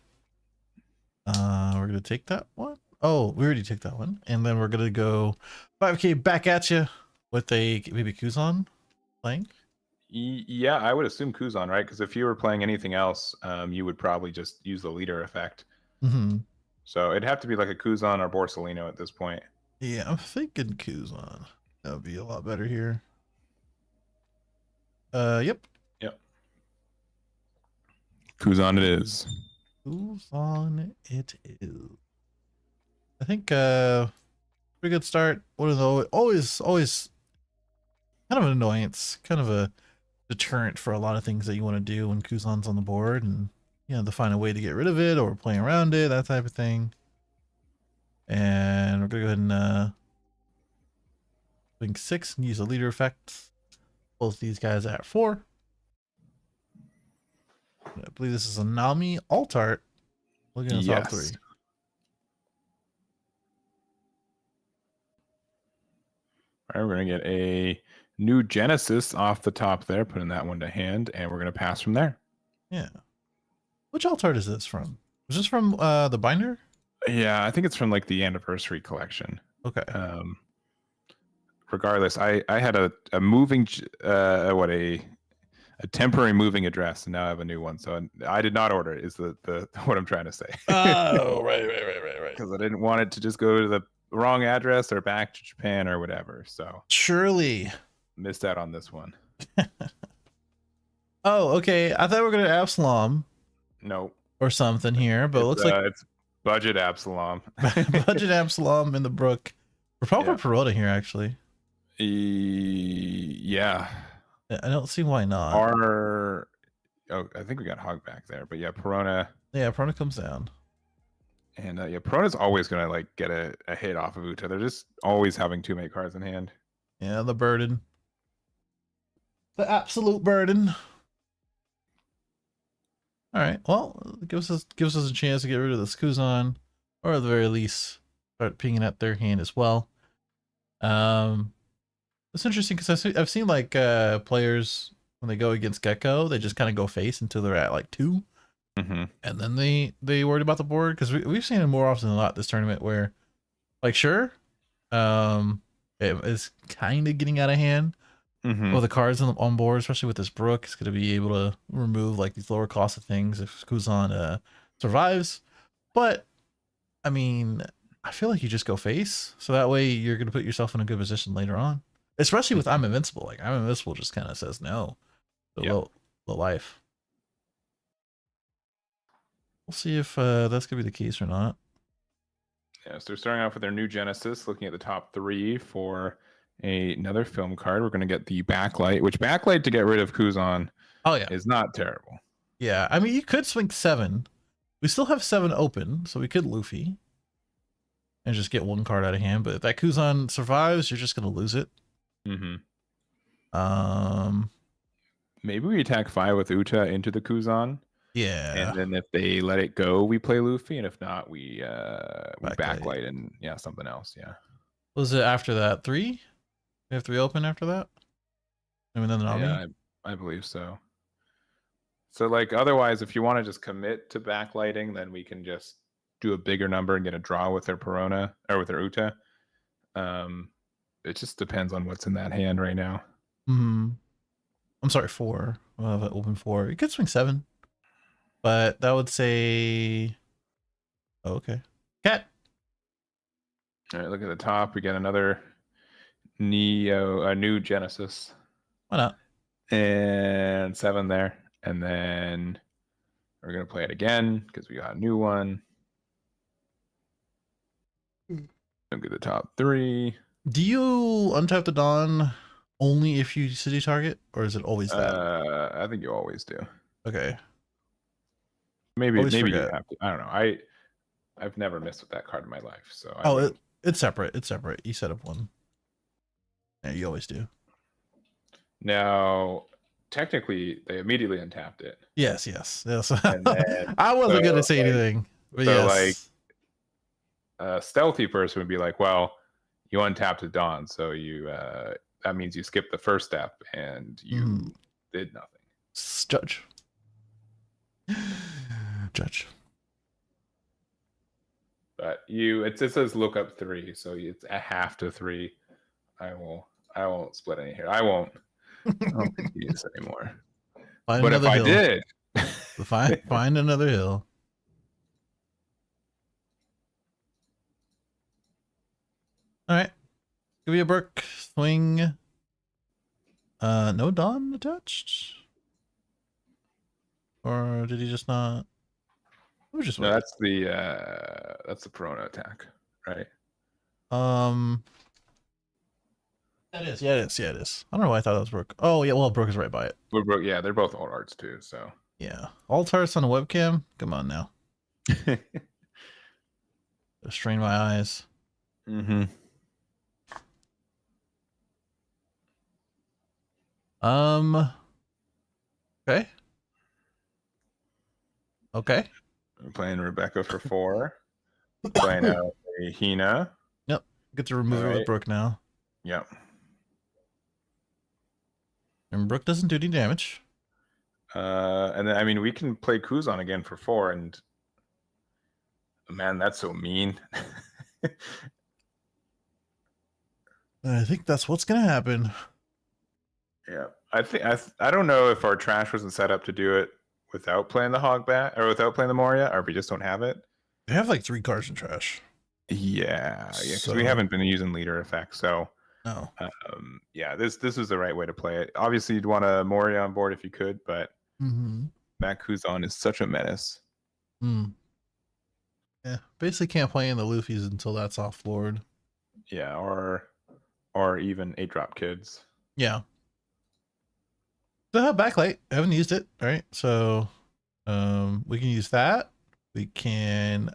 We're going to take that one. Oh, we already took that one. And then we're going to go 5K back at you with a maybe Kuzan playing. Yeah, I would assume Kuzan, right? Because if you were playing anything else, you would probably just use the leader effect. Mm-hmm. So it'd have to be like a Kuzan or Borsalino at this point. Yeah, I'm thinking Kuzan. That would be a lot better here. Yep. Kuzan it is. Kuzan it is. I think pretty good start. One of the always kind of an annoyance, kind of a deterrent for a lot of things that you want to do when Kuzan's on the board, and you know, to find a way to get rid of it or playing around it, that type of thing. And we're gonna go ahead and swing 6 and use the leader effect. Both these guys at 4. I believe this is a Nami alt art. Looking at the top 3. All right, we're gonna get a new Genesis off the top there, putting that one to hand, and we're gonna pass from there. Yeah. Which alt art is this from? Is this from the binder? Yeah, I think it's from like the anniversary collection. Okay. Regardless, I had a moving a temporary moving address, and now I have a new one. So I did not order it. Is the what I'm trying to say? Oh, right. Because I didn't want it to just go to the wrong address or back to Japan or whatever. So surely missed out on this one. Oh, okay. I thought we were gonna Absalom. Nope. Or something here, but it looks like it's budget Absalom. budget Absalom in the Brook. We're probably Perota here, actually. Yeah. I don't see why not. I think we got Hog back there, but yeah, Perona. Yeah, Perona comes down. And yeah, Perona's always gonna like get a hit off of Uta. They're just always having too many cards in hand. Yeah, the burden. The absolute burden. All right. Well, it gives us a chance to get rid of this Kuzan, or at the very least, start pinging at their hand as well. It's interesting because I've seen like players when they go against Gecko, they just kind of go face until they're at like 2, and then they worried about the board, because we've seen it more often than not this tournament where, like, sure, it is kind of getting out of hand. Well, the cards on board, especially with this Brook, is going to be able to remove like these lower cost of things if Kuzan survives. But I mean, I feel like you just go face, so that way you're going to put yourself in a good position later on. Especially with I'm Invincible. Like I'm Invincible just kind of says no to low life. We'll see if that's gonna be the case or not. Yeah, so they're starting off with their new Genesis, looking at the top 3 for another film card. We're going to get the Backlight, which Backlight to get rid of Kuzan Oh yeah, is not terrible. yeah. I mean, you could swing 7. We still have 7 open, so we could Luffy and just get 1 card out of hand. But if that Kuzan survives, you're just gonna lose it. Um, Maybe we attack 5 with Uta into the Kuzan. yeah. And then if they let it go, we play Luffy, and if not, we Backlight. backlight and something else. Yeah. What was it after that? 3? We have 3 open after that. I mean, then the Nami. Yeah, I believe so. So like otherwise, if you want to just commit to backlighting, then we can just do a bigger number and get a draw with their Perona or with their Uta. It just depends on what's in that hand right now. I'm sorry, 4. We'll have it open 4. You could swing 7, but that would say, oh, okay, cat. All right, look at the top. We get another a new Genesis. Why not? And 7 there. And then we're going to play it again because we got a new one. Look at the top 3. Do you untap the Dawn only if you city target, or is it always that? I think you always do. Okay. Maybe Always you forget. have to. I don't know. I've never messed with that card in my life. So it's separate. It's separate. You set up 1. Yeah, you always do. Now, technically, they immediately untapped it. Yes. I wasn't gonna say anything, but so yes. like a stealthy person would be like, well, you untapped the Dawn, so you that means you skipped the first step and you did nothing. Judge. But it says look up 3, so it's a half to 3. I won't split any here. I don't think you this anymore. But if I did, find another hill. All right, give me a Brook swing. No Dawn attached, or did he just not? No, that's the Perona attack, right? That is. Yeah, it is. I don't know why I thought that was Brook. Oh yeah, well Brook is right by it. Brook, yeah, they're both alt arts too. So yeah, alt arts on a webcam. Come on now. Strain my eyes. Okay. I'm playing Rebecca for 4. Playing out a Hina. Yep. Get to remove it with Brook now. Yep. And Brook doesn't do any damage. And then I mean we can play Kuzan again for 4, and man, that's so mean. I think that's what's gonna happen. Yeah, I don't know if our trash wasn't set up to do it without playing the Hogbat or without playing the Moria, or if we just don't have it. They have like 3 cards in trash. Yeah, because we haven't been using leader effects, so no. Yeah, this was the right way to play it. Obviously, you'd want a Moria on board if you could, but Matt Kuzan is such a menace. Yeah, basically can't play in the Luffy's until that's off board. Yeah, or even 8-drop kids. Yeah. They have backlight. I haven't used it. All right, so we can use that. We can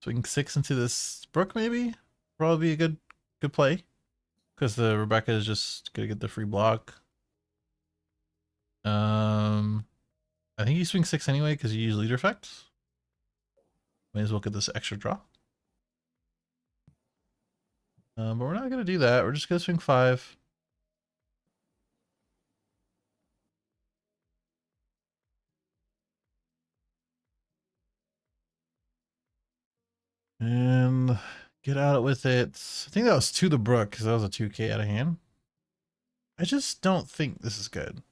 swing 6 into this Brook, maybe. Probably be a good play, because the Rebecca is just gonna get the free block. I think you swing 6 anyway because you use leader effects. May as well get this extra draw. But we're not gonna do that. We're just gonna swing 5. And get out with it. I think that was to the Brook because that was a 2K out of hand. I just don't think this is good.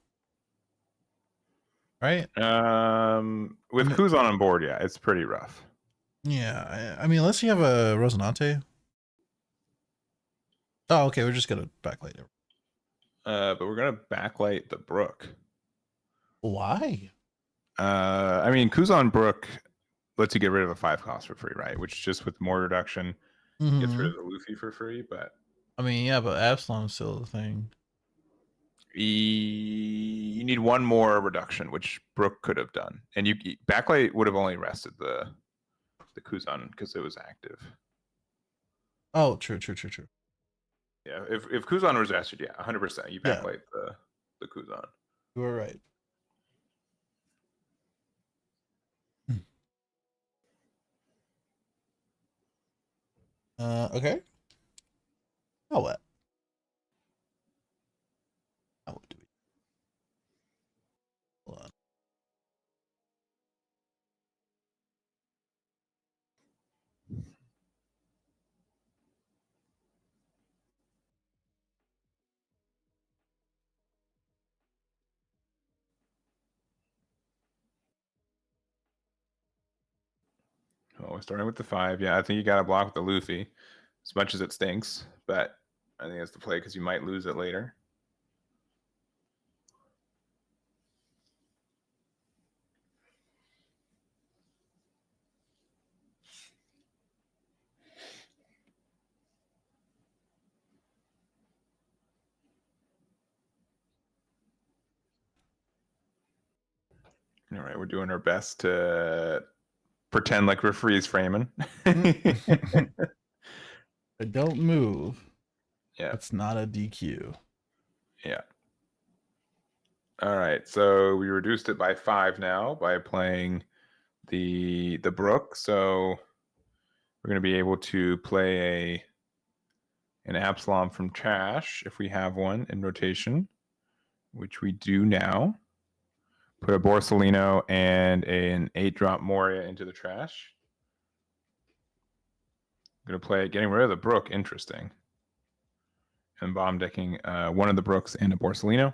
Right? With Kuzan on board, yeah, it's pretty rough. Yeah, I mean, unless you have a Rosinante. Oh, okay, we're just gonna backlight it. But we're gonna backlight the Brook. Why? I mean, Kuzan Brook lets you get rid of a 5 cost for free, right? Which just with more reduction gets rid of the Luffy for free. But I mean, yeah, but Absalom's still the thing. you need one more reduction, which Brook could have done, and you backlight would have only rested the Kuzan because it was active. Oh, true. Yeah, if Kuzan was rested, yeah, 100%. You Yeah. backlight the Kuzan. You were right. Okay. Oh, what? Oh, what do we? Hold on. Oh, we're starting with the 5. Yeah, I think you got to block with the Luffy, as much as it stinks. But I think that's the play because you might lose it later. All right, we're doing our best to pretend like we're freeze framing. But don't move. Yeah. It's not a DQ. Yeah. All right, so we reduced it by 5 now by playing the Brook. So we're going to be able to play an Absalom from trash if we have one in rotation, which we do now. Put a Borsalino and an 8-drop Moria into the trash. I'm going to play getting rid of the Brook. Interesting. And bomb decking one of the Brooks and a Borsalino.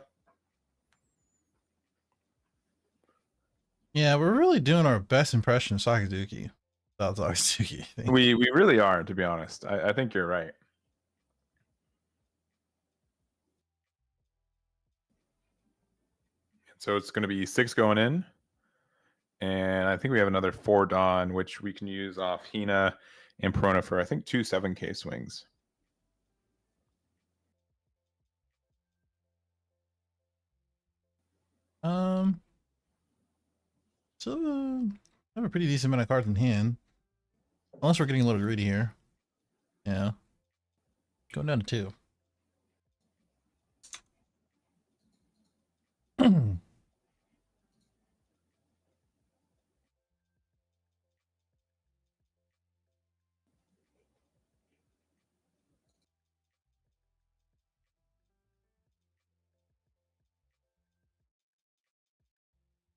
Yeah, we're really doing our best impression of Sakazuki. That's Sakazuki. We really are, to be honest. I think you're right. So it's going to be 6 going in. And I think we have another 4 Dawn, which we can use off Hina and Perona for, I think, 2 7K swings. So I have a pretty decent amount of cards in hand. Unless we're getting a little greedy here. Yeah. Going down to 2.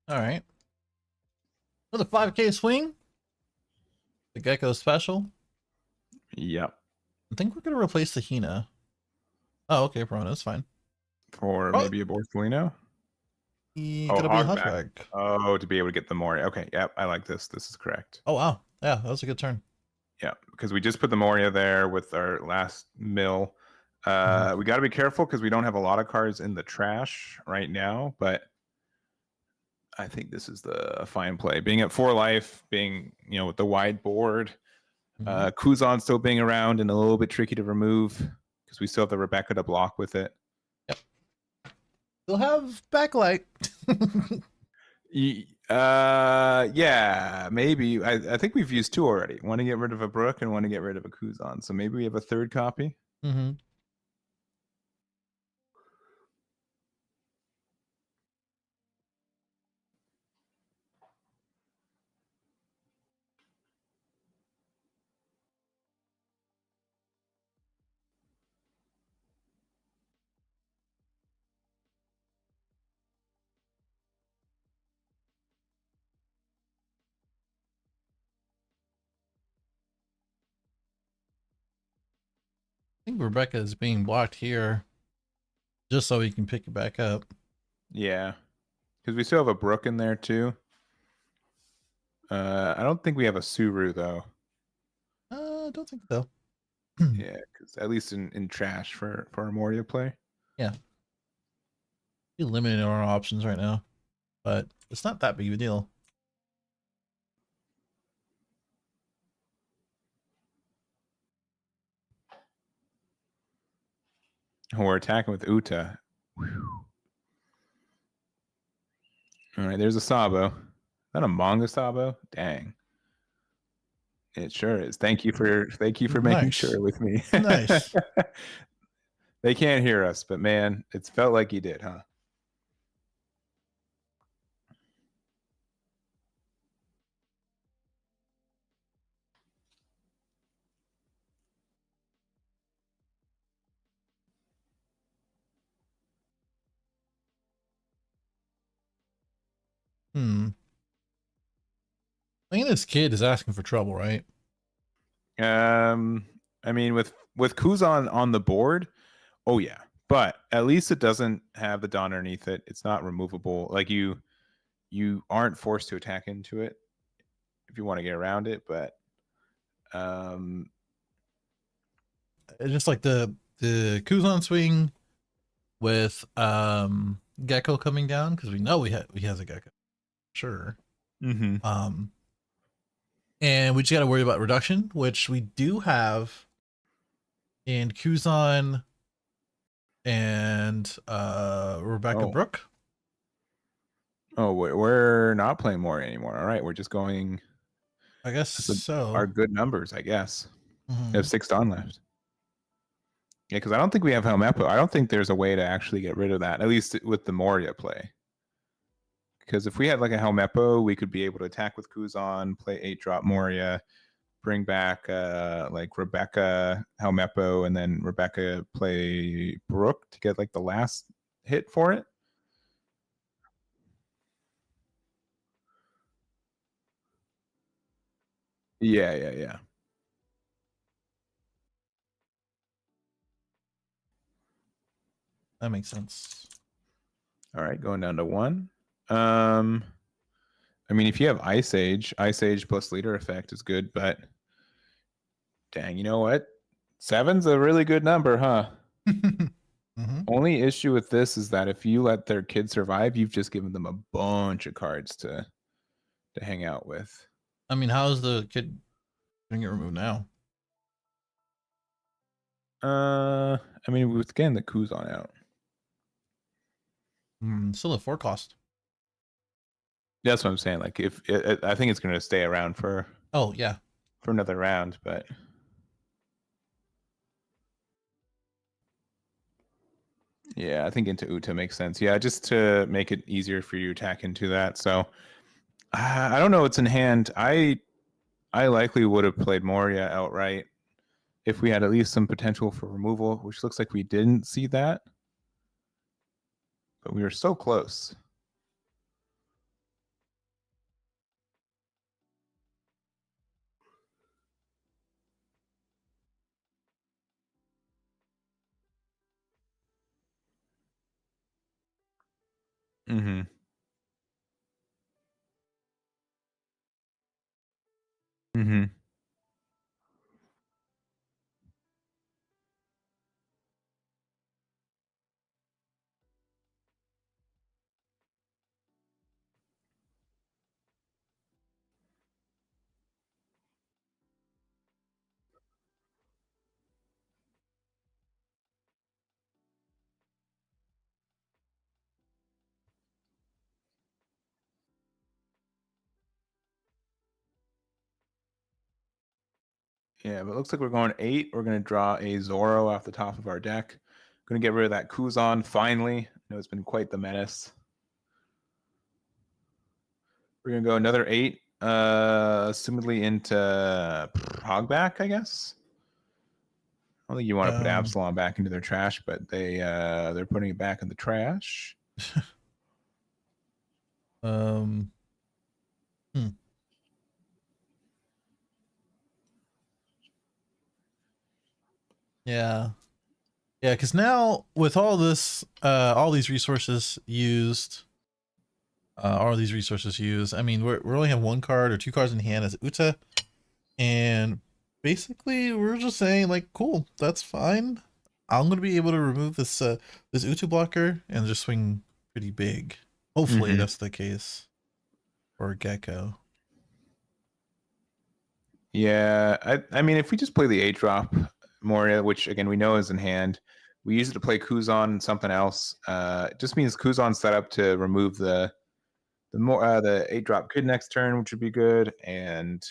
All right. Another 5K swing. The Gecko special. Yep. I think we're going to replace the Hina. Oh, okay, Perona. That's fine. Or maybe a Borsalino. Gonna be a Hogback. Oh, to be able to get the Moria. Okay, yep, I like this. This is correct. Oh, wow. Yeah, that was a good turn. Yeah, because we just put the Moria there with our last mill. We got to be careful because we don't have a lot of cards in the trash right now, but I think this is the fine play. Being at 4 life, being, with the wide board, Kuzan still being around and a little bit tricky to remove because we still have the Rebecca to block with it. Yep. We'll have backlight. Yeah, maybe. I think we've used 2 already. One to get rid of a Brook and one to get rid of a Kuzan. So maybe we have a 3rd copy. Mm-hmm. I think Rebecca is being blocked here just so he can pick it back up. Yeah, because we still have a Brook in there too. I don't think we have a Suru though. I don't think so. Yeah, because at least in trash for a Moria play. Yeah. Be limited on our options right now. but it's not that big of a deal. We're attacking with Uta. Whew. All right, there's a Sabo. Is that a manga Sabo? Dang. It sure is. Thank you for making Nice. sure with me. Nice. They can't hear us, but man, it's felt like you did, huh? I think this kid is asking for trouble, right? I mean, with Kuzan on the board, oh yeah, but at least it doesn't have the Dawn underneath it. It's not removable. Like you aren't forced to attack into it if you want to get around it, but It's just like the Kuzan swing with Gecko coming down, because we know he has a Gecko, sure. And we just got to worry about reduction, which we do have in Kuzan and Rebecca Brooke. Oh, we're not playing more anymore. All right, we're just going. I guess so. Our good numbers, I guess. We have 6 Dawn left. Yeah, because I don't think we have Helmeppo. I don't think there's a way to actually get rid of that, at least with the Moria play. Because if we had like a Helmeppo, we could be able to attack with Kuzan, play 8-drop Moria, bring back like Rebecca Helmeppo, and then Rebecca play Brooke to get like the last hit for it. Yeah. That makes sense. All right, going down to 1. I mean, if you have Ice Age plus leader effect is good, but dang, you know what? 7's a really good number, huh? Only issue with this is that if you let their kid survive, you've just given them a bunch of cards to hang out with. I mean, how is the kid gonna get removed now? I mean, with getting the Kuzan out. Still a 4 cost. That's what I'm saying. Like, if I think it's going to stay around for. Oh yeah. For another round, but. Yeah, I think into Uta makes sense. Yeah, just to make it easier for you to attack into that. So I don't know what's in hand. I likely would have played Moria outright if we had at least some potential for removal, which looks like we didn't see that. But we were so close. Mm-hmm. Mm-hmm. Yeah, but it looks like we're going 8. We're going to draw a Zoro off the top of our deck. Going to get rid of that Kuzan finally. I know it's been quite the menace. We're going to go another 8, assumedly into Hogback, I guess. I don't think you want to put Absalom back into their trash, but they're putting it back in the trash. Yeah. Yeah, because now with all this, all these resources used, I mean, we only have 1 card or 2 cards in hand as Uta, and basically we're just saying like, cool, that's fine. I'm gonna be able to remove this this Uta blocker and just swing pretty big. Hopefully Hmm. that's the case for Gecko. Yeah, I mean, if we just play the 8-drop Moria, which again we know is in hand, we use it to play Kuzan and something else. It just means Kuzan's set up to remove the 8-drop kid next turn, which would be good, and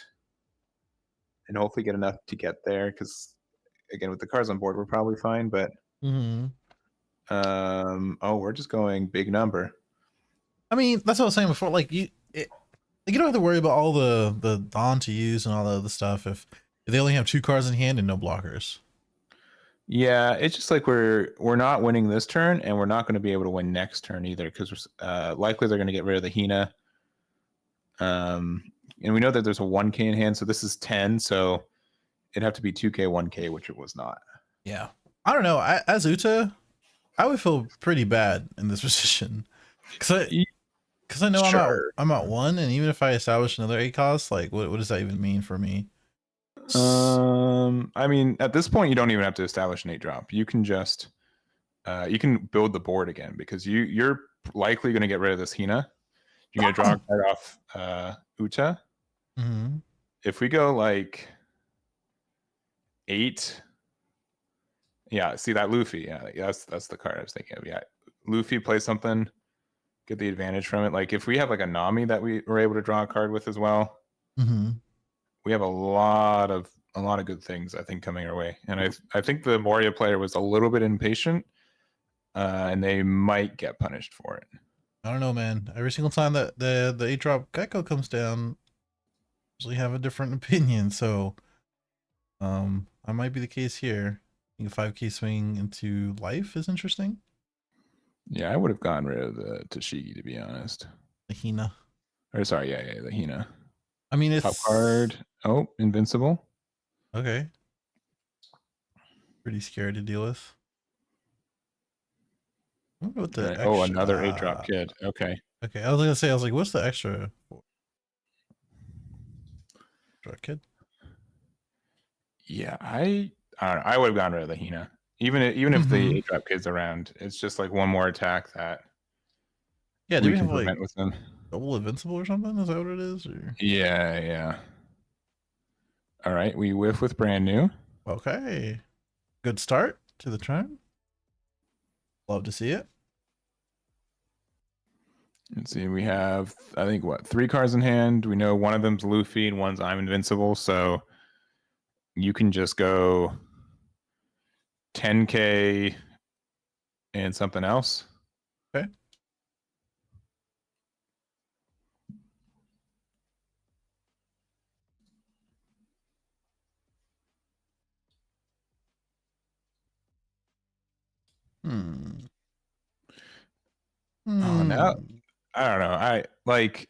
hopefully get enough to get there. Because again, with the cards on board, we're probably fine. But Mm-hmm. oh, we're just going big number. I mean, that's what I was saying before. Like you don't have to worry about all the Dawn to use and all the other stuff if they only have 2 cards in hand and no blockers. Yeah, it's just like we're not winning this turn, and we're not going to be able to win next turn either, because likely they're going to get rid of the Hina. And we know that there's a 1K in hand, so this is 10, so it'd have to be 2K, 1K, which it was not. Yeah, I don't know. As Uta, I would feel pretty bad in this position because I know Sure. I'm at 1, and even if I establish another 8 cost, like what does that even mean for me? I mean, at this point, you don't even have to establish an 8-drop. You can just you can build the board again, because you're likely going to get rid of this Hina. You're going to draw a card off Uta. Mm-hmm. If we go like 8, yeah, see that Luffy? Yeah, that's the card I was thinking of. Yeah, Luffy plays something, get the advantage from it. Like if we have like a Nami that we were able to draw a card with as well, Mm-hmm. we have a lot of good things I think coming our way. And I think the Moria player was a little bit impatient, and they might get punished for it. I don't know, man. Every single time that the 8-drop Gecko comes down, usually have a different opinion. So, I might be the case here. I think a 5K swing into life is interesting. Yeah, I would have gotten rid of the Tashigi, to be honest. The Hina. Or sorry, yeah, the Hina. I mean, Top it's card. Oh, Invincible. okay. Pretty scary to deal with. I wonder what the Oh, extra. another 8-drop kid. Okay. Okay, I was gonna say, I was like, what's the extra for kid? Yeah, I don't know. I would have gotten rid of the Hina. Even if the 8-drop kid's around, it's just like one more attack that Yeah, do we we can have like prevent with them. double invincible or something? Is that what it is? Or Yeah. All right, we whiff with brand new. okay, good start to the turn. Love to see it. Let's see, we have, I think, 3 cards in hand. We know one of them's Luffy and one's I'm Invincible, so you can just go 10K and something else. Okay. Oh, no. Hmm. I don't know. I like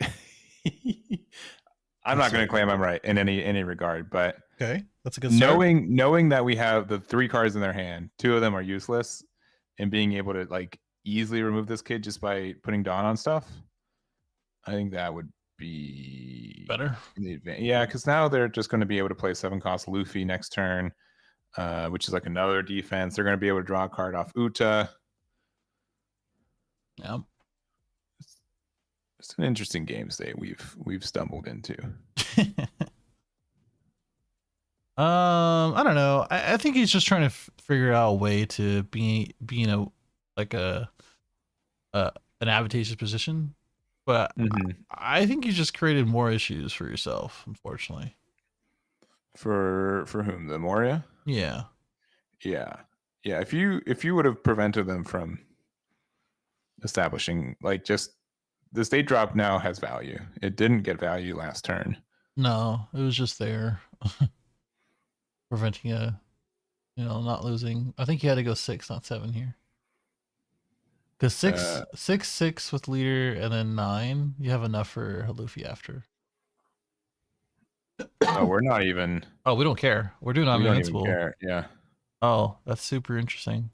I'm not going to claim I'm right in any regard, but Okay, that's a good start. knowing that we have the 3 cards in their hand, 2 of them are useless, and being able to like easily remove this kid just by putting Dawn on stuff, I think that would be Better. Yeah, because now they're just going to be able to play 7-cost Luffy next turn, which is like another defense. They're going to be able to draw a card off Uta. Yeah. It's an interesting game state we've stumbled into. I don't know. I think he's just trying to figure out a way to be in a like a an advantageous position, but I think you just created more issues for yourself, unfortunately. For whom? The Moria? Yeah. Yeah. If you would have prevented them from establishing, like, just the state drop now has value. It didn't get value last turn. No, it was just there, preventing not losing. I think you had to go 6, not 7 here. Because 6 with leader and then 9, you have enough for Luffy after. Oh, we're not even. Oh, we don't care. We're doing I'm We don't even invincible. care. Yeah. Oh, that's super interesting.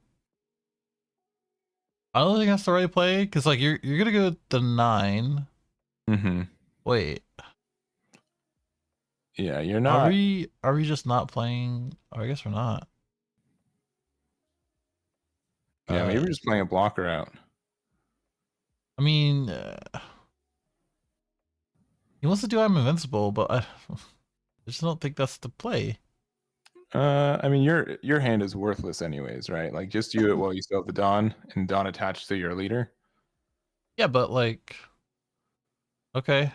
I don't think that's the right play because like you're gonna go the 9. Mm-hmm. Wait. Yeah, you're not. Are we just not playing? Oh, I guess we're not. Yeah, maybe we're just playing a blocker out. I mean, he wants to do I'm invincible, but I just don't think that's the play. I mean, your hand is worthless anyways, right? Like, just do it while you still have the Dawn, and Dawn attached to your leader. Yeah, but like, okay.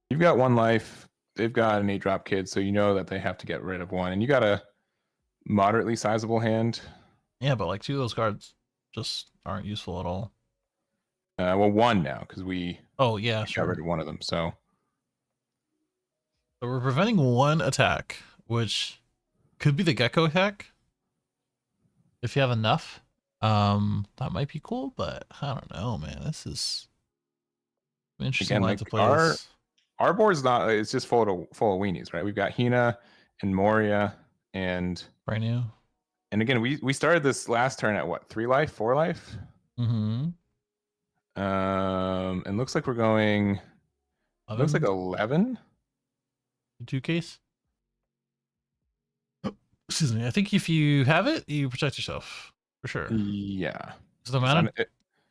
You've got one life. They've got an 8-drop kid, so you know that they have to get rid of one, and you got a moderately sizable hand. Yeah, but like 2 of those cards just aren't useful at all. Well, one now because we Oh yeah, got sure. rid of one of them. So we're preventing one attack, which could be the gecko attack if you have enough. That might be cool, but I don't know, man. This is an interesting again, line like to play this. our board's not. It's just full of weenies, right? We've got Hina and Moria, and Brand new. again, we started this last turn at what, 3 life, 4 life. Mm-hmm. And looks like we're going. Looks like 11. 2 case. Excuse me. I think if you have it, you protect yourself for sure. Yeah. So the amount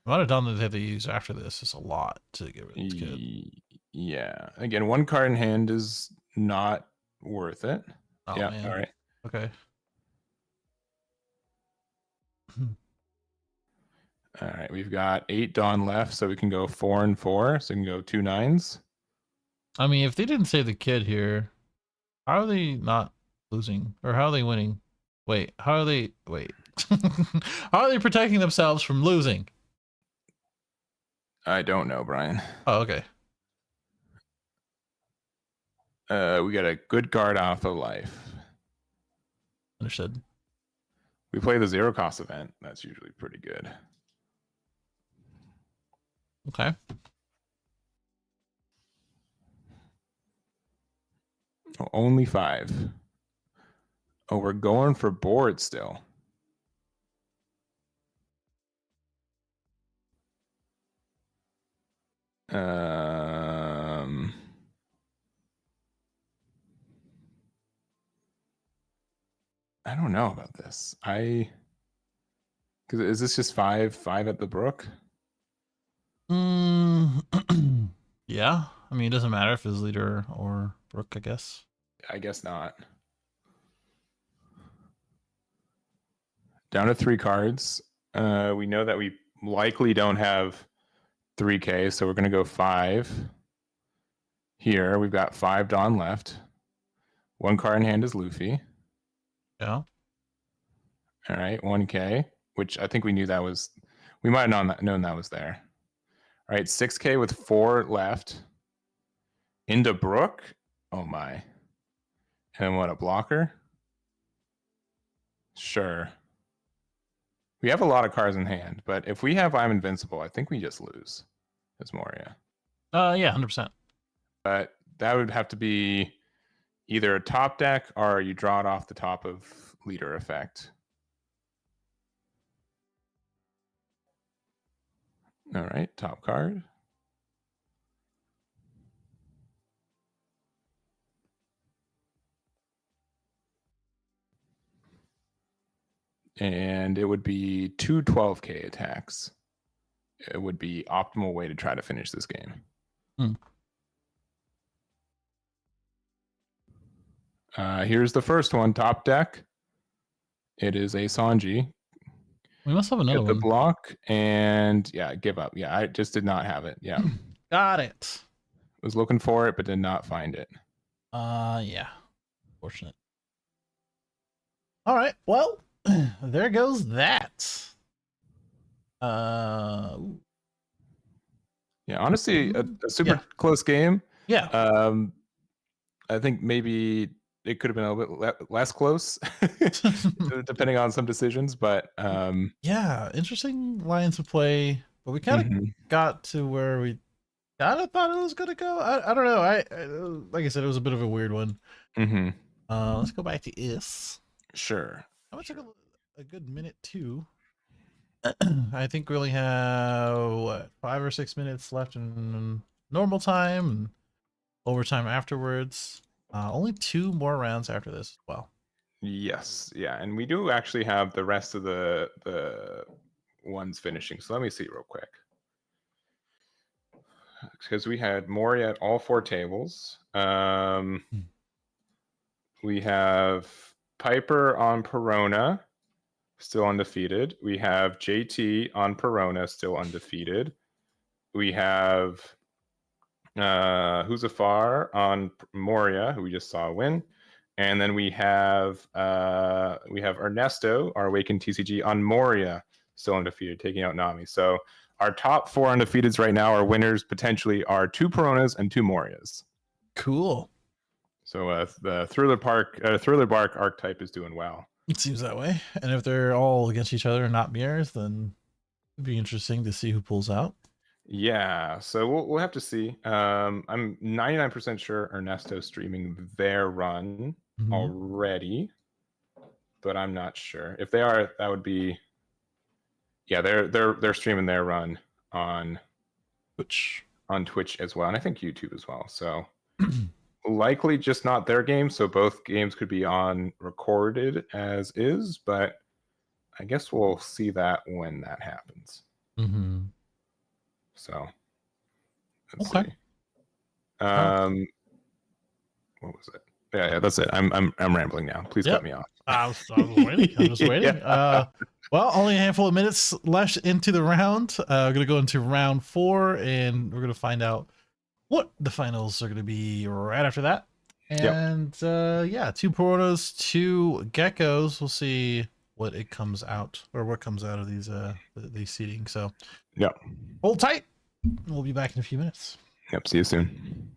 of Dawn that they use after this is a lot to get rid of this kid. Yeah. Again, one card in hand is not worth it. Oh, yeah. Man. All right. Okay. All right. We've got 8 Dawn left, so we can go 4 and 4. So we can go 2 9s. I mean, if they didn't save the kid here, how are they not losing? Or how are they winning? Wait, how are they? Wait. How are they protecting themselves from losing? I don't know, Brian. Oh, okay. We got a good card off of life. Understood. We play the 0 cost event. That's usually pretty good. Okay. Oh, only 5. Oh, we're going for board still. I don't know about this. Because is this just 5 at the brook? Yeah. I mean, it doesn't matter if it's leader or Brook, I guess. I guess not. Down to 3 cards. We know that we likely don't have 3K, so we're going to go 5. Here, we've got 5 Dawn left. 1 card in hand is Luffy. Yeah. All right, 1K, which I think we knew that was. We might have known that was there. All right, 6K with 4 left. Into Brook. Oh my. And what, a blocker? Sure. We have a lot of cards in hand, but if we have I'm Invincible, I think we just lose as Moria. Yeah, 100%. But that would have to be either a top deck or you draw it off the top of leader effect. All right, top card. And it would be 2 12K attacks. It would be optimal way to try to finish this game. Here's the first one, top deck. It is a Sanji. We must have another Get one. the block and yeah, give up. Yeah, I just did not have it. Yeah. Got it. Was looking for it, but did not find it. Yeah. Fortunate. All right. Well, there goes that. Yeah, honestly, a super close game. Yeah. I think maybe it could have been a little bit less close, depending on some decisions. But yeah, interesting lines to play. But we kind of got to where we kind of thought it was gonna go. I don't know. I like I said, it was a bit of a weird one. Let's go back to Is. Sure. I'm gonna take a good minute too. I think we only have what 5 or 6 minutes left in normal time and overtime afterwards. Only 2 more rounds after this as well. Yes, yeah, and we do actually have the rest of the ones finishing. So let me see real quick. Because we had Moria at all 4 tables. We have Piper on Perona, still undefeated. We have JT on Perona, still undefeated. We have Huzafar on Moria, who we just saw win. And then we have Ernesto, our Awakened TCG, on Moria, still undefeated, taking out Nami. So our top 4 undefeateds right now, our winners potentially are 2 Peronas and 2 Morias. Cool. So the Thriller Bark archetype is doing well. It seems that way. And if they're all against each other and not mirrors, then it'd be interesting to see who pulls out. Yeah, so we'll have to see. I'm 99% sure Ernesto's streaming their run already, but I'm not sure. If they are, that would be, yeah, they're streaming their run on Twitch as well, and I think YouTube as well. So likely just not their game. So both games could be on recorded as is, but I guess we'll see that when that happens. So let's see. What was it? Yeah, that's it. I'm rambling now. Please cut me off. I was waiting. I'm just waiting. Well, only a handful of minutes left into the round. We're gonna go into round 4, and we're gonna find out what the finals are gonna be right after that. And yeah, 2 Peronas, 2 Geckos. We'll see what it comes out, or what comes out of these seeding. So hold tight. We'll be back in a few minutes. Yep. See you soon.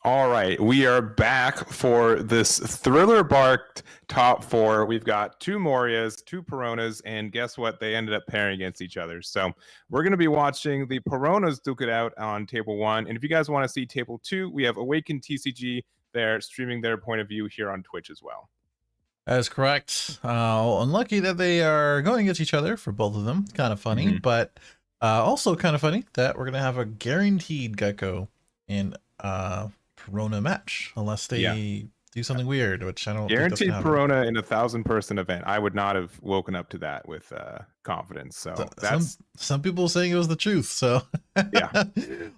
All right, we are back for this thriller barked top four. We've got two Morias, two Peronas, and guess what? They ended up pairing against each other. So we're going to be watching the Peronas duke it out on table one. And if you guys want to see table two, we have Awakened TCG. They're streaming their point of view here on Twitch as well. That is correct. Unlucky that they are going against each other for both of them. Kind of funny, but also kind of funny that we're going to have a guaranteed Gecko in Perona match, unless they do something weird, which I don't guaranteed Perona in a 1,000-person event. I would not have woken up to that with confidence. So that's some people saying it was the truth. So yeah,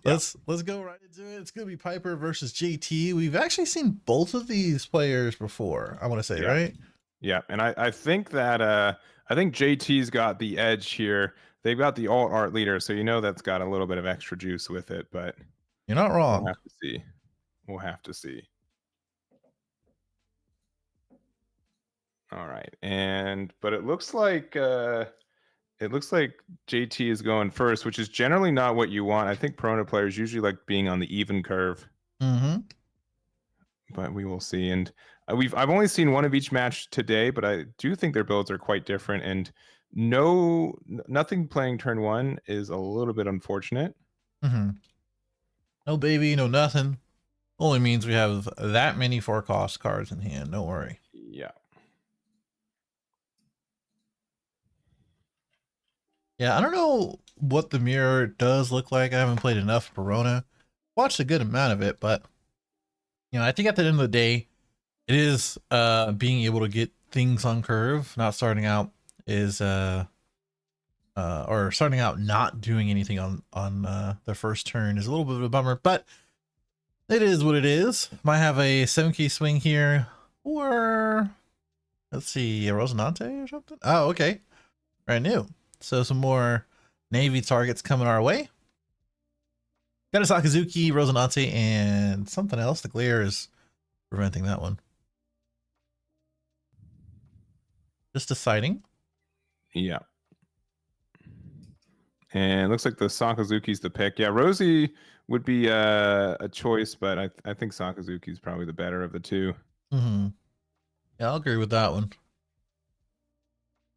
let's go right into it. It's gonna be Piper versus JT. We've actually seen both of these players before, I want to say, right? Yeah, and I think that I think JT's got the edge here. They've got the alt art leader, so you know that's got a little bit of extra juice with it, but you're not wrong. We'll have to see. We'll have to see. All right, but it looks like JT is going first, which is generally not what you want. I think Perona players usually like being on the even curve. But we will see. And I've only seen one of each match today, but I do think their builds are quite different. And nothing playing turn one is a little bit unfortunate. No baby, no nothing. Only means we have that many 4-cost cards in hand. Don't worry. Yeah. Yeah, I don't know what the mirror does look like. I haven't played enough Perona. Watched a good amount of it, but I think at the end of the day, it is being able to get things on curve, not starting out is or starting out not doing anything on the first turn is a little bit of a bummer, but it is what it is. Might have a 7K swing here, or let's see, a Rosinante or something. Oh, okay, brand new. So some more Navy targets coming our way. Got a Sakazuki, Rosinante, and something else. The glare is preventing that one. Just deciding. Yeah. And it looks like the Sakazuki's the pick. Yeah, Rosie would be a choice, but I think Sakazuki's probably the better of the two. Yeah, I'll agree with that one.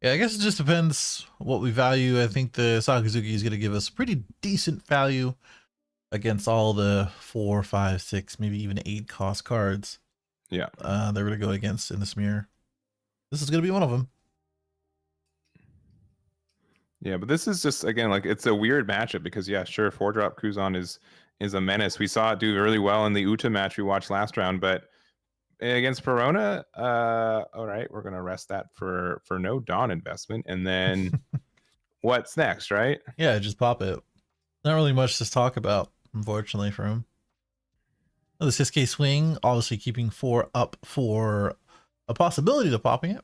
Yeah, I guess it just depends what we value. I think the Sakazuki is going to give us pretty decent value against all the 4, 5, 6, maybe even 8-cost cards. Yeah. They're going to go against in this mirror. This is going to be one of them. Yeah, but this is just, again, like, it's a weird matchup because, yeah, sure, 4-drop Kuzan is a menace. We saw it do really well in the Uta match we watched last round, but against Perona, all right, we're going to rest that for no Dawn investment. And then what's next, right? Yeah, just pop it. Not really much to talk about, unfortunately, for him. The 6K swing, obviously keeping 4 up for a possibility of popping it.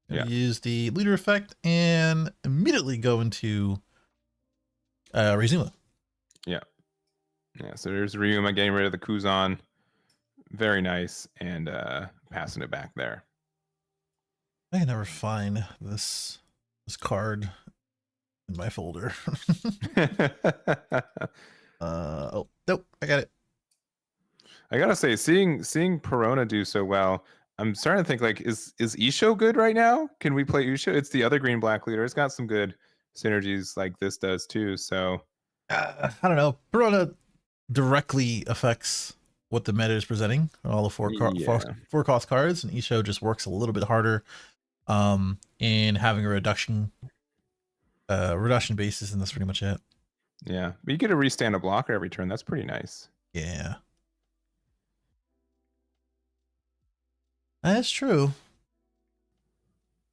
Yeah. Use the leader effect and immediately go into Rizuma. Yeah. Yeah, so there's Ryuma getting rid of the Kuzan. Very nice. And passing it back there. I can never find this card in my folder. Oh, nope, I got it. I gotta say, seeing Perona do so well, I'm starting to think, like, is Isho good right now? Can we play Isho? It's the other green black leader. It's got some good synergies like this does too. So I don't know. Perona directly affects what the meta is presenting. All the 4-cost cards, and Isho just works a little bit harder in having a reduction basis, and that's pretty much it. Yeah, but you get to restand a blocker every turn. That's pretty nice. Yeah. That's true.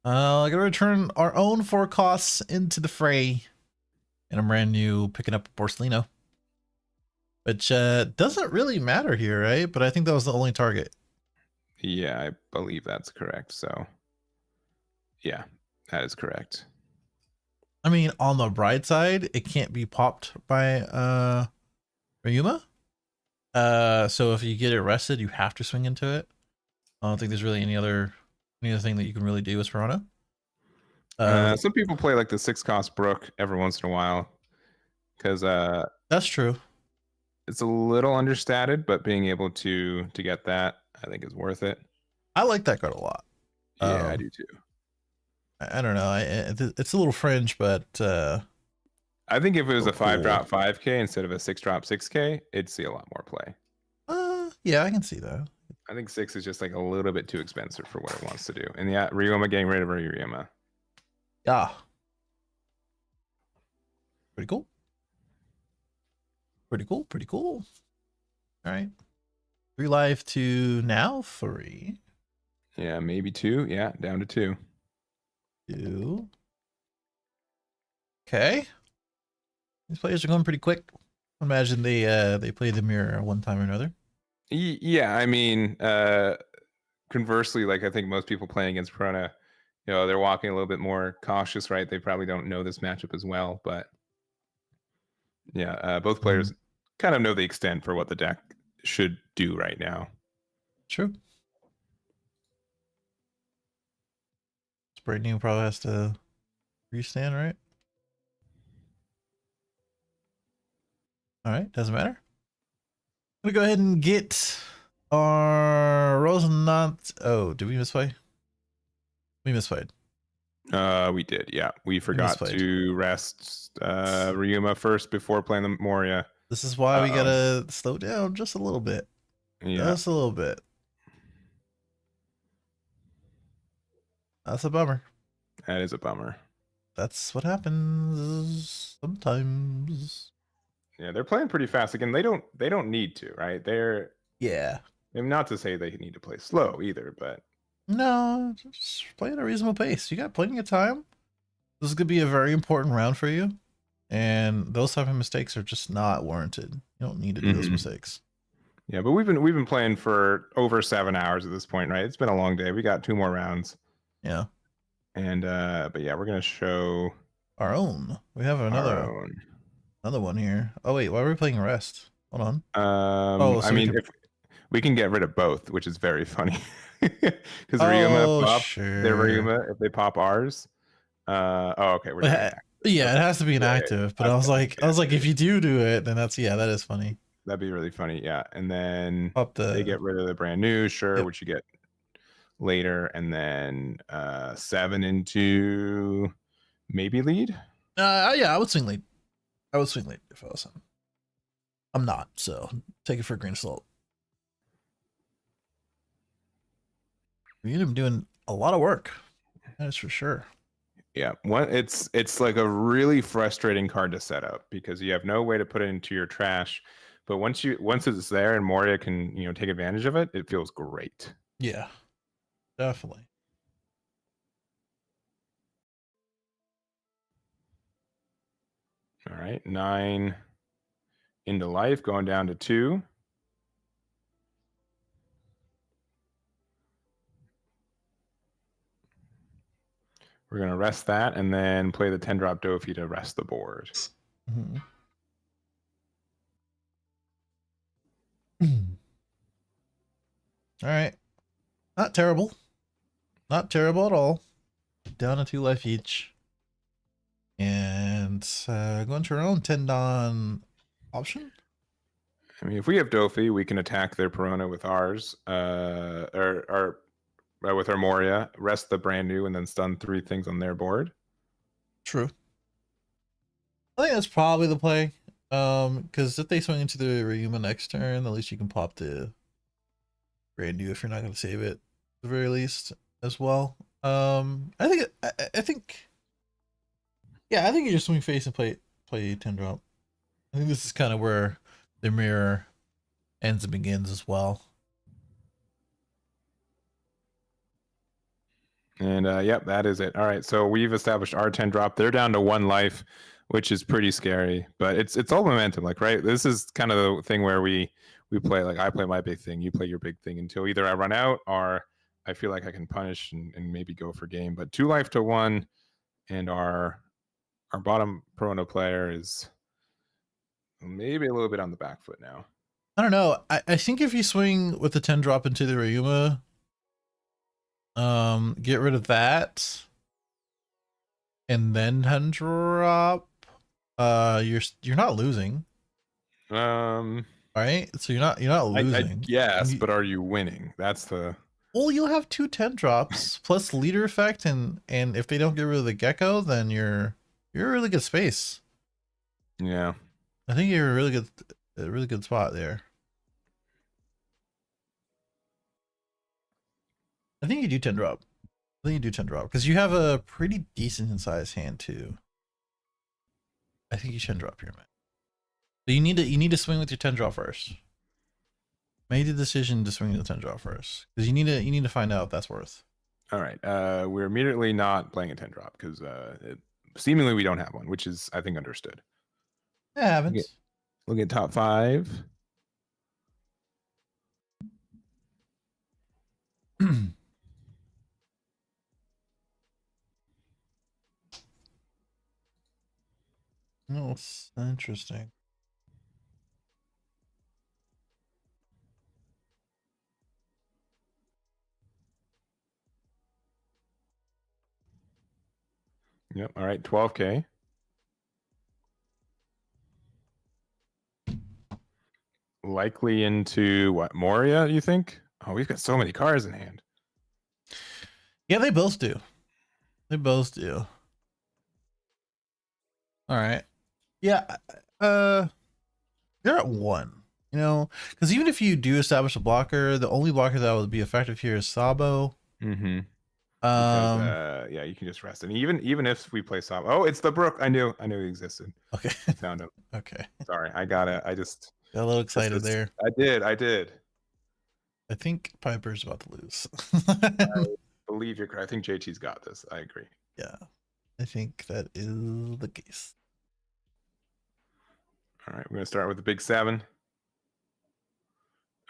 I gotta return our own 4 costs into the fray. And I'm brand new picking up Porcelino. Which doesn't really matter here, right? But I think that was the only target. Yeah, I believe that's correct. So yeah, that is correct. I mean, on the bright side, it can't be popped by Ryuma. So if you get it rested, you have to swing into it. I don't think there's really any other thing that you can really do as Perona. Some people play like the 6-cost Brook every once in a while because that's true. it's a little understated, but being able to get that, I think, is worth it. I like that card a lot. Yeah, I do too. I don't know. It's a little fringe, but I think if it was so a 5-drop cool. 5K instead of a 6-drop 6K, it'd see a lot more play. Yeah, I can see that. I think 6 is just like a little bit too expensive for what it wants to do. And yeah, Ryuma getting rid of Ryuma. Yeah. Pretty cool. Pretty cool. Pretty cool. All right. 3 life to now 3. Yeah, maybe 2. Yeah, down to 2. 2. Okay. These players are going pretty quick. Imagine they play the mirror one time or another. Yeah, I mean, conversely, like I think most people playing against Corona, they're walking a little bit more cautious, right? They probably don't know this matchup as well, but yeah, both players kind of know the extent for what the deck should do right now. True. Spray New probably has to restand, right? All right, doesn't matter. I'm gonna go ahead and get our Rosenant. Oh, did we misplay? We misplayed. We did, yeah. We forgot to rest Ryuma first before playing the Moria. This is why we gotta slow down just a little bit. Yeah. Just a little bit. That's a bummer. That is a bummer. That's what happens sometimes. Yeah, they're playing pretty fast. Again, they don't need to, right? Not to say they need to play slow either, but no, just play at a reasonable pace. You got plenty of time. This is gonna be a very important round for you, and those type of mistakes are just not warranted. You don't need to do those mistakes. Yeah, but we've been playing for over 7 hours at this point, right? It's been a long day. We got 2 more rounds. Yeah. And but yeah, we're gonna show our own. We have another one here. Oh wait, why are we playing rest? Hold on. So I mean, if we can get rid of both, which is very funny, because Ryuma pop their Ryuma if they pop ours. Okay, we're doing yeah, it has to be inactive. But I was like, if you do it, then that is funny. That'd be really funny, yeah. And then they get rid of the brand new, sure, which you get later, and then 7 into maybe lead. Yeah, I would swing lead. I would swing lead if I was him. I'm not, so take it for a grain of salt. We're gonna be doing a lot of work. That is for sure. Yeah, it's like a really frustrating card to set up because you have no way to put it into your trash. But once it's there and Moria can take advantage of it, it feels great. Yeah, definitely. All right, 9 into life, going down to 2. We're gonna rest that and then play the 10-drop Dofi to rest the board. All right, not terrible. Not terrible at all. Down to 2 life each. And going to our own 10-don option. I mean, if we have Dofi, we can attack their Perona with ours, or with our Moria, rest the brand new, and then stun 3 things on their board. True. I think that's probably the play. Because if they swing into the Ryuma next turn, at least you can pop the brand new if you're not going to save it, at the very least, as well. I think you just swing face and play 10-drop. I think this is kind of where the mirror ends and begins as well. And yep, that is it. All right, so we've established our 10-drop. They're down to 1 life, which is pretty scary, but it's all momentum, like, right? This is kind of the thing where we play, like, I play my big thing, you play your big thing until either I run out or I feel like I can punish and maybe go for game. But 2 life to 1, and our bottom Perona player is maybe a little bit on the back foot now. I don't know. I think if you swing with the 10-drop into the Ryuma, get rid of that, and then 10-drop, you're not losing. right? So you're not I losing. guess, but are you winning? That's the. Well, you'll have 2 10 drops plus leader effect, and if they don't get rid of the gecko, then you're a really good space. Yeah. I think you're a really good spot there. I think you do 10 drop. I think you do 10 drop because you have a pretty decent sized hand too. I think you 10 drop here, man. But you need to swing with your 10 drop first. Make the decision to swing the 10 drop first because you need to find out if that's worth. All right. We're immediately not playing a 10 drop because seemingly we don't have one, which is I think understood. It happens. Look at top 5. No, it's interesting. Yep. All right. 12K. Likely into what? Moria, you think? Oh, we've got so many cards in hand. Yeah, they both do. They both do. All right. Yeah. They're at 1. You know, because even if you do establish a blocker, the only blocker that would be effective here is Sabo. Mm-hmm. Because, yeah, you can just rest. And even if we play Sabo, oh, it's the Brook. I knew he existed. Okay. Found him. Okay. Sorry, I just got a little excited there. I did. I think Piper's about to lose. I believe you're correct. I think JT's got this. I agree. Yeah, I think that is the case. All right, we're gonna start with the big 7.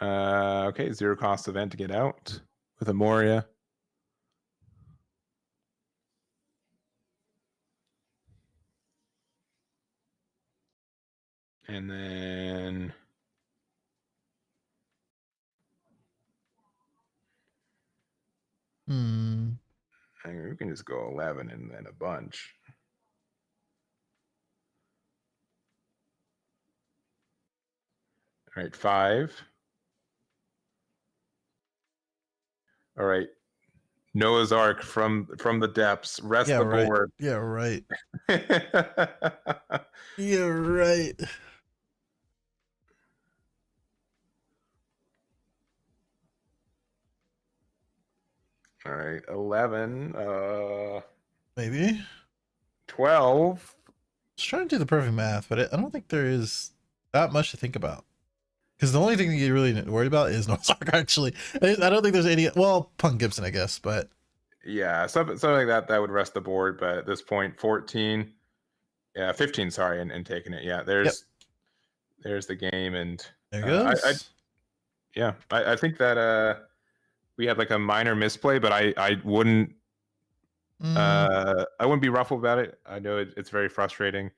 Okay, 0 cost event to get out with a Moria. And then I mean, we can just go 11 and then a bunch. All right, 5. All right, Noah's Ark from the depths. Rest the board. Yeah, right. Yeah, right. All right, 11. Maybe 12. Just trying to do the perfect math, but I don't think there is that much to think about. Because the only thing that you're really worried about is Noah's Ark, actually. I don't think there's any. Well, Punk Gibson, I guess, but yeah, something like that would rest the board. But at this point, 14, yeah, 15. Sorry, and taking it. Yeah, there's the game, and there goes. I think that we had like a minor misplay, but I wouldn't be ruffled about it. I know it's very frustrating,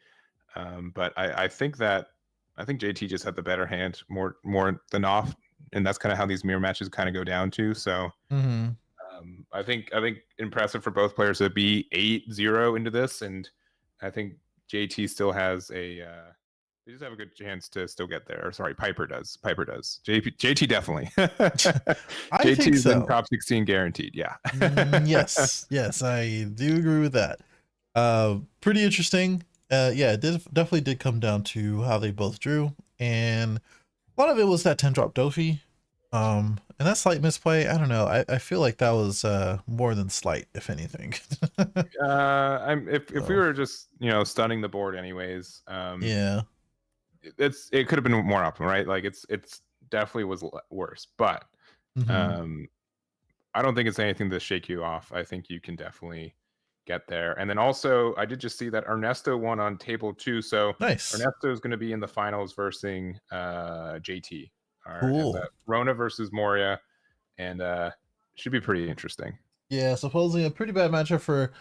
but I think JT just had the better hand more than off, and that's kind of how these mirror matches kind of go down to. So I think impressive for both players to be 8-0 into this, and I think JT still has a they just have a good chance to still get there. Or sorry, Piper does. JT definitely. JT's so. In top 16 guaranteed. Yeah. Yes, I do agree with that. Pretty interesting. Yeah, it definitely did come down to how they both drew, and a lot of it was that 10 drop Dofi. And that slight misplay, I don't know. I feel like that was more than slight, if anything. If we were just stunning the board anyways, yeah, it could have been more optimal, right? Like it's definitely was worse, but I don't think it's anything to shake you off. I think you can definitely get there. And then also, I did just see that Ernesto won on table 2, so nice. Ernesto is going to be in the finals versus JT. Cool. Rona versus Moria, and should be pretty interesting. Yeah, supposedly a pretty bad matchup for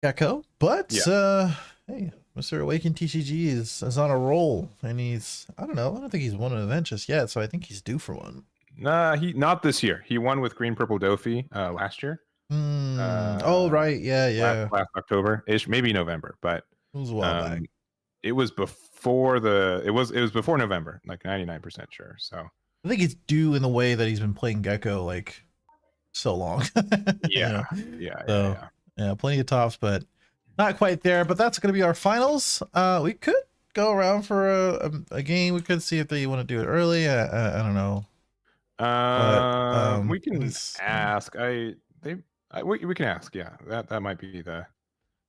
Gecko, but hey, Mr. Awakened TCG is on a roll, and I don't think he's won an event just yet, so I think he's due for one. Nah, he not this year. He won with Green Purple Dofi last year. Oh right, yeah. Last October-ish, maybe November, but it was a while back. It was before it was before November, like 99% sure. So I think it's due in the way that he's been playing Gecko like so long. You yeah, know? yeah, yeah, So yeah. yeah, plenty of tops, but not quite there. But that's gonna be our finals. We could go around for a game. We could see if they want to do it early. I don't know, but We what can is ask. We can ask. Yeah, that might be the way to do it.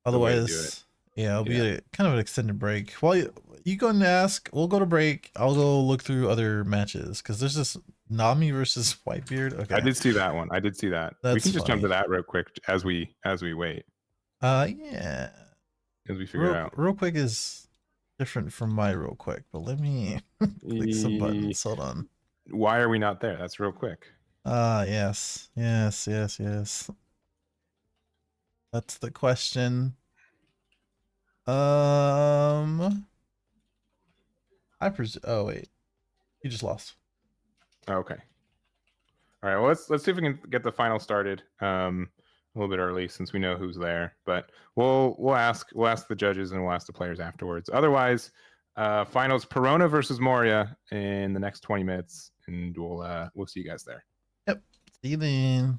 otherwise? Yeah, it'll be Yeah. a kind of an extended break. While you go and ask, we'll go to break. I'll go look through other matches because there's this Nami versus Whitebeard. I Okay, did see that one. I did see that. We that's can just jump to funny. that real quick as we wait, Yeah. as we figure it out. Real quick is different from my real quick, but let me click some buttons. Hold on. Why are we not there? That's real quick. Yes. That's the question. I presume. Oh wait, you just lost. Okay. All right. Well, let's see if we can get the final started a little bit early since we know who's there. But we'll ask the judges and we'll ask the players afterwards. Otherwise, finals Perona versus Moria in the next 20 minutes, and we'll see you guys there. Yep. See you then.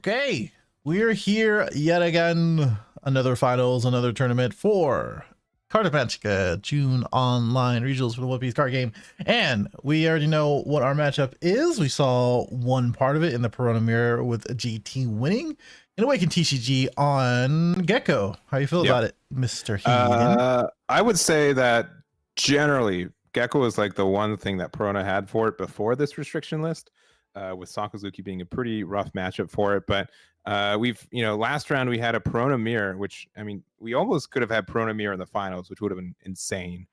Okay, we're here yet again. Another finals, another tournament for Carta Magica June Online Regionals for the One Piece card game. And we already know what our matchup is. We saw one part of it in the Perona Mirror with GT winning and Awaken TCG on Gecko. How you feel about it, Mr. Heathen? I would say that generally Gecko is like the one thing that Perona had for it before this restriction list, with Sakazuki being a pretty rough matchup for it. But last round we had a Perona Mirror, which, I mean, we almost could have had Perona Mirror in the finals, which would have been insane.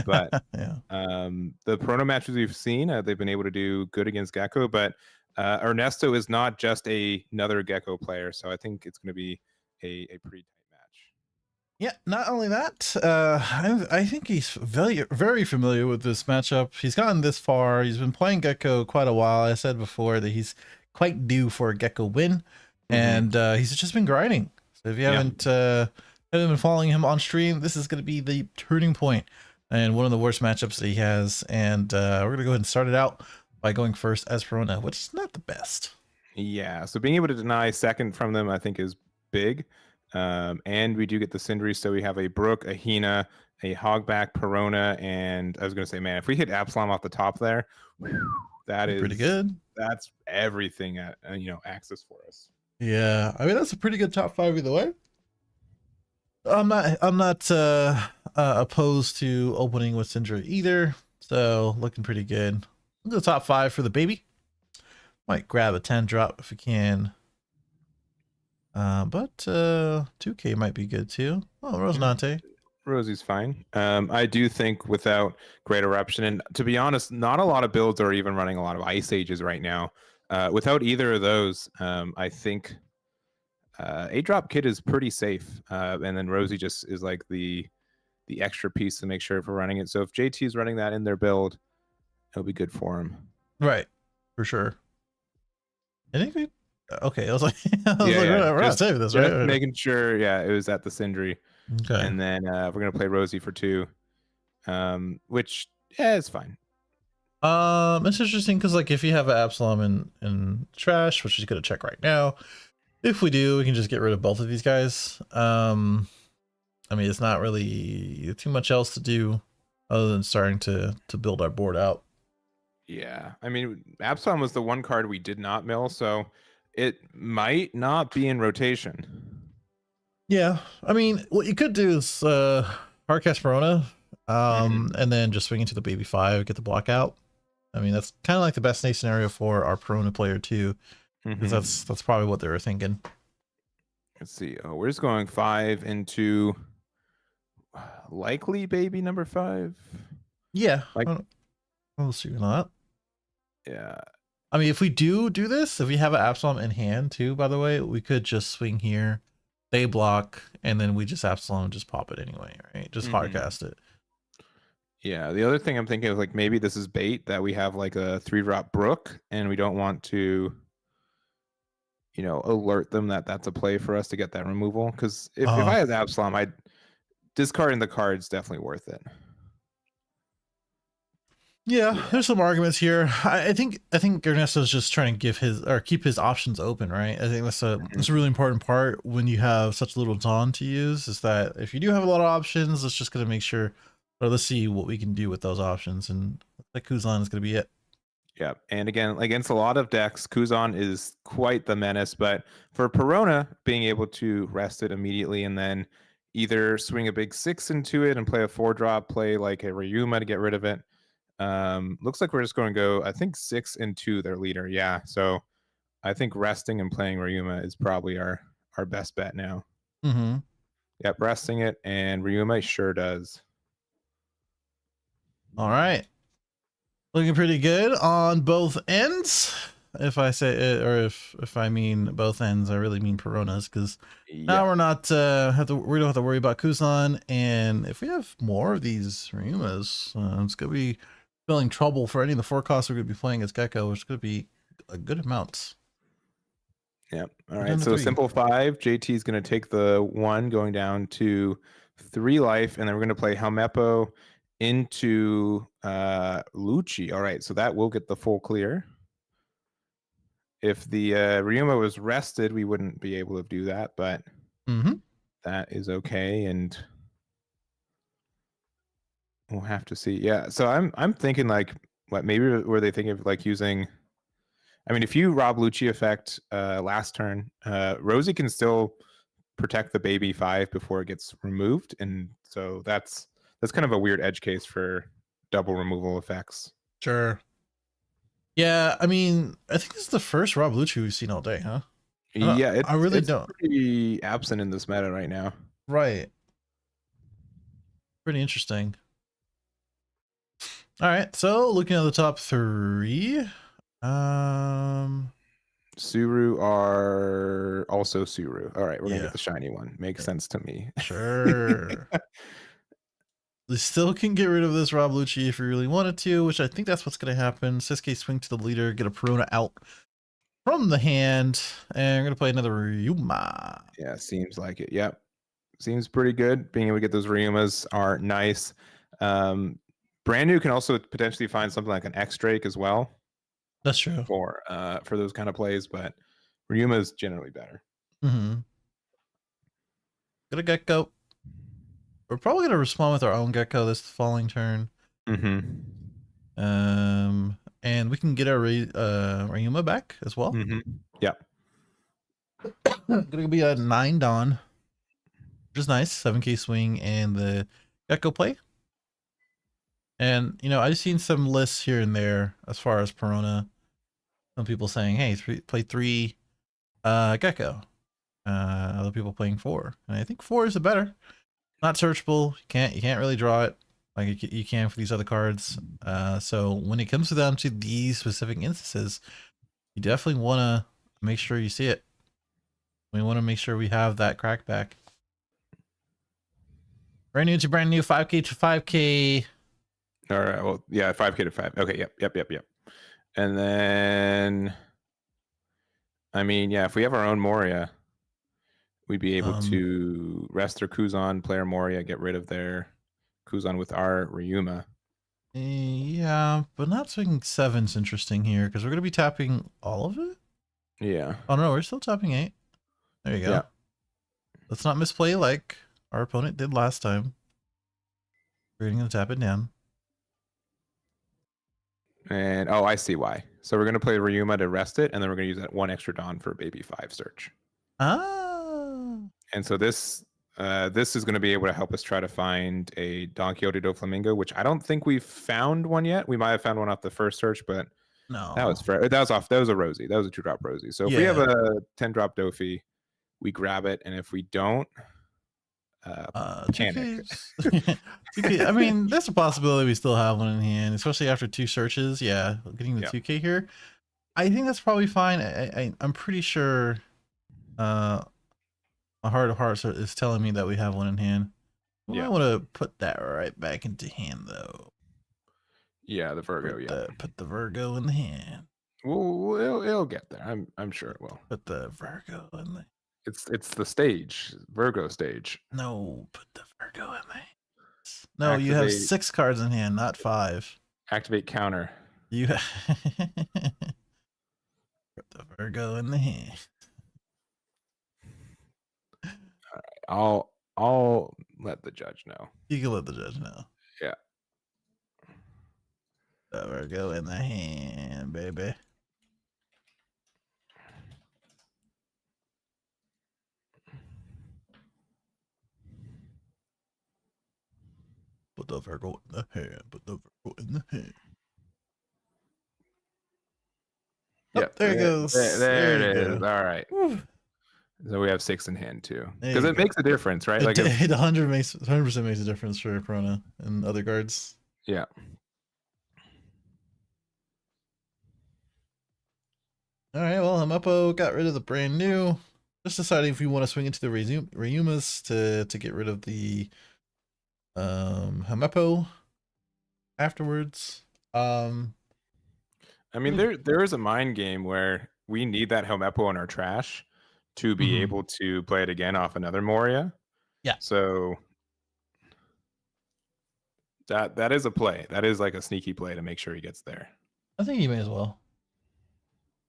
But Yeah. the Perona matches we've seen, they've been able to do good against Gecko. But Ernesto is not just another Gecko player, so I think it's going to be a pretty tight match. Yeah, not only that, I think he's very, very familiar with this matchup. He's gotten this far. He's been playing Gecko quite a while. I said before that he's quite due for a Gecko win, and he's just been grinding. So if you haven't been following him on stream, this is going to be the turning point and one of the worst matchups that he has. And we're going to go ahead and start it out by going first as Perona, which is not the best. Yeah, so being able to deny second from them, I think, is big. And we do get the Cindry, so we have a Brook, a Hina, a Hogback, Perona, and I was going to say, man, if we hit Absalom off the top there, that is pretty good. That's everything at access for us. Yeah, I mean, that's a pretty good top 5 either way. I'm not opposed to opening with Syndra either, so looking pretty good. The top 5 for the baby. Might grab a 10 drop if we can. But 2K might be good too. Oh, Rosinante. Rosie's fine. I do think without Great Eruption, and to be honest, not a lot of builds are even running a lot of Ice Ages right now. Without either of those, I think A-Drop Kid is pretty safe. And then Rosie just is like the extra piece to make sure if we're running it. So if JT is running that in their build, it'll be good for him. Right, for sure. I think we... Okay, I was like, we're not saving this, right? Making sure, it was at the Sindri. Okay. And then we're going to play Rosie for 2, which, it's fine. It's interesting because, like, if you have an Absalom in trash, which is going to check right now, if we do, we can just get rid of both of these guys. I mean, it's not really too much else to do other than starting to build our board out. Yeah, I mean, Absalom was the one card we did not mill, so it might not be in rotation. Yeah, I mean, what you could do is Hardcast Perona, and then just swing into the baby 5, get the block out. I mean, that's kind of like the best case scenario for our Perona player too, because that's probably what they were thinking. Let's see. Oh, we're just going 5 into likely baby number 5. Yeah, we'll see or not. Yeah. I mean, if we do this, if we have an Absalom in hand too, by the way, we could just swing here, they block, and then we just Absalom and just pop it anyway, right? Just hardcast it. Yeah, the other thing I'm thinking is, like, maybe this is bait that we have like a 3-drop Brook, and we don't want to, alert them that that's a play for us to get that removal. Because if I had Absalom, discarding the card's definitely worth it. Yeah, there's some arguments here. I think Ernesto's just trying to keep his options open, right? I think that's a really important part when you have such little Dawn to use, is that if you do have a lot of options, it's just gonna make sure, or let's see what we can do with those options, and like Kuzan is gonna be it. Yeah, and again, against a lot of decks, Kuzan is quite the menace, but for Perona, being able to rest it immediately and then either swing a big 6 into it and play a 4-drop, play like a Ryuma to get rid of it. Looks like we're just going to go, I think, 6 into their leader. Yeah, so I think resting and playing Ryuma is probably our best bet now. Yep, resting it, and Ryuma sure does. All right, looking pretty good on both ends. If I say it, or if I mean both ends, I really mean Peronas, because now we're not we don't have to worry about Kuzan, and if we have more of these Ryumas, it's gonna be spelling trouble for any of the 4 costs we're gonna be playing as Gecko, which is gonna be a good amount. Yep. All right. So simple 5. JT is gonna take the 1, going down to 3 life, and then we're gonna play Helmeppo into Lucci. All right. So that will get the full clear. if the Ryuma was rested, we wouldn't be able to do that, but Mm-hmm. that is okay, and we'll have to see. Yeah, so I'm thinking like, what maybe were they thinking of like using? I mean, if you Rob Lucci effect last turn, Rosie can still protect the baby 5 before it gets removed, and so that's kind of a weird edge case for double removal effects. Sure. Yeah, I mean, I think this is the first Rob Lucci we've seen all day, huh? Yeah, I really it's don't. pretty absent in this meta right now. Right. Pretty interesting. All right, so looking at the top 3, Suru are also Suru. All right, we're gonna yeah, get the shiny one. Makes sense to me. sure. They still can get rid of this Rob Lucci if you really wanted to, which I think that's what's going to happen. Sisuke swing to the leader, get a Perona out from the hand, and we're going to play another Ryuma. Yeah, seems like it. Yep. Seems pretty good. Being able to get those Ryumas are nice. Brand new can also potentially find something like an X Drake as well That's true. for those kind of plays, but Ryuma is generally better. Mm-hmm. Get a Gecko. We're probably going to respond with our own Gecko this falling turn. Mm-hmm. And we can get our Ryuma back as well. Mm-hmm. Yeah. Gonna be a 9 Dawn, which is nice. 7k swing and the Gecko play. And, you know, I've seen some lists here and there as far as Perona. Some people saying, hey, play 3 Gecko. Other people playing 4. And I think 4 is the better. Not searchable. You can't really draw it like you can for these other cards. So when it comes down to these specific instances, you definitely want to make sure you see it. We want to make sure we have that crackback. Brand new to brand new, 5k to 5k. All right. Well, yeah, 5k to 5. Okay. Yep. And then, I mean, yeah, if we have our own Moria, we'd be able to rest their Kuzan, player Moria, get rid of their Kuzan with our Ryuma. Yeah, but not swinging 7's interesting here because we're going to be tapping all of it. Yeah. Oh, no, we're still tapping 8. There you go. Yeah. Let's not misplay like our opponent did last time. We're going to tap it down. And, oh, I see why. So we're going to play Ryuma to rest it, and then we're going to use that 1 extra Dawn for baby 5 search. Ah. And so this is going to be able to help us try to find a Don Quixote do Flamingo, which I don't think we've found one yet. We might have found one off the first search, but No. that was a Rosie. That was a 2-drop Rosie. So if we have a 10-drop Dofi, we grab it, and if we don't, panic. 2K, I mean, there's a possibility we still have one in hand, especially after 2 searches. Yeah, getting the 2K here. I think that's probably fine. I'm pretty sure my heart of hearts is telling me that we have one in hand. I want to put that right back into hand, though. Yeah, the Virgo. Put the Virgo in the hand. Well, it'll get there. I'm sure it will. Put the Virgo in the. It's the stage, Virgo stage. No, put the Virgo in the. No, activate. You have 6 cards in hand, not 5. Activate counter. You put the Virgo in the hand. All right, I'll let the judge know. You can let the judge know. Yeah. The Virgo in the hand, baby. Put the Virgo in the hand. Put the Virgo in the hand. Yep, there it goes. There it is. All right. Whew. So we have 6 in hand too, because it makes a difference, right? Like 100% makes a difference for Perona and other cards. Yeah. All right. Well, Hamepo got rid of the brand new. Just deciding if we want to swing into the Ryumas to get rid of the Hamepo afterwards. I mean, there is a mind game where we need that Helmeppo in our trash to be able to play it again off another Moria. Yeah. So that is a play. That is like a sneaky play to make sure he gets there. I think he may as well.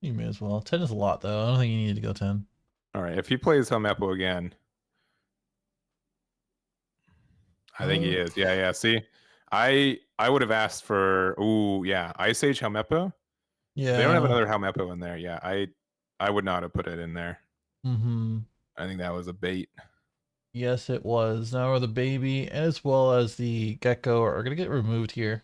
You may as well. 10 is a lot, though. I don't think you need to go 10. All right, if he plays Helmeppo again, I think he is. Yeah, yeah. See, I would have asked for yeah, Ice Age Helmeppo. They don't have Yeah. another Helmeppo in there. Yeah, I would not have put it in there. Mm-hmm. I think that was a bait. Yes, it was. Now the baby as well as the gecko are gonna get removed here,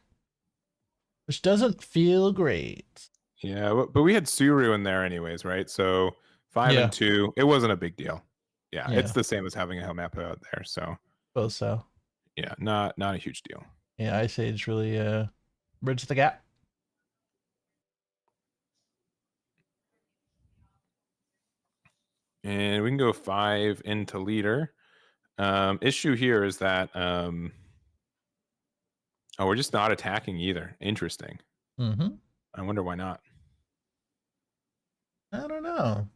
which doesn't feel great. Yeah, but we had Suru in there anyways, right? So 5 Yeah. and 2, it wasn't a big deal. Yeah, it's Yeah. the same as having a Helmeppo out there. So Suppose so. yeah, not a huge deal. Yeah, Ice Age really bridged the gap. And we can go 5 into leader. Issue here is that oh, we're just not attacking either. Interesting. Mm-hmm. I wonder why not. I don't know.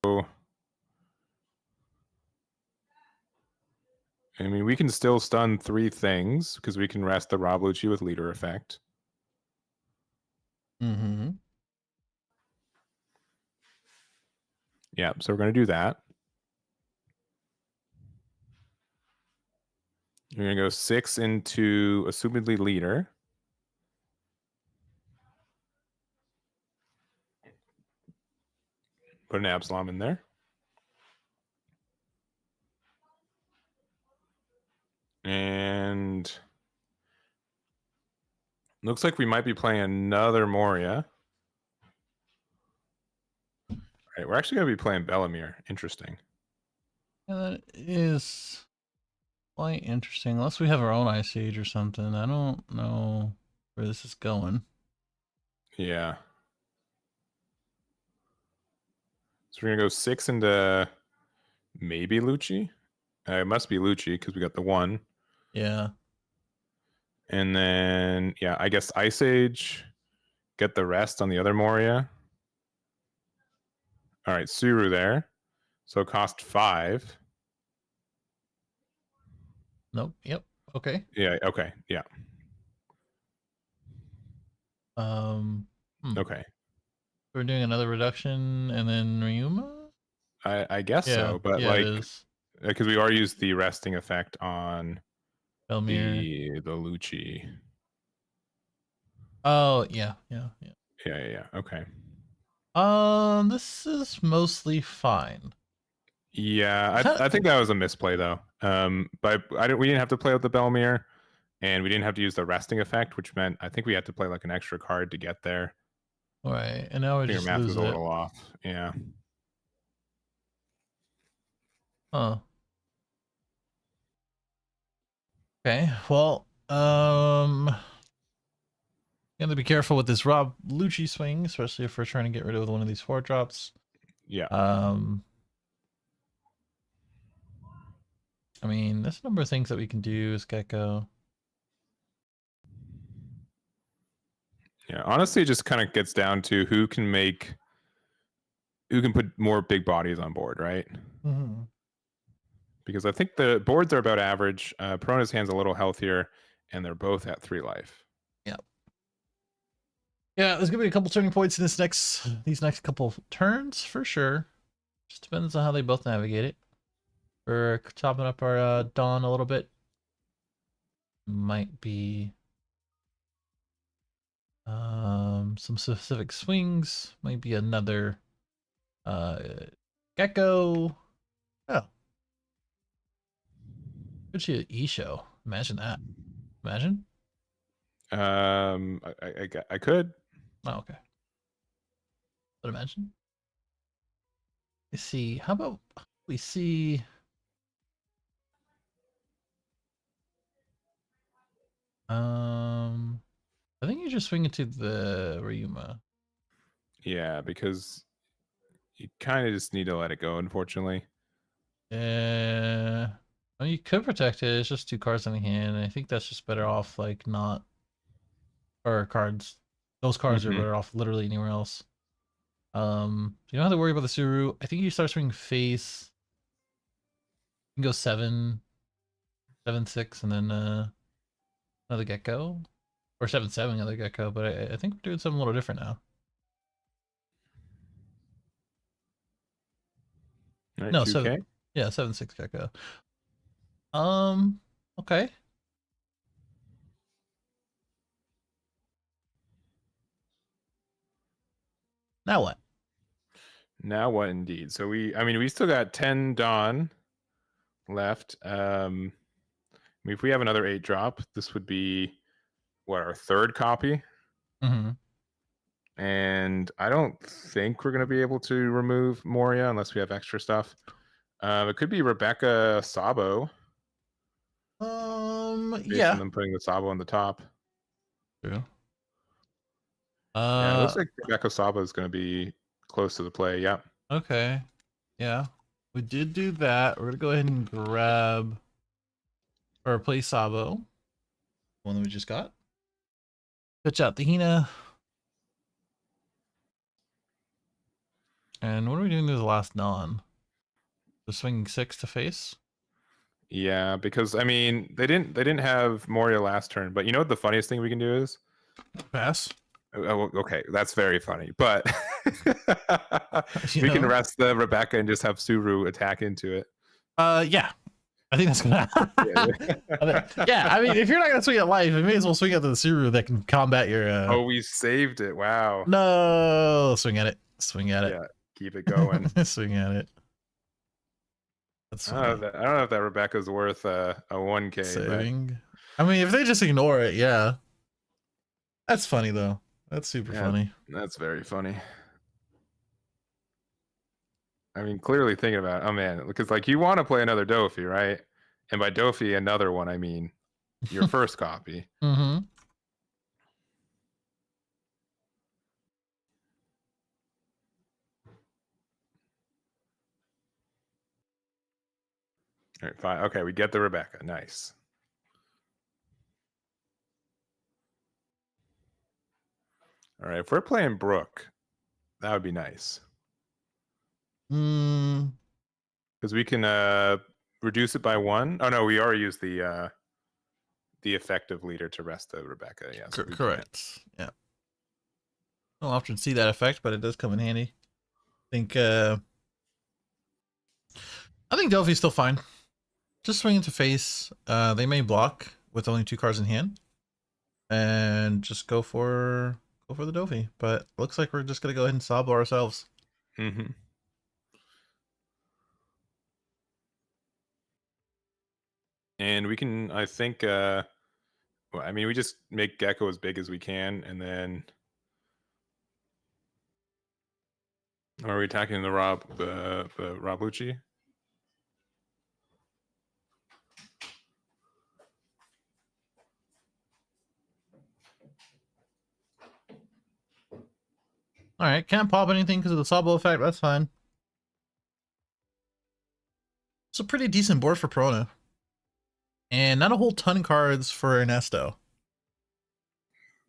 So, I mean, we can still stun 3 things because we can rest the Rob Lucci with leader effect. Mm-hmm. Yeah, so we're going to do that. We're going to go 6 into assumedly leader. Put an Absalom in there. And looks like we might be playing another Moria. All right, we're actually going to be playing Bellamere. Interesting. Yeah, that is quite interesting. Unless we have our own Ice Age or something. I don't know where this is going. Yeah. So we're going to go 6 into maybe Lucci. It must be Lucci because we got the 1. Yeah. And then, yeah, I guess Ice Age. Get the rest on the other Moria. All right, Suru there. So cost 5. Nope. Yep. Okay. Yeah, okay. Yeah. Um. Okay. We're doing another reduction and then Ryuma? I guess Yeah. so, but Yeah, it like is. because we already used the resting effect on Belmir. the Lucci. Oh, yeah. Yeah. Yeah. Yeah. Okay. This is mostly fine. Yeah, I think that was a misplay though. But we didn't have to play with the Belmir, and we didn't have to use the resting effect, which meant I think we had to play like an extra card to get there. All right, and now we Your just math lose was a it. little off. Yeah. Huh. Okay. Well, you have to be careful with this Rob Lucci swing, especially if we're trying to get rid of one of these 4-drops. Yeah. I mean, there's a number of things that we can do as Gecko. Yeah. Honestly, it just kind of gets down to who can put more big bodies on board, right? Mm-hmm. Because I think the boards are about average. Perona's hand's a little healthier, and they're both at 3 life. Yeah. Yeah, there's gonna be a couple turning points in these next couple turns for sure. Just depends on how they both navigate it. We're chopping up our Dawn a little bit. Might be some specific swings. Might be another Gecko. Oh. Could see an E-show. Imagine that. Imagine. I could. Oh, okay. But imagine. Let's see. How about we see I think you just swing it to the Ryuma. Yeah, because you kind of just need to let it go, unfortunately. I mean, you could protect it. It's just 2 cards in the hand. I think that's just better off, like, not. Or cards. Those cards are better off literally anywhere else. You don't have to worry about the Suru. I think you start swinging face. can go 7-6, and then another gecko, or 7-7 another gecko. But I think we're doing something a little different now. All right, No, 2K. yeah, 7-6 gecko. Okay. Now what? Now what indeed? So I mean, we still got 10 Dawn left. I mean, if we have another 8 drop, this would be what, our third copy? Mm-hmm. And I don't think we're going to be able to remove Moria unless we have extra stuff. It could be Rebecca Sabo. Based on Yeah. them putting the Sabo on the top. True. Yeah, it looks like Rebecca Sabo is going to be close to the play. Yep. Okay. Yeah. We did do that. We're gonna go ahead and grab or play Sabo. One that we just got. Pitch out the Hina. And what are we doing to the last non? Just swinging 6 to face? Yeah, because I mean they didn't have Moria last turn, but you know what the funniest thing we can do is? Pass. Oh, okay, that's very funny. But You we can know? rest the Rebecca and just have Suru attack into it. Yeah. I think that's gonna yeah, I mean if you're not gonna swing at life, you may as well swing at the Suru that can combat your Oh, we saved it. Wow. No, swing at it. Swing at it. Yeah, keep it going. Swing at it. That's funny. I don't know if that Rebecca's worth a 1K. Saving. But... I mean, if they just ignore it, yeah. That's funny though. That's super funny. That's very funny. I mean, clearly thinking about it, oh man, because like you want to play another Dofi, right? And by Dofi, another one, I mean your first copy. Mm-hmm. All right, fine. Okay, we get the Rebecca. Nice. All right, if we're playing Brooke, that would be nice. Mm. Because we can reduce it by 1. Oh no, we already used the effective leader to rest the Rebecca. Yeah, so correct. Yeah. I don't often see that effect, but it does come in handy. I think Delphi's still fine. Just swing into face. They may block with only 2 cards in hand, and just go for the Delphi. But looks like we're just gonna go ahead and Sabo ourselves. Mm-hmm. And we can, I think, well, I mean, we just make Gecko as big as we can, and then are we attacking the Rob Lucci? All right, can't pop anything because of the Sabo effect. That's fine. It's a pretty decent board for Perona, and not a whole ton of cards for Ernesto.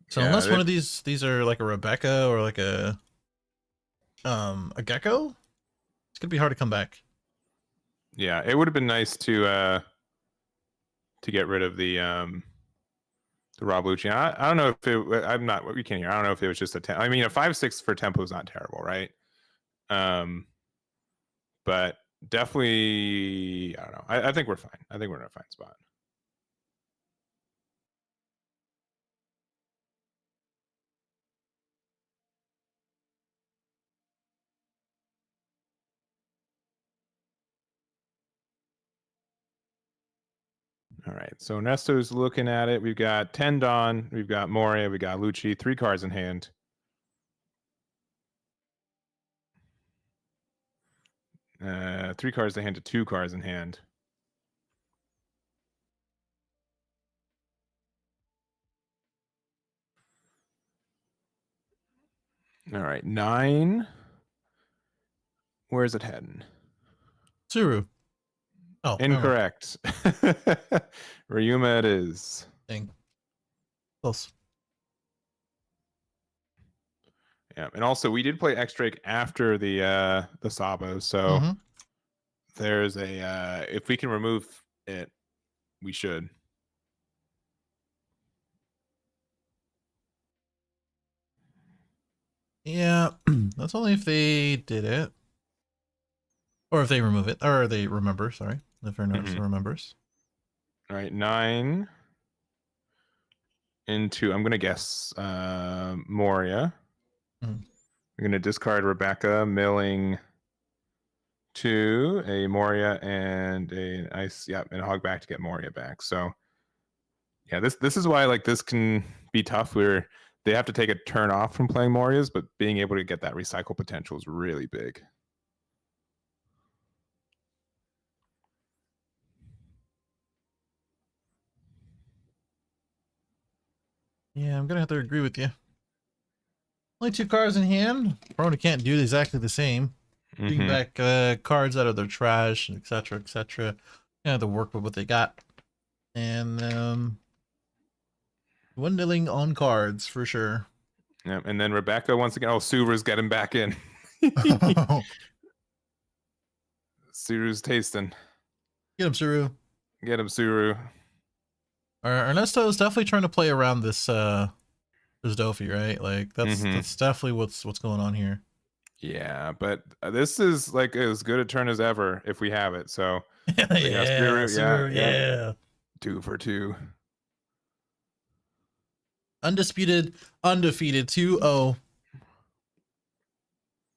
So yeah, unless one of these are like a Rebecca or like a Gecko, it's gonna be hard to come back. Yeah, it would have been nice to get rid of the Rob Lucci. I don't know if it. I'm not. We can't hear. I don't know if it was just a. I mean, a 5/6 for tempo is not terrible, right? But definitely, I don't know. I think we're fine. I think we're in a fine spot. All right, so Ernesto's looking at it. We've got 10 Dawn, we've got Moria, we got Lucci, 3 cards in hand. Three cards in hand to 2 cards in hand. All right, 9. Where is it heading? Suru. Oh, incorrect. Ryuma it is. Dang. Close. Yeah, and also we did play X-Drake after the Sabo, so There's a if we can remove it, we should. Yeah, that's only if they did it. Or if they remove it. Or they remember, sorry. If Ernesto remembers. All right, 9 into, I'm gonna guess Moria. Mhm. I'm gonna discard Rebecca, milling 2, a Moria, and an ice, yep, and a hog back to get Moria back. So yeah, this is why like this can be tough. Where they have to take a turn off from playing Morias, but being able to get that recycle potential is really big. Yeah, I'm gonna have to agree with you. Only 2 cards in hand. Probably can't do exactly the same. Bring back cards out of their trash, etc., etc. You have to work with what they got. And dwindling on cards for sure. Yeah, and then Rebecca once again. Oh, Subaru's getting back in. Subaru's tasting. Get him, Suru. Get him, Suru. Ernesto is definitely trying to play around this Dofi, right? Like that's definitely what's going on here. Yeah, but this is like as good a turn as ever if we have it. So Suru, yeah. 2 for 2. Undisputed, undefeated, 2-0.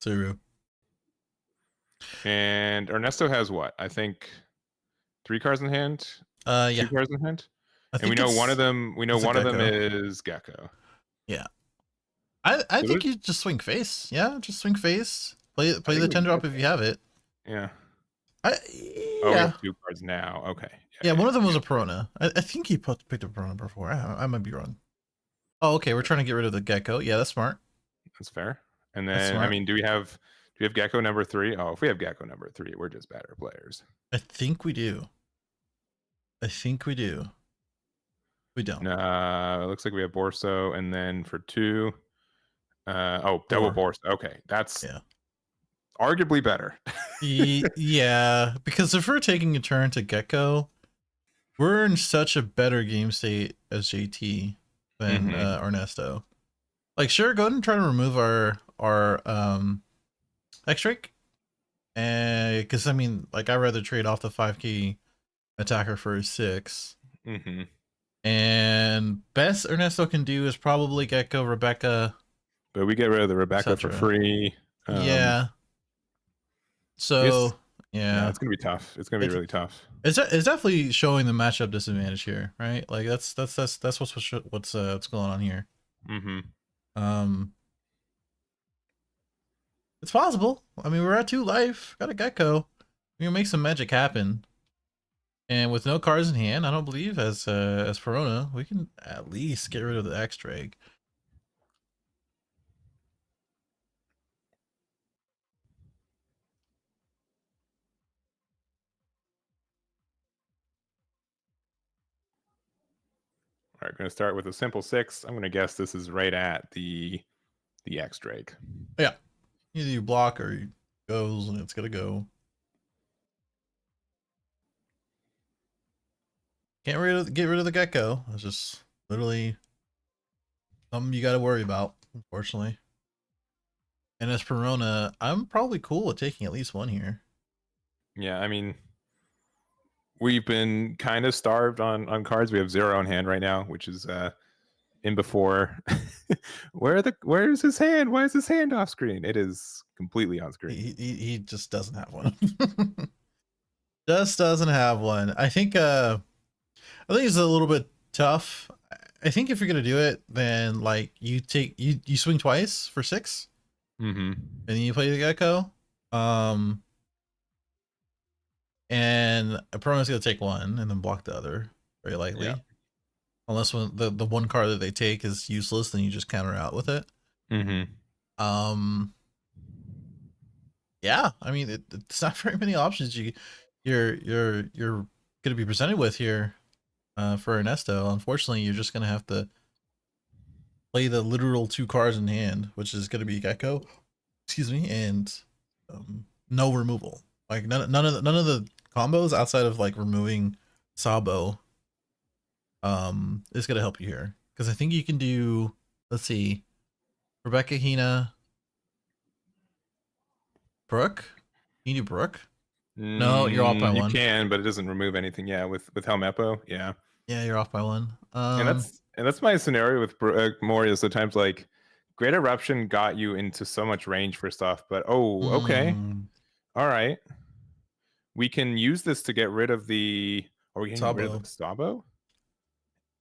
Suru. And Ernesto has what? I think 3 cards in hand. 2 cards in hand. And we know one of them. We know one of them is Gecko. Yeah. I think you just swing face. Yeah, just swing face. Play the 10 drop if you have it. Yeah. Yeah. Oh, we have 2 cards now. Okay. Yeah, one of them was a Perona. I think he picked a Perona before. I might be wrong. Oh, okay. We're trying to get rid of the Gecko. Yeah, that's smart. That's fair. And then I mean, do we have Gecko number 3? Oh, if we have Gecko number 3, we're just better players. I think we do. We don't. It looks like we have Borso, and then for 2, double Borso. Okay, that's arguably better. Yeah, because if we're taking a turn to Gecko, we're in such a better game state as JT than Ernesto. Like, sure, go ahead and try to remove our X-Drake, and because I mean, like, I'd rather trade off the 5k attacker for a 6. And best Ernesto can do is probably Gecko, Rebecca. But we get rid of the Rebecca for free. Yeah. So yeah, it's gonna be tough. It's gonna be really tough. It's definitely showing the matchup disadvantage here, right? Like that's what's going on here. It's possible. I mean, we're at 2 life. Got a Gecko. We can make some magic happen. And with no cards in hand, I don't believe as Perona, we can at least get rid of the X-Drake. All right, going to start with a simple 6. I'm going to guess this is right at the X-Drake. Yeah. Either you block or you goes and it's going to go. Get rid of the Gecko. It's just literally something you got to worry about, unfortunately. And as Perona, I'm probably cool with taking at least 1 here. Yeah, I mean, we've been kind of starved on cards. We have 0 in hand right now, which is in before. Where is his hand? Why is his hand off screen? It is completely on screen. He just doesn't have one. Just doesn't have one. I think it's a little bit tough. I think if you're gonna do it, then like you swing twice for 6, and then you play the Gecko. And a Perona's gonna take 1 and then block the other, very likely. Yeah. Unless when the 1 card that they take is useless, then you just counter out with it. Yeah, I mean it's not very many options you're gonna be presented with here for Ernesto. Unfortunately, you're just gonna have to play the literal 2 cards in hand, which is gonna be Gecko, excuse me, and no removal. Like none of the combos outside of like removing Sabo is gonna help you here. Because I think you can do, let's see, Rebecca, Hina, Brooke. Can you do Brooke? No, you're off by You one. can, but it doesn't remove anything. Yeah, with Helmeppo, yeah. Yeah, you're off by one. And that's my scenario with Moria. Sometimes like Great Eruption got you into so much range for stuff, but okay, all right. We can use this to get rid of the. Are we getting rid of Sabo. the Sabo?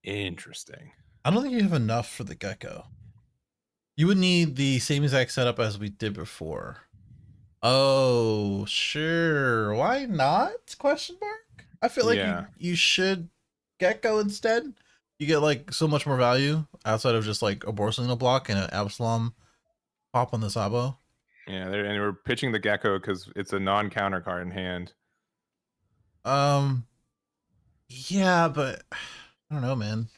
Interesting. I don't think you have enough for the Gecko. You would need the same exact setup as we did before. Oh, sure. Why not? Question mark. I feel like Yeah. you should Gecko instead. You get like so much more value outside of just like a Borsalino block and an Absalom pop on the Sabo. Yeah, and we're pitching the Gecko because it's a non-counter card in hand. Yeah, but I don't know, man.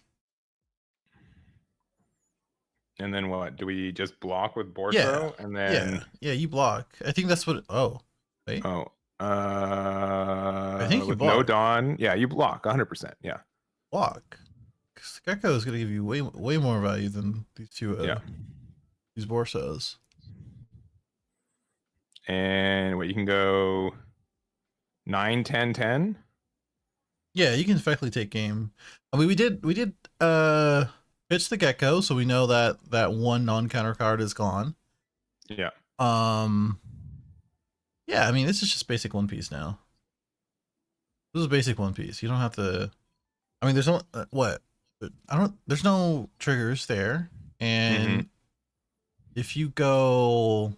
And then what? Do we just block with Yeah, Borso? And then yeah. You block. I think that's what. Oh, wait. I think you with no block. Dawn, yeah, you block 100%. Yeah. Block. Because Gecko is gonna give you way more value than these two. Yeah. These Borsos. And what, you can go 9, 10, 10? Yeah, you can effectively take game. I mean, we did pitch the Gecko, so we know that one non-counter card is gone. Yeah. Yeah, I mean, this is just basic One Piece now. This is basic One Piece. You don't have to. I mean, there's no what? I don't. There's no triggers there, and if you go,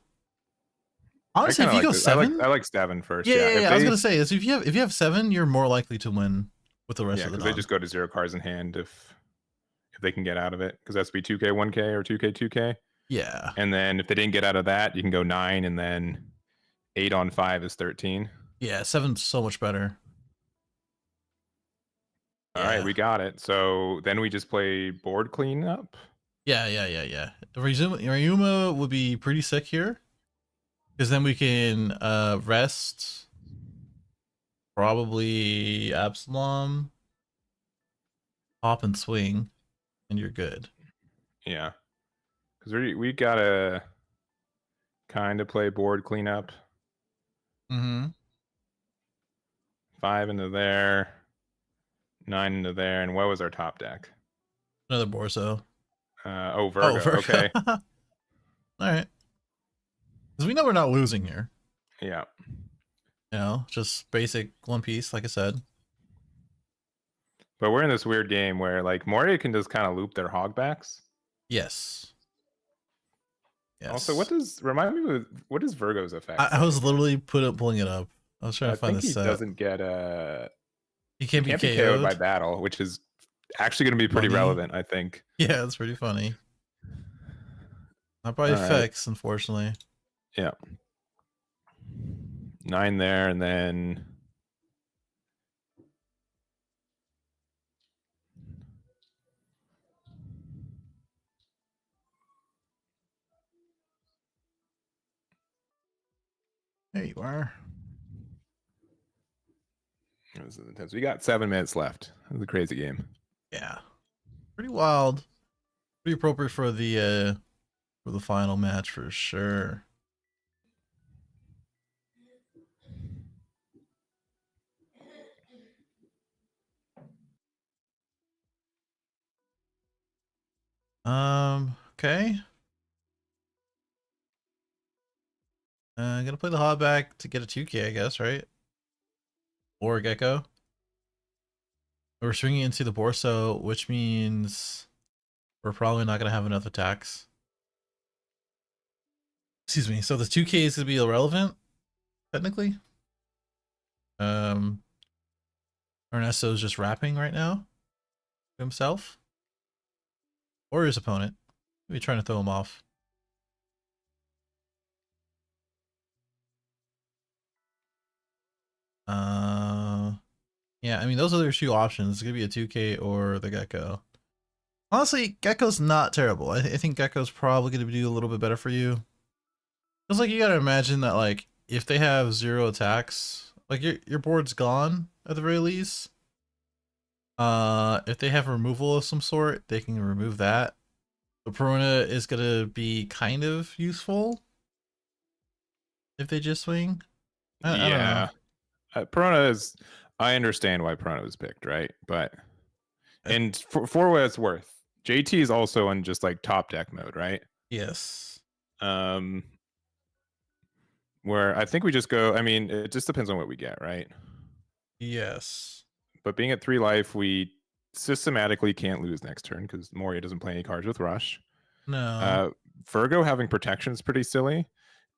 honestly, if you go 7, I like 7 first. Yeah. I was gonna say is if you have 7, you're more likely to win with the rest of the. Because they just go to 0 cards in hand if they can get out of it. Because that's be 2K 1K or 2K 2K. Yeah. And then if they didn't get out of that, you can go 9, and then 8 on 5 is 13. Yeah, 7's so much better. All right, we got it. So then we just play board cleanup. Yeah. Ryuma would be pretty sick here, because then we can rest probably Absalom, hop and swing, and you're good. Yeah, because we gotta kind of play board cleanup. 5 into there, 9 into there, and what was our top deck? Another Borso. Virgo. Okay. All right. Because we know we're not losing here. Yeah. You know, just basic One Piece, like I said. But we're in this weird game where like Moria can just kind of loop their hogbacks. Yes. Also, what does Virgo's effect? I was literally pulling it up. I was trying to find this set. He doesn't get He can't be KO'd by battle, which is actually going to be pretty relevant, I think. Yeah, it's pretty funny. Not by effects, unfortunately. Yeah. 9 there, and then there you are. We got 7 minutes left. It was a crazy game. Yeah, pretty wild. Pretty appropriate for the final match for sure. Okay. I'm gonna play the Hogback to get a 2K, I guess, right? Or a Gecko. We're swinging into the Borso, which means we're probably not gonna have enough attacks. Excuse me. So the 2K is gonna be irrelevant, technically. Ernesto's just rapping right now himself. Or his opponent. Maybe trying to throw him off. Yeah, I mean, those are their 2 options. It's going to be a 2K or the Gecko. Honestly, Gecko's not terrible. I think Gecko's probably going to do a little bit better for you. Just like you got to imagine that, like, if they have 0 attacks, like your board's gone at the very least. If they have removal of some sort, they can remove that. The Perona is gonna be kind of useful if they just swing. I don't know. Yeah. Perona is. I understand why Perona was picked, right? But and for what it's worth, JT is also in just like top deck mode, right? Yes. Um, where I think we just go. I mean, it just depends on what we get, right? Yes. But being at 3 life, we systematically can't lose next turn because Moria doesn't play any cards with Rush. No. Virgo having protection is pretty silly.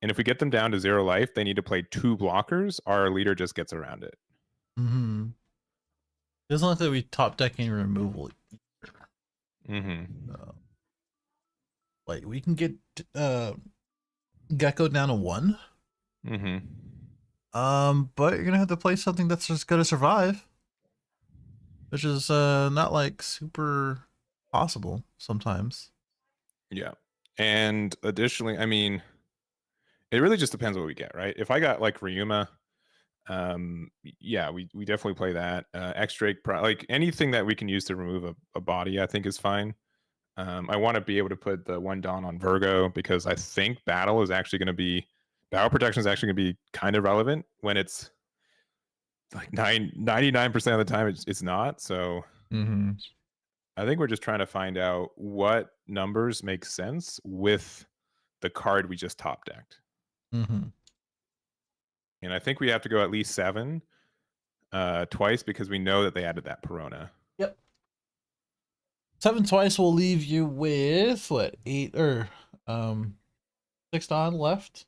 And if we get them down to 0 life, they need to play 2 blockers. Our leader just gets around it. Mm-hmm. It doesn't look like we top decking removal. Mm-hmm. Like we can get Gecko down to 1. Mm-hmm. But you're gonna have to play something that's just gonna survive, which is not like super possible sometimes. Yeah. And additionally, I mean, it really just depends what we get, right? If I got like Ryuma, yeah, we definitely play that. X-Drake, like anything that we can use to remove a body, I think is fine. I want to be able to put the 1 Dawn on Virgo because I think battle protection is actually going to be kind of relevant when it's like 99% of the time it's not. So I think we're just trying to find out what numbers make sense with the card we just top decked. Mm-hmm. And I think we have to go at least 7 twice because we know that they added that Perona. Yep. 7 twice will leave you with what, 8 or 6 on left.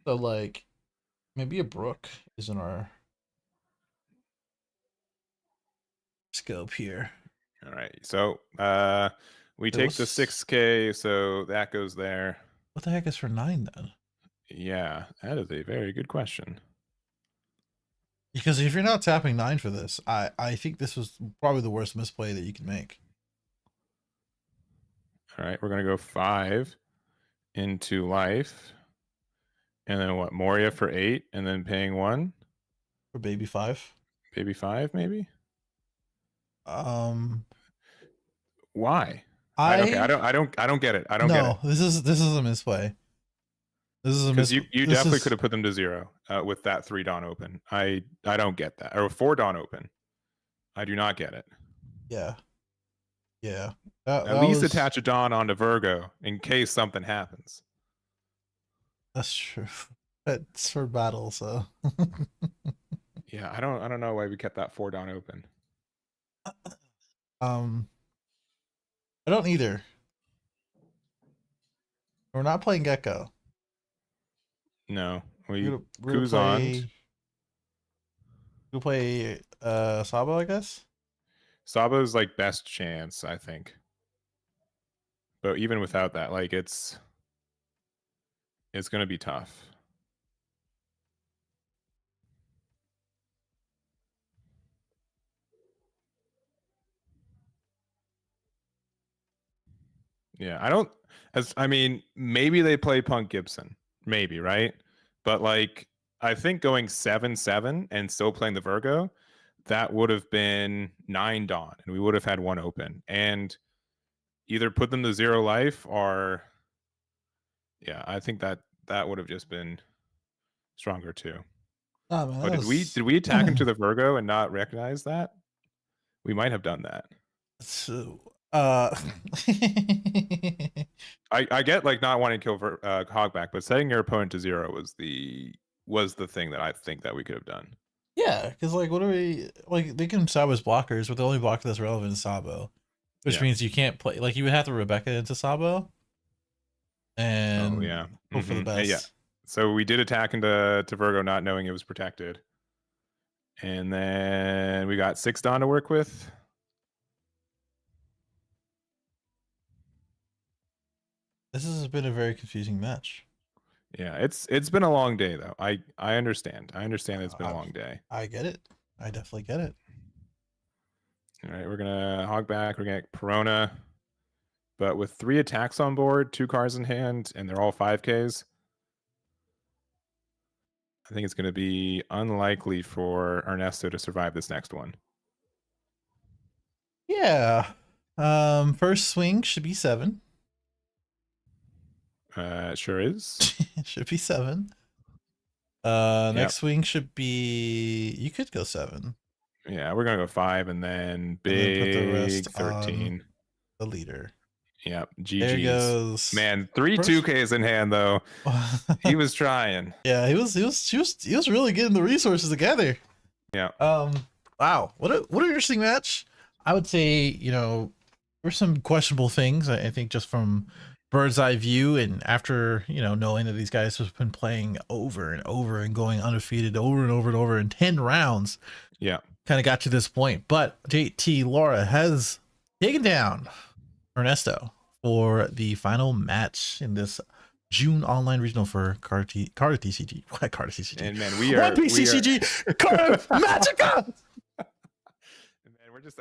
So like maybe a Brook is in our scope here. All right. So we take the what's- 6K, so that goes there. What the heck is for 9 then? Yeah, that is a very good question. Because if you're not tapping 9 for this, I think this was probably the worst misplay that you can make. All right, we're gonna go 5 into life, and then what? Moria for 8, and then paying 1 For baby 5. baby 5, maybe. Why? Okay, I don't get it. I don't get it. This is a misplay. This is a because misplay. you definitely could have put them to 0 with that 3 Dawn open. I don't get that, or 4 Dawn open. I do not get it. Yeah. At least attach a Dawn onto Virgo in case something happens. That's true. It's for battle, so. Yeah, I don't know why we kept that 4 Dawn open. I don't either. We're not playing Gecko. No, we're gonna play Sabo, I guess. Sabo's like best chance, I think. But even without that, like it's gonna be tough. Yeah, I mean, maybe they play Punk Gibson. Maybe, right? But like I think going 7-7 and still playing the Virgo, that would have been 9 Dawn, and we would have had 1 open. And either put them to 0 life or yeah, I think that would have just been stronger too. Oh, man, oh, did we attack into the Virgo and not recognize that? We might have done that. So, I get like not wanting to kill Hogback, but setting your opponent to 0 was the thing that I think that we could have done. Yeah, because like, what are we like? They can Sabo as blockers, but the only blocker that's relevant is Sabo, which means you can't play. Like, you would have to Rebecca into Sabo, and hope for the best. Yeah. So we did attack into Virgo, not knowing it was protected, and then we got 6 Dawn to work with. This has been a very confusing match. Yeah, it's been a long day though. I understand. I understand it's been a long day. I get it. I definitely get it. All right, we're gonna Hogback. We're gonna get Perona, but with 3 attacks on board, 2 cards in hand, and they're all 5Ks. I think it's going to be unlikely for Ernesto to survive this next one. Yeah. First swing should be 7. It sure is. Should be 7. Yep. Next swing should be. You could go 7. Yeah, we're gonna go 5 and then And then put the rest big 13. on the leader. Yep. There GG's. goes. Man, 3 First- 2Ks in hand though. He was trying. Yeah, he was really getting the resources together. Yeah. Wow. What an interesting match. I would say, you know, there's some questionable things. I think just from bird's eye view, and after, you know, knowing that these guys have been playing over and over and going undefeated over and over and over in 10 rounds. Yeah. Kind of got to this point. But JT Laura has taken down Ernesto for the final match in this June online regional for Carta TCG. What Carta TCG? And man, we are PCCG Carta Magica.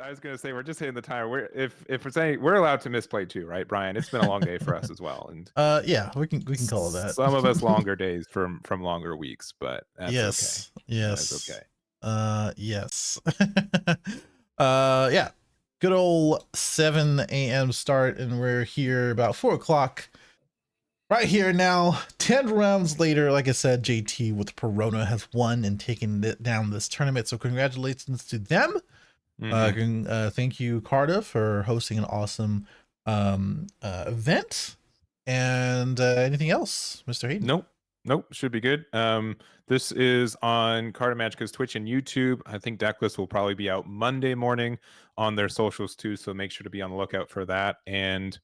I was gonna say we're just hitting the tire. If we're saying we're allowed to misplay too, right, Brian? It's been a long day for us as well, and yeah, we can call it that. Some of us longer days from longer weeks, but that's yes, okay. yes, that's okay. Yes, yeah, good old 7 a.m. start, and we're here about 4 o'clock. Right here now, 10 rounds later, like I said, JT with Perona has won and taken down this tournament. So congratulations to them. Thank you, Carta, for hosting an awesome event. And anything else, Mr. Hayden? Nope, should be good. This is on Carta Magica's Twitch and YouTube. I think decklist will probably be out Monday morning on their socials too, so make sure to be on the lookout for that. And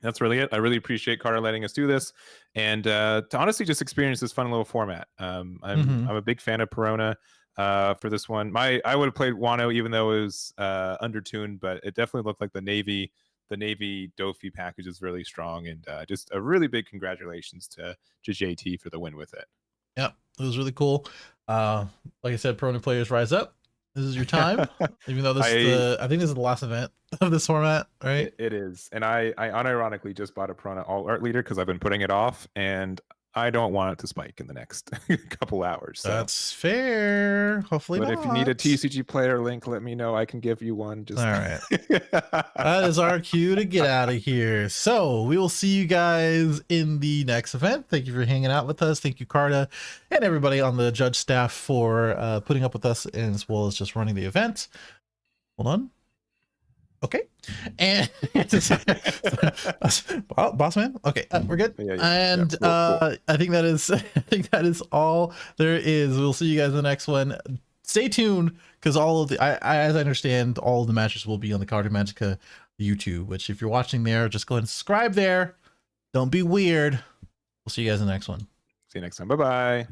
that's really it. I really appreciate Carter letting us do this, and to honestly just experience this fun little format. I'm a big fan of Perona. For this one, I would have played Wano even though it was undertuned, but it definitely looked like the Navy Dofi package is really strong, and just a really big congratulations to JT for the win with it. Yeah, it was really cool. Like I said, Perona players rise up. This is your time. Even though this is I think this is the last event of this format, right? It is, and I unironically just bought a Perona All Art Leader because I've been putting it off, and I don't want it to spike in the next couple hours. So. That's fair. Hopefully but not. If you need a TCG player link, let me know. I can give you one. Just all right. That is our cue to get out of here. So we will see you guys in the next event. Thank you for hanging out with us. Thank you, Carta, and everybody on the judge staff for putting up with us, and as well as just running the event. Hold on. Okay, and boss man. Okay, we're good. Yeah, and cool. I think that is all there is. We'll see you guys in the next one. Stay tuned, because all of the as I understand, all of the matches will be on the Carta Magica YouTube. Which, if you're watching there, just go ahead and subscribe there. Don't be weird. We'll see you guys in the next one. See you next time. Bye bye.